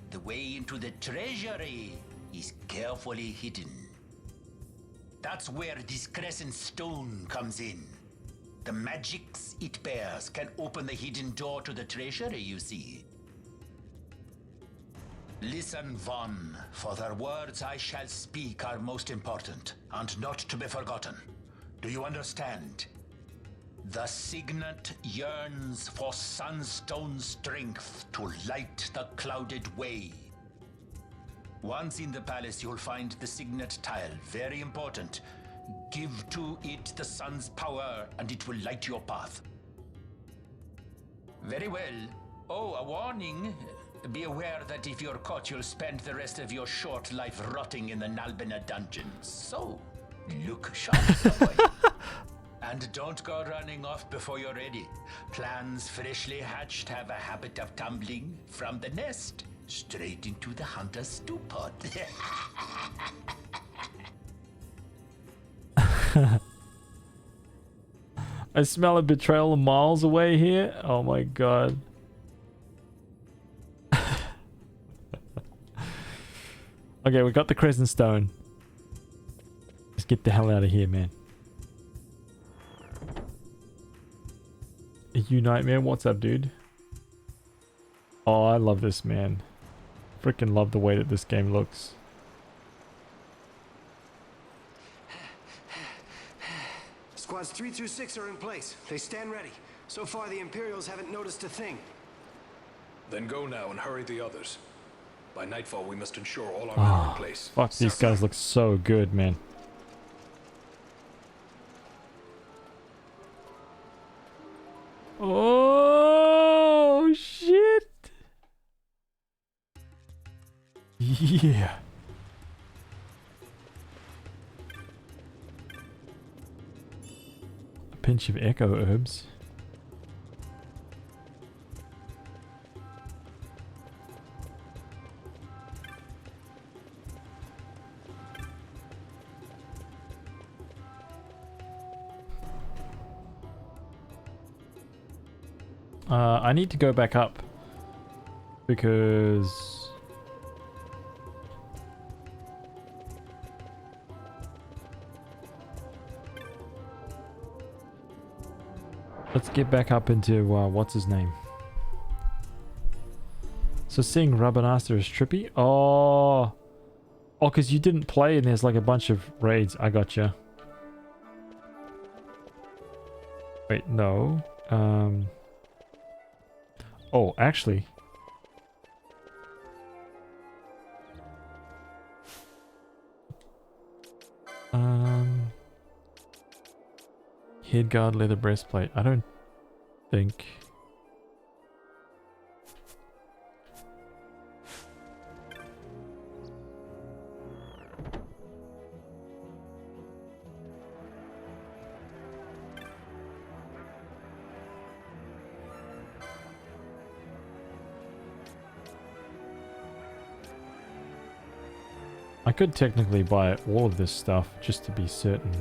The way into the treasury is carefully hidden. That's where this Crescent Stone comes in. The magics it bears can open the hidden door to the treasury, you see. Listen, Vaughn, for the words I shall speak are most important, and not to be forgotten. Do you understand? The Signet yearns for Sunstone strength to light the clouded way. Once in the palace, you'll find the Signet tile, very important. Give to it the sun's power, and it will light your path. Very well. Oh, a warning. Be aware that if you're caught, you'll spend the rest of your short life rotting in the Nalbina dungeons. So, look sharp, boy. And don't go running off before you're ready. Plans freshly hatched have a habit of tumbling from the nest straight into the hunter's stew pot. I smell a betrayal miles away here. Oh my god. Okay, we got the Crescent Stone. get the hell out of here, man. You Nightmare, what's up, dude? Oh, I love this, man. Freaking love the way that this game looks. Squads 3 through 6 are in place. They stand ready. So far, the Imperials haven't noticed a thing. Then go now and hurry the others. By nightfall, we must ensure all our men are in place. Fuck, these guys look so good, man. Oh, shit. Yeah. A pinch of echo herbs. I need to go back up because let's get back up into what's his name. So seeing Rabanaster is trippy. Oh, because you didn't play and there's like a bunch of raids. I gotcha. Wait, no. Oh, actually. Headguard, leather breastplate. I don't think. I could technically buy all of this stuff just to be certain.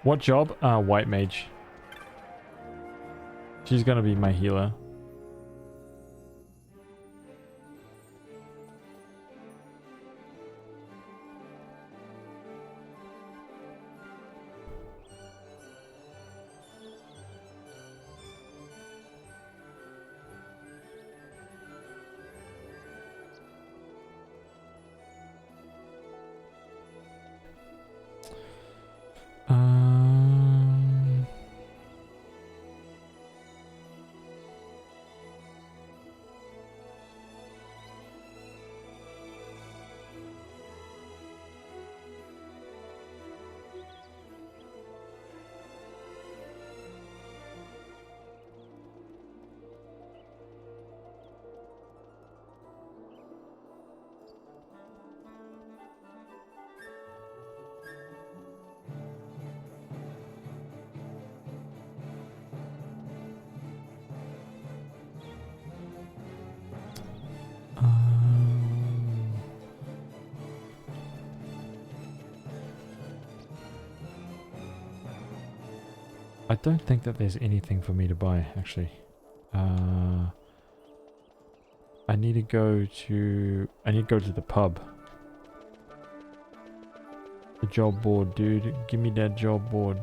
What job? White mage. She's gonna be my healer. I don't think that there's anything for me to buy, actually. I need to go to the pub. The job board, dude. Give me that job board.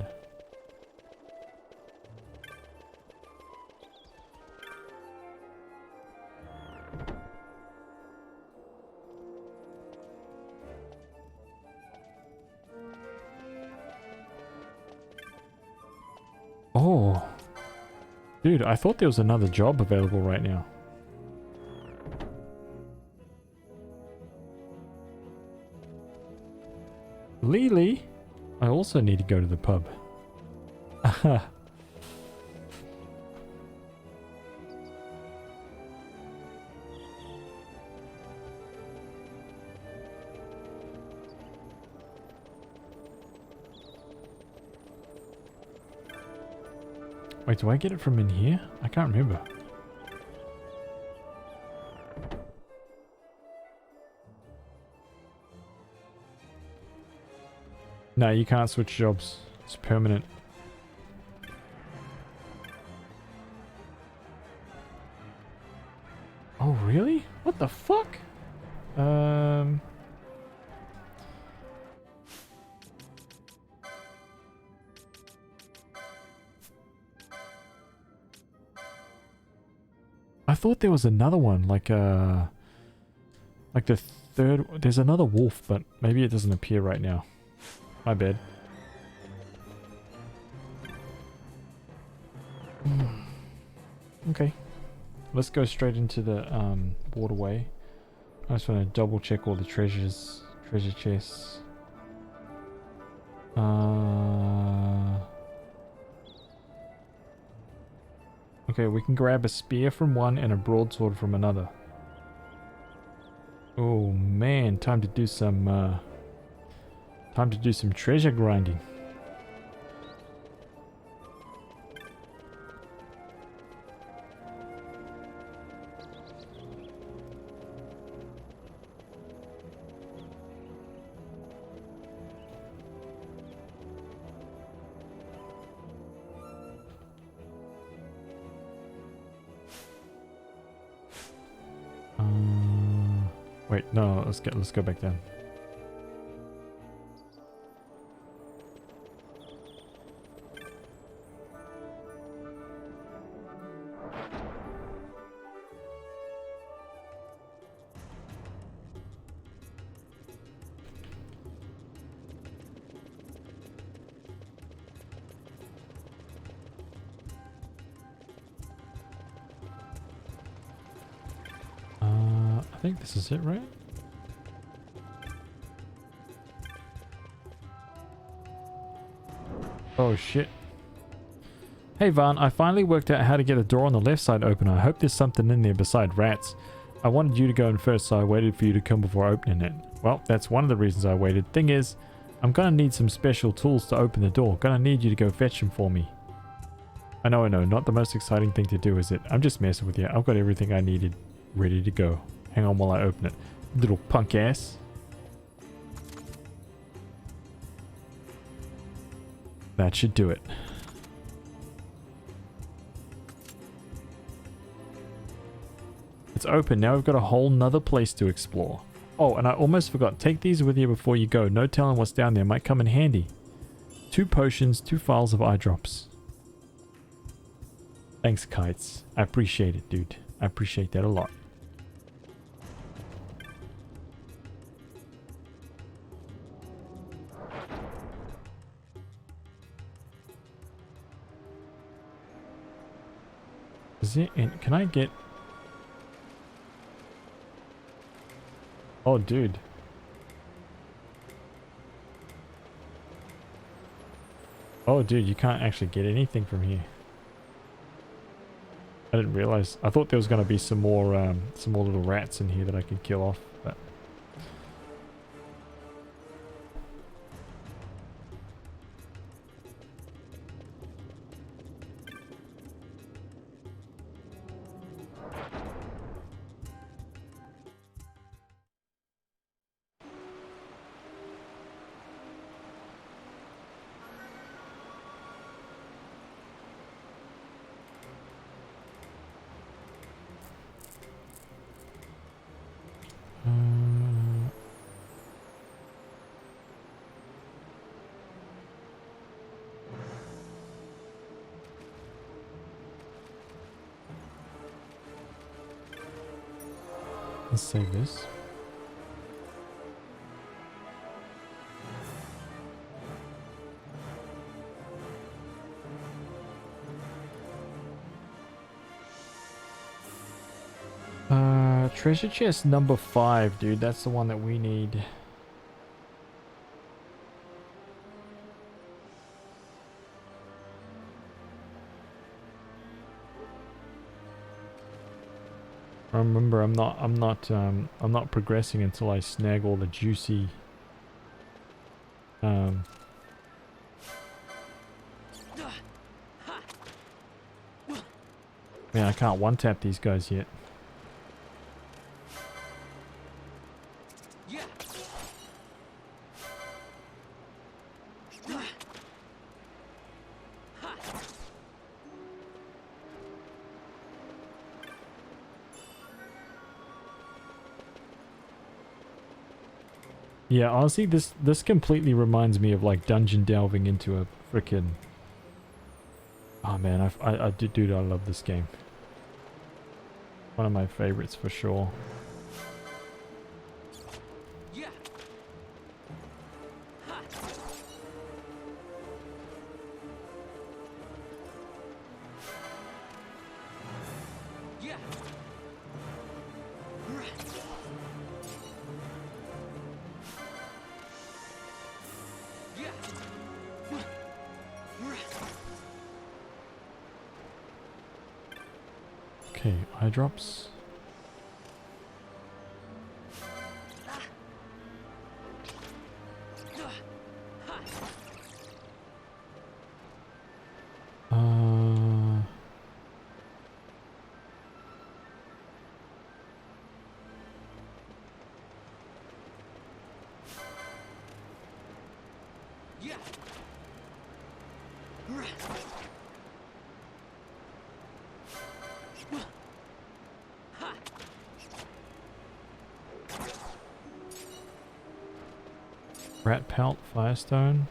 Oh. Dude, I thought there was another job available right now. Lily, I also need to go to the pub. Aha. Wait, do I get it from in here? I can't remember. No, you can't switch jobs. It's permanent. Oh, really? What the fuck? I thought there was another one, like the third. There's another wolf, but maybe it doesn't appear right now. My bad. Okay, let's go straight into the waterway. I just want to double check all the treasure chests. Okay, we can grab a spear from one and a broadsword from another. Oh man, time to do some treasure grinding. Wait, no, let's go back down. I think this is it, right? Oh shit. Hey Vaughn, I finally worked out how to get the door on the left side open. I hope there's something in there beside rats. I wanted you to go in first, so I waited for you to come before opening it. Well, that's one of the reasons I waited. Thing is, I'm gonna need some special tools to open the door. Gonna need you to go fetch them for me. I know, not the most exciting thing to do, is it? I'm just messing with you. I've got everything I needed ready to go. Hang on while I open it. Little punk ass. That should do it. It's open. Now we've got a whole nother place to explore. Oh, and I almost forgot. Take these with you before you go. No telling what's down there. Might come in handy. 2 potions, 2 vials of eye drops. Thanks, Kites. I appreciate it, dude. I appreciate that a lot. Is it in? Can I get... Oh, dude. Oh, dude, you can't actually get anything from here. I didn't realize. I thought there was going to be some more little rats in here that I could kill off, but... Let's save this. Treasure chest number 5, dude. That's the one that we need. Remember, I'm not progressing until I snag all the juicy Man, I can't one-tap these guys yet. Yeah, honestly, this completely reminds me of like dungeon delving into a freaking. Oh man, dude, I love this game. One of my favorites for sure. Okay, eye drops. Rat pelt, firestone.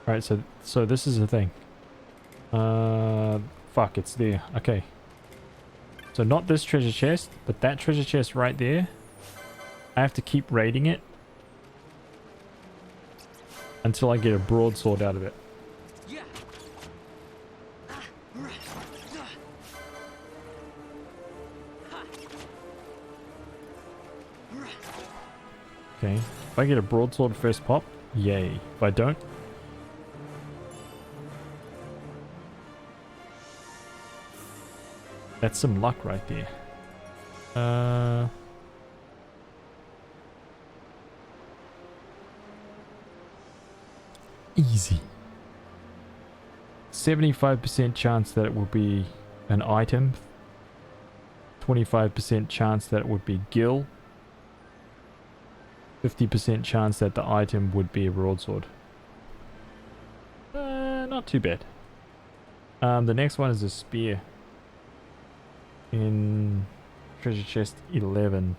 Alright, so this is the thing. Fuck, it's there. Okay. So not this treasure chest, but that treasure chest right there. I have to keep raiding it until I get a broadsword out of it. Okay. If I get a broadsword first pop, yay. If I don't, that's some luck right there. Easy. 75% chance that it will be an item. 25% chance that it would be gil. 50% chance that the item would be a broadsword. Not too bad. The next one is a spear. In treasure chest 11.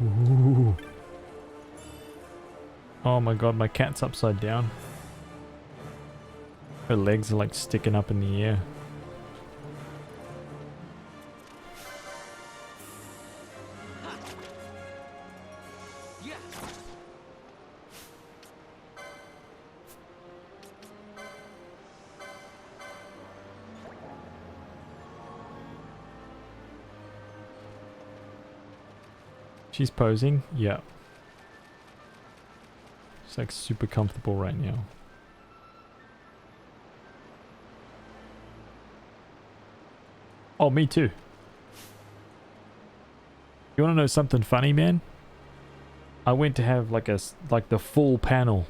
Ooh. Oh my god, my cat's upside down. Her legs are like sticking up in the air. She's posing, yeah. She's like super comfortable right now. Oh, me too. You want to know something funny, man? I went to have like the full panel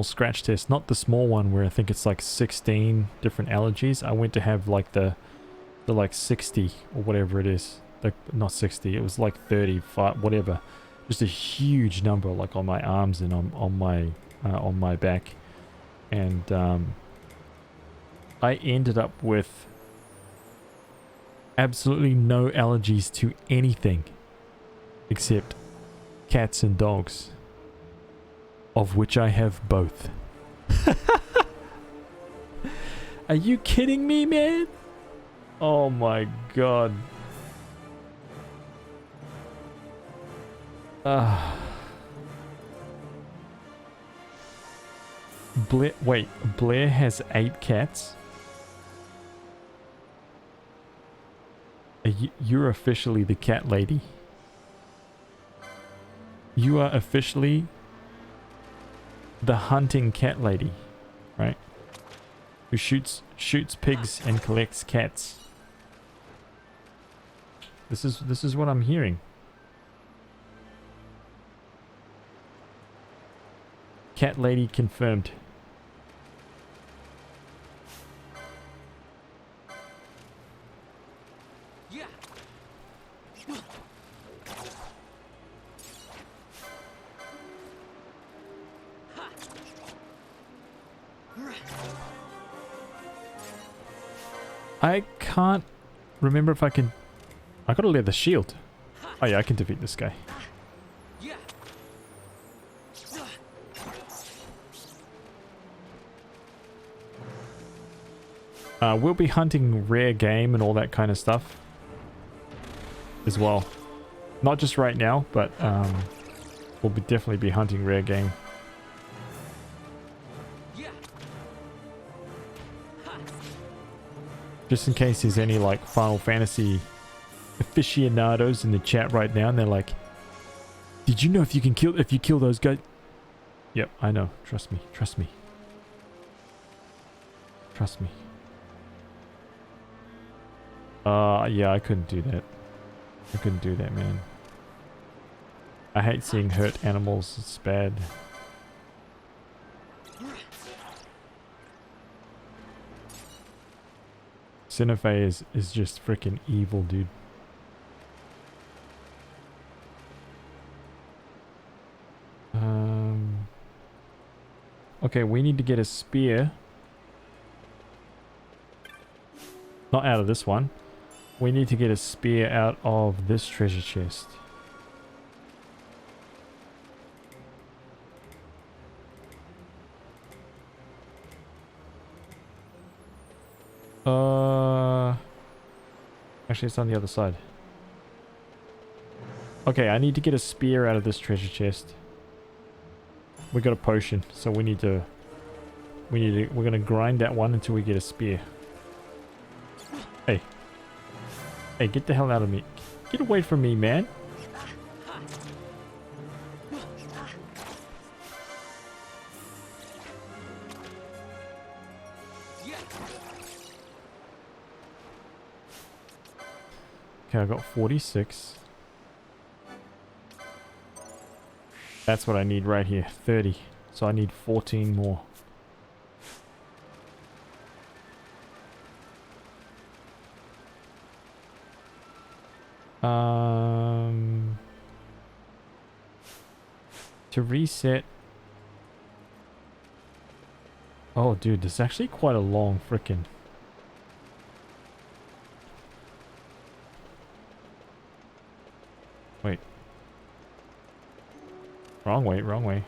scratch test, not the small one where I think it's like 16 different allergies. I went to have like the like 60 or whatever it is. Like not 60, it was like 35, whatever. Just a huge number, like on my arms and on my back, and I ended up with absolutely no allergies to anything except cats and dogs, of which I have both. Are you kidding me, man? Oh my god. Wait, Blair has 8 cats? You're officially the cat lady. You are officially the hunting cat lady, right? Who shoots pigs and collects cats. This is what I'm hearing. Cat lady confirmed. I can't remember if I can... I got a leather shield. Oh yeah, I can defeat this guy. We'll be hunting rare game and all that kind of stuff as well. Not just right now, but we'll definitely be hunting rare game. Just in case there's any like Final Fantasy aficionados in the chat right now and they're like, did you know if you kill those guys? Yep, I know. Trust me. Trust me. Trust me. Yeah, I couldn't do that. I couldn't do that, man. I hate seeing hurt animals. It's bad. Cinephae is just freaking evil, dude. Okay, we need to get a spear. Not out of this one. We need to get a spear out of this treasure chest. Actually, it's on the other side. Okay, I need to get a spear out of this treasure chest. We got a potion, so we're gonna grind that one until we get a spear. Hey. Hey, get the hell out of me. Get away from me, man. Okay, I got 46. That's what I need right here. 30. So I need 14 more. To reset. Oh, dude, this is actually quite a long frickin'. Wait. Wrong way, wrong way.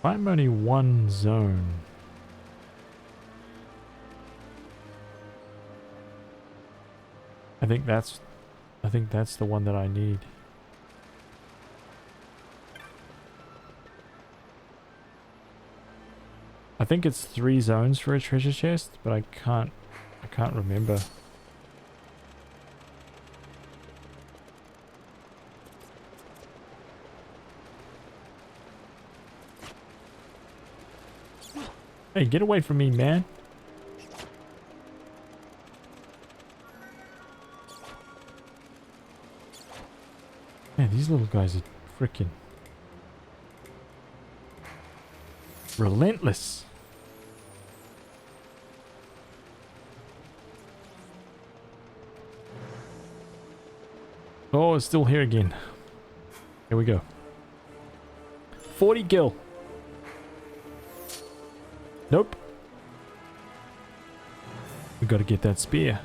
I'm only one zone. I think that's the one that I need. I think it's 3 zones for a treasure chest, but I can't remember. Hey, get away from me, man. Man, these little guys are freaking... Relentless. Oh, it's still here again. Here we go. 40 gil. Nope. We gotta get that spear.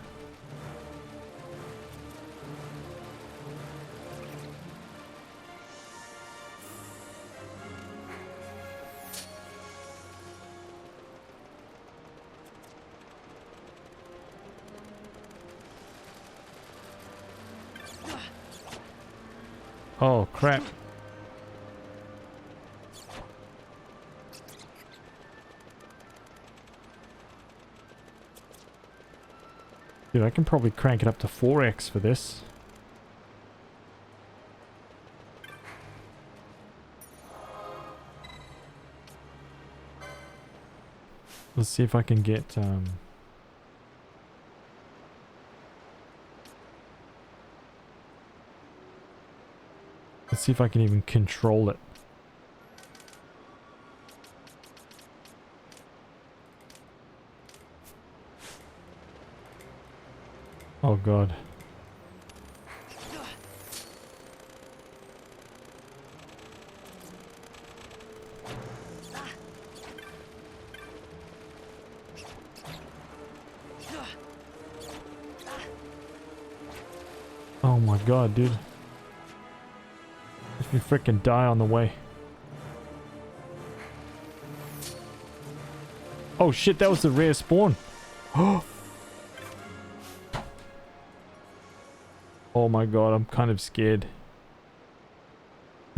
Oh, crap. Dude, I can probably crank it up to 4x for this. Let's see if I can get, let's see if I can even control it. Oh god. Oh my god, dude. If you frickin' die on the way. Oh shit, that was the rare spawn. Oh my god, I'm kind of scared.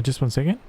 Just 1 second.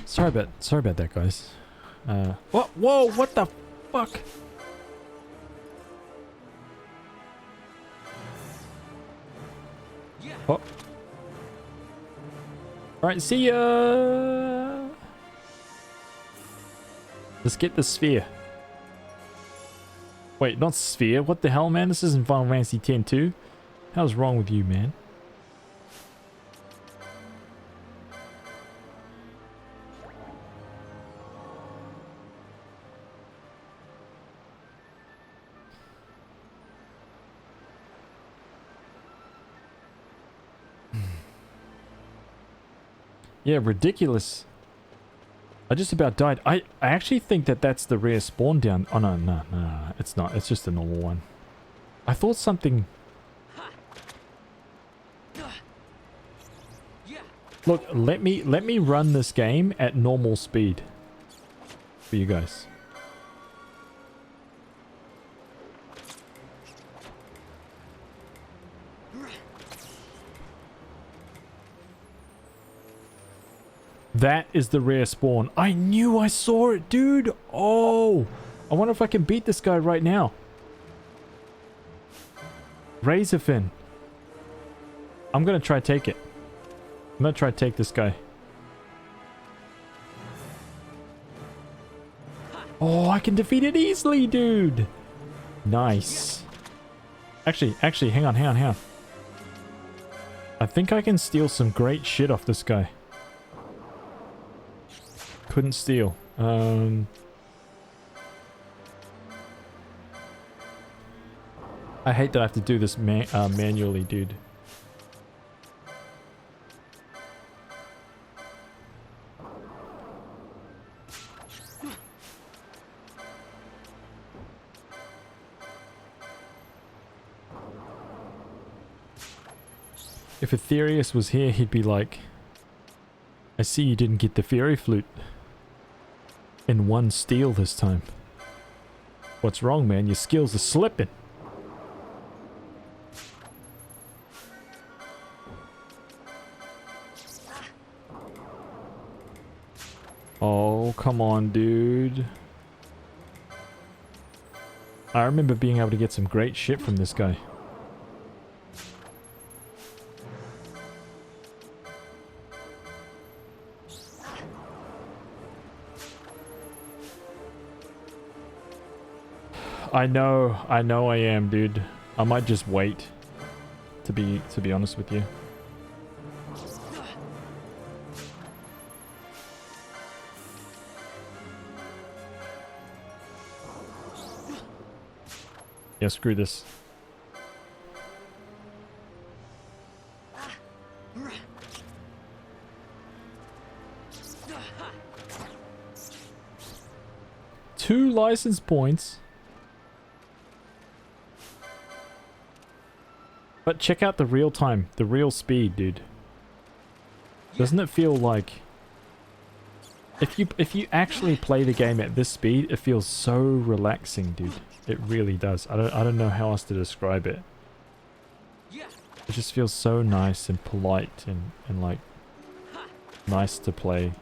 Sorry about that, guys. What? Whoa! What the fuck? Oh. Alright, see ya! Let's get the sphere. Wait, not sphere? What the hell, man? This isn't Final Fantasy X too. How's wrong with you, man? Yeah, ridiculous. I just about died. I actually think that that's the rare spawn down. Oh, no, it's not. It's just a normal one. I thought something... Look, let me run this game at normal speed for you guys. That is the rare spawn. I knew I saw it, dude. Oh, I wonder if I can beat this guy right now. Razorfin. I'm gonna try take it. I'm gonna try take this guy. Oh, I can defeat it easily, dude. Nice. Actually, hang on. I think I can steal some great shit off this guy. Couldn't steal. I hate that I have to do this manually, dude. If Aetherius was here, he'd be like, I see you didn't get the Fury Flute. In one steal this time. What's wrong, man? Your skills are slipping. Oh, come on, dude. I remember being able to get some great shit from this guy. I know I am, dude. I might just wait to be honest with you. Yeah, screw this. Two license points. But check out the real time, the real speed, dude. Doesn't it feel like... If you actually play the game at this speed, it feels so relaxing, dude. It really does. I don't know how else to describe it. It just feels so nice and polite and like nice to play.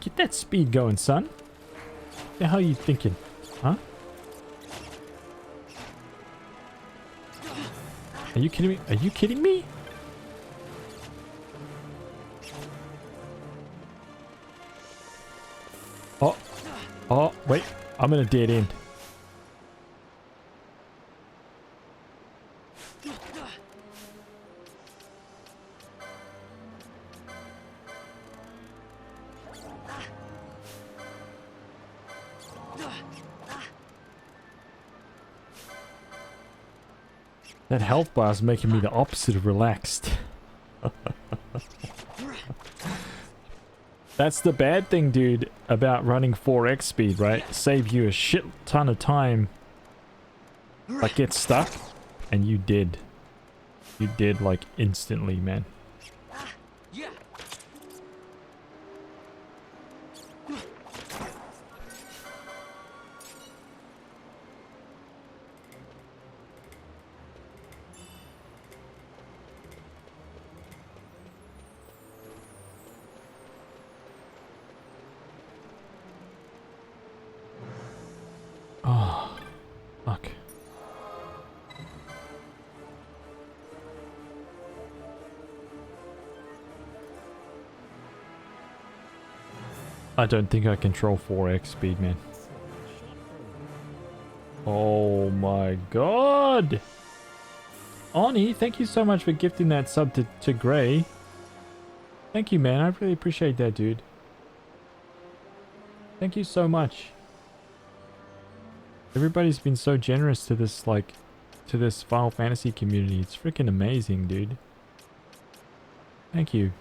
Get that speed going, son. What the hell are you thinking? Huh? Are you kidding me? Are you kidding me? Oh, wait. I'm in a dead end. That health bar is making me the opposite of relaxed. That's the bad thing, dude, about running 4x speed, right? Save you a shit ton of time. Like, get stuck, and you dead. You did, like, instantly, man. Yeah. Oh, fuck. I don't think I control 4x speed, man. Oh my god! Oni, thank you so much for gifting that sub to Gray. Thank you, man. I really appreciate that, dude. Thank you so much. Everybody's been so generous to this, like, to this Final Fantasy community. It's freaking amazing, dude. Thank you.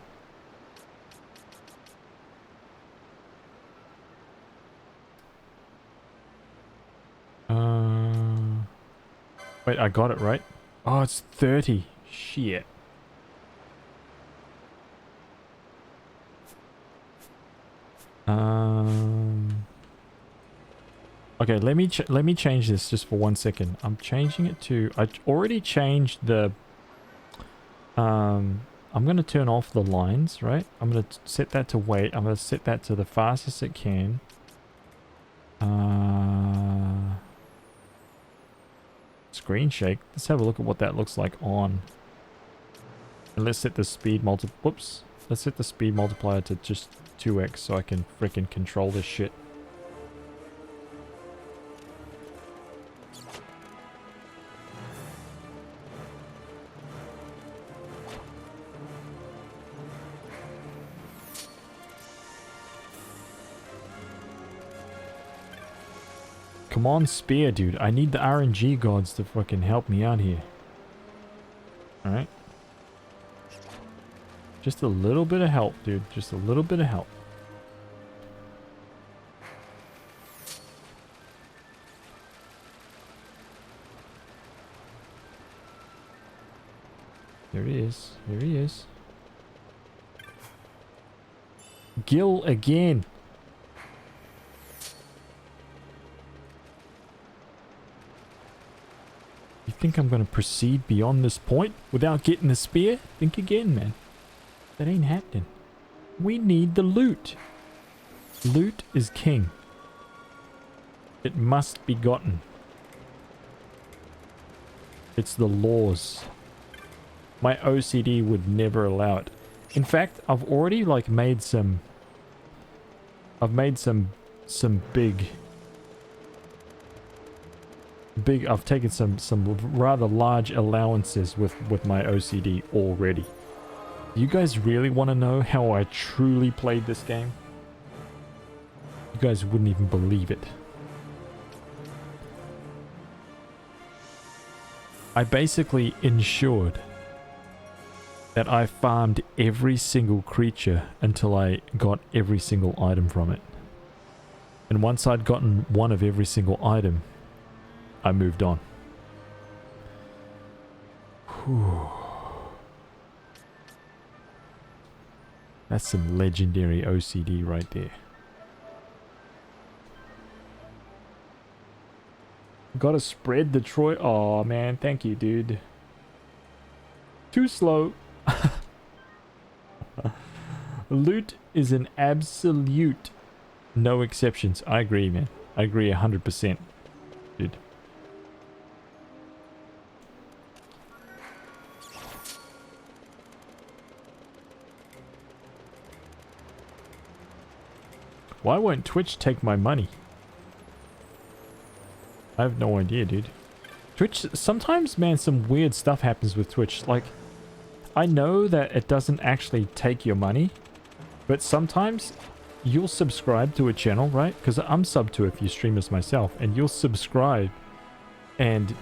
Wait, I got it right? Oh, it's 30. Shit. Okay, let me change this just for 1 second. I'm changing it to... I already changed the... I'm going to turn off the lines, right? I'm going to set that to wait. I'm going to set that to the fastest it can. Screen shake. Let's have a look at what that looks like on. And let's set the speed Whoops. Let's set the speed multiplier to just 2x so I can freaking control this shit. Come on, Spear, dude. I need the RNG gods to fucking help me out here. Alright. Just a little bit of help, dude. Just a little bit of help. There he is. There he is. Gil again. You think I'm going to proceed beyond this point without getting the spear? Think again, man. That ain't happening. We need the loot. Loot is king. It must be gotten. It's the laws. My OCD would never allow it. In fact, I've already like made some... I've made some big... I've taken some rather large allowances with my OCD already. You guys really want to know how I truly played this game? You guys wouldn't even believe it. I basically ensured that I farmed every single creature until I got every single item from it. And once I'd gotten one of every single item, I moved on. Whew. That's some legendary OCD right there. Gotta spread the Troy. Aw, man. Thank you, dude. Too slow. Loot is an absolute no exceptions. I agree, man. I agree 100%, dude. Why won't Twitch take my money? I have no idea, dude. Twitch, sometimes, man, some weird stuff happens with Twitch. Like, I know that it doesn't actually take your money, but sometimes you'll subscribe to a channel, right? Because I'm subbed to a few streamers myself, and you'll subscribe, and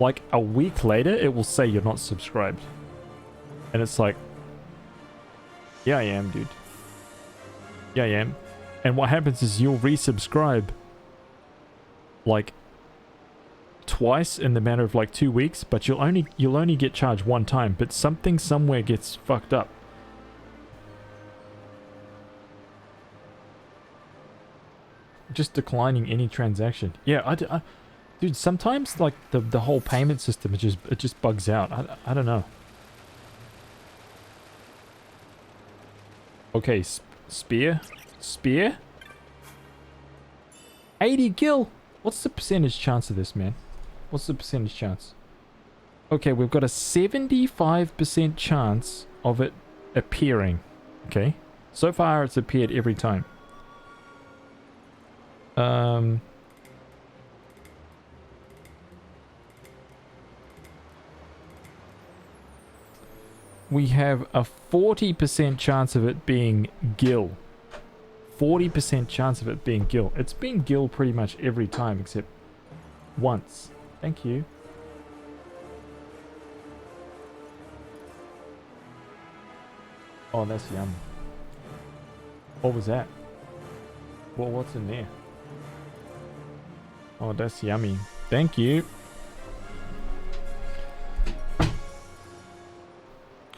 like a week later, it will say you're not subscribed. And it's like, yeah, I am, dude. Yeah, I am. And what happens is you'll resubscribe like twice in the matter of like 2 weeks, but you'll only get charged one time, but something somewhere gets fucked up. Just declining any transaction. Yeah, dude, sometimes like the whole payment system it just bugs out. I don't know. Okay, spear. 80 gil. What's the percentage chance of this, man? What's the percentage chance? Okay, we've got a 75% chance of it appearing. Okay, so far it's appeared every time. We have a 40% chance of it being gil. 40% chance of it being gil. It's been gil pretty much every time except once. Thank you. Oh, that's yum. What was that? Well, what's in there? Oh, that's yummy. Thank you.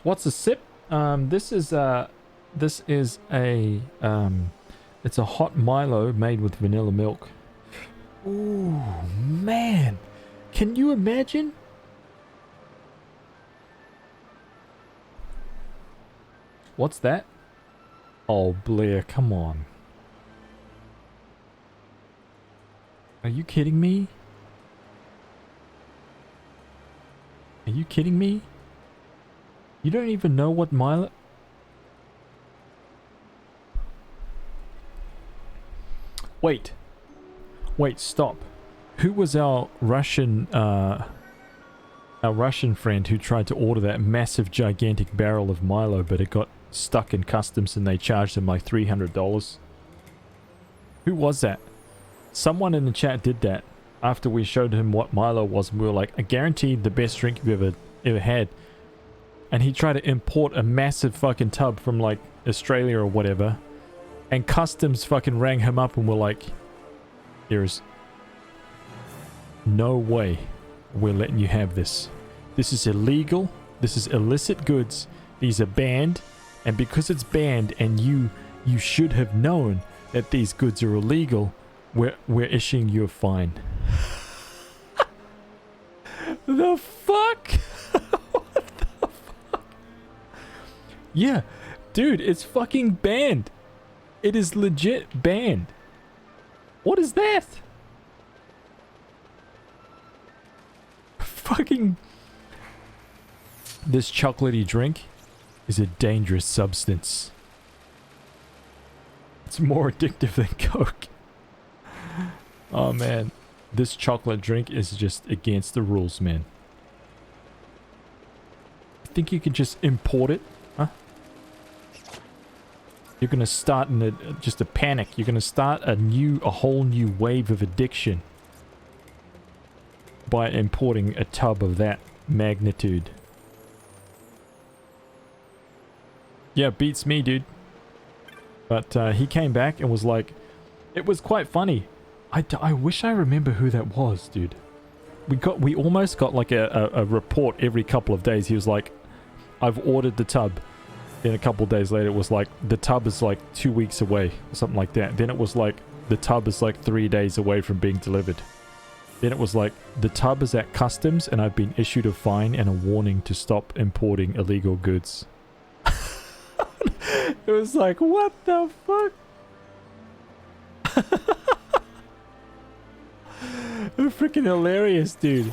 What's a sip? This is a it's a hot Milo made with vanilla milk. Ooh, man. Can you imagine? What's that? Oh, Blair, come on. Are you kidding me? Are you kidding me? You don't even know what Milo... Wait, stop. Who was our Russian friend who tried to order that massive, gigantic barrel of Milo, but it got stuck in customs and they charged him like $300? Who was that? Someone in the chat did that after we showed him what Milo was, and we were like, I guarantee the best drink you've ever had. And he tried to import a massive fucking tub from like Australia or whatever. And customs fucking rang him up and were like, there's no way we're letting you have this. This is illegal. This is illicit goods. These are banned. And because it's banned and you should have known that these goods are illegal, we're issuing you a fine. The fuck? What the fuck? Yeah, dude, it's fucking banned. It is legit banned. What is that? Fucking... This chocolatey drink is a dangerous substance. It's more addictive than Coke. Oh man, this chocolate drink is just against the rules, man. Think you can just import it? Huh? You're gonna start in just a panic. You're gonna start a whole new wave of addiction by importing a tub of that magnitude. Yeah, beats me, dude. But he came back and was like, it was quite funny. I wish I remember who that was, dude. We almost got like a report every couple of days. He was like, I've ordered the tub. Then a couple of days later it was like, the tub is like 2 weeks away or something like that. Then it was like, the tub is like 3 days away from being delivered. Then it was like, the tub is at customs and I've been issued a fine and a warning to stop importing illegal goods. It was like, what the fuck? Freaking hilarious, dude.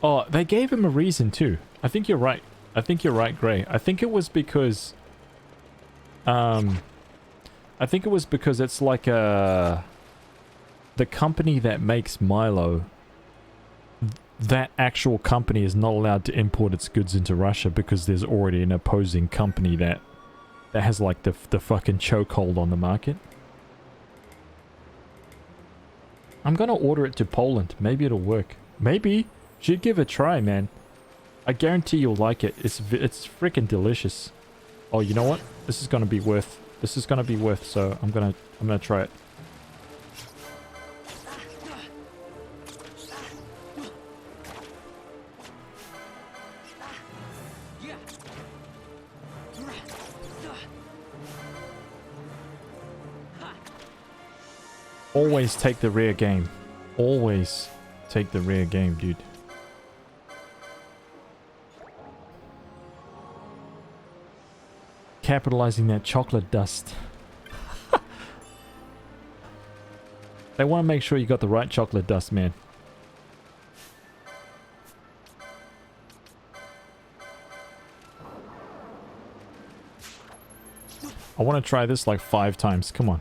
Oh, they gave him a reason too. I think you're right. I think you're right, Gray. I think it was because... it's like the company that makes Milo, that actual company is not allowed to import its goods into Russia because there's already an opposing company that has like the fucking chokehold on the market. I'm gonna order it to Poland. Maybe it'll work. Maybe. Should give it a try, man. I guarantee you'll like it. It's freaking delicious. Oh, you know what? This is gonna be worth. This is gonna be worth. So I'm gonna try it. Always take the rear game. Always take the rear game, dude. Capitalizing that chocolate dust. They want to make sure you got the right chocolate dust, man. I want to try this like 5 times. Come on.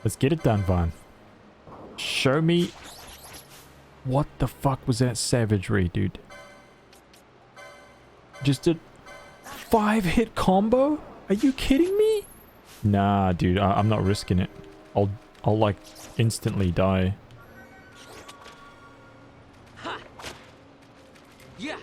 Let's get it done, Vaughn. Show me. What the fuck was that savagery, dude? Just a 5-hit combo? Are you kidding me? Nah, dude, I'm not risking it. I'll like instantly die. Yeah.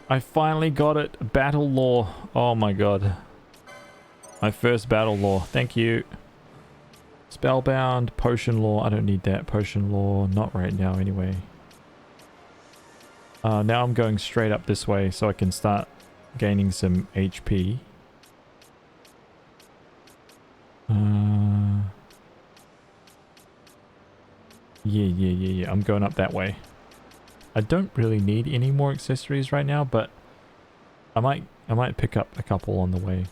I finally got it. Battle Law. Oh my god. My first Battle Law. Thank you. Spellbound. Potion Law. I don't need that. Potion Law. Not right now anyway. Now I'm going straight up this way so I can start gaining some HP. Yeah. I'm going up that way. I don't really need any more accessories right now, but I might pick up a couple on the way.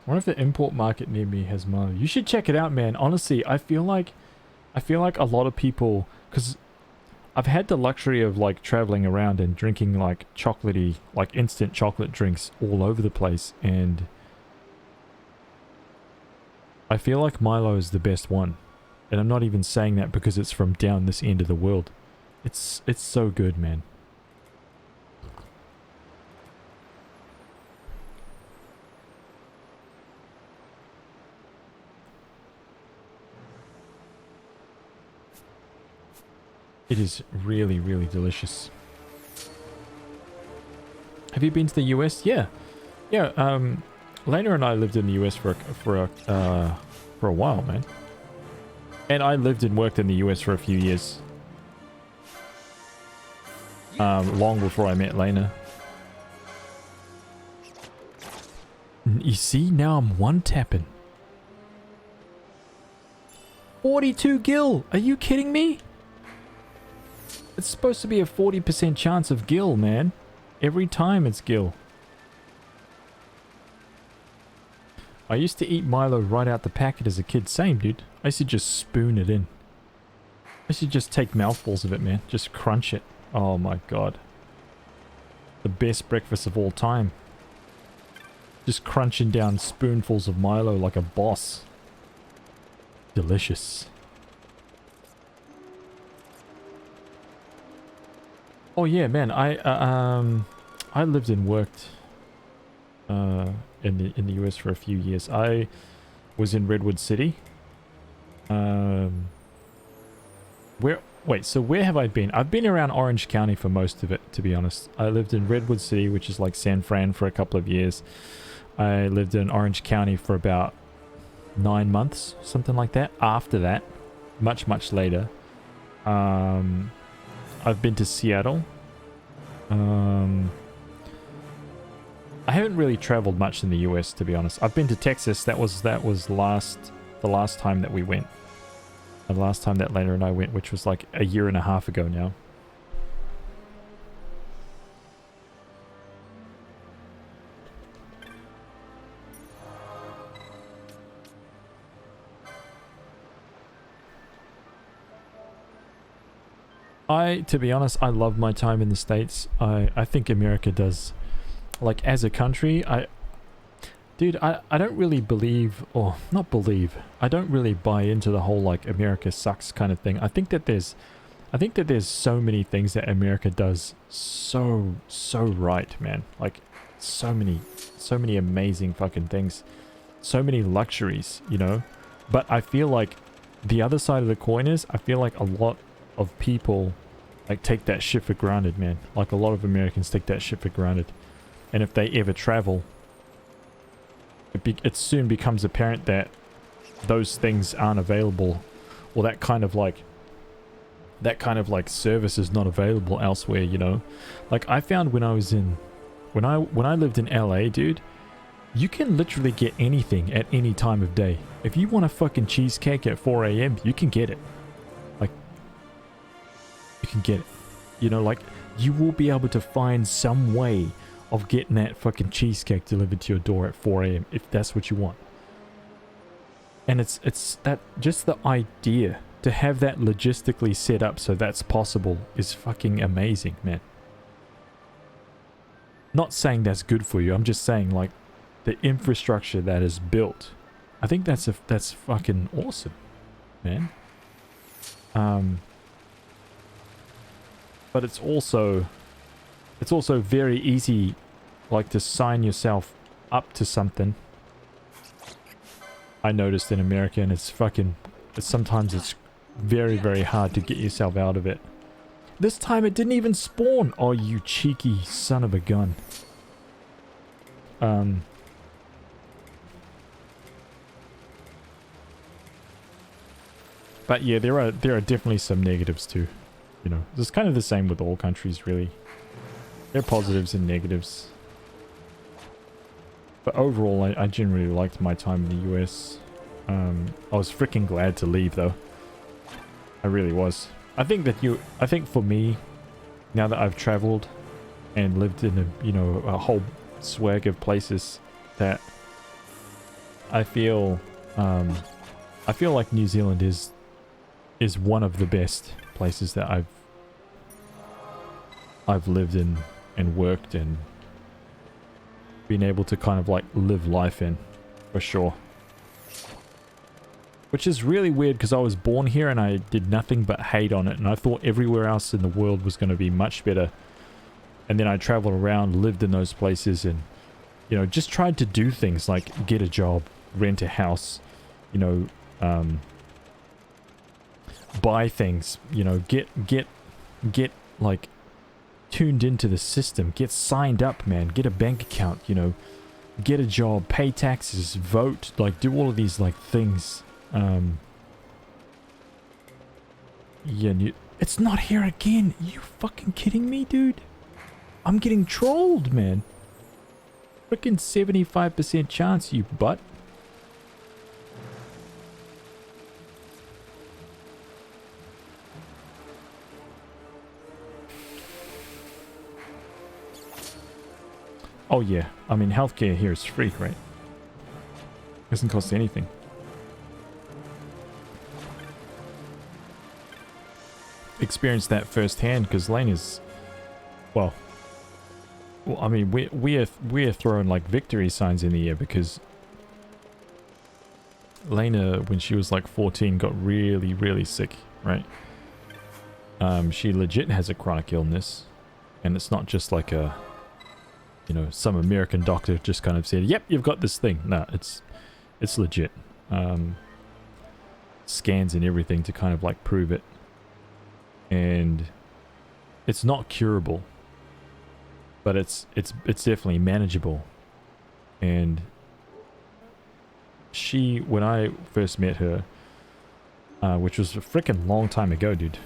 I wonder if the import market near me has Milo. You should check it out, man. Honestly, I feel like a lot of people, because I've had the luxury of like traveling around and drinking like chocolatey, like instant chocolate drinks all over the place, and I feel like Milo is the best one. And I'm not even saying that because it's from down this end of the world. It's so good, man. It is really, really delicious. Have you been to the US? Yeah. Yeah, Lena and I lived in the US for a while, man. And I lived and worked in the US for a few years. Long before I met Lena. You see, now I'm one-tapping. 42 gil! Are you kidding me? It's supposed to be a 40% chance of gil, man. Every time it's gil. I used to eat Milo right out the packet as a kid. Same, dude. I used to just spoon it in. I used to just take mouthfuls of it, man. Just crunch it. Oh my god. The best breakfast of all time. Just crunching down spoonfuls of Milo like a boss. Delicious. Oh yeah, man. I lived and worked in the US for a few years. I was in Redwood City. Where have I been? I've been around Orange County for most of it, to be honest. I lived in Redwood City, which is like San Fran, for a couple of years. I lived in Orange County for about 9 months, something like that. After that, much later, I've been to Seattle. I haven't really traveled much in the US, to be honest. I've been to Texas. That was the last time that we went. The last time that Lena and I went, which was like a year and a half ago now. To be honest, I love my time in the States. I think America does, like, as a country, Dude, I don't really believe, or not believe, I don't really buy into the whole like America sucks kind of thing. I think that there's so many things that America does so right, man. Like so many amazing fucking things. So many luxuries, you know? But I feel like the other side of the coin is, I feel like a lot of people like take that shit for granted, man. Like a lot of Americans take that shit for granted. And if they ever travel, it soon becomes apparent that those things aren't available, or that kind of like service is not available elsewhere, you know? Like I found when I lived in LA, dude, you can literally get anything at any time of day. If you want a fucking cheesecake at 4 a.m, you can get it. Like, you can get it. You know, like, you will be able to find some way of getting that fucking cheesecake delivered to your door at 4 a.m. if that's what you want. And it's that, just the idea to have that logistically set up so that's possible is fucking amazing, man. Not saying that's good for you, I'm just saying like the infrastructure that is built. I think that's fucking awesome, man. But it's also very easy like to sign yourself up to something. I noticed in America, and sometimes it's very, very hard to get yourself out of it. This time it didn't even spawn. Oh, you cheeky son of a gun. But yeah, there are definitely some negatives too. You know, it's kind of the same with all countries, really. There are positives and negatives. But overall, I generally liked my time in the US. I was freaking glad to leave, though. I really was. I think for me, now that I've traveled and lived in a whole swag of places, that I feel like New Zealand is one of the best places that I've lived in and worked and been able to kind of like live life in, for sure. Which is really weird because I was born here and I did nothing but hate on it, and I thought everywhere else in the world was going to be much better. And then I traveled around, lived in those places, and just tried to do things like get a job, rent a house, buy things, get like tuned into the system, get signed up, man, get a bank account, get a job, pay taxes, vote, like do all of these like things. Yeah, it's not here again. Are you fucking kidding me, dude? I'm getting trolled, man. Freaking 75% chance, you butt. Oh yeah, I mean healthcare here is free, right? Doesn't cost anything. Experienced that firsthand because Lena's, well, I mean we are throwing like victory signs in the air because Lena, when she was like 14, got really sick, right? She legit has a chronic illness, and it's not just like a, some American doctor just kind of said, yep, you've got this thing. No, it's legit. Scans and everything to kind of like prove it. And it's not curable, but it's definitely manageable. And she, when I first met her, which was a freaking long time ago, dude.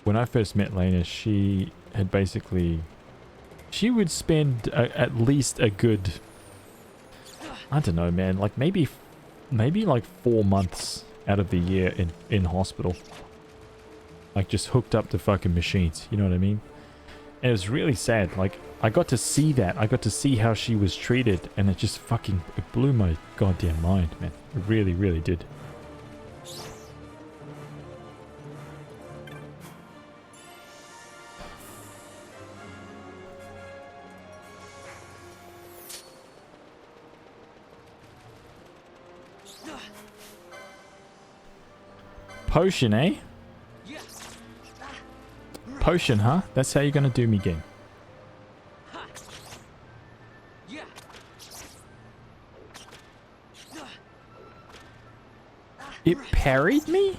When I first met Lena, she had basically, she would spend at least a good, I don't know, man, like maybe like 4 months out of the year in hospital. Like just hooked up to fucking machines, you know what I mean? And it was really sad. Like I got to see that. I got to see how she was treated, and it just fucking, it blew my goddamn mind, man. It really, really did. Potion, eh? Potion, huh? That's how you're gonna do me, game. It parried me?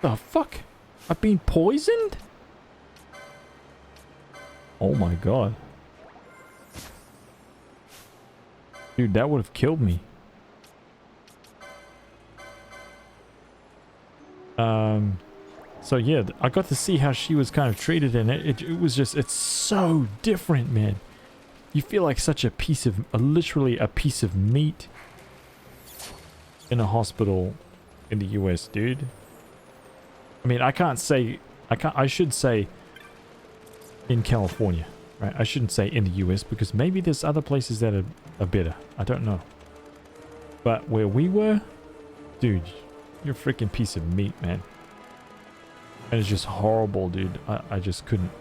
The fuck? I've been poisoned? Oh my god. Dude, that would have killed me. So yeah, I got to see how she was kind of treated, and it was just, it's so different, man. You feel like such a piece of, literally a piece of meat in a hospital in the US, dude. I mean, I should say in California, right? I shouldn't say in the US, because maybe there's other places that are better. I don't know. But where we were, dude, you're a freaking piece of meat, man. And it's just horrible, dude. I just couldn't.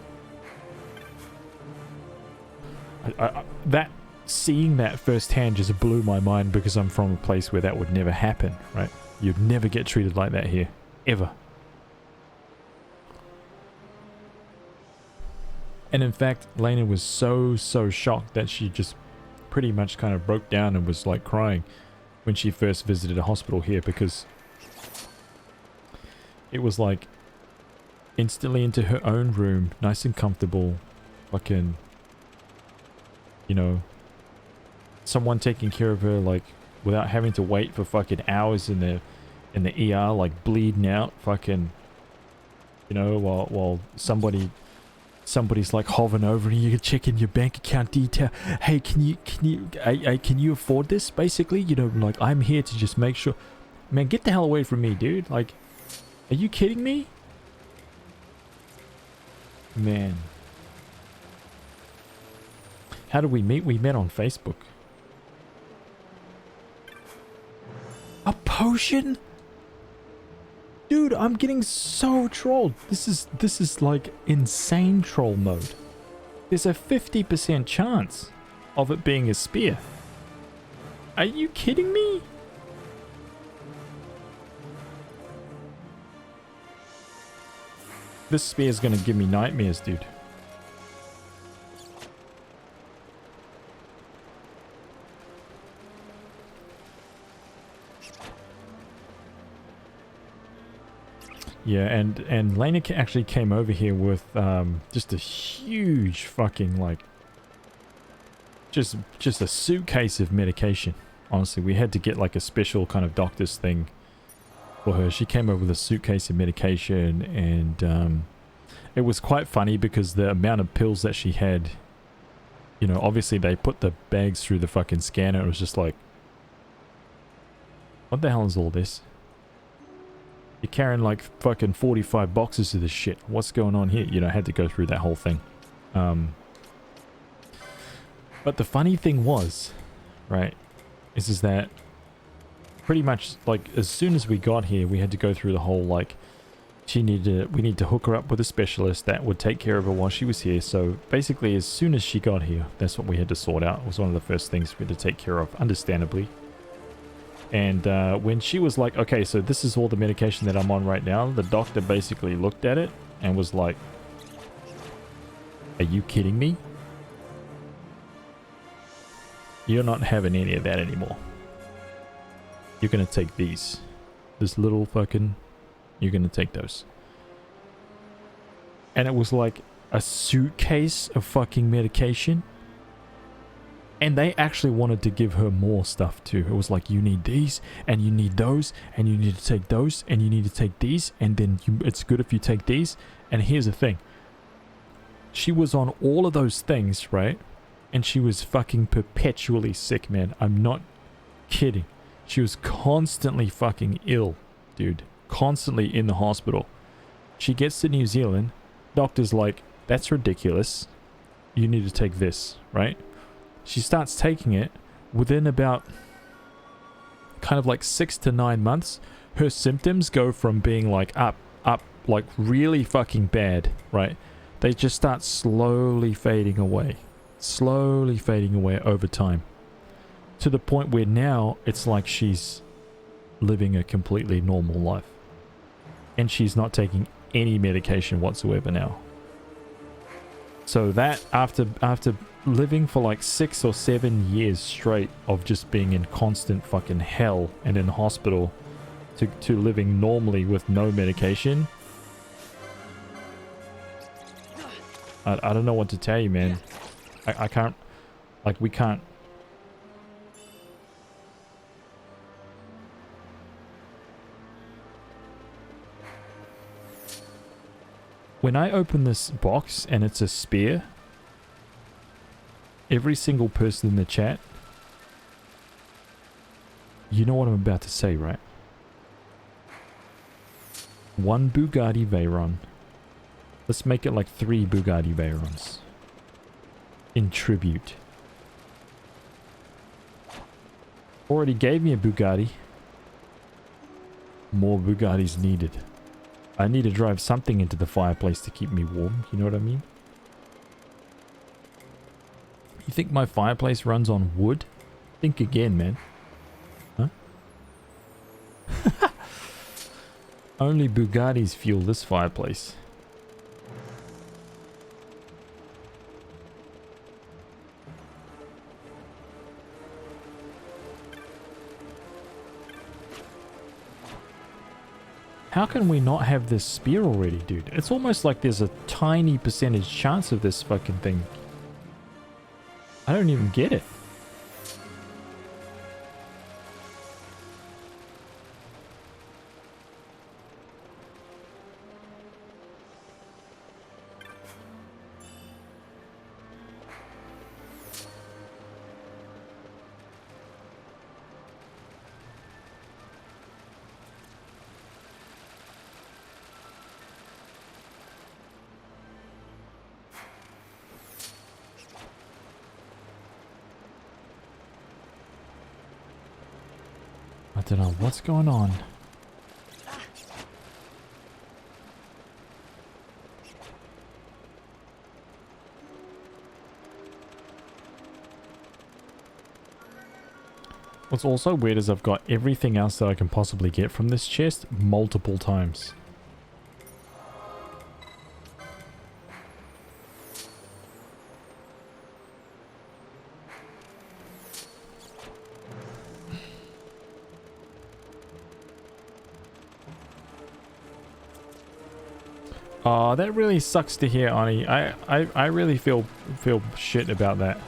Seeing that firsthand just blew my mind, because I'm from a place where that would never happen, right? You'd never get treated like that here. Ever. And in fact, Lena was so shocked that she just pretty much kind of broke down and was like crying when she first visited a hospital here, because it was like instantly into her own room, nice and comfortable, fucking, you know, someone taking care of her, like, without having to wait for fucking hours in the ER, like bleeding out, fucking, you know, while somebody's like hovering over and you're checking your bank account detail. Hey, can you afford this? Basically, you know, like, I'm here to just make sure. Man, get the hell away from me, dude. Like, are you kidding me? Man. How did we meet? We met on Facebook. A potion? Dude, I'm getting so trolled. This is like insane troll mode. There's a 50% chance of it being a spear. Are you kidding me? This spear is gonna give me nightmares, dude. Yeah, and Lena actually came over here with just a huge fucking, like, just a suitcase of medication. Honestly, we had to get like a special kind of doctor's thing for her. She came over with a suitcase of medication, and it was quite funny because the amount of pills that she had, you know, obviously they put the bags through the fucking scanner. It was just like, what the hell is all this? You're carrying like fucking 45 boxes of this shit. What's going on here? You know, I had to go through that whole thing. But the funny thing was, right, is that pretty much like as soon as we got here, we had to go through the whole like, we need to hook her up with a specialist that would take care of her while she was here. So basically, as soon as she got here, that's what we had to sort out. It was one of the first things we had to take care of, understandably. And when she was like, okay, so this is all the medication that I'm on right now, the doctor basically looked at it and was like, are you kidding me? You're not having any of that anymore. You're going to take these. This little fucking... You're going to take those. And it was like a suitcase of fucking medication. And they actually wanted to give her more stuff too. It was like, you need these, and you need those, and you need to take those, and you need to take these, and then it's good if you take these. And here's the thing. She was on all of those things, right? And she was fucking perpetually sick, man. I'm not kidding. She was constantly fucking ill, dude. Constantly in the hospital. She gets to New Zealand. Doctor's like, that's ridiculous. You need to take this, right? She starts taking it. Within about kind of like 6 to 9 months, her symptoms go from being like up, like really fucking bad, right? They just start slowly fading away over time. To the point where now it's like she's living a completely normal life. And she's not taking any medication whatsoever now. So that after living for like 6 or 7 years straight of just being in constant fucking hell and in hospital to living normally with no medication, I don't know what to tell you, man. I can't, like, we can't. When I open this box and it's a spear, every single person in the chat, you know what I'm about to say, right? 1 Bugatti Veyron. Let's make it like 3 Bugatti Veyrons. In tribute. Already gave me a Bugatti. More Bugattis needed. I need to drive something into the fireplace to keep me warm, you know what I mean? You think my fireplace runs on wood? Think again, man. Huh? Only Bugattis fuel this fireplace. How can we not have this spear already, dude? It's almost like there's a tiny percentage chance of this fucking thing. I don't even get it. I don't know what's going on. What's also weird is I've got everything else that I can possibly get from this chest multiple times. Oh, that really sucks to hear, Ani. I really feel shit about that.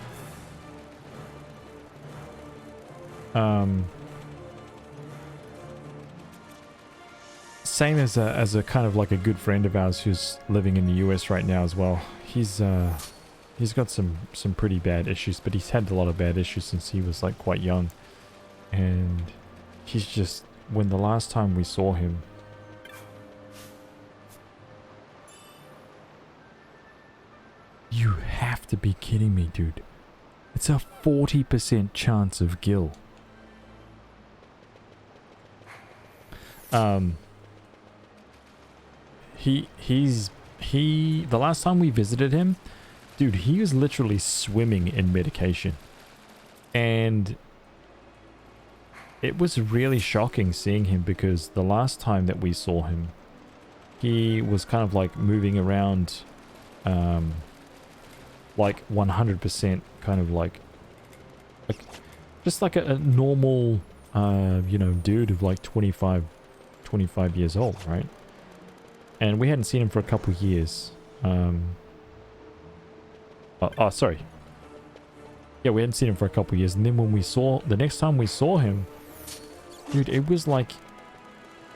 Same as a kind of like a good friend of ours who's living in the US right now as well. He's got some pretty bad issues, but he's had a lot of bad issues since he was like quite young. And he's just, when the last time we saw him, you have to be kidding me, dude. It's a 40% chance of Gil. The last time we visited him, dude, he was literally swimming in medication. And it was really shocking seeing him because the last time that we saw him, he was kind of like moving around, like 100% kind of like just like a normal, you know, dude of like 25 years old, right? And we hadn't seen him for a couple of years. Sorry. Yeah, we hadn't seen him for a couple of years. And then when we saw, the next time we saw him, dude, it was like,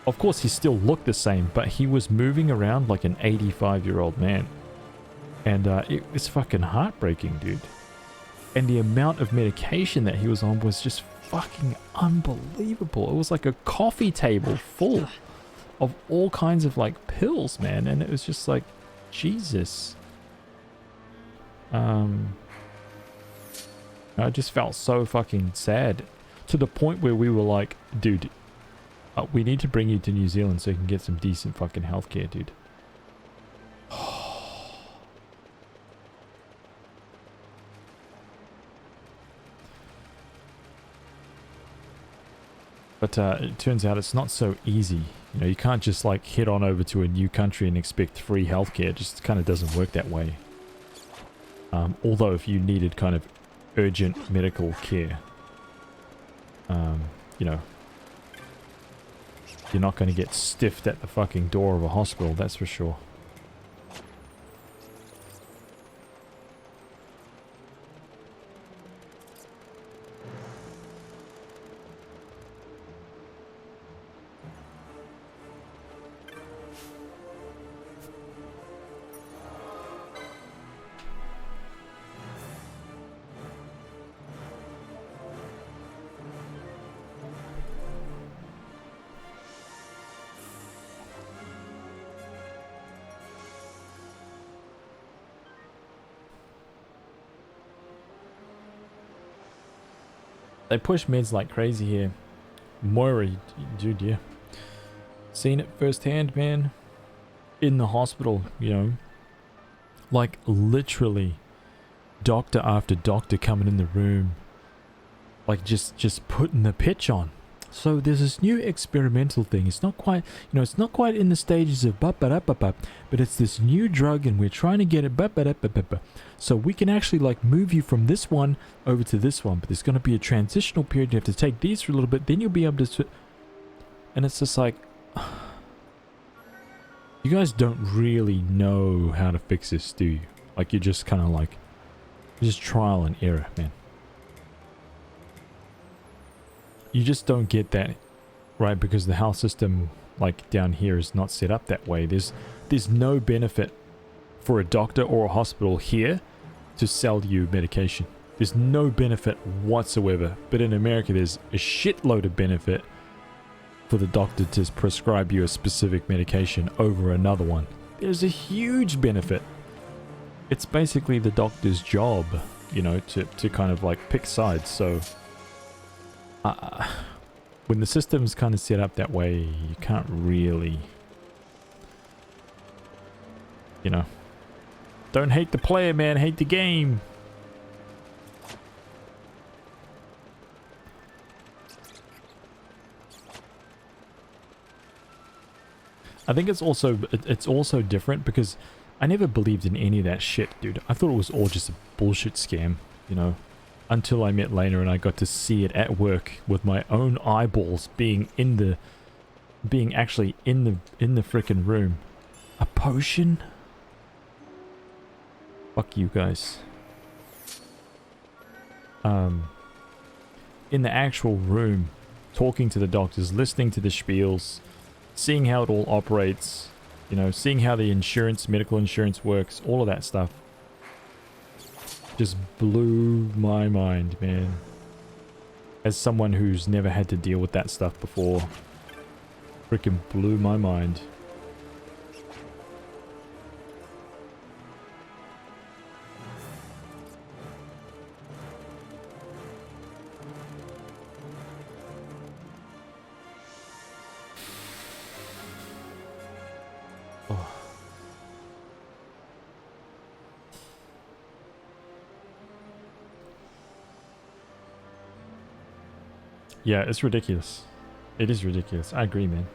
of course he still looked the same, but he was moving around like an 85-year-old man. And it was fucking heartbreaking, dude. And the amount of medication that he was on was just fucking unbelievable. It was like a coffee table full of all kinds of like pills, man. And it was just like, Jesus. I just felt so fucking sad. To the point where we were like, dude, we need to bring you to New Zealand so you can get some decent fucking healthcare, dude. But it turns out it's not so easy. You know, you can't just like head on over to a new country and expect free healthcare. It just kind of doesn't work that way. Although if you needed kind of urgent medical care, you know, you're not going to get stiffed at the fucking door of a hospital, that's for sure. They push meds like crazy here. Moira, dude, yeah. Seen it firsthand, man. In the hospital, you know. Like, literally, doctor after doctor coming in the room. Like, just putting the pitch on. So there's this new experimental thing. It's not quite, you know, it's not quite in the stages of but it's this new drug and we're trying to get it so we can actually like move you from this one over to this one, but there's going to be a transitional period. You have to take these for a little bit, then you'll be able to, and it's just like, you guys don't really know how to fix this, do you? Like, you're just kind of like, just trial and error, man. You just don't get that, right? Because the health system, like down here, is not set up that way. There's no benefit for a doctor or a hospital here to sell you medication. There's no benefit whatsoever. But in America, there's a shitload of benefit for the doctor to prescribe you a specific medication over another one. There's a huge benefit. It's basically the doctor's job, you know, to kind of like pick sides. So when the system's kind of set up that way, you can't really, you know, don't hate the player, man, hate the game. I think it's also different because I never believed in any of that shit, dude. I thought it was all just a bullshit scam, you know. Until I met Lena and I got to see it at work with my own eyeballs, being actually in the frickin' room. A potion? Fuck you guys. In the actual room, talking to the doctors, listening to the spiels, seeing how it all operates, you know, seeing how the medical insurance works, all of that stuff. Just blew my mind, man. As someone who's never had to deal with that stuff before, freaking blew my mind. Yeah, it's ridiculous. It is ridiculous. I agree, man.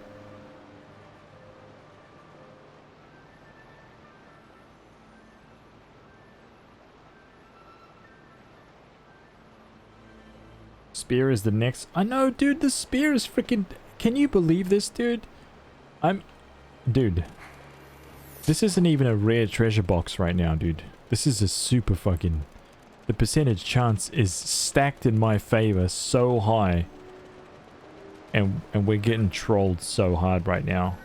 Spear is the next. I know, dude. The spear is freaking. Can you believe this, dude? Dude. This isn't even a rare treasure box right now, dude. This is a super fucking. The percentage chance is stacked in my favor so high. And we're getting trolled so hard right now.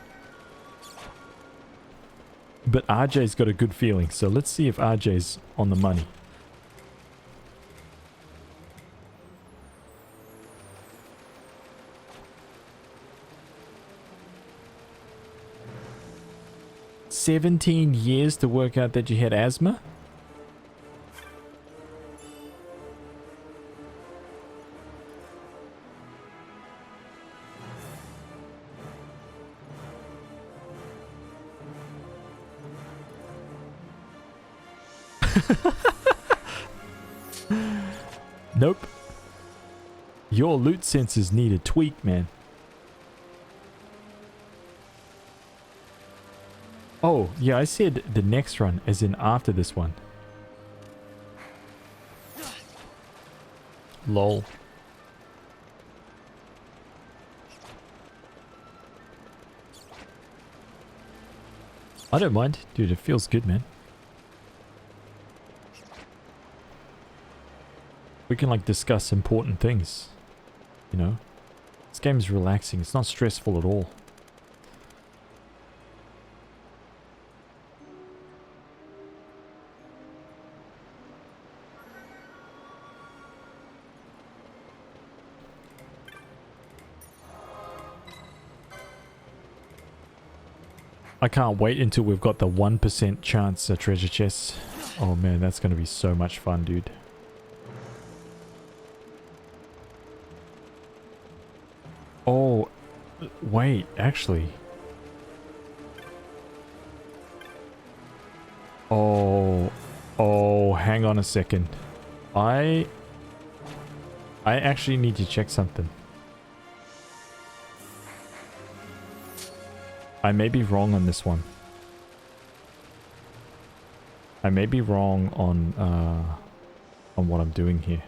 But RJ's got a good feeling, so let's see if RJ's on the money. "17 years to work out that you had asthma?" Nope. Your loot sensors need a tweak, man. Oh, yeah, I said the next run, as in after this one. Lol. I don't mind. Dude, it feels good, man. We can, like, discuss important things. You know? This game is relaxing. It's not stressful at all. I can't wait until we've got the 1% chance treasure chests. Oh man, that's going to be so much fun, dude. Oh, wait, actually. Oh, hang on a second. I actually need to check something. I may be wrong on this one. I may be wrong on what I'm doing here.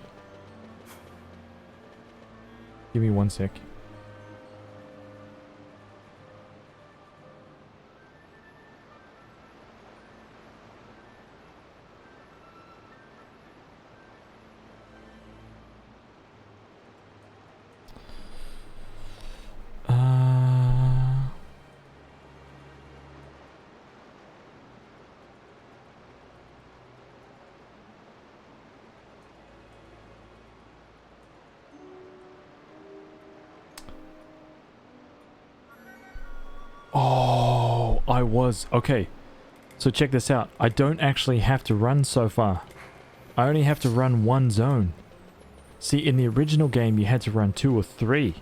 Give me 1 sec. Oh, I was. Okay. So check this out. I don't actually have to run so far. I only have to run 1 zone. See, in the original game, you had to run 2 or 3.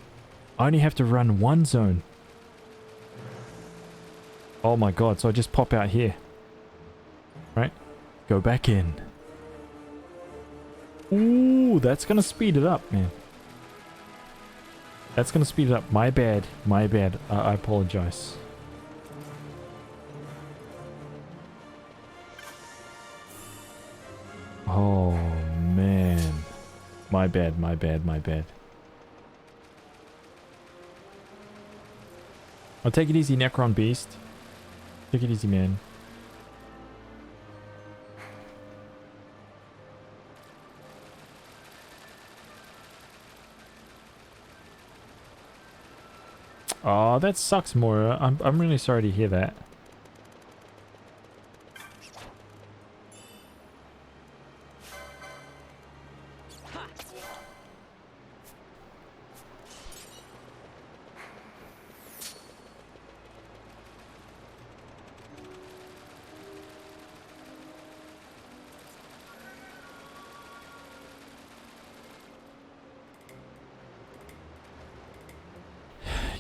I only have to run 1 zone. Oh my god, so I just pop out here. Right? Go back in. Ooh, that's gonna speed it up, man. That's gonna speed it up. My bad. My bad. I apologize. Oh, man. My bad, my bad, my bad. I'll take it easy, Necron Beast. Take it easy, man. Oh, that sucks, Moira. I'm really sorry to hear that.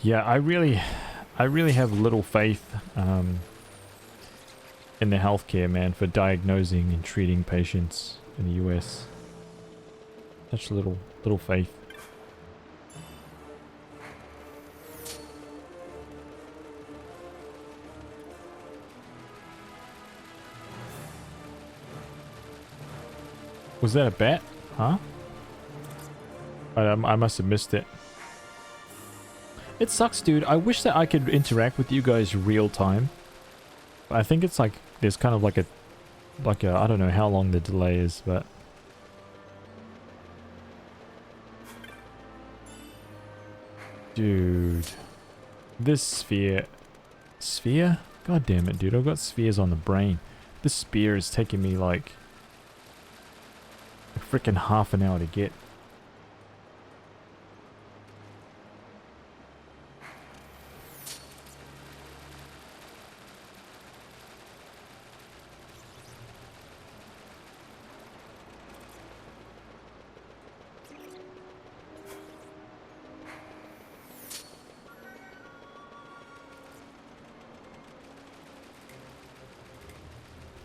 Yeah, I really have little faith in the healthcare, man, for diagnosing and treating patients in the US. Such little faith. Was that a bat? Huh? I must have missed it. It sucks, dude. I wish that I could interact with you guys real time. I think it's like, there's kind of like a, I don't know how long the delay is, but... Dude. This sphere... Sphere? God damn it, dude. I've got spheres on the brain. This spear is taking me like... a freaking half an hour to get.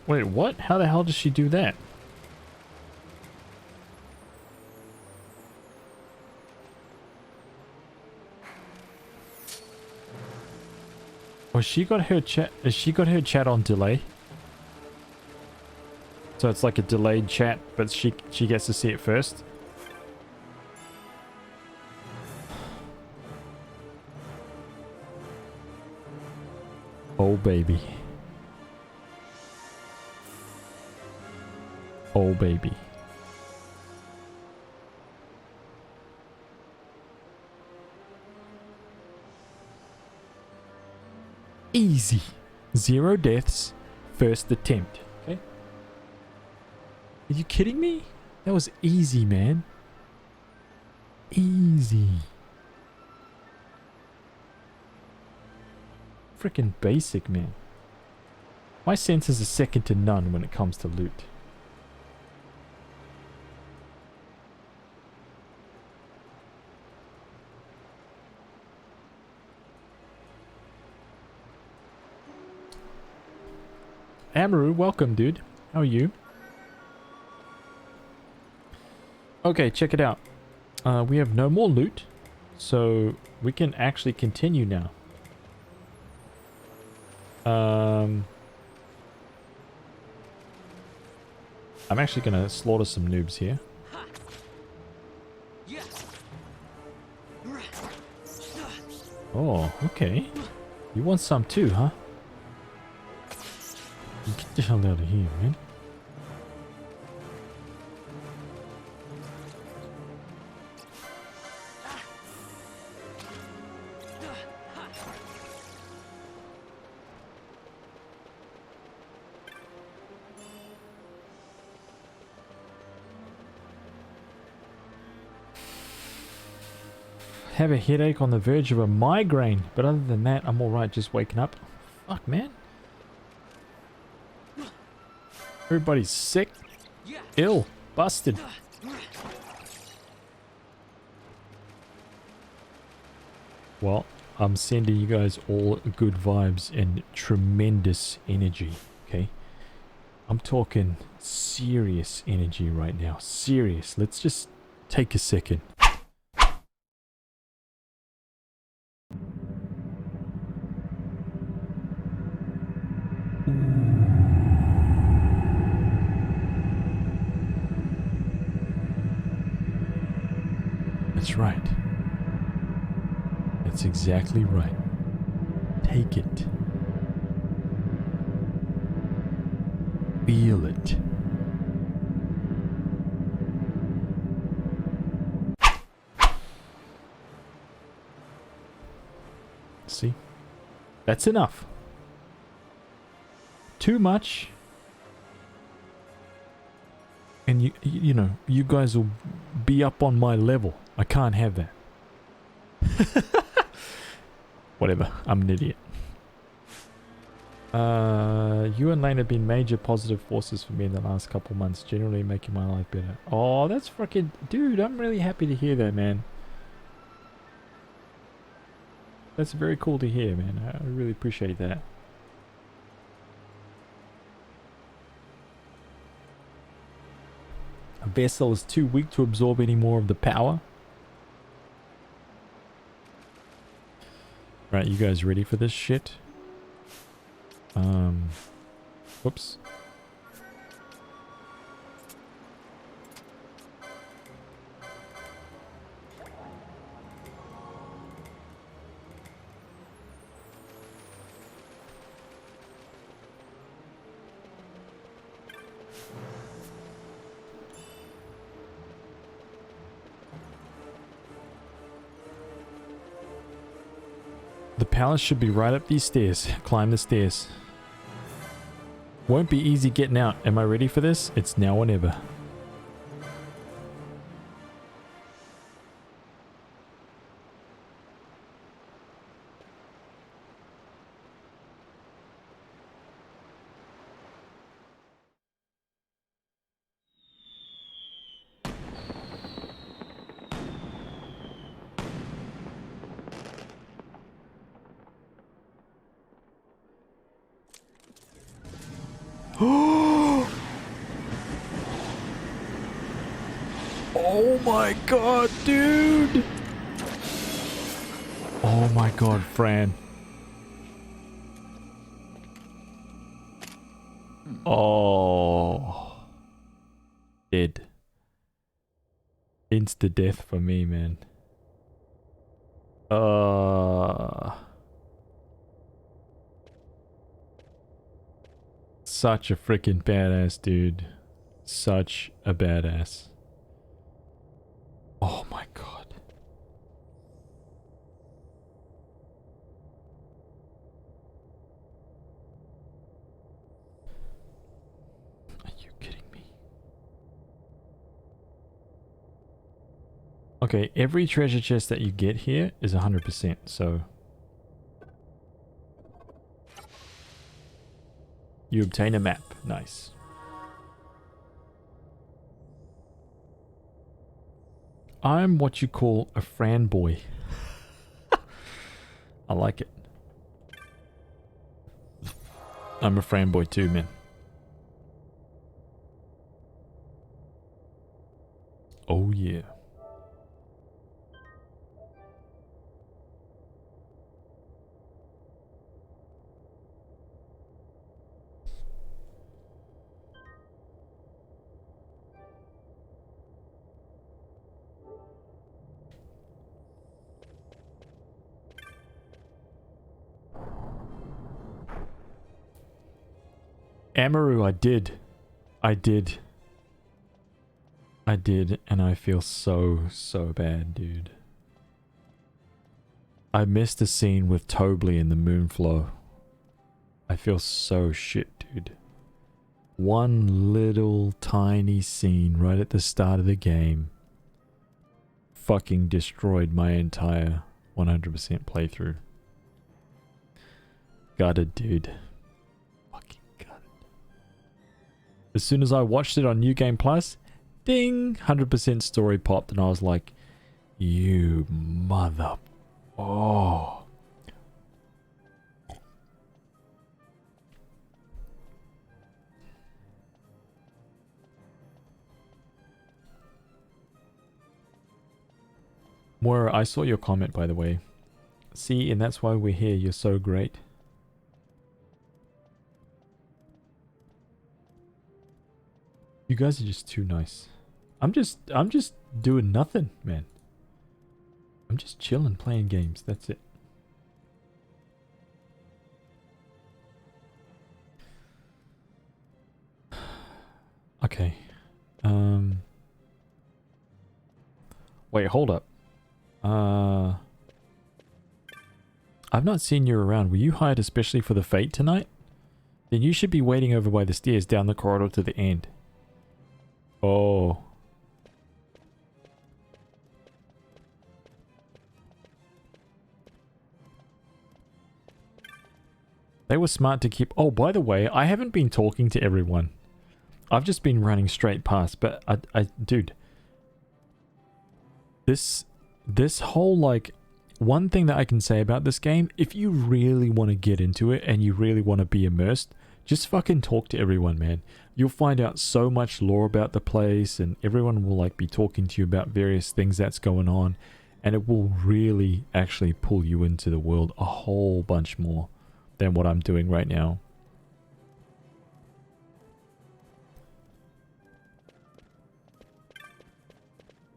Wait, what? How the hell does she do that? Oh, she got her chat. Has she got her chat on delay? So it's like a delayed chat, but she gets to see it first. Oh baby. Oh baby. Easy. 0 deaths. First attempt. Okay. Are you kidding me? That was easy, man. Easy. Freaking basic, man. My senses are second to none when it comes to loot. Amaru, welcome, dude. How are you? Okay, check it out. We have no more loot, so we can actually continue now. I'm actually gonna slaughter some noobs here. Oh, okay. You want some too, huh? Get the hell out of here, man. Have a headache on the verge of a migraine, but other than that, I'm alright just waking up. Fuck, man. Everybody's sick, ill, busted. Well, I'm sending you guys all good vibes and tremendous energy, okay? I'm talking serious energy right now. Serious. Let's just take a second. That's right. That's exactly right. Take it. Feel it. See? That's enough. Too much. And you know, you guys will be up on my level. I can't have that. Whatever, I'm an idiot. You and Lane have been major positive forces for me in the last couple months, generally making my life better. Oh, that's freaking... Dude, I'm really happy to hear that, man. That's very cool to hear, man. I really appreciate that. A vessel is too weak to absorb any more of the power. Right, you guys ready for this shit? Whoops. The palace should be right up these stairs. Climb the stairs. Won't be easy getting out. Am I ready for this? It's now or never. Oh my god, dude! Oh my god, Fran. Oh. Dead. Insta death for me, man. Such a freaking badass dude. Such a badass. Oh my god. Are you kidding me? Okay, every treasure chest that you get here is 100%, so you obtain a map. Nice. I'm what you call a Fran boy. I like it. I'm a Fran boy too, man. Oh yeah. Amaru, I did, and I feel so bad, dude. I missed the scene with Tobley in the Moonflow. I feel so shit, dude. One little tiny scene right at the start of the game fucking destroyed my entire 100% playthrough. Gutted, dude. As soon as I watched it on New Game Plus, ding, 100% story popped, and I was like, you mother... Oh. Moira, I saw your comment, by the way. See, and that's why we're here. You're so great. You guys are just too nice. I'm just doing nothing, man. I'm just chilling, playing games. That's it. Okay. Wait, hold up. I've not seen you around. Were you hired especially for the fate tonight? Then you should be waiting over by the stairs down the corridor to the end. Oh. They were smart to keep... Oh, by the way, I haven't been talking to everyone. I've just been running straight past, but dude. This whole, like... One thing that I can say about this game, if you really want to get into it and you really want to be immersed, just fucking talk to everyone, man. You'll find out so much lore about the place, and everyone will like be talking to you about various things that's going on, and it will really actually pull you into the world a whole bunch more than what I'm doing right now.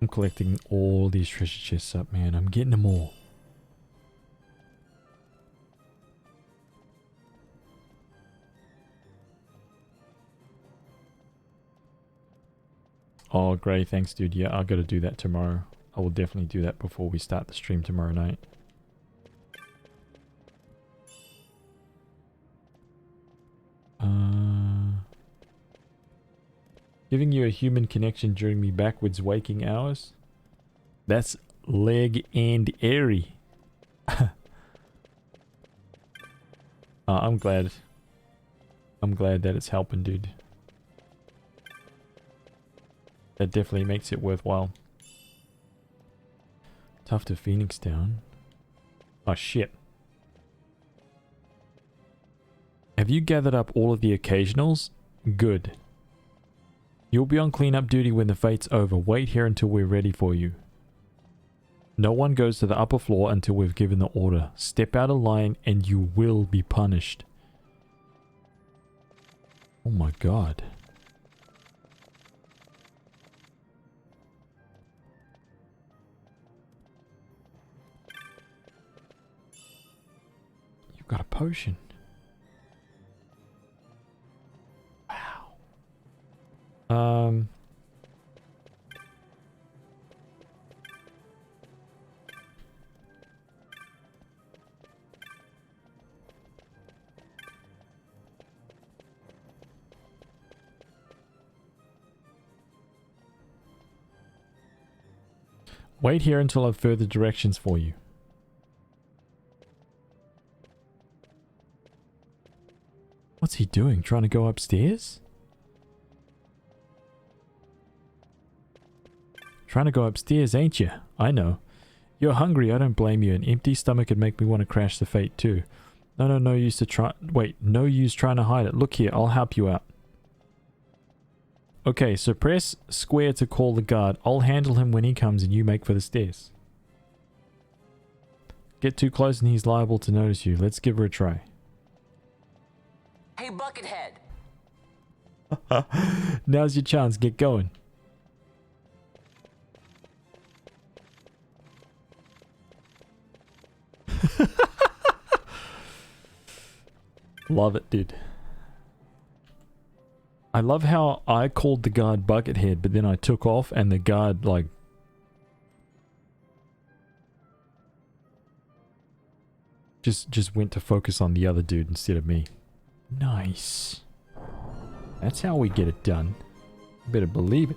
I'm collecting all these treasure chests up, man. I'm getting them all. Oh, great. Thanks, dude. Yeah, I've got to do that tomorrow. I will definitely do that before we start the stream tomorrow night. Giving you a human connection during me backwards waking hours? That's leg and airy. I'm glad. I'm glad that it's helping, dude. That definitely makes it worthwhile. Tough to Phoenix down. Oh shit. Have you gathered up all of the occasionals? Good. You'll be on cleanup duty when the fate's over. Wait here until we're ready for you. No one goes to the upper floor until we've given the order. Step out of line and you will be punished. Oh my god. You've got a potion. Wow. Wait here until I have further directions for you. What's he doing? Trying to go upstairs? Trying to go upstairs, ain't you? I know. You're hungry, I don't blame you. An empty stomach could make me want to crash the fate too. No use to try. Wait, no use trying to hide it. Look here, I'll help you out. Okay, so press square to call the guard. I'll handle him when he comes and you make for the stairs. Get too close and he's liable to notice you. Let's give her a try. Hey, Buckethead. Now's your chance. Get going. Love it, dude. I love how I called the guard Buckethead, but then I took off and the guard, like... Just went to focus on the other dude instead of me. Nice. That's how we get it done. You better believe it.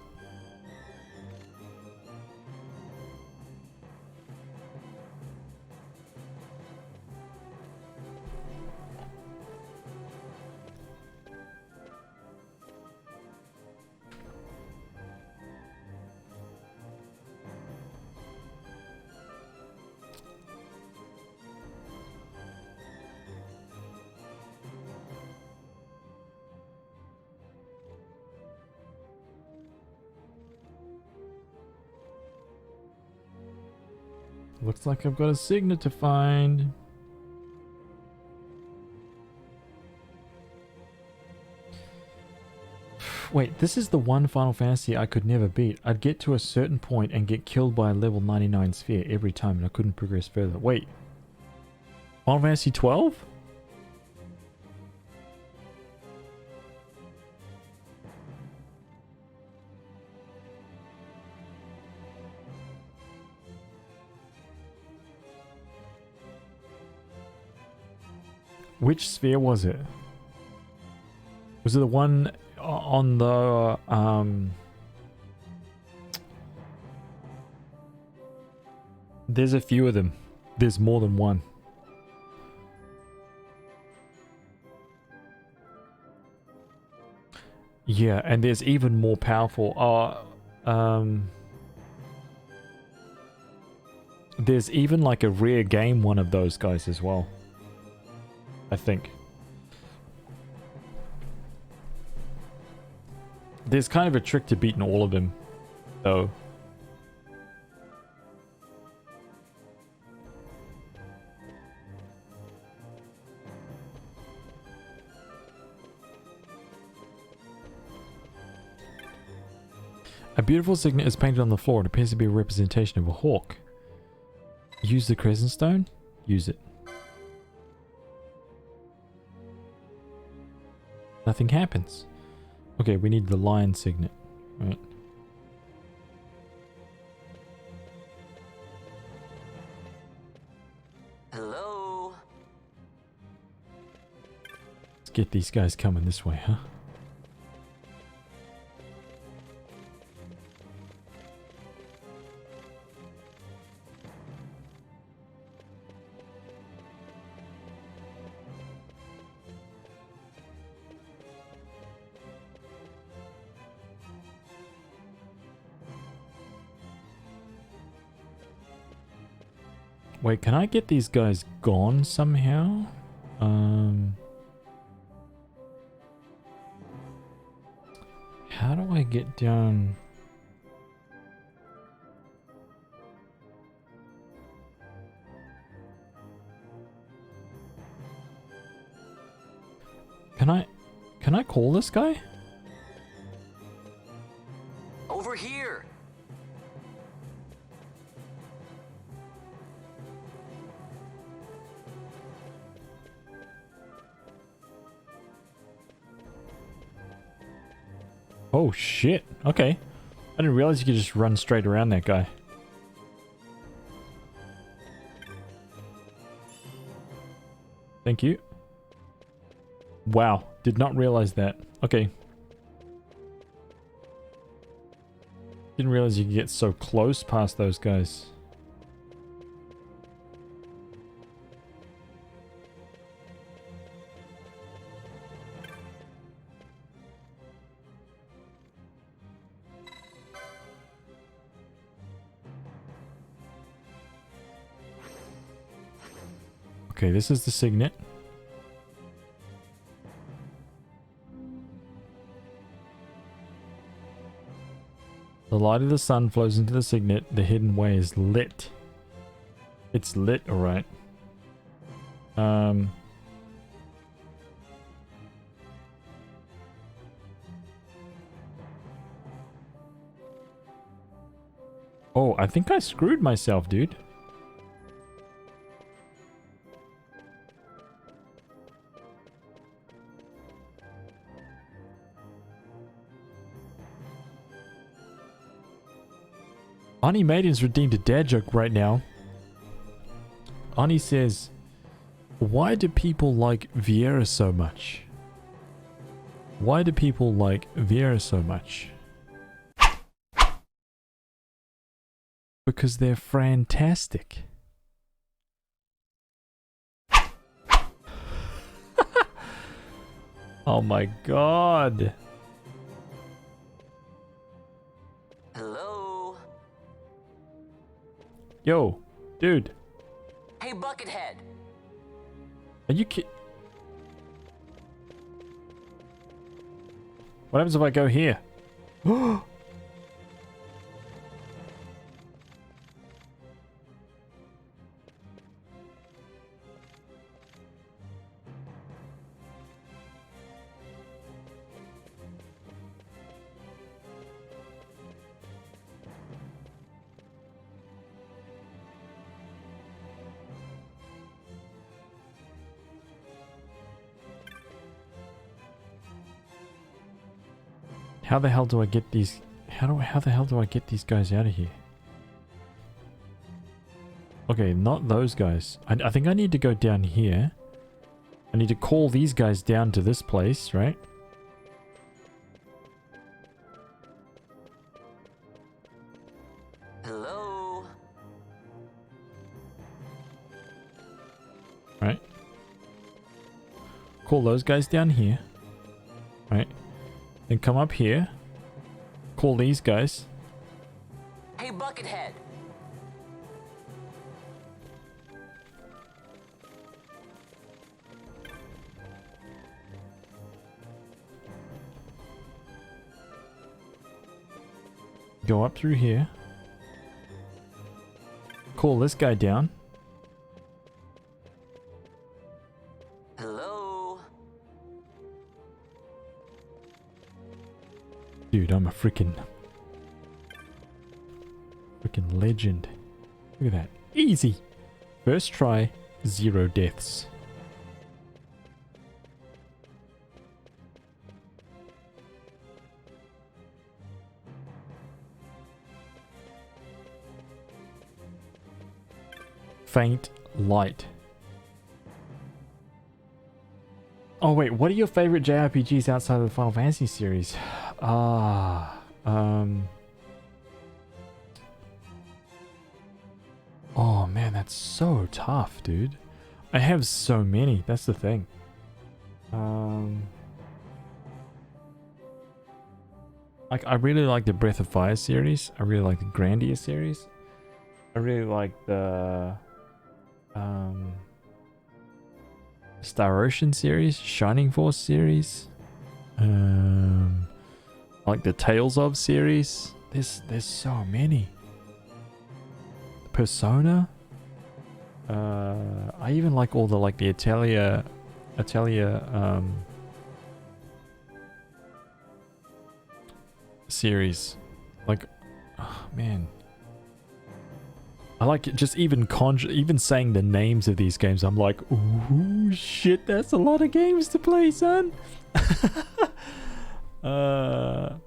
Looks like I've got a signet to find. Wait, this is the one Final Fantasy I could never beat. I'd get to a certain point and get killed by a level 99 sphere every time and I couldn't progress further. Wait. Final Fantasy 12? Which sphere was it? Was it the one on the there's a few of them. There's more than one. Yeah, and there's even more powerful. There's even like a rare game one of those guys as well. I think. There's kind of a trick to beating all of them, though. A beautiful signet is painted on the floor. It appears to be a representation of a hawk. Use the crescent stone? Use it. Nothing happens. Okay, we need the lion signet, right? Hello? Let's get these guys coming this way, huh? Wait, can I get these guys gone somehow? How do I get down? Can I call this guy? Over here. Oh shit. Okay. I didn't realize you could just run straight around that guy. Thank you. Wow. Did not realize that. Okay. Didn't realize you could get so close past those guys. Okay, this is the signet. The light of the sun flows into the signet. The hidden way is lit. It's lit, alright. Oh, I think I screwed myself, dude. Ani Maiden's redeemed a dad joke right now. Ani says, why do people like Vieira so much? Why do people like Vieira so much? Because they're fantastic. Oh my god. Hello? Yo, dude. Hey, Buckethead. Are you What happens if I go here? How the hell do I get these? How the hell do I get these guys out of here? Okay, not those guys. I think I need to go down here. I need to call these guys down to this place, right? Hello? Right. Call those guys down here. Right. Then come up here. Call these guys. Hey, Buckethead. Go up through here. Call this guy down. Hello? Dude, I'm a freaking legend. Look at that. Easy. First try, 0 deaths. Faint light. Oh wait, what are your favorite JRPGs outside of the Final Fantasy series? Oh man, that's so tough, dude. I have so many, that's the thing. Like, I really like the Breath of Fire series. I really like the Grandia series. I really like the Star Ocean series, Shining Force series. I like the Tales of series. There's so many. Persona. I even like all the the Atelier series. Like, oh, man. I like it, just even saying the names of these games, I'm like, ooh, shit, that's a lot of games to play, son.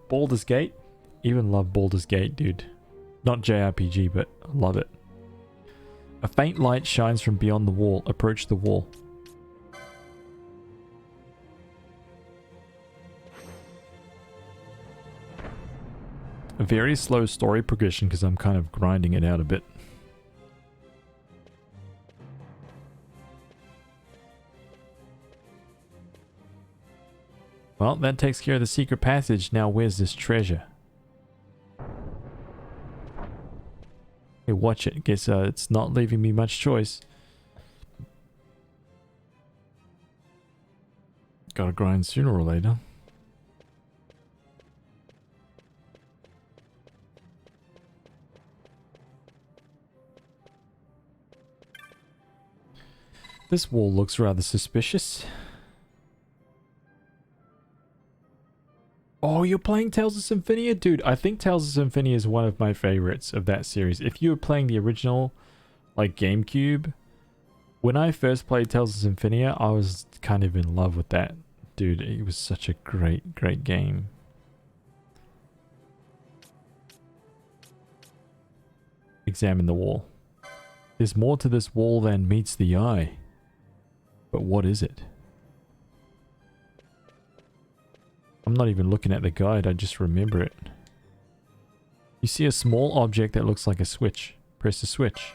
Baldur's Gate. Even love Baldur's Gate, dude. Not JRPG, but I love it. A faint light shines from beyond the wall. Approach the wall. A very slow story progression because I'm kind of grinding it out a bit. Well, that takes care of the secret passage. Now where's this treasure? Hey, watch it. Guess it's not leaving me much choice. Gotta grind sooner or later. This wall looks rather suspicious. Oh, you're playing Tales of Symphonia? Dude, I think Tales of Symphonia is one of my favorites of that series. If you were playing the original, like, GameCube, when I first played Tales of Symphonia, I was kind of in love with that. Dude, it was such a great, great game. Examine the wall. There's more to this wall than meets the eye. But what is it? I'm not even looking at the guide, I just remember it. You see a small object that looks like a switch. Press the switch.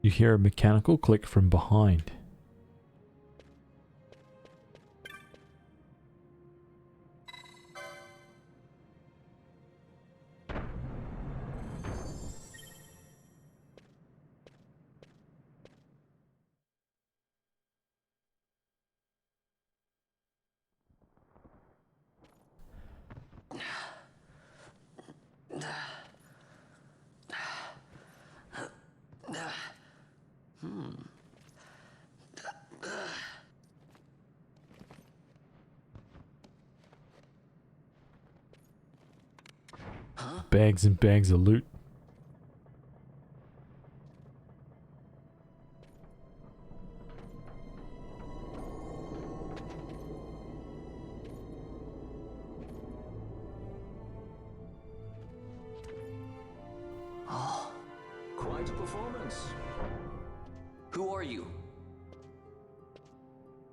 You hear a mechanical click from behind. Bags and bags of loot. Oh, Quite a performance. who are you?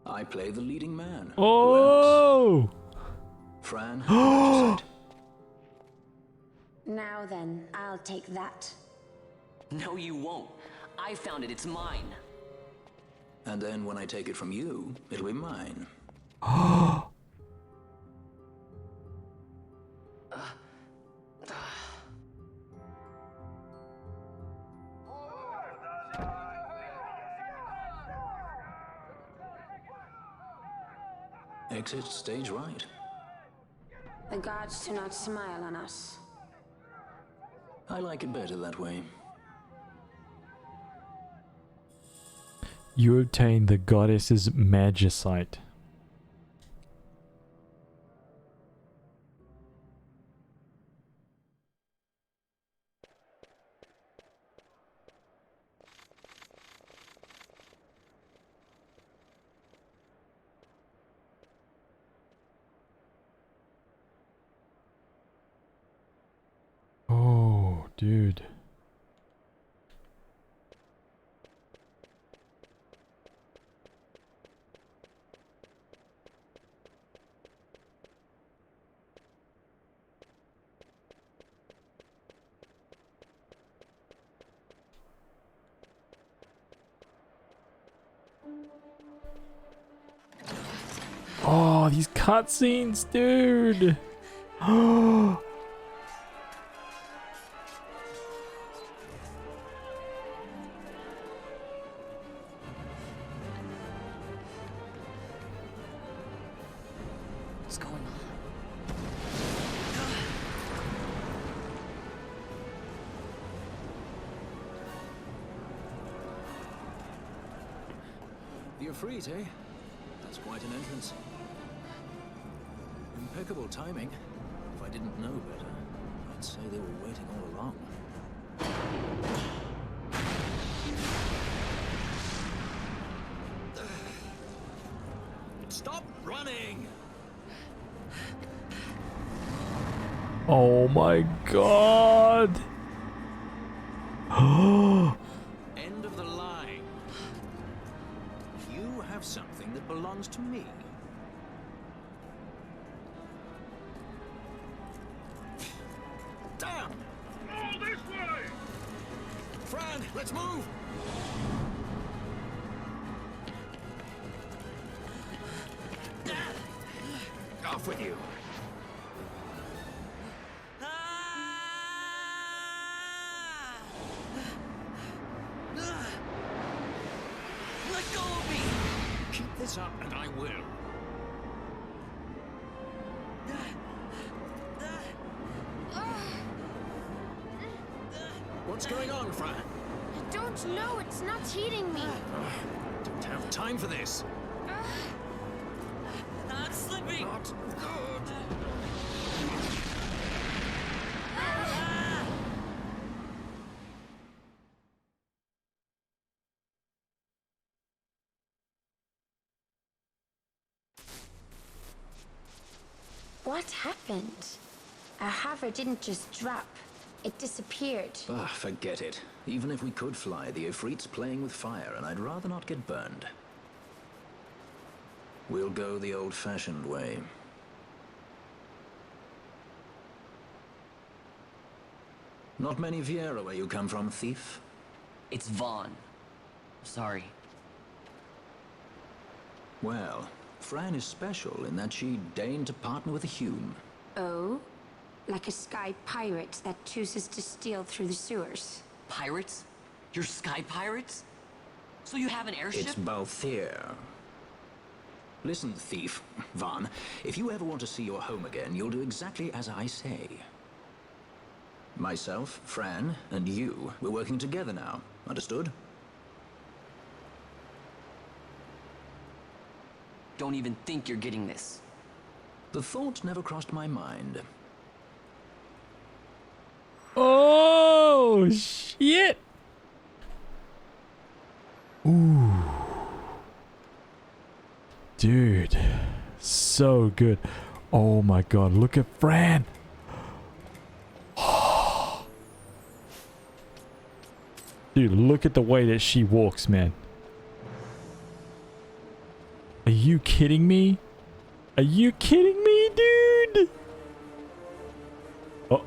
I play the leading man. Oh! Fran, Regicide. Now then, I'll take that. No, you won't. I found it. It's mine. And then when I take it from you, it'll be mine. Exit stage right. The gods do not smile on us. I like it better that way. You obtain the goddess's magicite. Oh, dude. Oh, these cutscenes, dude. Oh. What's going on? The Ifrit, eh? That's quite an entrance. Impeccable timing. If I didn't know better, I'd say they were waiting all along. Stop running! Oh my god! End of the line. You have something that belongs to me. Damn! All this way! Fran, let's move! Off with you. Let go of me! Keep this up and I will. What's going on, Fran? I don't know. It's not heating me. Don't have time for this. I'm slipping! Not good. What happened? Our hover didn't just drop. It disappeared. Ah, forget it. Even if we could fly, the Ifrit's playing with fire, and I'd rather not get burned. We'll go the old-fashioned way. Not many Viera where you come from, thief? It's Vaughn. Sorry. Well, Fran is special in that she deigned to partner with a Hume. Oh? Like a sky pirate that chooses to steal through the sewers. Pirates? You're sky pirates? So you have an airship? It's both here. Listen, thief, Vaughn, if you ever want to see your home again, you'll do exactly as I say. Myself, Fran, and you, we're working together now. Understood? Don't even think you're getting this. The thought never crossed my mind. Oh, shit! Ooh. Dude, so good. Oh my god, look at Fran! Dude, look at the way that she walks, man. Are you kidding me? Are you kidding me, dude? Oh.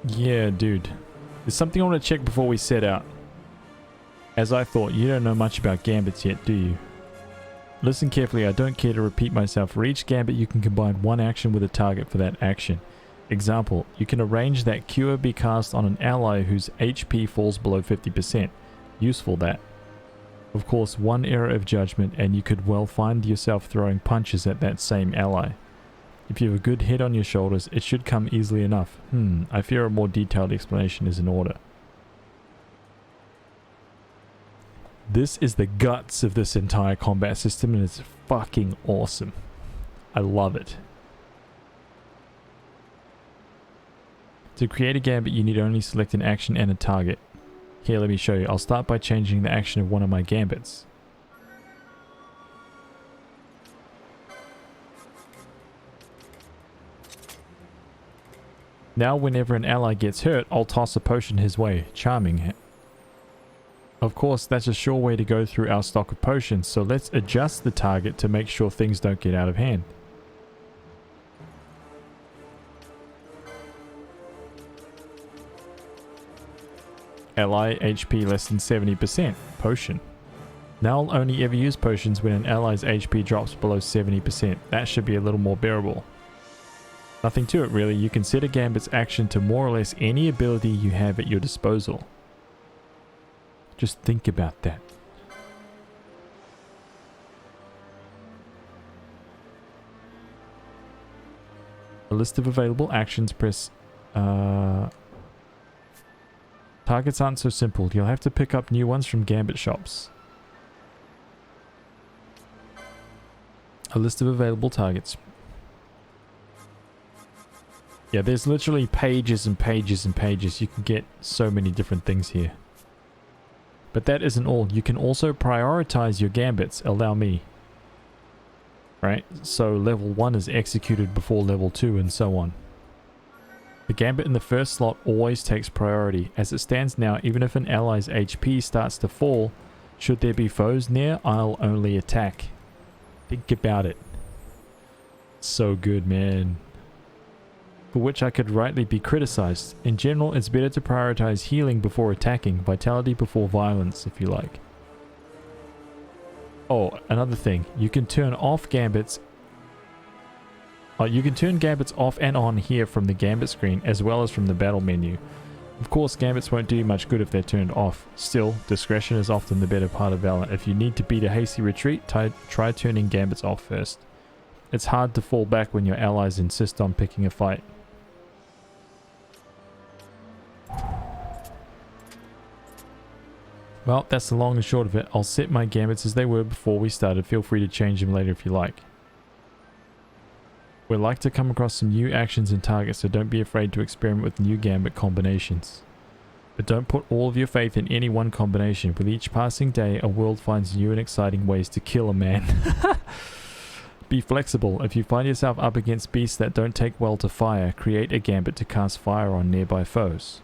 Yeah, dude. There's something I want to check before we set out. As I thought, you don't know much about gambits yet, do you? Listen carefully, I don't care to repeat myself. For each gambit, you can combine one action with a target for that action. Example, you can arrange that Cure be cast on an ally whose HP falls below 50%. Useful that. Of course, one error of judgment and you could well find yourself throwing punches at that same ally. If you have a good head on your shoulders, it should come easily enough. I fear a more detailed explanation is in order. This is the guts of this entire combat system and it's fucking awesome. I love it. To create a gambit, you need only select an action and a target. Here, let me show you. I'll start by changing the action of one of my gambits. Now, whenever an ally gets hurt, I'll toss a potion his way. Charming. Of course, that's a sure way to go through our stock of potions, so let's adjust the target to make sure things don't get out of hand. Ally HP less than 70%. Potion. Now I'll only ever use potions when an ally's HP drops below 70%. That should be a little more bearable. Nothing to it really, you can set a gambit's action to more or less any ability you have at your disposal. Just think about that. A list of available actions, press... Targets aren't so simple, you'll have to pick up new ones from gambit shops. A list of available targets. Yeah, there's literally pages and pages and pages. You can get so many different things here. But that isn't all. You can also prioritize your gambits. Allow me. Right? So level 1 is executed before level 2 and so on. The gambit in the first slot always takes priority. As it stands now, even if an ally's HP starts to fall, should there be foes near, I'll only attack. Think about it. So good, man. For which I could rightly be criticized. In general, it's better to prioritize healing before attacking, vitality before violence, if you like. Oh, another thing. You can turn off gambits. You can turn gambits off and on here from the gambit screen, as well as from the battle menu. Of course, gambits won't do you much good if they're turned off. Still, discretion is often the better part of valor. If you need to beat a hasty retreat, try turning gambits off first. It's hard to fall back when your allies insist on picking a fight. Well, that's the long and short of it. I'll set my gambits as they were before we started. Feel free to change them later if you like. We'd like to come across some new actions and targets, so don't be afraid to experiment with new gambit combinations. But don't put all of your faith in any one combination. With each passing day, a world finds new and exciting ways to kill a man. Be flexible. If you find yourself up against beasts that don't take well to fire, create a gambit to cast fire on nearby foes.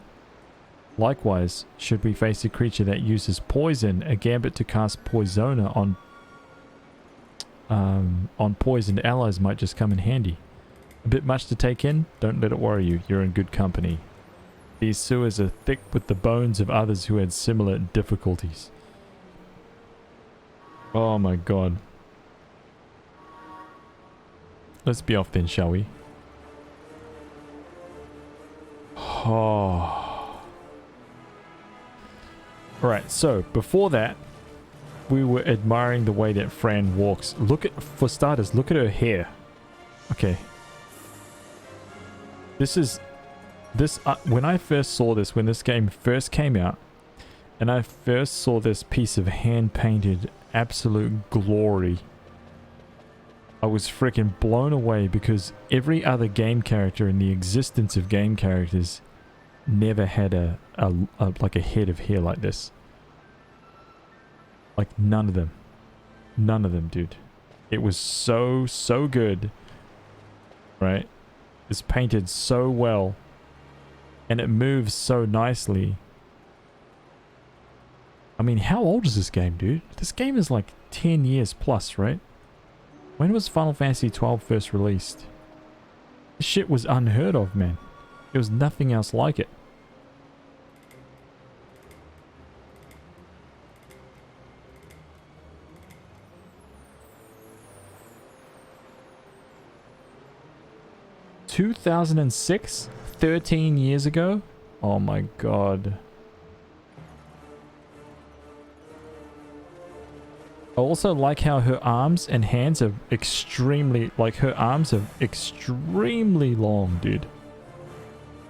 Likewise, should we face a creature that uses poison, a gambit to cast Poisona on poisoned allies might just come in handy. A bit much to take in? Don't let it worry you, you're in good company. These sewers are thick with the bones of others who had similar difficulties. Oh my god. Let's be off then, shall we? Oh. Alright, so before that, we were admiring the way that Fran walks. Look at, for starters, look at her hair. Okay. When I first saw this, when this game first came out, and I first saw this piece of hand-painted absolute glory, I was freaking blown away because every other game character in the existence of game characters never had like a head of hair like this. Like none of them. None of them, dude. It was so good. Right? It's painted so well. And it moves so nicely. I mean, how old is this game, dude? This game is like 10 years plus, right? When was Final Fantasy XII first released? This shit was unheard of, man. There was nothing else like it. (2006) 13 years ago? Oh my god. I also like how her arms and hands are extremely, like her arms are extremely long, dude.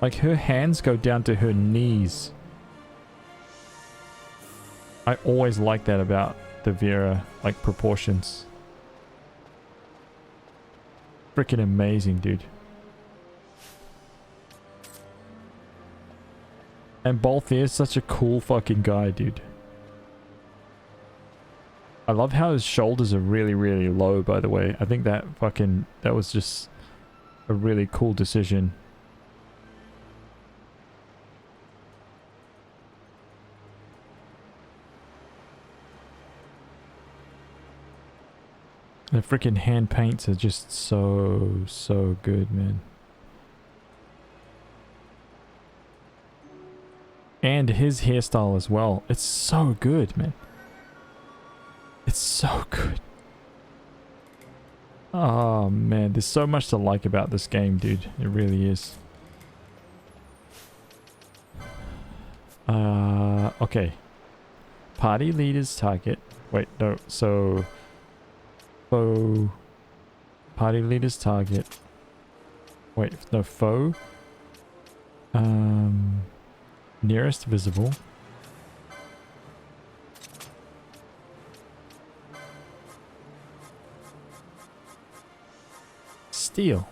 Like her hands go down to her knees. I always like that about the Vera, like proportions. Freaking amazing, dude. And Balthier is such a cool fucking guy, dude. I love how his shoulders are really, really low, by the way. I think that was just a really cool decision. The freaking hand paints are just so good, man. And his hairstyle as well. It's so good, man. It's so good. Oh man, there's so much to like about this game, dude. It really is. Okay. Party leader's target. Wait, no. So, foe. Party leader's target. Wait, no, foe. Nearest visible. Steel.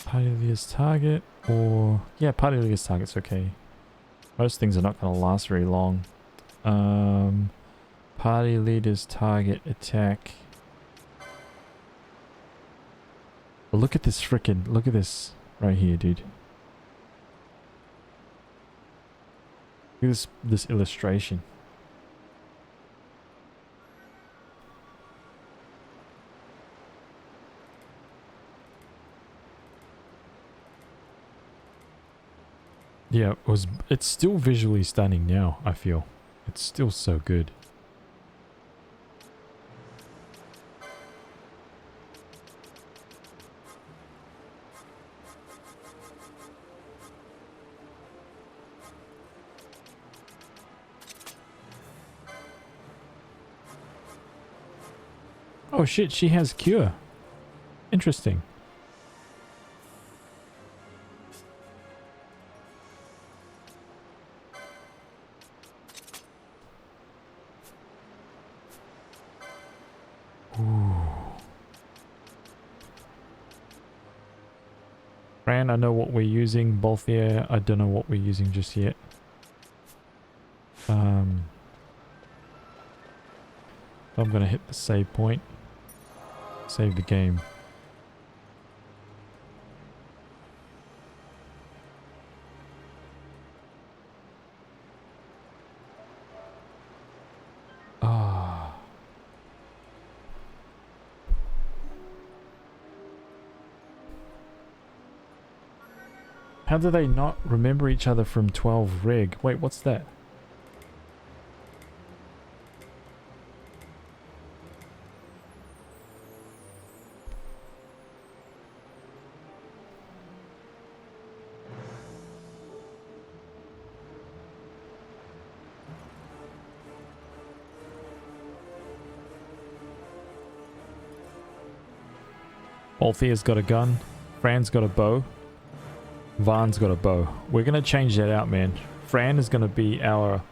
Party leader's target, or yeah, party leader's target's okay. Most things are not going to last very long. Party leader's target attack. But look at this look at this right here, dude. Look at this illustration. Yeah, it's still visually stunning now, I feel. It's still so good. Oh shit, she has cure. Interesting. Fran, I know what we're using. Balthier, I don't know what we're using just yet. I'm gonna hit the save point. Save the game. Ah. How do they not remember each other from 12 Reg? Wait, what's that? Althea's got a gun. Fran's got a bow. Vaughn's got a bow. We're gonna change that out, man. Fran is gonna be our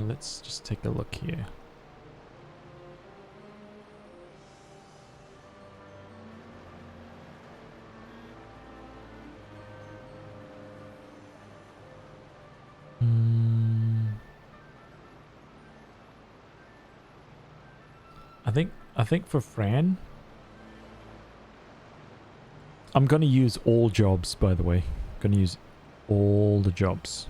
let's just take a look here. I think for Fran, I'm gonna use all jobs, by the way. I'm gonna use all the jobs.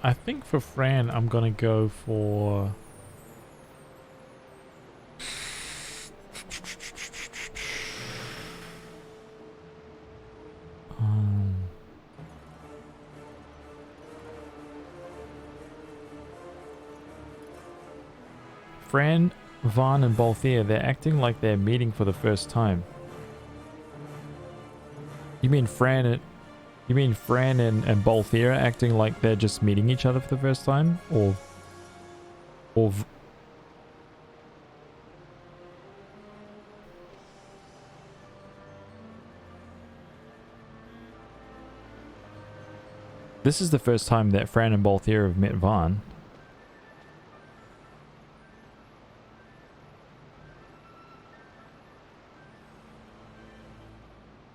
I think for Fran, I'm gonna go for... Fran, Vaughn, and Balthier, they're acting like they're meeting for the first time. You mean Fran and Balthier acting like they're just meeting each other for the first time? Or this is the first time that Fran and Balthier have met Vaughn.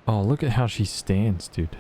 Oh, look at how she stands, dude.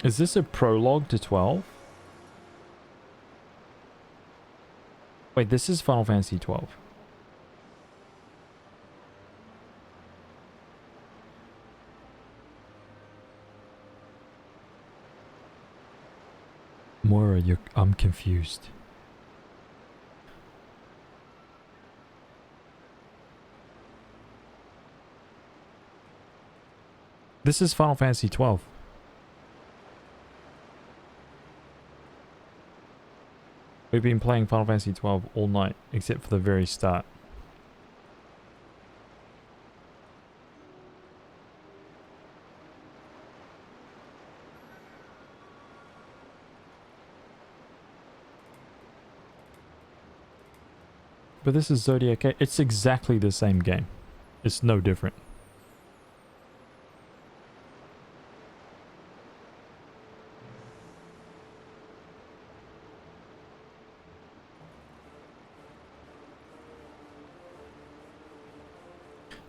Is this a prologue to 12? Wait, this is Final Fantasy 12. Moira, I'm confused. This is Final Fantasy 12. We've been playing Final Fantasy 12 all night, except for the very start. But this is Zodiac. It's exactly the same game. It's no different.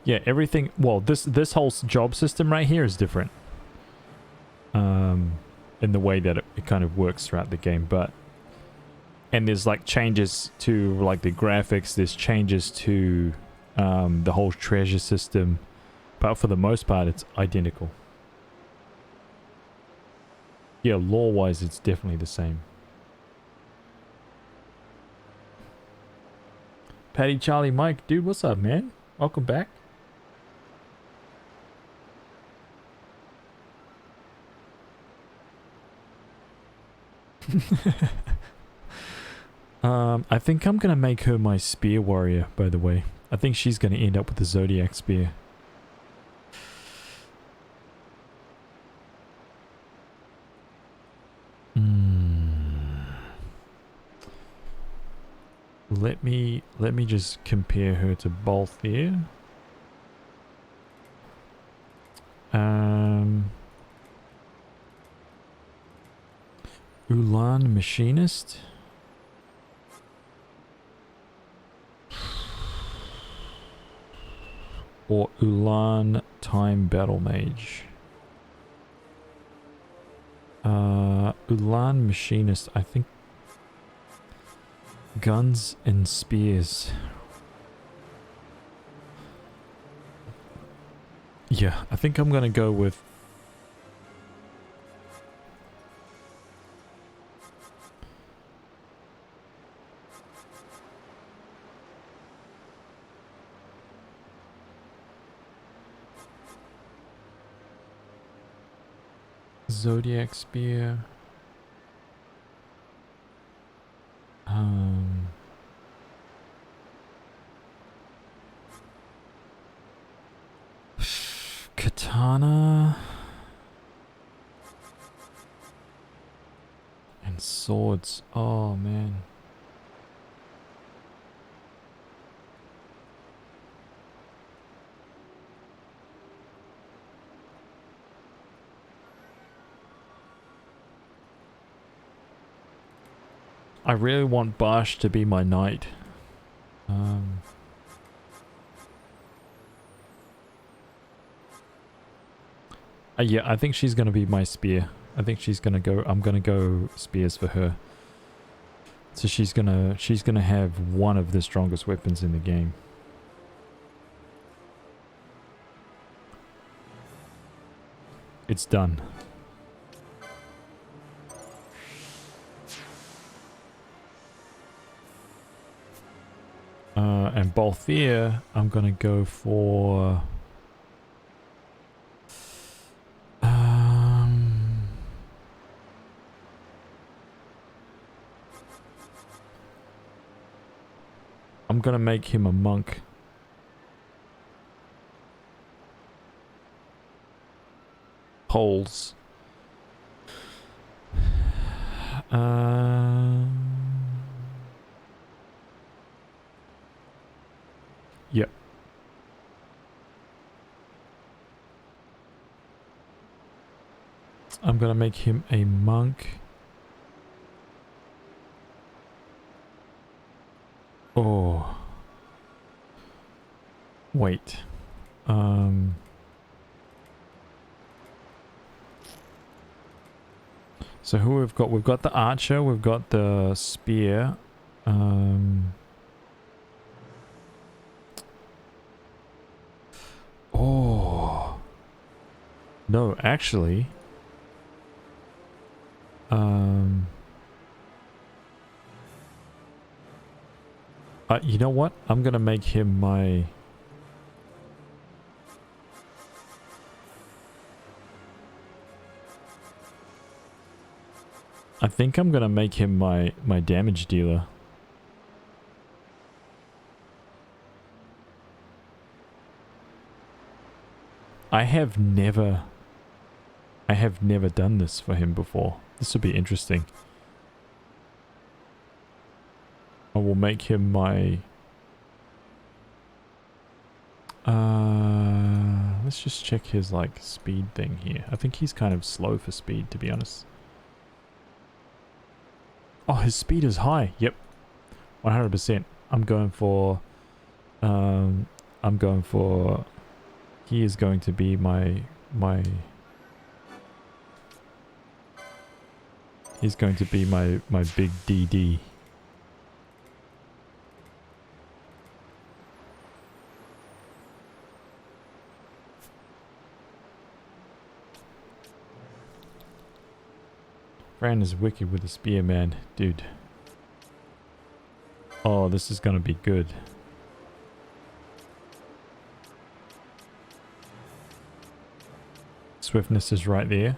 Yeah, everything. Well, this whole job system right here is different. In the way that it kind of works throughout the game, but. And there's like changes to like the graphics, there's changes to the whole treasure system, but for the most part it's identical. Yeah, lore-wise it's definitely the same. Patty, Charlie, Mike, dude, what's up, man? Welcome back. I think I'm gonna make her my spear warrior, by the way. I think she's gonna end up with the Zodiac spear. Let me just compare her to Balthier. Ulan Machinist. Or Ulan Time Battle Mage. Ulan Machinist, I think. Guns and spears. Yeah, I think I'm gonna go with Zodiac spear. Katana and swords. Oh man. I really want Bash to be my knight. Yeah, I think she's gonna be my spear. I think she's gonna go. I'm gonna go spears for her. So she's gonna have one of the strongest weapons in the game. It's done. And Balthier, I'm gonna go for. I'm gonna make him a monk. Poles. Yep. I'm gonna make him a monk. Oh. Wait. So who we've got? We've got the archer, we've got the spear. Oh. No, actually. You know what? I'm gonna make him my... I think I'm gonna make him my damage dealer. I have never done this for him before. This will be interesting. I will make him my... let's just check his like speed thing here. I think he's kind of slow for speed, to be honest. Oh, his speed is high. Yep. 100%. I'm going for... He is going to be my... He's going to be my big DD. Fran is wicked with the spear, man. Dude. Oh, this is gonna be good. Swiftness is right there.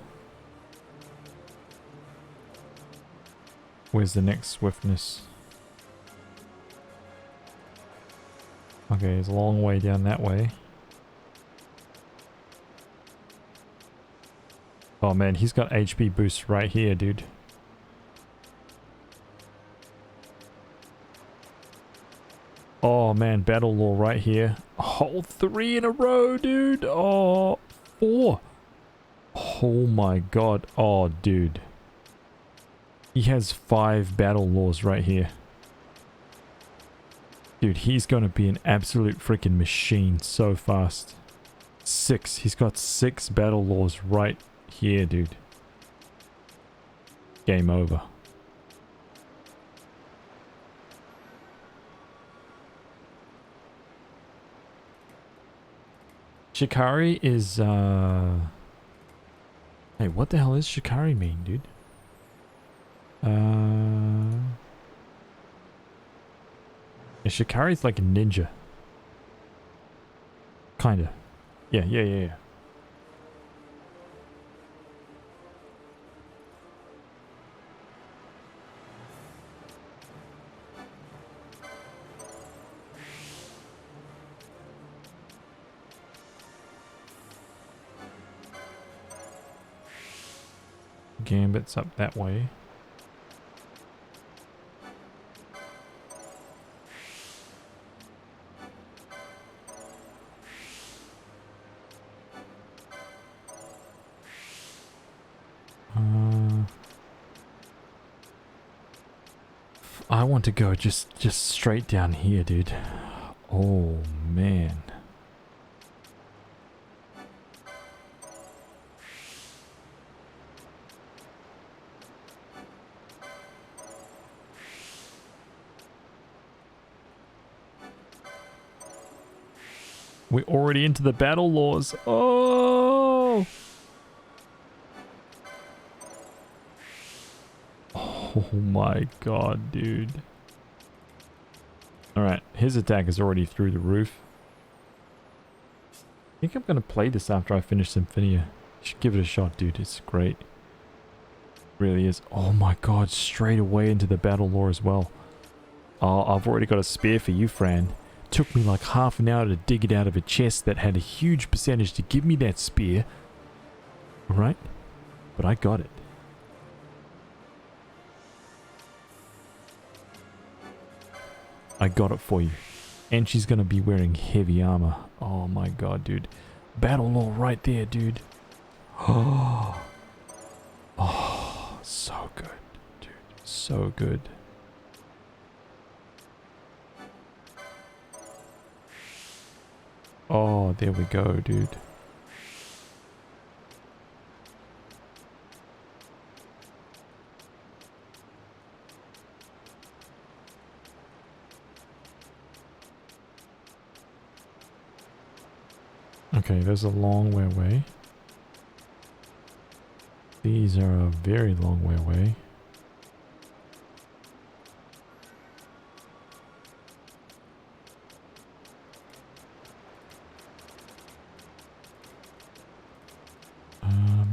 Where's the next swiftness? Okay, it's a long way down that way. Oh man, he's got HP boost right here, dude. Oh man, battle law right here. Oh, 3 in a row, dude. Oh, 4. Oh my god. Oh, dude. He has 5 battle laws right here. Dude, he's gonna be an absolute freaking machine so fast. 6. He's got 6 battle laws right here, dude. Game over. Shikari is, Hey, what the hell is Shikari mean, dude? Yeah, Shikari's like a ninja. Kinda. Yeah. Gambit's up that way. I want to go just straight down here, dude. Oh man. We're already into the battle laws. Oh! Oh my god, dude. Alright, his attack is already through the roof. I think I'm gonna play this after I finish Symphonia. You should give it a shot, dude. It's great. It really is. Oh my god, straight away into the battle lore as well. Oh, I've already got a spear for you, Fran. Took me like half an hour to dig it out of a chest that had a huge percentage to give me that spear. Alright? But I got it. I got it for you. And she's gonna be wearing heavy armor. Oh my god, dude. Battle lore right there, dude. Oh. So good, dude. So good. Oh, there we go, dude. Okay, there's a long way away. These are a very long way away.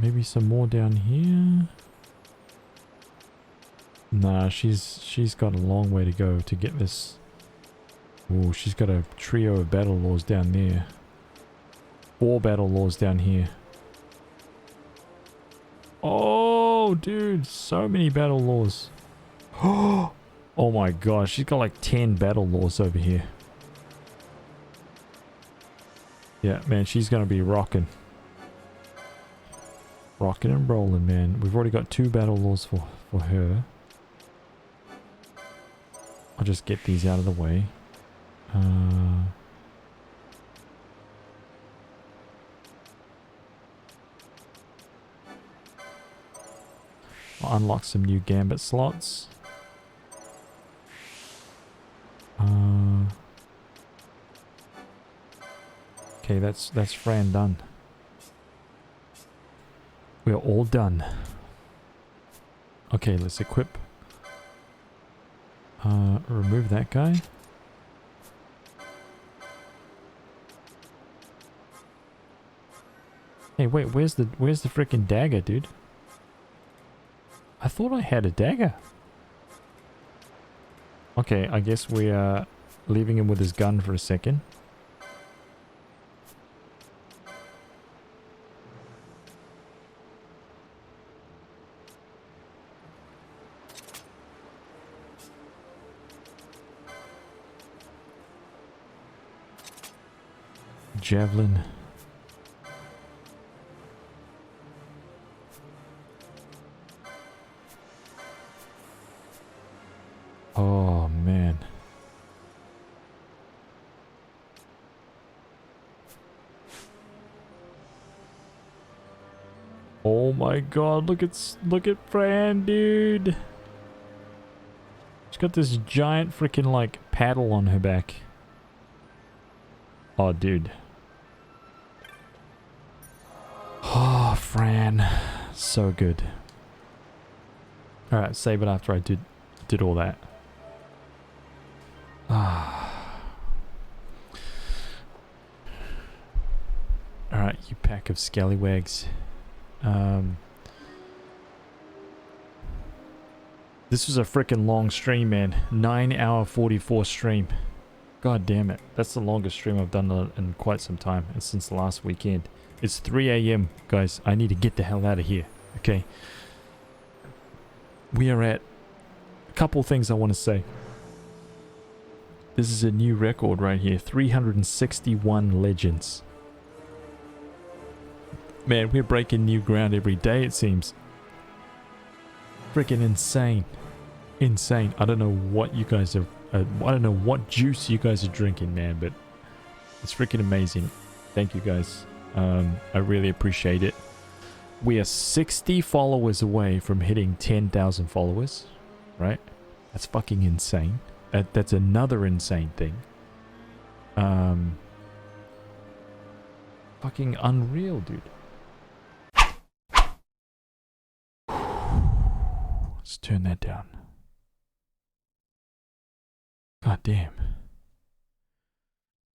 Maybe some more down here. Nah, she's got a long way to go to get this. Ooh, she's got a trio of battle laws down there. 4 battle laws down here. Oh, dude, so many battle laws. Oh my gosh, she's got like 10 battle laws over here. Yeah, man, she's gonna be rocking. Rocking and rolling, man. We've already got 2 battle laws for her. I'll just get these out of the way. I'll unlock some new gambit slots. Okay, that's Fran done. We're all done. Okay, let's equip. Remove that guy. Hey, wait, where's the freaking dagger, dude? I thought I had a dagger. Okay, I guess we are leaving him with his gun for a second. Javelin. Oh man. Oh my god, look at Fran, dude. She's got this giant freaking like paddle on her back. Oh dude. Oh, Fran. So good. Alright, save it after I did all that. Alright, you pack of scallywags. This was a freaking long stream, man. 9-hour 44 stream. God damn it. That's the longest stream I've done in quite some time. And since last weekend. It's 3 a.m. guys. I need to get the hell out of here. Okay. We are at a couple things I want to say. This is a new record right here. 361 legends. Man, we're breaking new ground every day, it seems. Freaking insane. Insane. I don't know what you guys are... I don't know what juice you guys are drinking, man, but it's freaking amazing. Thank you, guys. I really appreciate it. We are 60 followers away from hitting 10,000 followers, right? That's fucking insane. That's another insane thing. Fucking unreal, dude. Let's turn that down. God damn.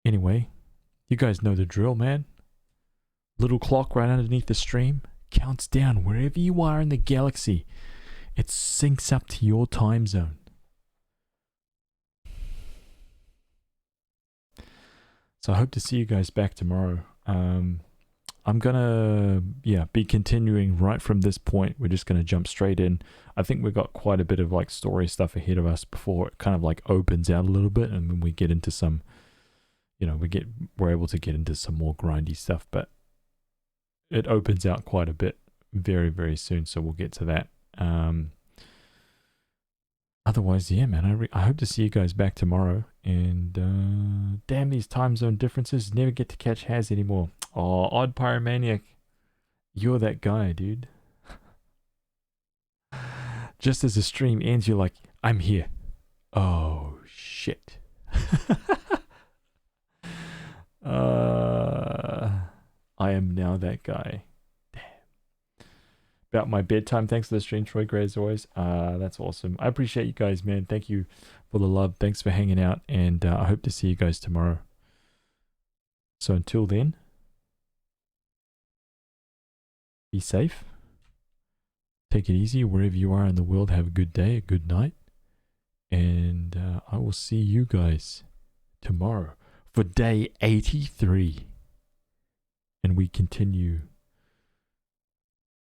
Anyway, you guys know the drill, man. Little clock right underneath the stream counts down wherever you are in the galaxy. It syncs up to your time zone. So I hope to see you guys back tomorrow. I'm gonna, be continuing right from this point. We're just gonna jump straight in. I think we've got quite a bit of like story stuff ahead of us before it kind of like opens out a little bit, and then we get into some, we're able to get into some more grindy stuff, but it opens out quite a bit very, very soon. So we'll get to that. otherwise, yeah, man, I hope to see you guys back tomorrow. And damn, these time zone differences. Never get to catch Haz anymore. Oh, Odd Pyromaniac. You're that guy, dude. Just as the stream ends, you're like, I'm here. Oh, shit. I am now that guy. Damn. About my bedtime. Thanks for the stream, Troy Gray, as always. That's awesome. I appreciate you guys, man. Thank you for the love. Thanks for hanging out. And I hope to see you guys tomorrow. So until then, be safe. Take it easy wherever you are in the world. Have a good day, a good night. And I will see you guys tomorrow for day 83. And we continue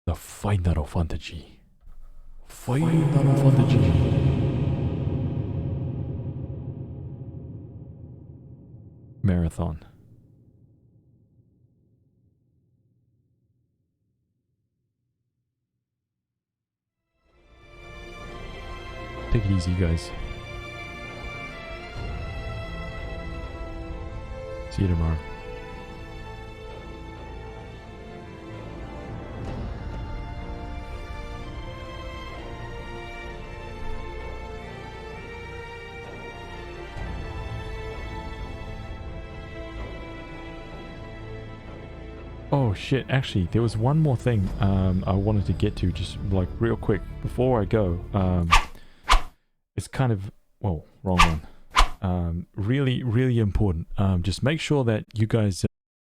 the Final Fantasy. Final Fantasy. Marathon. Take it easy, guys. See you tomorrow. Oh shit, actually there was one more thing I wanted to get to, just like real quick before I go. It's kind of, well, wrong one. Really important. Just make sure that you guys